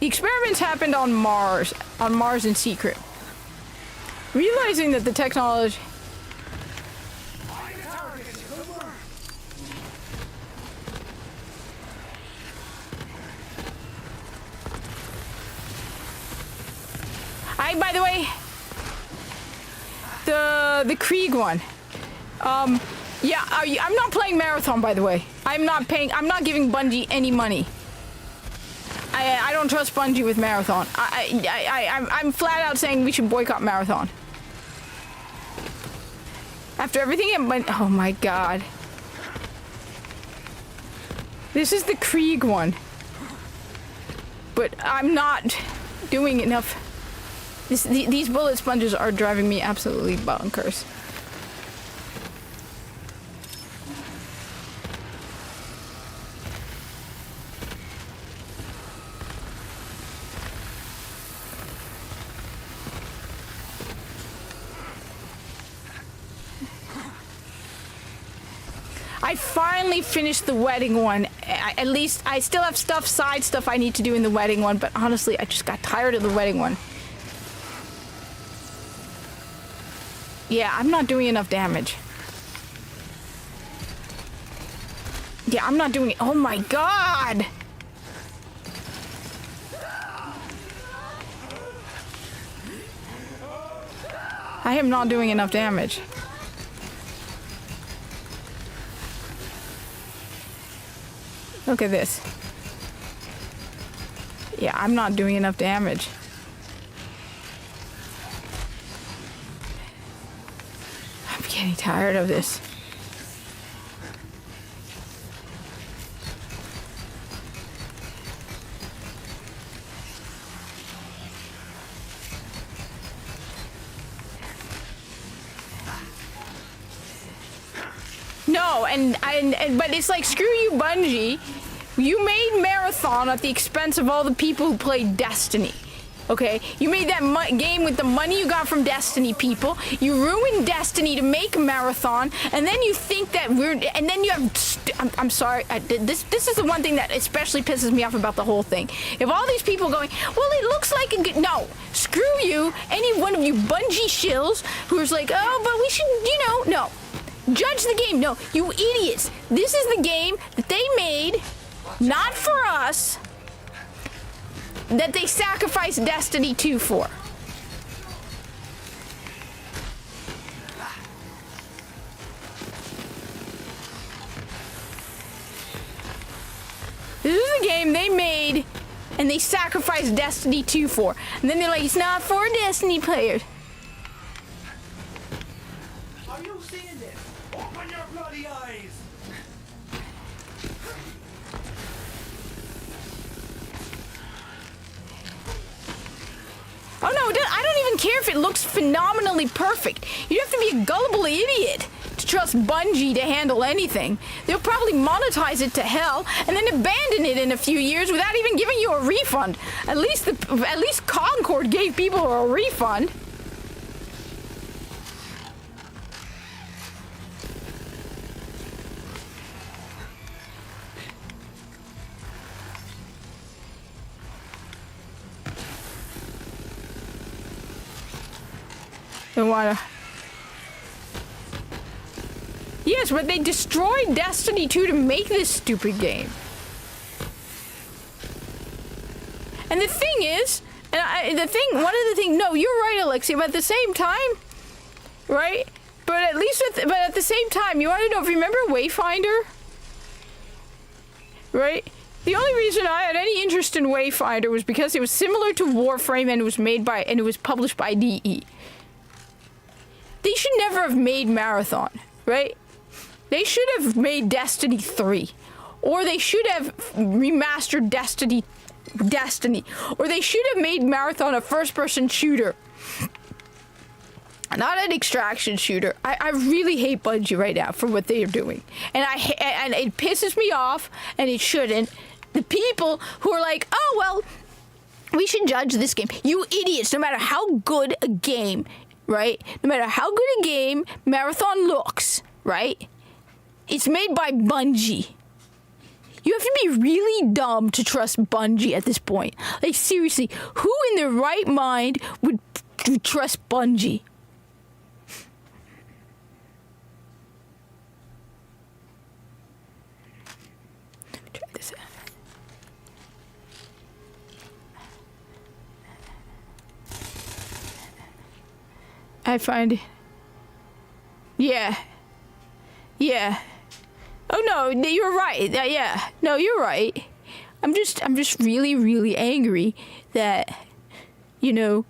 the experiments happened on Mars in secret. Realizing that the technology... by the way, the Krieg one. Yeah, I'm not playing Marathon, by the way. I'm not giving Bungie any money. I don't trust Bungie with Marathon. I'm flat out saying we should boycott Marathon. After everything it went, oh my god. This is the Krieg one. But I'm not doing enough. These bullet sponges are driving me absolutely bonkers. I finally finished the wedding one. At least I still have side stuff I need to do in the wedding one, but honestly, I just got tired of the wedding one. Yeah, I'm not doing enough damage. Yeah, I'm not doing it. Oh my god! I am not doing enough damage. Look at this. Yeah, I'm not doing enough damage. I'm getting tired of this. No, but it's like, screw you, Bungie. You made Marathon at the expense of all the people who played Destiny. Okay? You made that game with the money you got from Destiny people. You ruined Destiny to make Marathon, and then you think that and then you have... I'm sorry. This is the one thing that especially pisses me off about the whole thing. If all these people going, well, it looks like a good... No. Screw you. Any one of you Bungie shills who's like, oh, but we should, no. Judge the game. No, you idiots. This is the game that they made, not for us, that they sacrificed Destiny 2 for. This is the game they made and they sacrificed Destiny 2 for. And then they're like, it's not for Destiny players.
Are you seeing this? Open your bloody eyes!
Oh no, I don't even care if it looks phenomenally perfect. You have to be a gullible idiot to trust Bungie to handle anything. They'll probably monetize it to hell and then abandon it in a few years without even giving you a refund. At least Concord gave people a refund. Yes, but they destroyed Destiny 2 to make this stupid game. And the thing is, no, you're right, Alexia, but at the same time, right? But at the same time, you want to know, if you remember Wayfinder? Right? The only reason I had any interest in Wayfinder was because it was similar to Warframe and it was published by DE. They should never have made Marathon, right? They should have made Destiny 3. Or they should have remastered Destiny. Or they should have made Marathon a first-person shooter. Not an extraction shooter. I really hate Bungie right now for what they are doing. And and it pisses me off, and it shouldn't. The people who are like, oh, well, we should judge this game. You idiots, no matter how good a game, right? No matter how good a game Marathon looks, right? It's made by Bungie. You have to be really dumb to trust Bungie at this point. Like, seriously, who in their right mind would trust Bungie? Try this out. I find it. Yeah. Yeah. Oh no, you're right. Yeah. No, you're right. I'm just really, really angry that, you know,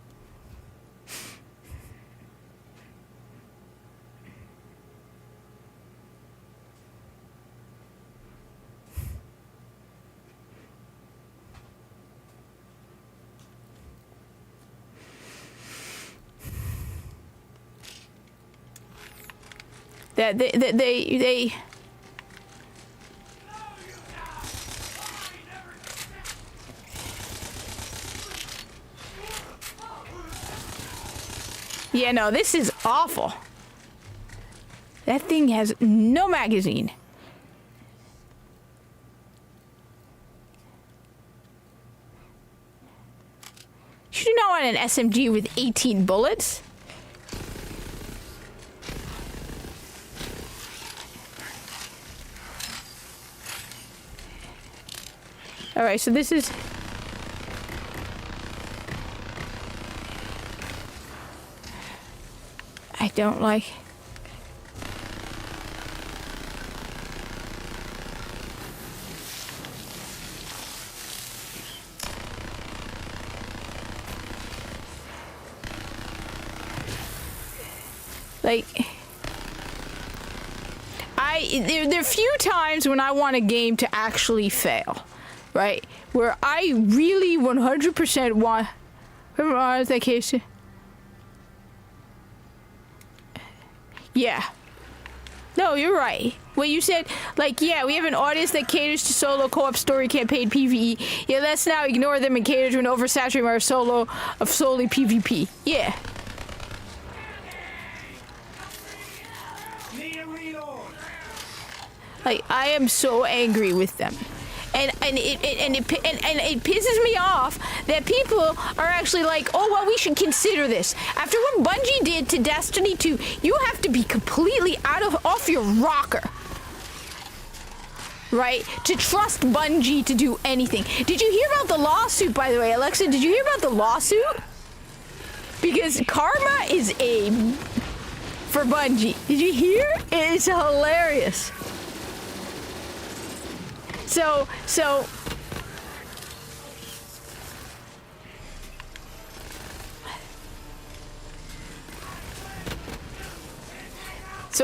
that they yeah, no, this is awful. That thing has no magazine. You do not want an SMG with 18 bullets. Alright, so this is... I don't like... Like... There are few times when I want a game to actually fail. Right? Where I really 100% want... Remember that case? Yeah. No, you're right. Well, you said, like, yeah, we have an audience that caters to solo co-op story campaign PvE. Yeah, let's now ignore them and cater to an oversaturated our solo of solely PvP. Yeah. Like, I am so angry with them. And it pisses me off that people are actually like, oh, well, we should consider this. After what Bungie did to Destiny 2, you have to be completely off your rocker. Right? To trust Bungie to do anything. Did you hear about the lawsuit, by the way? Alexa, did you hear about the lawsuit? Because karma is for Bungie. Did you hear? It's hilarious. So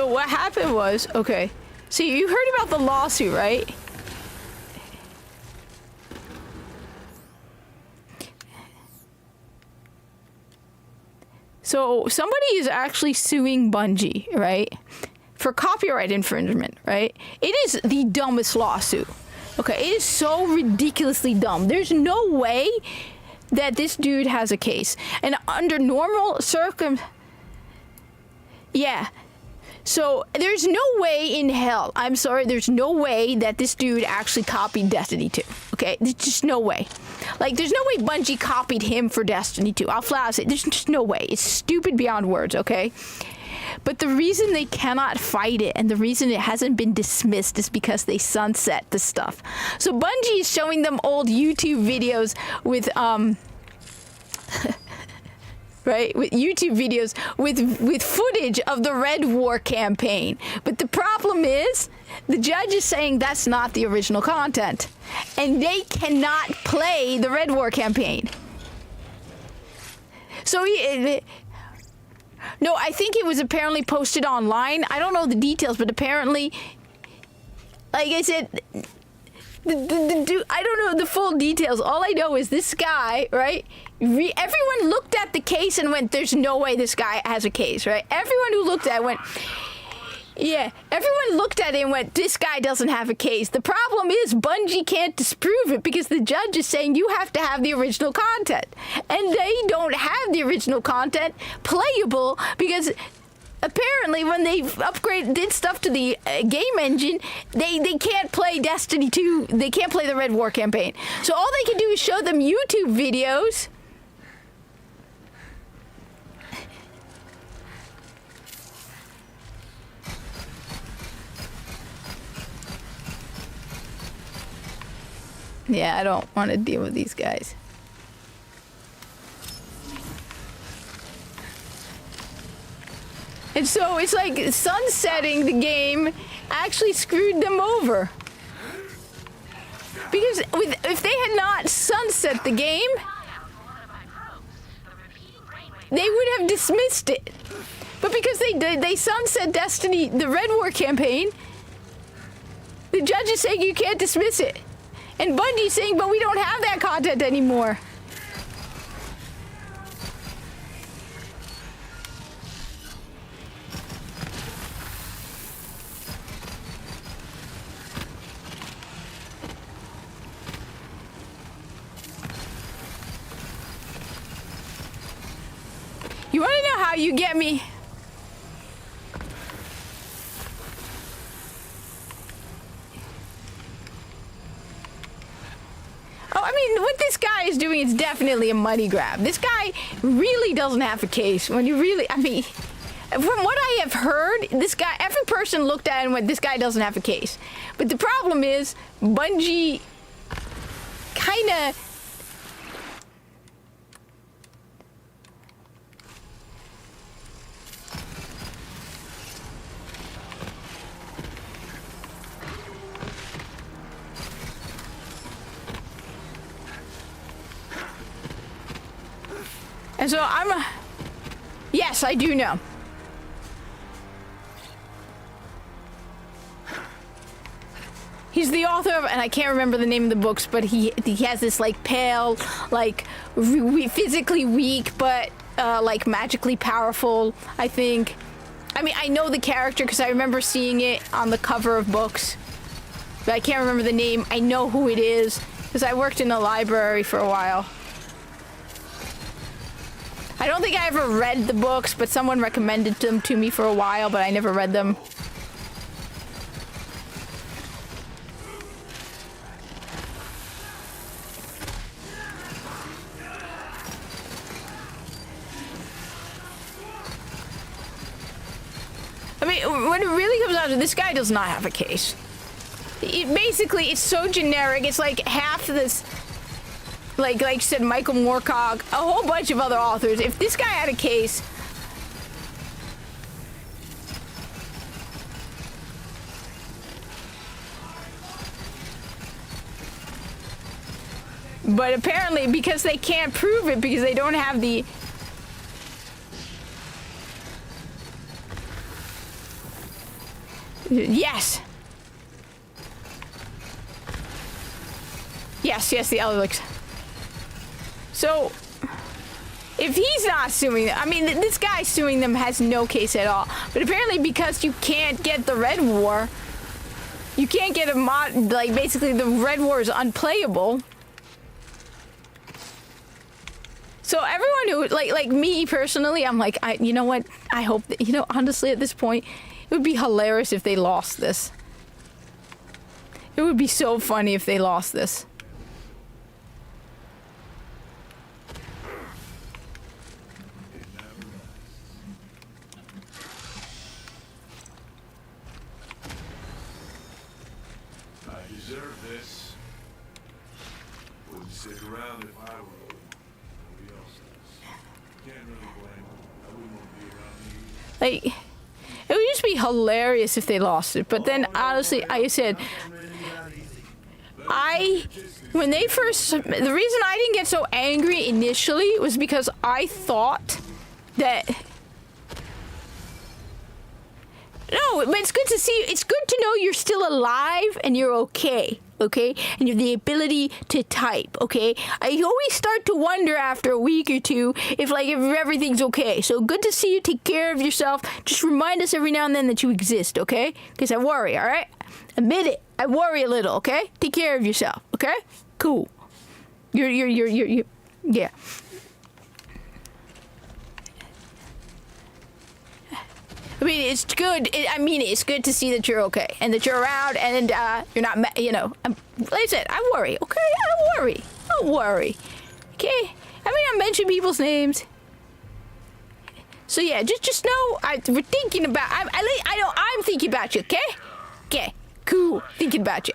what happened was, okay, so you heard about the lawsuit, right? So somebody is actually suing Bungie, right? For copyright infringement, right? It is the dumbest lawsuit. Okay, it is so ridiculously dumb. There's no way that this dude has a case. And under normal yeah. So there's no way in hell, I'm sorry, there's no way that this dude actually copied Destiny 2. Okay, there's just no way. Like, there's no way Bungie copied him for Destiny 2. I'll flat out say, there's just no way. It's stupid beyond words, okay? But the reason they cannot fight it and the reason it hasn't been dismissed is because they sunset the stuff. So Bungie is showing them old YouTube videos with, right? With YouTube videos with footage of the Red War campaign. But the problem is, the judge is saying that's not the original content. And they cannot play the Red War campaign. So No, I think it was apparently posted online. I don't know the details, but apparently, like I said, the dude, I don't know the full details. All I know is this guy, right? Everyone looked at the case and went, "There's no way this guy has a case," right? Everyone who looked at it went, yeah. Everyone looked at it and went, "This guy doesn't have a case." The problem is Bungie can't disprove it because the judge is saying you have to have the original content, and they don't have the original content playable because. Apparently, when they did stuff to the game engine, they can't play Destiny 2. They can't play the Red War campaign. So all they can do is show them YouTube videos. Yeah, I don't want to deal with these guys. And so it's like sunsetting the game actually screwed them over. Because if they had not sunset the game, they would have dismissed it. But because they sunset Destiny, the Red War campaign, the judge is saying you can't dismiss it. And Bungie's saying, but we don't have that content anymore. You want to know how you get me? Oh, I mean, what this guy is doing is definitely a money grab. This guy really doesn't have a case. When you really, I mean, from what I have heard, this guy, every person looked at it and went, this guy doesn't have a case. But the problem is, Bungie kind of... And so yes, I do know. He's the author of, and I can't remember the name of the books, but he has this like pale, like physically weak, but like magically powerful, I think. I mean, I know the character because I remember seeing it on the cover of books, but I can't remember the name. I know who it is because I worked in a library for a while. I don't think I ever read the books, but someone recommended them to me for a while, but I never read them. I mean, when it really comes down to it, this guy does not have a case. Basically, it's so generic. It's like half this... Like I said, Michael Moorcock, a whole bunch of other authors. If this guy had a case... But apparently, because they can't prove it, because they don't have the... Yes! Yes, the Alex. So, if he's not suing them, I mean, this guy suing them has no case at all. But apparently because you can't get the Red War, you can't get a mod, like, basically the Red War is unplayable. So everyone who, like me personally, I'm like, you know what? I hope that, you know, honestly at this point, it would be hilarious if they lost this. It would be so funny if they lost this. Like, it would just be hilarious if they lost it. But then, honestly, like I said, when they first, the reason I didn't get so angry initially was because I thought that No, but it's good to see you. It's good to know you're still alive and you're okay. Okay, and you have the ability to type. Okay, I always start to wonder after a week or two if everything's okay. So good to see you. Take care of yourself. Just remind us every now and then that you exist. Okay, because I worry. All right, admit it. I worry a little. Okay, take care of yourself. Okay, cool. You're yeah. I mean, it's good. It's good to see that you're okay and that you're around and you're not, like I said, I worry, okay? I worry. Don't worry, okay? I mention people's names. So yeah, just know we're thinking about. I'm thinking about you, okay? Okay, cool. Thinking about you.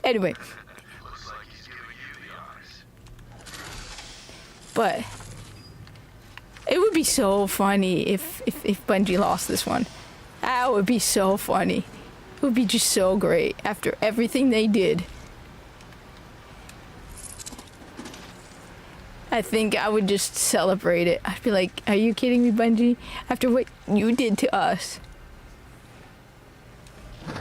Anyway.
Looks like he's giving you the honors.
But it would be so funny if Bungie lost this one. That would be so funny. It would be just so great after everything they did. I think I would just celebrate it. I'd be like, are you kidding me, Bungie? After what you did to us.
Now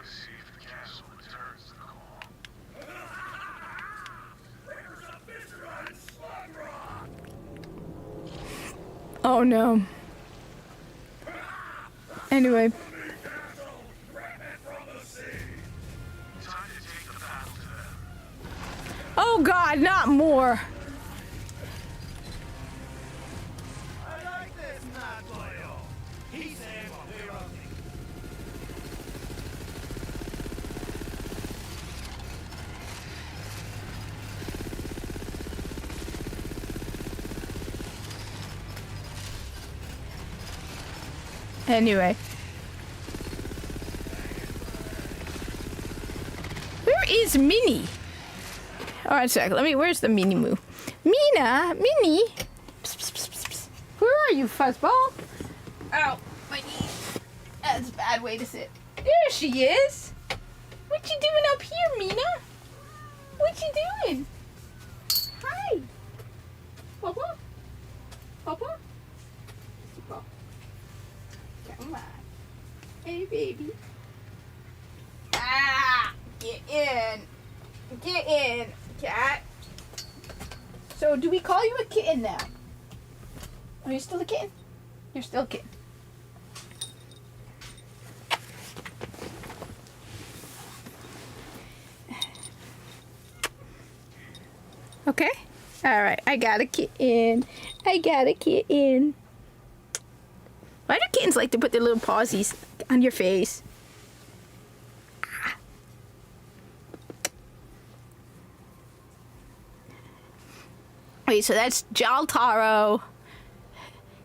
to see if the castle returns the call.
Oh no. Anyway.
Time to take the battle to them.
Oh god, not more.
I like this Matt Loyal. He's saying what we're up to.
Anyway. Where is Minnie? All right, a sec. Where's the Minnie Moo? Mina? Minnie? Psst, psst, psst, psst, psst. Where are you, fuzzball? Ow, my knee. That's a bad way to sit. There she is. What you doing up here, Mina? What you doing? Hi. Papa? Papa? Papa. Come on. Hey, baby. Ah! Get in. Get in, cat. So, do we call you a kitten now? Are you still a kitten? You're still a kitten. Okay. All right. I got a kitten. I got a kitten. Why do kittens like to put their little pawsies on your face? Ah. Wait, so that's Jal Taro,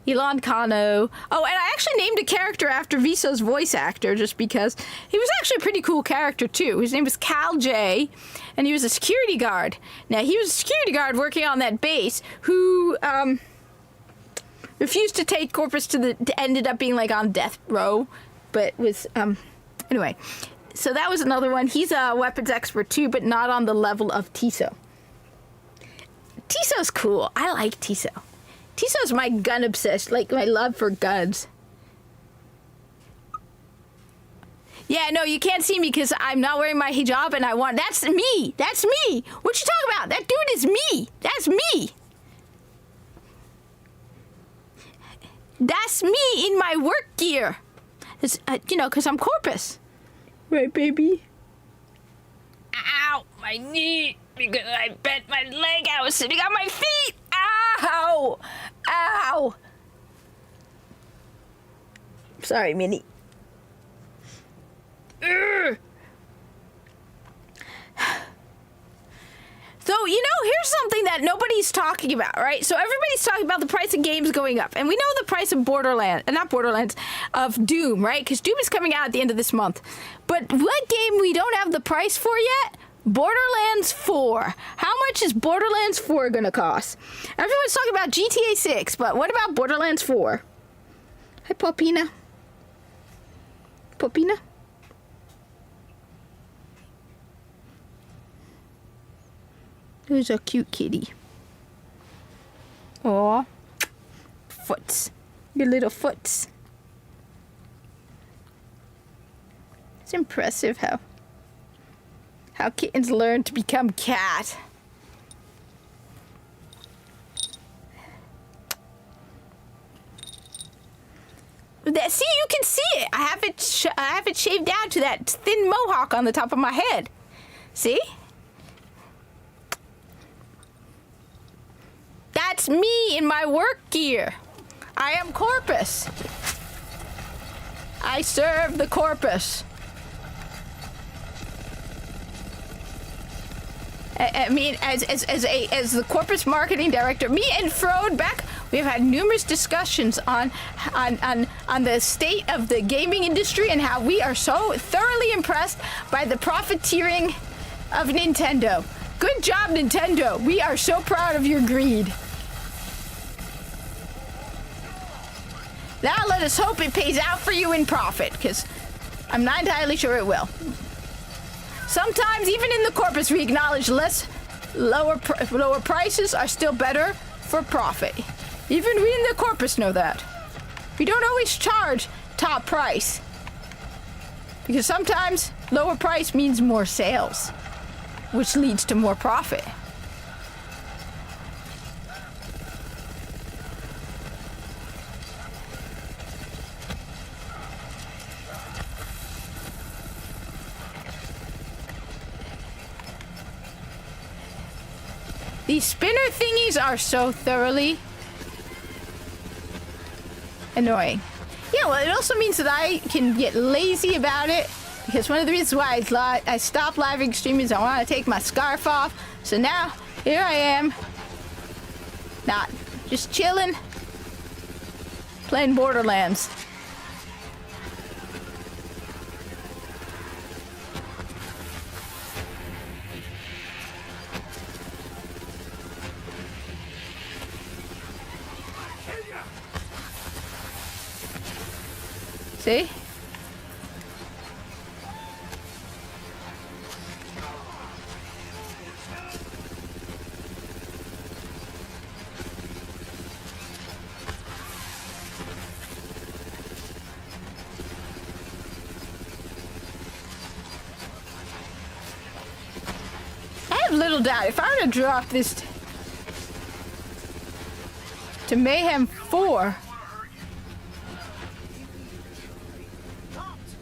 Elon Kano. Oh, and I actually named a character after Viso's voice actor just because he was actually a pretty cool character too. His name was Cal J, and he was a security guard. Now, he was a security guard working on that base who refused to take Corpus ended up being like on death row, but was anyway. So that was another one. He's a weapons expert too, but not on the level of Tiso. Tiso's cool. I like Tiso. Tiso's my gun obsessed, like my love for guns. Yeah, no, you can't see me because I'm not wearing my hijab and that's me. That's me. What you talking about? That dude is me. That's me. That's me in my work gear. It's, because I'm Corpus. Right, baby? Ow, my knee. Because I bent my leg. I was sitting on my feet. Ow. Ow. Sorry, Minnie. Urgh. So, here's something that nobody's talking about, right? So everybody's talking about the price of games going up. And we know the price of of Doom, right? Because Doom is coming out at the end of this month. But what game we don't have the price for yet? Borderlands 4. How much is Borderlands 4 gonna cost? Everyone's talking about GTA 6, but what about Borderlands 4? Hi, Popina. Popina? Who's a cute kitty? Aw. Foots. Your little foots. It's impressive how kittens learn to become cat. See, you can see it. I have it shaved down to that thin mohawk on the top of my head. See? That's me in my work gear. I am Corpus. I serve the Corpus. I mean, as the Corpus marketing director, me and Frode Beck, we've had numerous discussions on the state of the gaming industry and how we are so thoroughly impressed by the profiteering of Nintendo. Good job, Nintendo. We are so proud of your greed. Now let us hope it pays out for you in profit, because I'm not entirely sure it will. Sometimes, even in the Corpus, we acknowledge lower prices are still better for profit. Even we in the Corpus know that. We don't always charge top price, because sometimes lower price means more sales, which leads to more profit. These spinner thingies are so thoroughly annoying. Yeah, well, it also means that I can get lazy about it, because one of the reasons why I stopped live streaming is I want to take my scarf off. So now, here I am, not just chilling, playing Borderlands. See? I have little doubt if I were to drop this to Mayhem 4.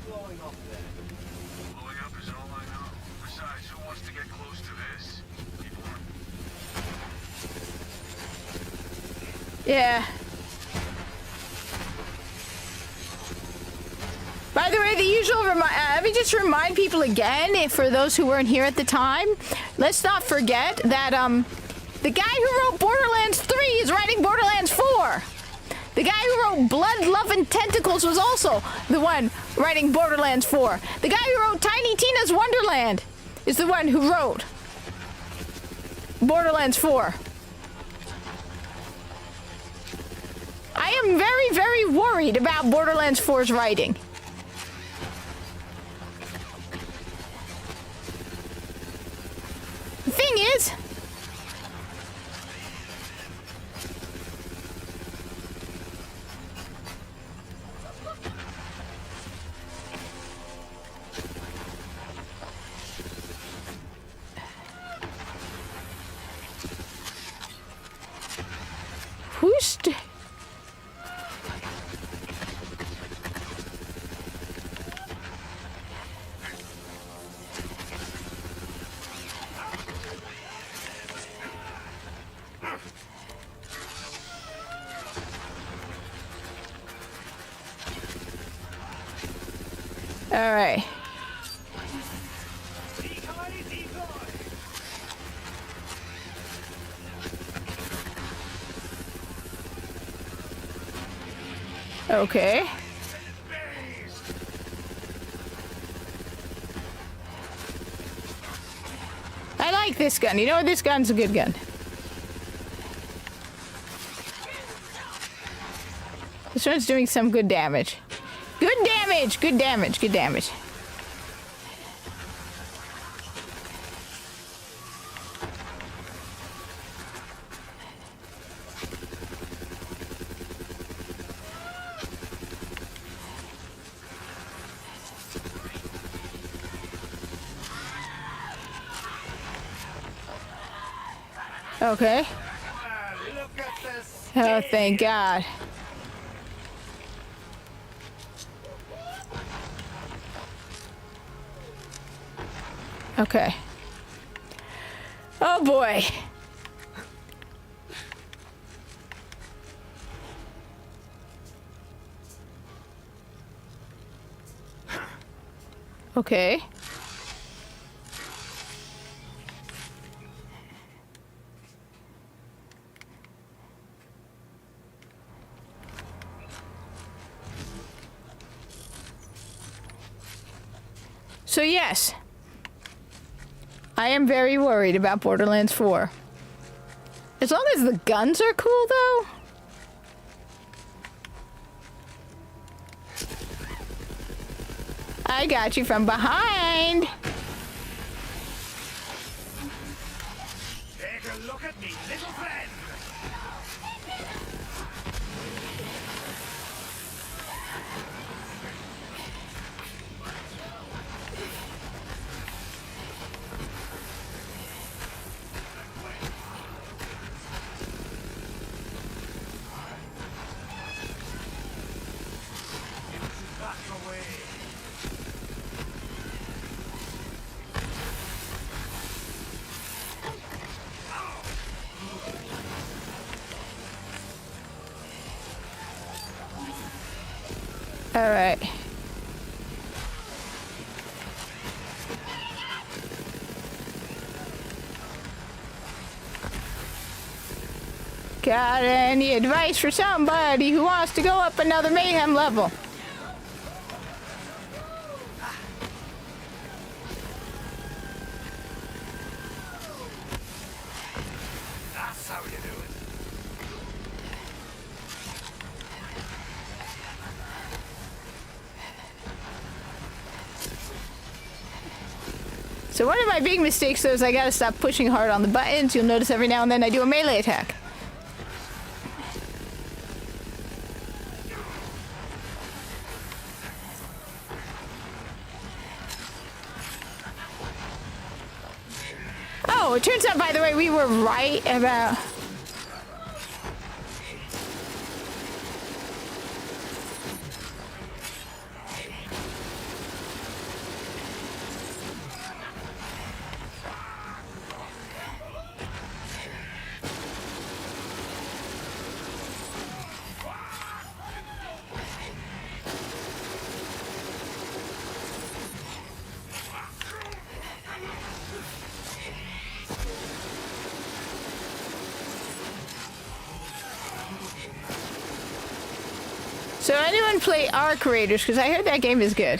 Blowing up is all I know. Besides, who wants to get close to this? People are...
Yeah. By the way, the usual let me just remind people again, for those who weren't here at the time, let's not forget that the guy who wrote Borderlands 3 is writing Borderlands 4. The guy who wrote Blood, Love, and Tentacles was also the one writing Borderlands 4. The guy who wrote Tiny Tina's Wonderland is the one who wrote Borderlands 4. I am very, very worried about Borderlands 4's writing. The thing is, who's all right. Okay. I like this gun. You know what? This gun's a good gun. This one's doing some good damage. Good damage! Good damage! Good damage. Okay.
Look at this.
Oh, thank God. Okay. Oh boy. Okay. So yes, I am very worried about Borderlands 4. As long as the guns are cool, though. I got you from behind.
Take a look at me, little friend. Back away.
All right. Got any advice for somebody who wants to go up another mayhem level?
That's how you do it.
So one of my big mistakes though is I gotta stop pushing hard on the buttons. You'll notice every now and then I do a melee attack. Oh, it turns out, by the way, we were right about... So anyone play Arc Raiders? Because I heard that game is good.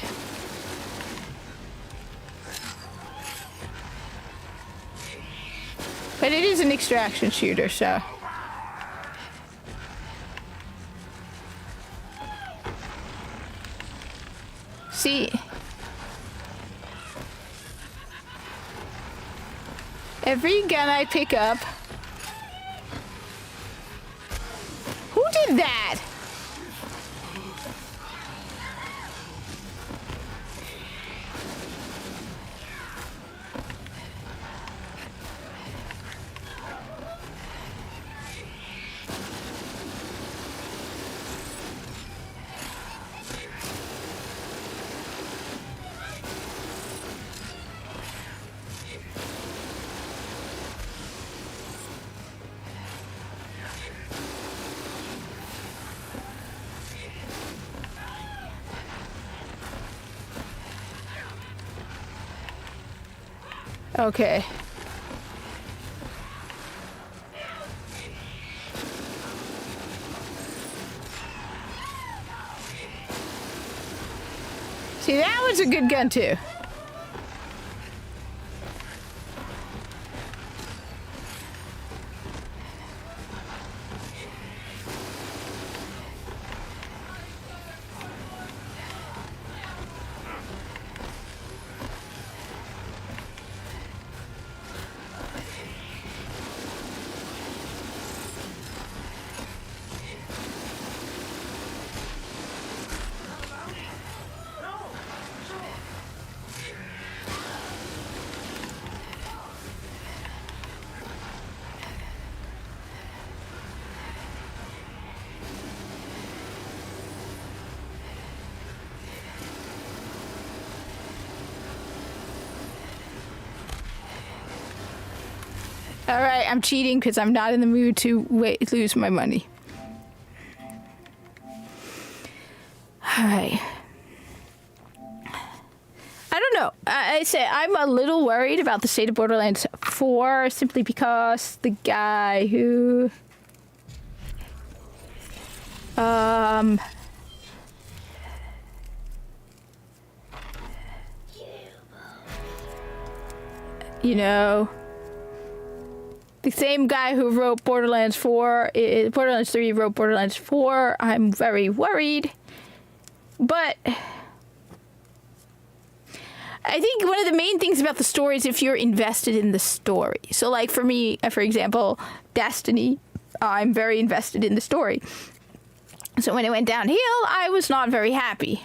But it is an extraction shooter, so... See... Every gun I pick up... Who did that? Okay. See, that was a good gun too. All right, I'm cheating because I'm not in the mood to lose my money. All right. I don't know. I say I'm a little worried about the state of Borderlands 4 simply because the guy who you know, the same guy who wrote Borderlands 4, Borderlands 3 wrote Borderlands 4. I'm very worried. But I think one of the main things about the story is if you're invested in the story. So like for me, for example, Destiny, I'm very invested in the story. So when it went downhill, I was not very happy.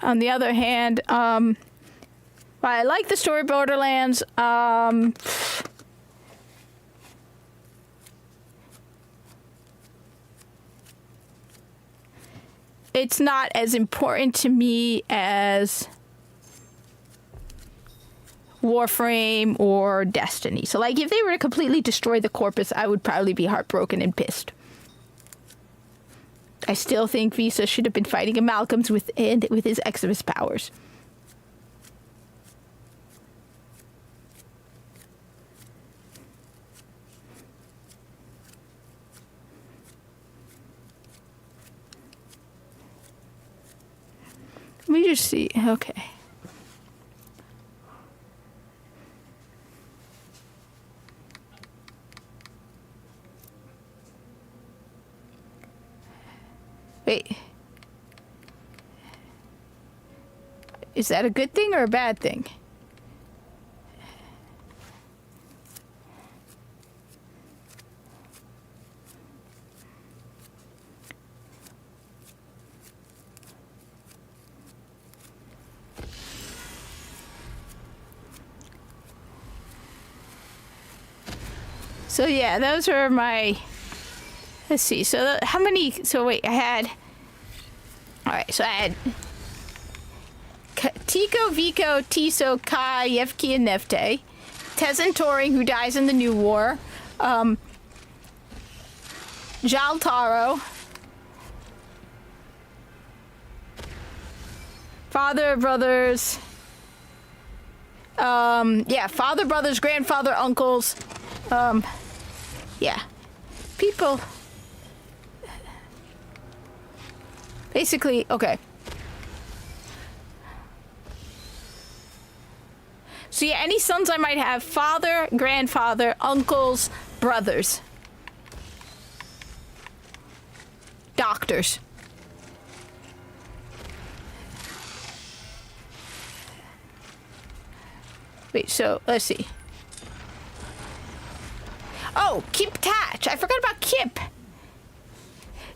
On the other hand, while I like the story of Borderlands, it's not as important to me as Warframe or Destiny. So, like, if they were to completely destroy the Corpus, I would probably be heartbroken and pissed. I still think Visa should have been fighting Amalgams with his Exodus powers. Let me just see. Okay. Wait. Is that a good thing or a bad thing? So yeah, those are my... Let's see. So how many? So wait, I had. All right. So I had Tico, Vico, Tiso, Kai, Yevki, and Nefte. Tezen Toring, who dies in the New War. Jal Taro. Father, brothers. Yeah, father, brothers, grandfather, uncles. Yeah. People. Basically, okay. So yeah, any sons I might have, father, grandfather, uncles, brothers. Doctors. Wait, so, let's see. Oh, Kip Tatch. I forgot about Kip.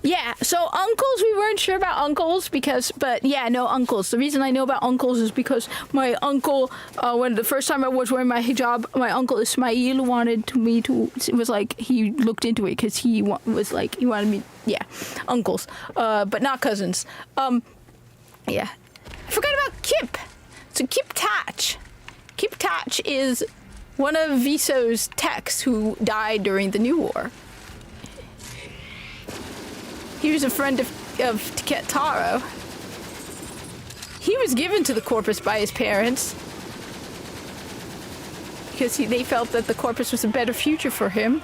Yeah, so uncles, we weren't sure about uncles because, but yeah, no uncles. The reason I know about uncles is because my uncle, when the first time I was wearing my hijab, my uncle Ismail wanted me to, it was like, he looked into it because he was like, he wanted me, yeah, uncles, but not cousins. Yeah. I forgot about Kip. So Kip Tatch. Kip Tatch is one of Viso's techs who died during the New War. He was a friend of Tiket Taro. He was given to the Corpus by his parents because they felt that the Corpus was a better future for him.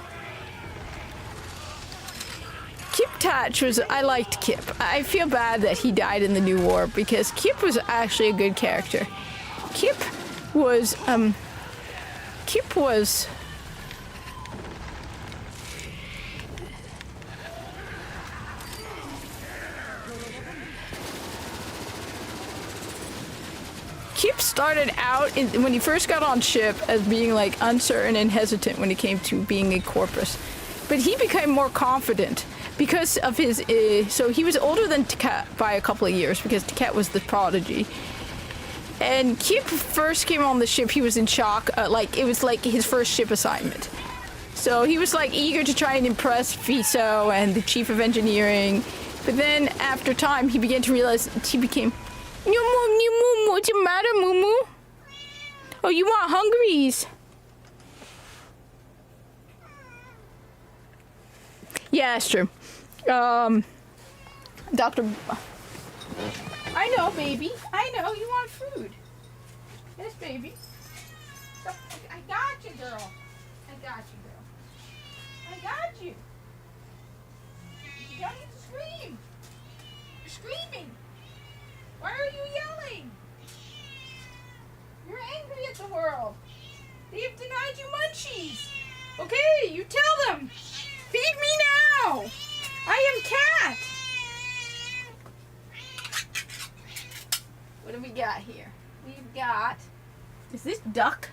Kip Tatch was... I liked Kip. I feel bad that he died in the New War because Kip was actually a good character. Kip was... Kip started out, when he first got on ship, as being like uncertain and hesitant when it came to being a Corpus. But he became more confident because of his... so he was older than Tiket by a couple of years because Tiket was the prodigy. And Kip first came on the ship, he was in shock. Like, it was like his first ship assignment. So he was like eager to try and impress Viso and the chief of engineering. But then after time, he began to realize he became, Mumu, what's the matter, Mumu? Oh, you want hungries? Yeah, that's true. Dr. I know, baby. I know you want food. Yes, baby. I got you, girl. I got you, girl. I got you. You don't need to scream. You're screaming. Why are you yelling? You're angry at the world. They've denied you munchies. Okay, you tell them. Feed me now. I am Cat. What do we got here? We've got... Is this duck?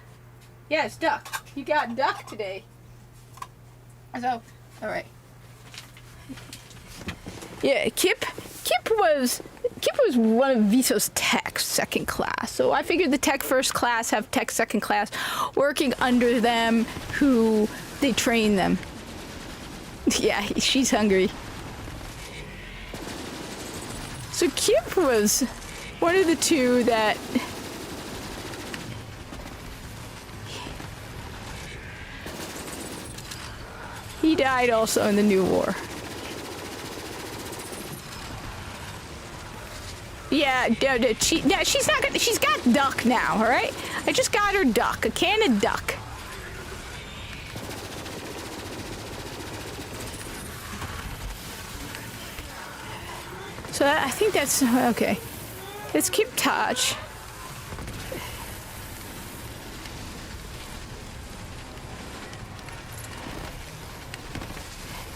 Yeah, it's duck. You got duck today. So, alright. Yeah, Kip was one of Viso's tech second class. So I figured the tech first class have tech second class working under them who they train them. Yeah, she's hungry. So Kip was one of the two that he died also in the New War. Yeah, she's not gonna, she's got duck now, all right? I just got her duck, a can of duck. So I think that's okay. Let's keep touch.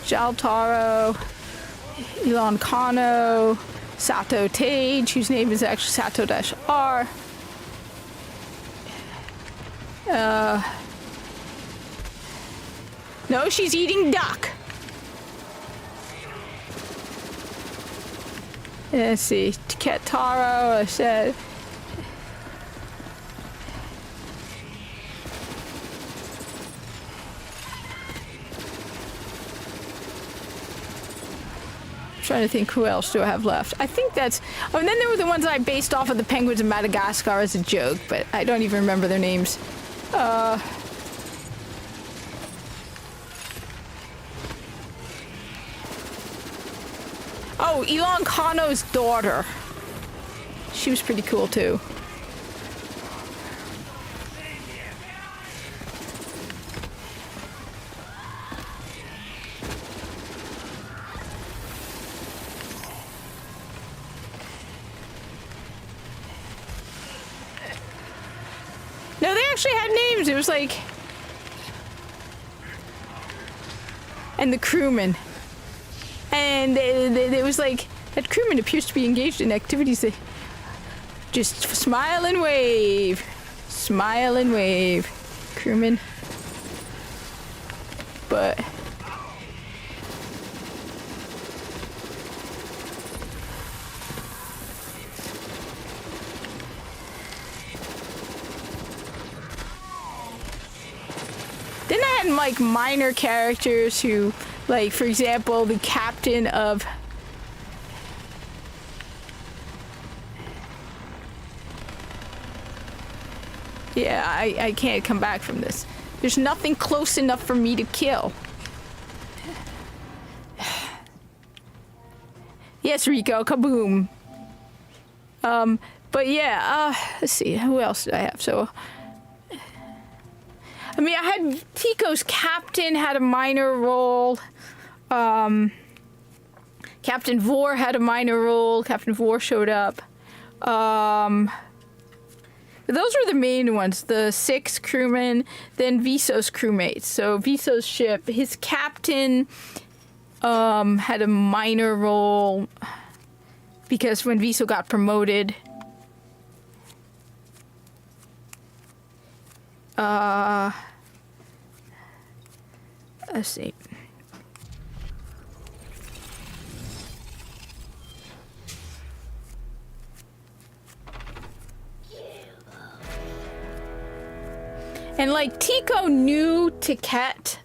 Jaltaro, Elon Kano, Sato Tage, whose name is actually Sato-R. No, she's eating duck. Let's see, Ketaro, I said. Trying to think who else do I have left. I think that's... Oh, and then there were the ones I based off of the penguins of Madagascar as a joke, but I don't even remember their names. Oh, Elon Kano's daughter. She was pretty cool too. No, they actually had names. It was like... And the crewman. And it was like, that crewman appears to be engaged in activities that just smile and wave. Smile and wave. Crewman. But... Then I had like minor characters who, like, for example, the captain of... Yeah, I can't come back from this. There's nothing close enough for me to kill. Yes, Rico, kaboom. But yeah, let's see, who else did I have? So... I mean, I had Tico's captain had a minor role. Captain Vor had a minor role. Captain Vor showed up. Those were the main ones. The 6 crewmen, then Viso's crewmates. So Viso's ship, his captain had a minor role because when Viso got promoted, let's see. And like Tico knew Tiket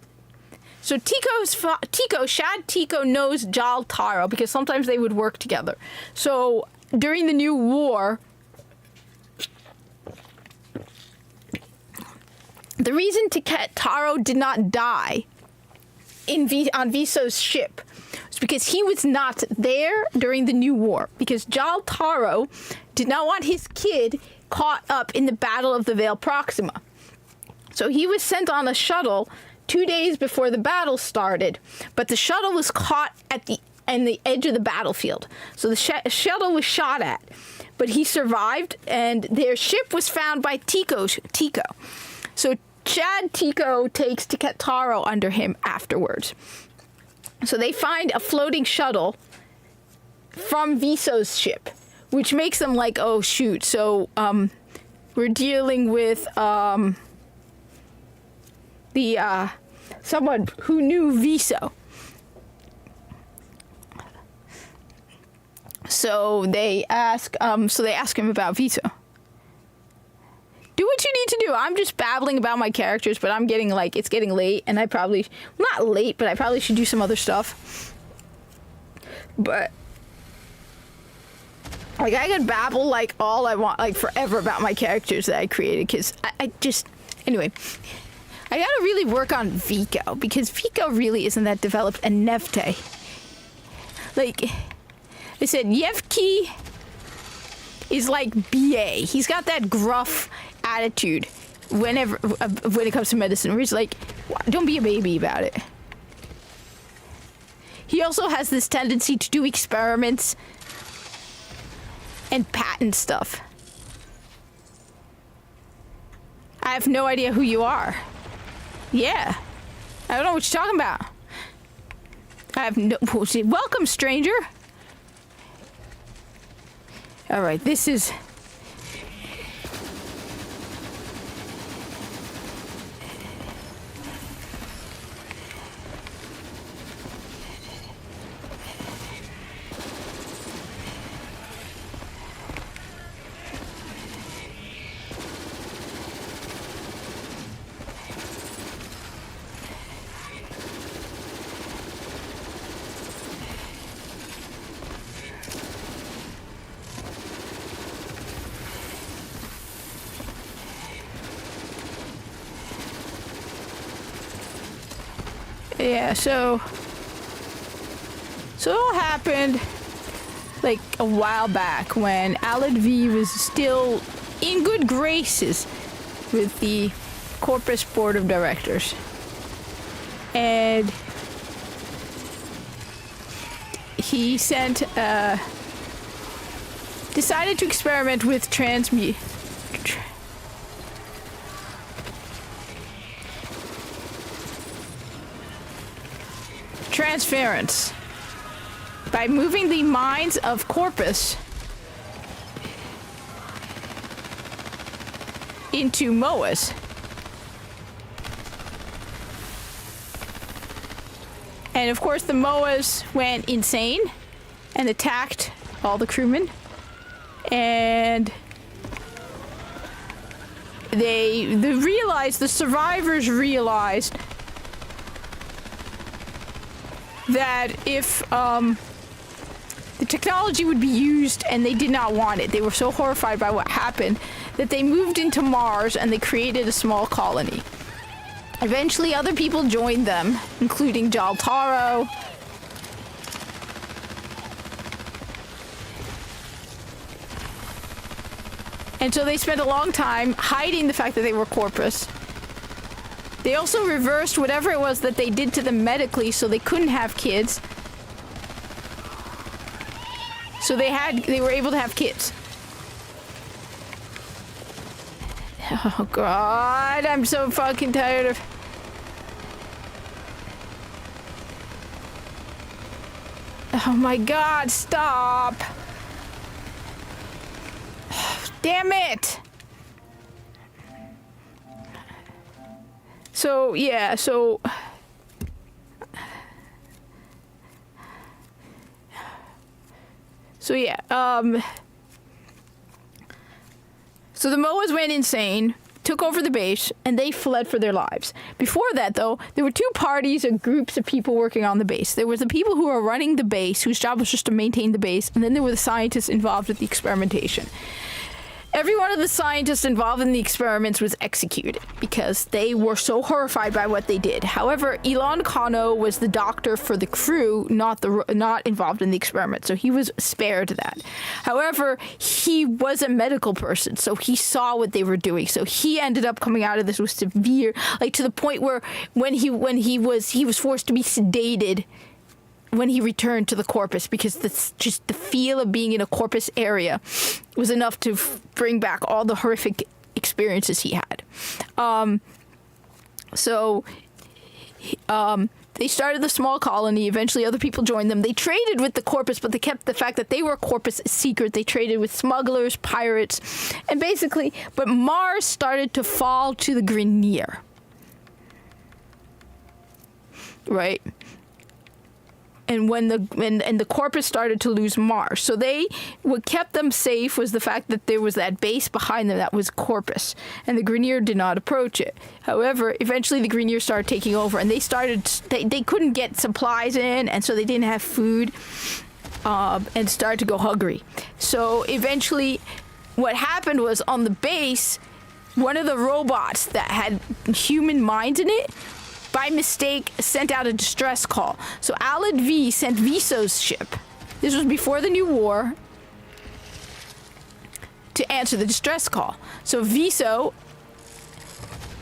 So Shad Tico knows Jal Taro because sometimes they would work together. So during the new war, the reason Taro did not die on Viso's ship was because he was not there during the new war. Because Jal Taro did not want his kid caught up in the Battle of the Veil Proxima. So he was sent on a shuttle 2 days before the battle started, but the shuttle was caught at the edge of the battlefield. So the shuttle was shot at, but he survived, and their ship was found by Tico. So Shad Tico takes Taro under him afterwards. So they find a floating shuttle from Viso's ship, which makes them like, oh shoot. So we're dealing with someone who knew Viso. So they ask him about Viso. Do what you need to do. I'm just babbling about my characters, but I'm getting it's getting late, and I probably, not late, but I probably should do some other stuff. But I could babble all I want, forever about my characters that I created, because I just, anyway. I gotta really work on Vico, because Vico really isn't that developed, and Nevte. I said, Yevki is like BA. He's got that gruff attitude when it comes to medicine, where he's like, don't be a baby about it. He also has this tendency to do experiments and patent stuff. I have no idea who you are. Yeah. I don't know what you're talking about. I have no... Welcome, stranger. Alright, this is... Yeah, so it all happened a while back when Alad V was still in good graces with the Corpus Board of Directors. And he decided to experiment with transference by moving the minds of Corpus into Moas. And of course the Moas went insane and attacked all the crewmen, and the survivors realized that if the technology would be used, and they did not want it. They were so horrified by what happened that they moved into Mars and they created a small colony. Eventually other people joined them, including Jal Taro. And so they spent a long time hiding the fact that they were Corpus. They also reversed whatever it was that they did to them medically, so they couldn't have kids. So they were able to have kids. Oh god, I'm so fucking tired of... Oh my god, stop! Damn it! So, yeah, so yeah, so the Moas went insane, took over the base, and they fled for their lives. Before that, though, there were two parties or groups of people working on the base. There was the people who were running the base, whose job was just to maintain the base, and then there were the scientists involved with the experimentation. Every one of the scientists involved in the experiments was executed because they were so horrified by what they did. However, Elon Kano was the doctor for the crew, not involved in the experiment, so he was spared that. However, he was a medical person, so he saw what they were doing. So he ended up coming out of this with severe, like to the point where when he was forced to be sedated when he returned to the Corpus, because just the feel of being in a Corpus area was enough to bring back all the horrific experiences he had. They started the small colony. Eventually, other people joined them. They traded with the Corpus, but they kept the fact that they were Corpus a secret. They traded with smugglers, pirates, and basically, but Mars started to fall to the Grineer. Right? And when the Corpus started to lose Mars, so what kept them safe was the fact that there was that base behind them that was Corpus, and the Grineer did not approach it. However, eventually the Grineer started taking over, and they couldn't get supplies in, and so they didn't have food, and started to go hungry. So eventually, what happened was on the base, one of the robots that had human minds in it, by mistake, sent out a distress call. So Alad V sent Viso's ship. This was before the New War. To answer the distress call. So Viso,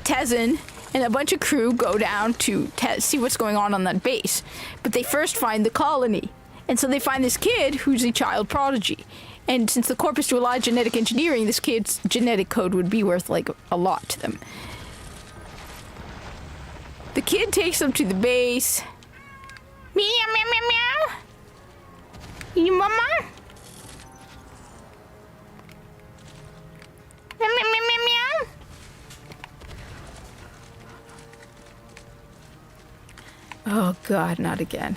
Tezin, and a bunch of crew go down to see what's going on that base. But they first find the colony. And so they find this kid who's a child prodigy. And since the Corpus do a lot of genetic engineering, this kid's genetic code would be worth like a lot to them. The kid takes them to the base. Meow, meow, meow, meow. You mama? Meow, meow, meow, meow, meow. Oh God, not again.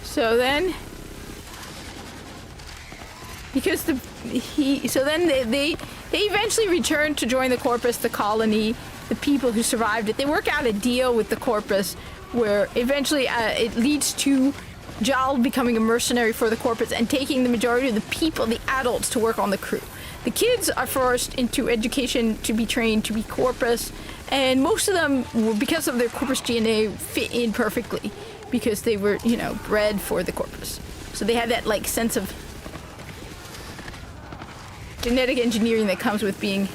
So then, because they eventually return to join the Corpus, the colony, the people who survived it. They work out a deal with the Corpus where eventually it leads to Jal becoming a mercenary for the Corpus and taking the majority of the people, the adults, to work on the crew. The kids are forced into education to be trained to be Corpus, and most of them, because of their Corpus DNA, fit in perfectly. Because they were, bred for the Corpus. So they had that, sense of genetic engineering that comes with being...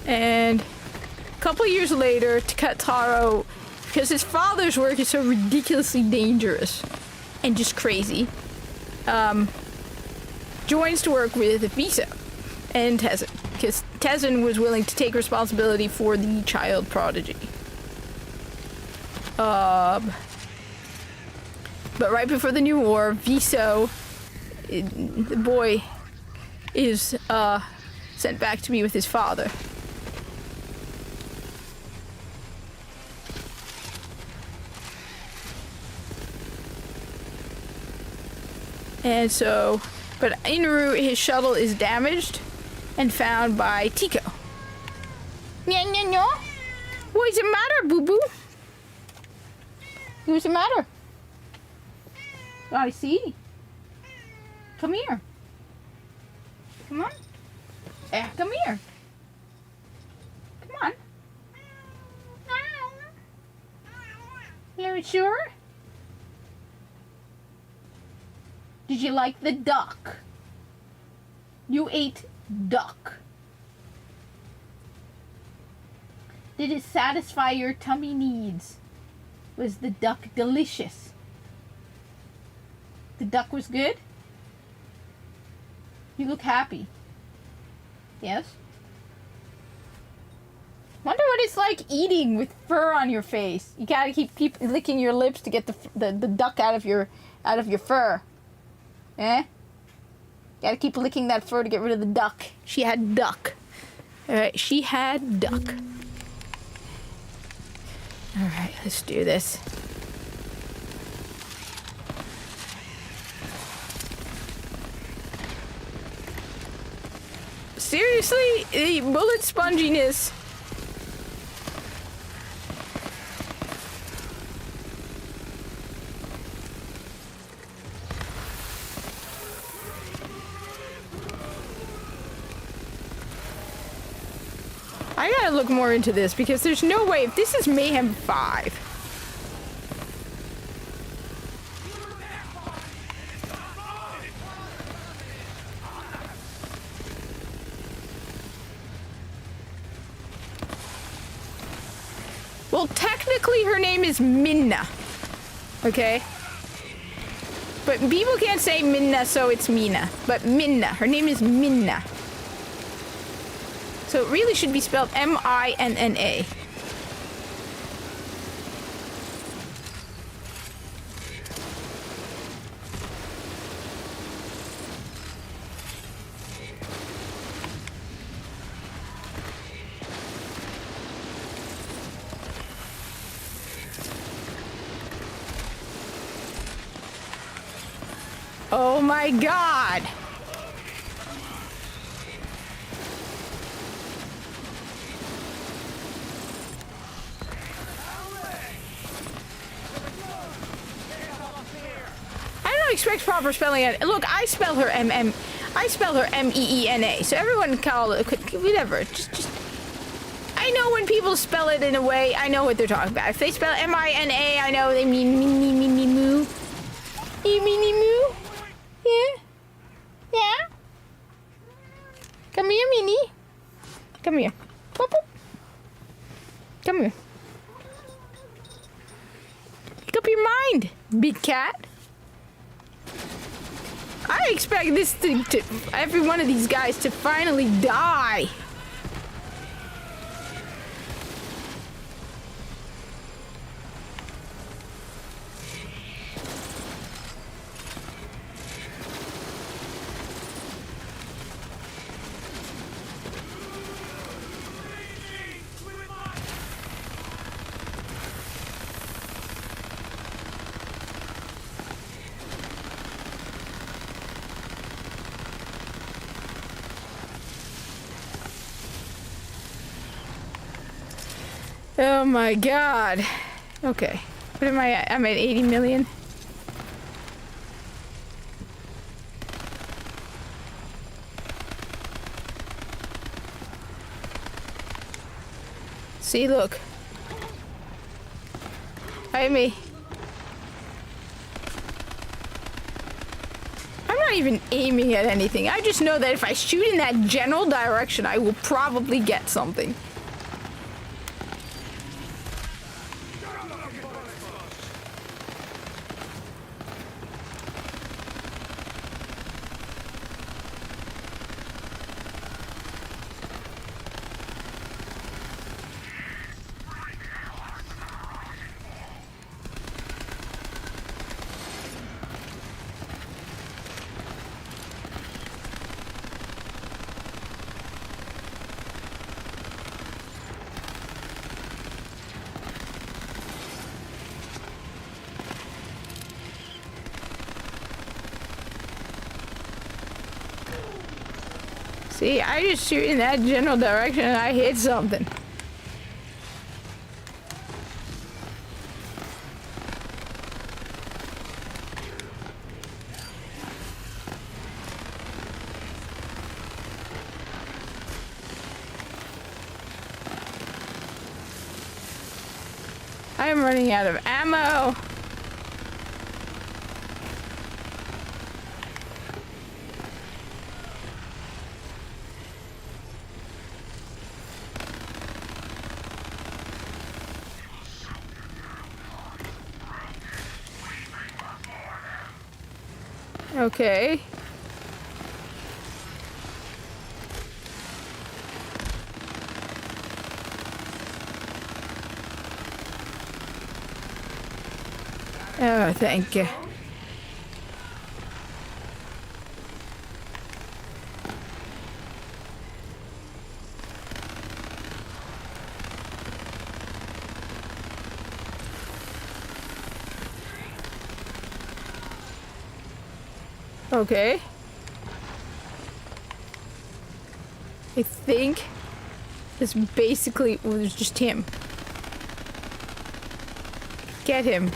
And a couple years later, Takataro, because his father's work is so ridiculously dangerous and just crazy, joins to work with Viso and Tezin, because Tezin was willing to take responsibility for the child prodigy. But right before the New War, Viso, the boy, is sent back to be with his father. And so, but en route, his shuttle is damaged and found by Tico. Nya, nya, nya. What's the matter, boo-boo? What's the matter? I see. Come here. Come on. Come here. Come on. You sure? Did you like the duck? You ate duck. Did it satisfy your tummy needs? Was the duck delicious? The duck was good? You look happy. Yes? Wonder what it's like eating with fur on your face. You gotta keep licking your lips to get the duck out of your fur. Eh? Gotta keep licking that fur to get rid of the duck. She had duck. Alright, she had duck. Alright, let's do this. Seriously? The bullet sponginess. I gotta look more into this because there's no way, if this is Mayhem 5. Well, technically her name is Minna. Okay? But people can't say Minna, so it's Mina. But Minna. Her name is Minna. So it really should be spelled M-I-N-N-A. Oh my god! Expect proper spelling. Look, I spell her M-E-E-N-A. So everyone call it whatever. Just. I know when people spell it in a way. I know what they're talking about. If they spell M-I-N-A, I know they mean me moo. You meanie moo? Yeah. Yeah. Come here, Minnie. Come here. Boop, boop. Come here. Make up your mind, big cat. I expect this to every one of these guys to finally die. Oh my god. Okay. What am I at? I'm at 80 million. See, look. Hi, me. I'm not even aiming at anything. I just know that if I shoot in that general direction, I will probably get something. See, I just shoot in that general direction and I hit something. I'm running out of ammo. Okay. Oh, thank you. Okay. I think it's basically, well, there's just him. Get him.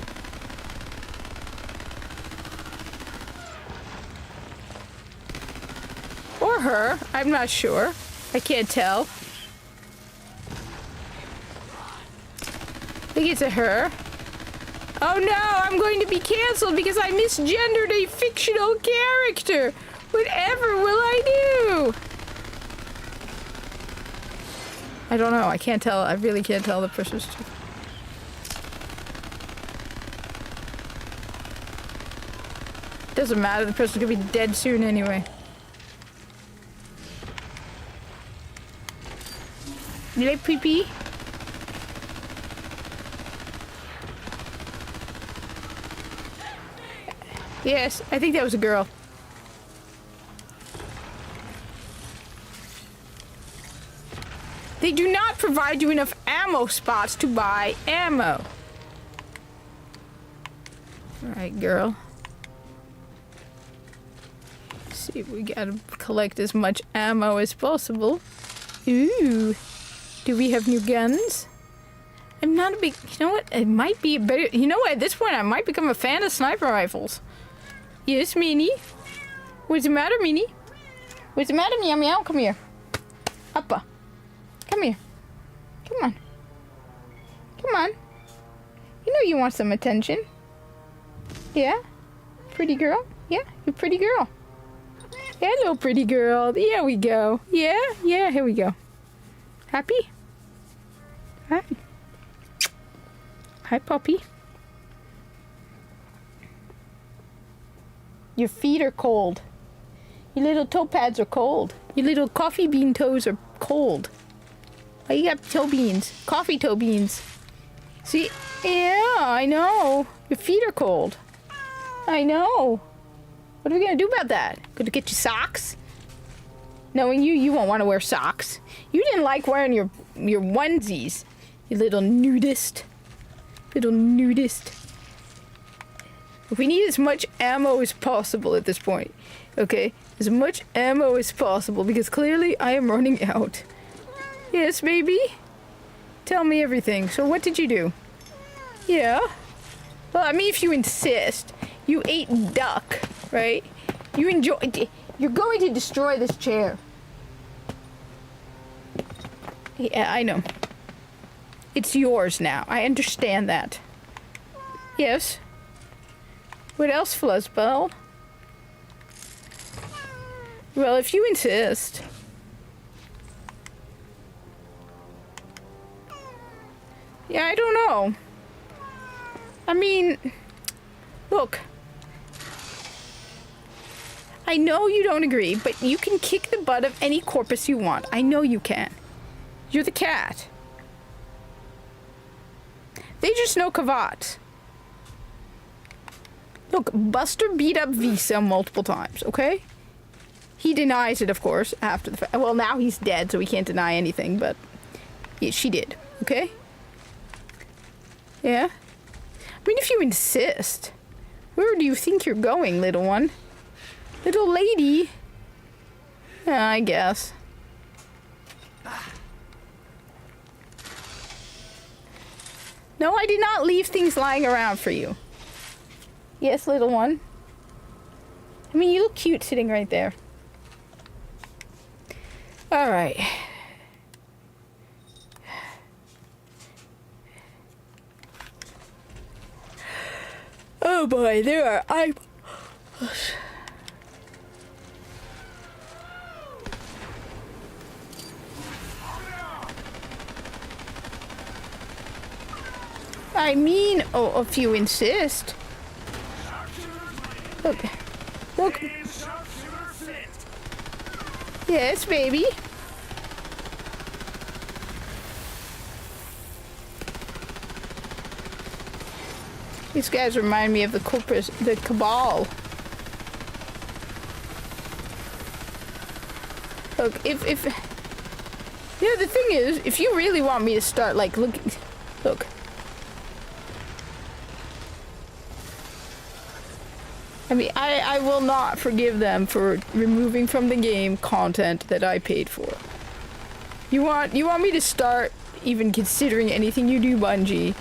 Or her. I'm not sure. I can't tell. I think it's a her. Oh no, I'm going to be cancelled because I misgendered a fictional character. Whatever will I do? I don't know. I can't tell. I really can't tell the person's truth. Doesn't matter. The person's gonna be dead soon anyway. You like pee-pee? Yes, I think that was a girl. They do not provide you enough ammo spots to buy ammo. Alright, girl. Let's see, we gotta collect as much ammo as possible. Ooh. Do we have new guns? I'm not a big... You know what? It might be a better... You know what? At this point, I might become a fan of sniper rifles. Yes, Minnie? What's the matter, Minnie? What's the matter, meow meow? Come here. Uppa. Come here. Come on. Come on. You know you want some attention. Yeah? Pretty girl? Yeah? You pretty girl. Hello, pretty girl. Here we go. Yeah? Yeah, here we go. Happy? Hi. Hi, puppy. Your feet are cold. Your little toe pads are cold. Your little coffee bean toes are cold. Oh, you got toe beans. Coffee toe beans. See? Yeah, I know. Your feet are cold. I know. What are we gonna do about that? Gonna get you socks? Knowing you, you won't want to wear socks. You didn't like wearing your onesies. You little nudist. Little nudist. We need as much ammo as possible at this point. Okay? As much ammo as possible, because clearly I am running out. Yes, baby? Tell me everything. So what did you do? Yeah? Well, I mean, if you insist. You ate duck, right? You enjoy... You're going to destroy this chair. Yeah, I know. It's yours now. I understand that. Yes? What else, Fuzzball? Well, if you insist. Yeah, I don't know. I mean, look. I know you don't agree, but you can kick the butt of any corpus you want. I know you can. You're the cat. They just know Kavat. Look, Buster beat up Visa multiple times, okay? He denies it, of course, after the fact. Well, now he's dead, so he can't deny anything, but yeah, she did, okay? Yeah? I mean, if you insist. Where do you think you're going, little one? Little lady? Yeah, I guess. No, I did not leave things lying around for you. Yes, little one. I mean, you look cute sitting right there. All right. Oh boy, there are... I mean, oh, if you insist. Look, Look.
Sharpshooter Flint.
Yes, baby. These guys remind me of the Cabal. Look, if yeah, the thing is, if you really want me to start, like, look. I mean, I will not forgive them for removing from the game content that I paid for. You want me to start even considering anything you do, Bungie?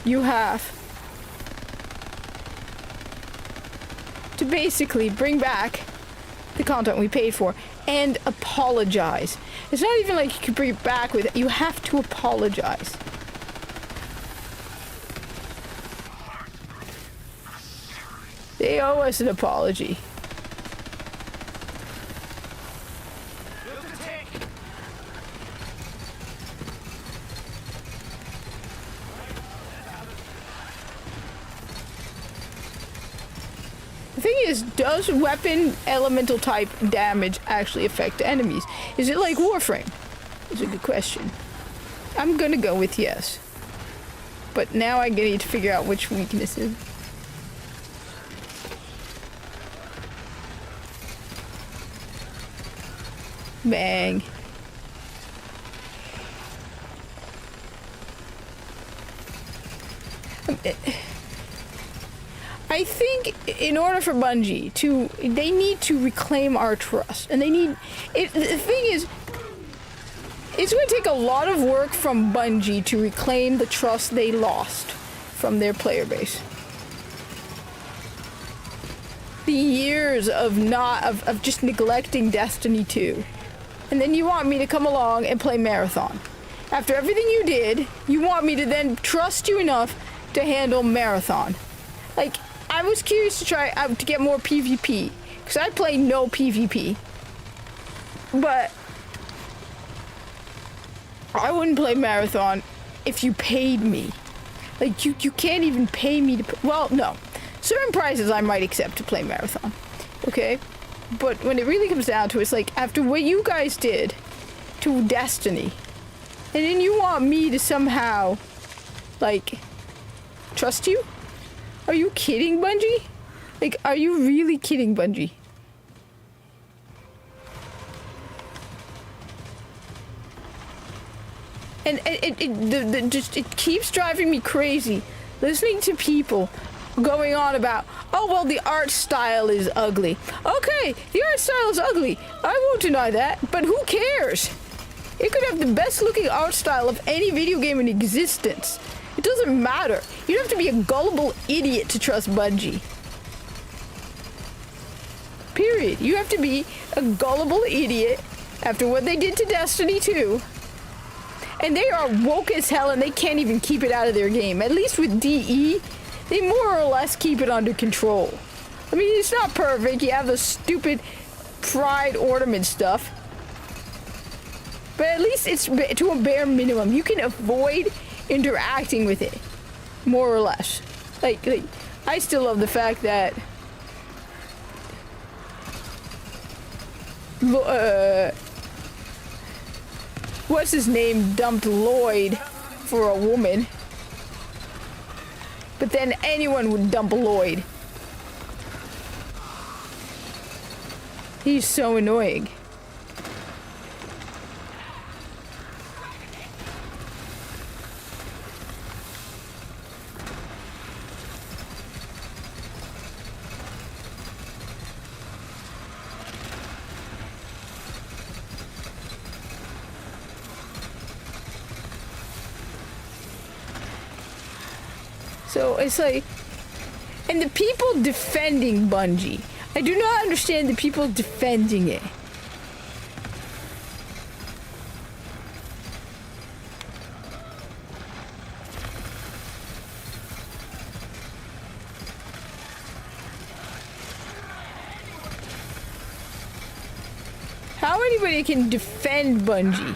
You have to basically bring back the content we paid for and apologize. It's not even like you can bring it back with it. You have to apologize. They owe us an apology. The thing is, does weapon elemental type damage actually affect enemies? Is it like Warframe? It's a good question. I'm gonna go with yes. But now I need to figure out which weaknesses. Bang. I think in order for Bungie they need to reclaim our trust, and they need it. The thing is, it's going to take a lot of work from Bungie to reclaim the trust they lost from their player base. The years of just neglecting Destiny 2, and then you want me to come along and play Marathon. After everything you did, you want me to then trust you enough to handle Marathon. Like, I was curious to try to get more PvP, because I play no PvP. But I wouldn't play Marathon if you paid me. Like, you can't even pay me to well, no. Certain prices I might accept to play Marathon. Okay? But when it really comes down to it, it's like, after what you guys did to Destiny, and then you want me to somehow, like, trust you? Are you kidding, Bungie? Like, are you really kidding, Bungie? And it keeps driving me crazy listening to people going on about, oh, well, the art style is ugly. Okay, the art style is ugly. I won't deny that, but who cares? It could have the best looking art style of any video game in existence. It doesn't matter. You don't have to be a gullible idiot to trust Bungie. Period. You have to be a gullible idiot after what they did to Destiny 2. And they are woke as hell and they can't even keep it out of their game. At least with DE, they more or less keep it under control. I mean, it's not perfect. You have the stupid pride ornament stuff. But at least it's to a bare minimum. You can avoid interacting with it, more or less. Like I still love the fact that what's his name dumped Lloyd for a woman, but then anyone would dump Lloyd. He's so annoying. So it's like, and the people defending Bungie, I do not understand the people defending it. How anybody can defend Bungie?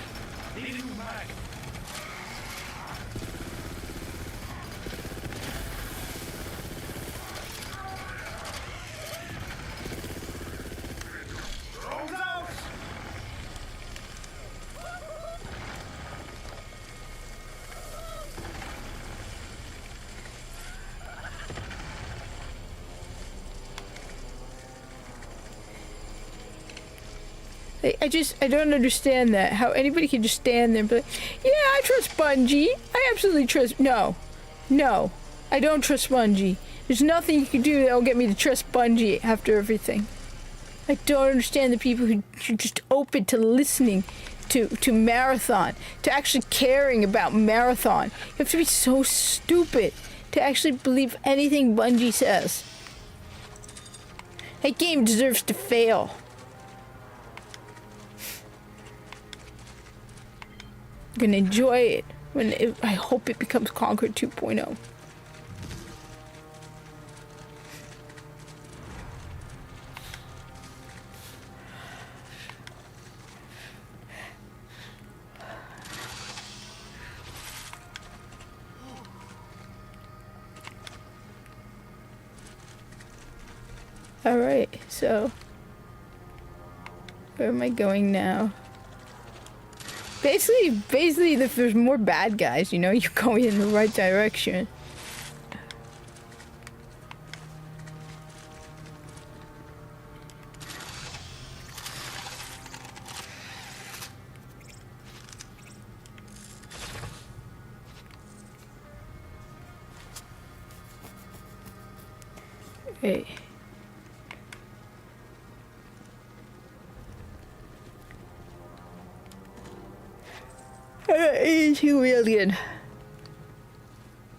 I don't understand that. How anybody can just stand there and be like, yeah, I trust Bungie. I absolutely trust. No, I don't trust Bungie. There's nothing you can do that will get me to trust Bungie after everything. I don't understand the people who are just open to listening to Marathon, to actually caring about Marathon. You have to be so stupid to actually believe anything Bungie says. That game deserves to fail. I'm gonna enjoy it I hope it becomes Conquer 2.0. Alright, so where am I going now? Basically, if there's more bad guys, you know, you're going in the right direction. Hey. $2 million.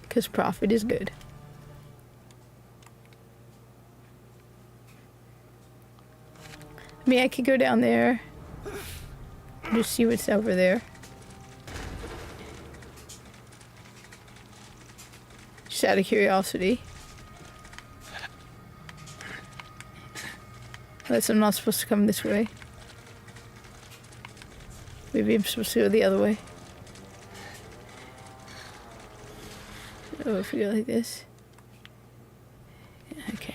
Because profit is good. I mean, I could go down there. Just see what's over there. Just out of curiosity. Unless I'm not supposed to come this way. Maybe I'm supposed to go the other way. Oh, if we go like this. Okay.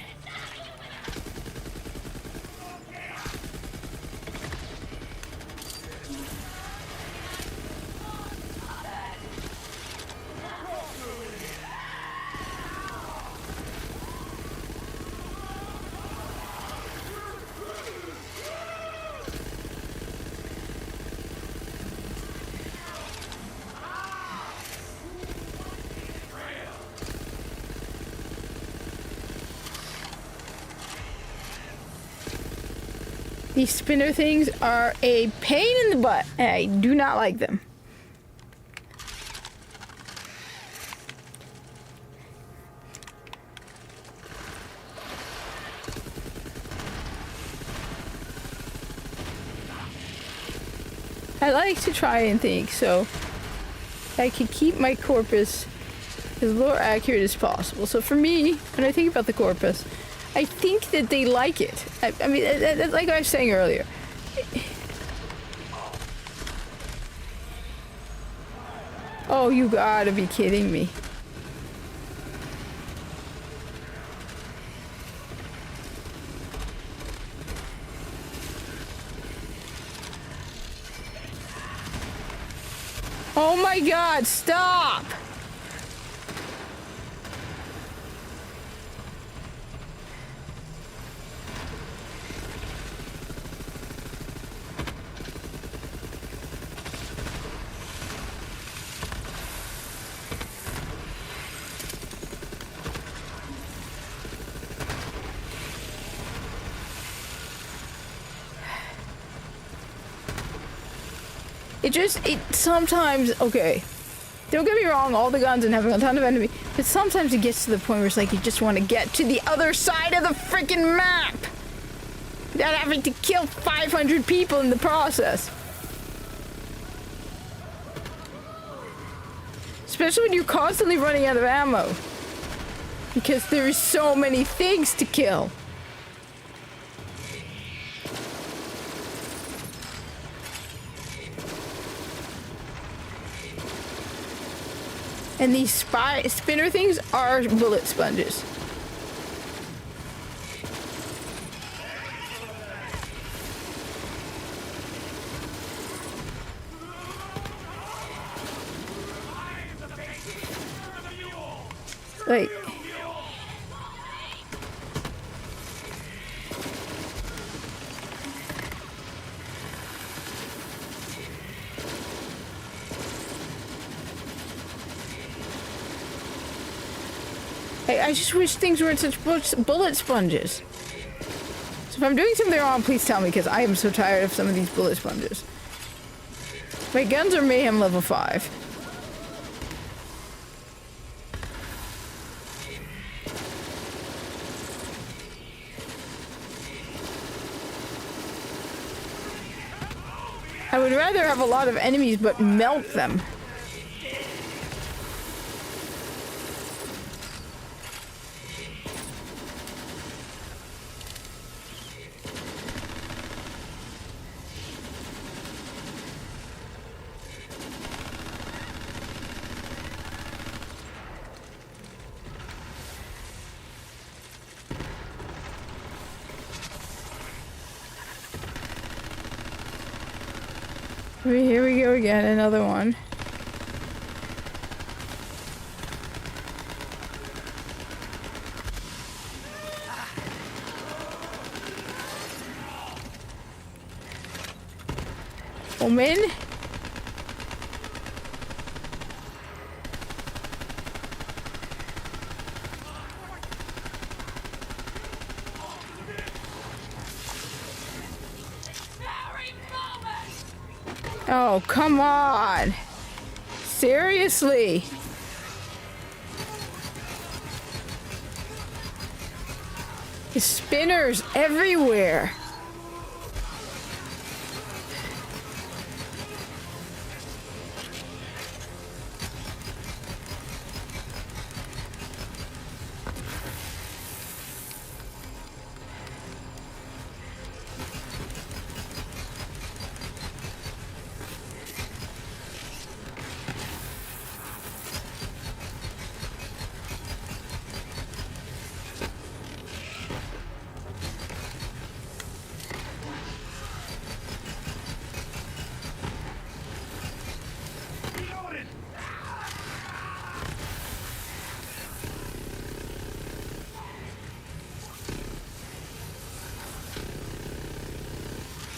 These spinner things are a pain in the butt, and I do not like them. I like to try and think, so I can keep my corpus as more accurate as possible. So for me, when I think about the corpus, I think that they like it. I mean, like I was saying earlier. Oh, you gotta be kidding me. Oh my God, stop! It sometimes, okay, don't get me wrong, all the guns and having a ton of enemy, but sometimes it gets to the point where it's like you just want to get to the other side of the freaking map without having to kill 500 people in the process. Especially when you're constantly running out of ammo. Because there is so many things to kill. And these spinner things are bullet sponges. Like, I just wish things weren't such bullet sponges. So if I'm doing something wrong, please tell me, because I am so tired of some of these bullet sponges. My guns are mayhem level 5. I would rather have a lot of enemies but melt them. Here we go again, another one. Omen? Oh, come on! Seriously? The spinners everywhere!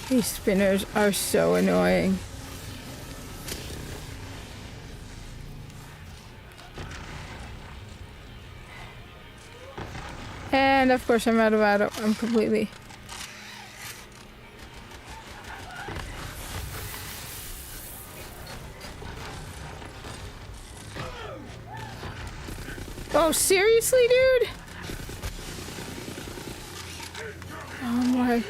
These spinners are so annoying. And of course I'm out of ammo. I'm completely... Oh, seriously, dude? Oh my...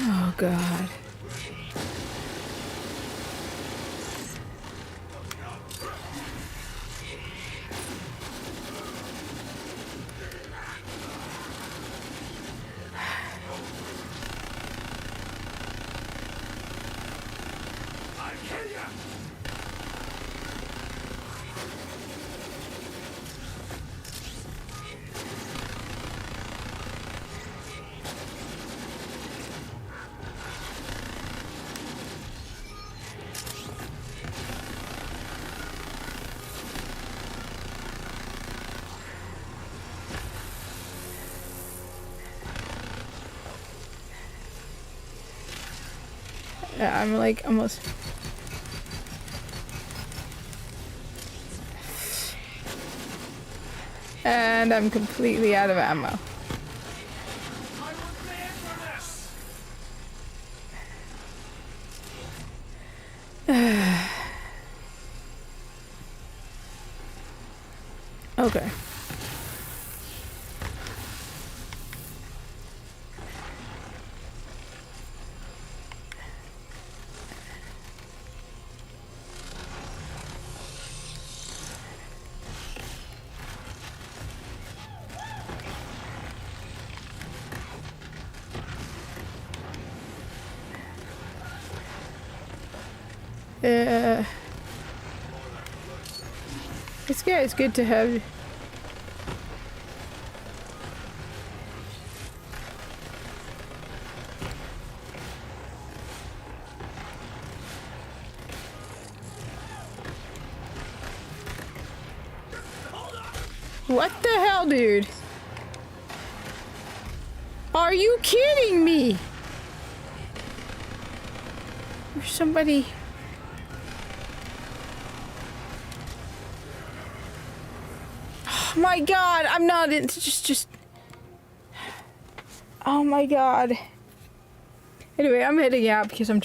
Oh God. I'm like almost... And I'm completely out of ammo. Okay. It's good to have. What the hell, dude? Are you kidding me? There's somebody... Oh my god, I'm not... It's just... Oh my god. Anyway, I'm heading out because I'm just...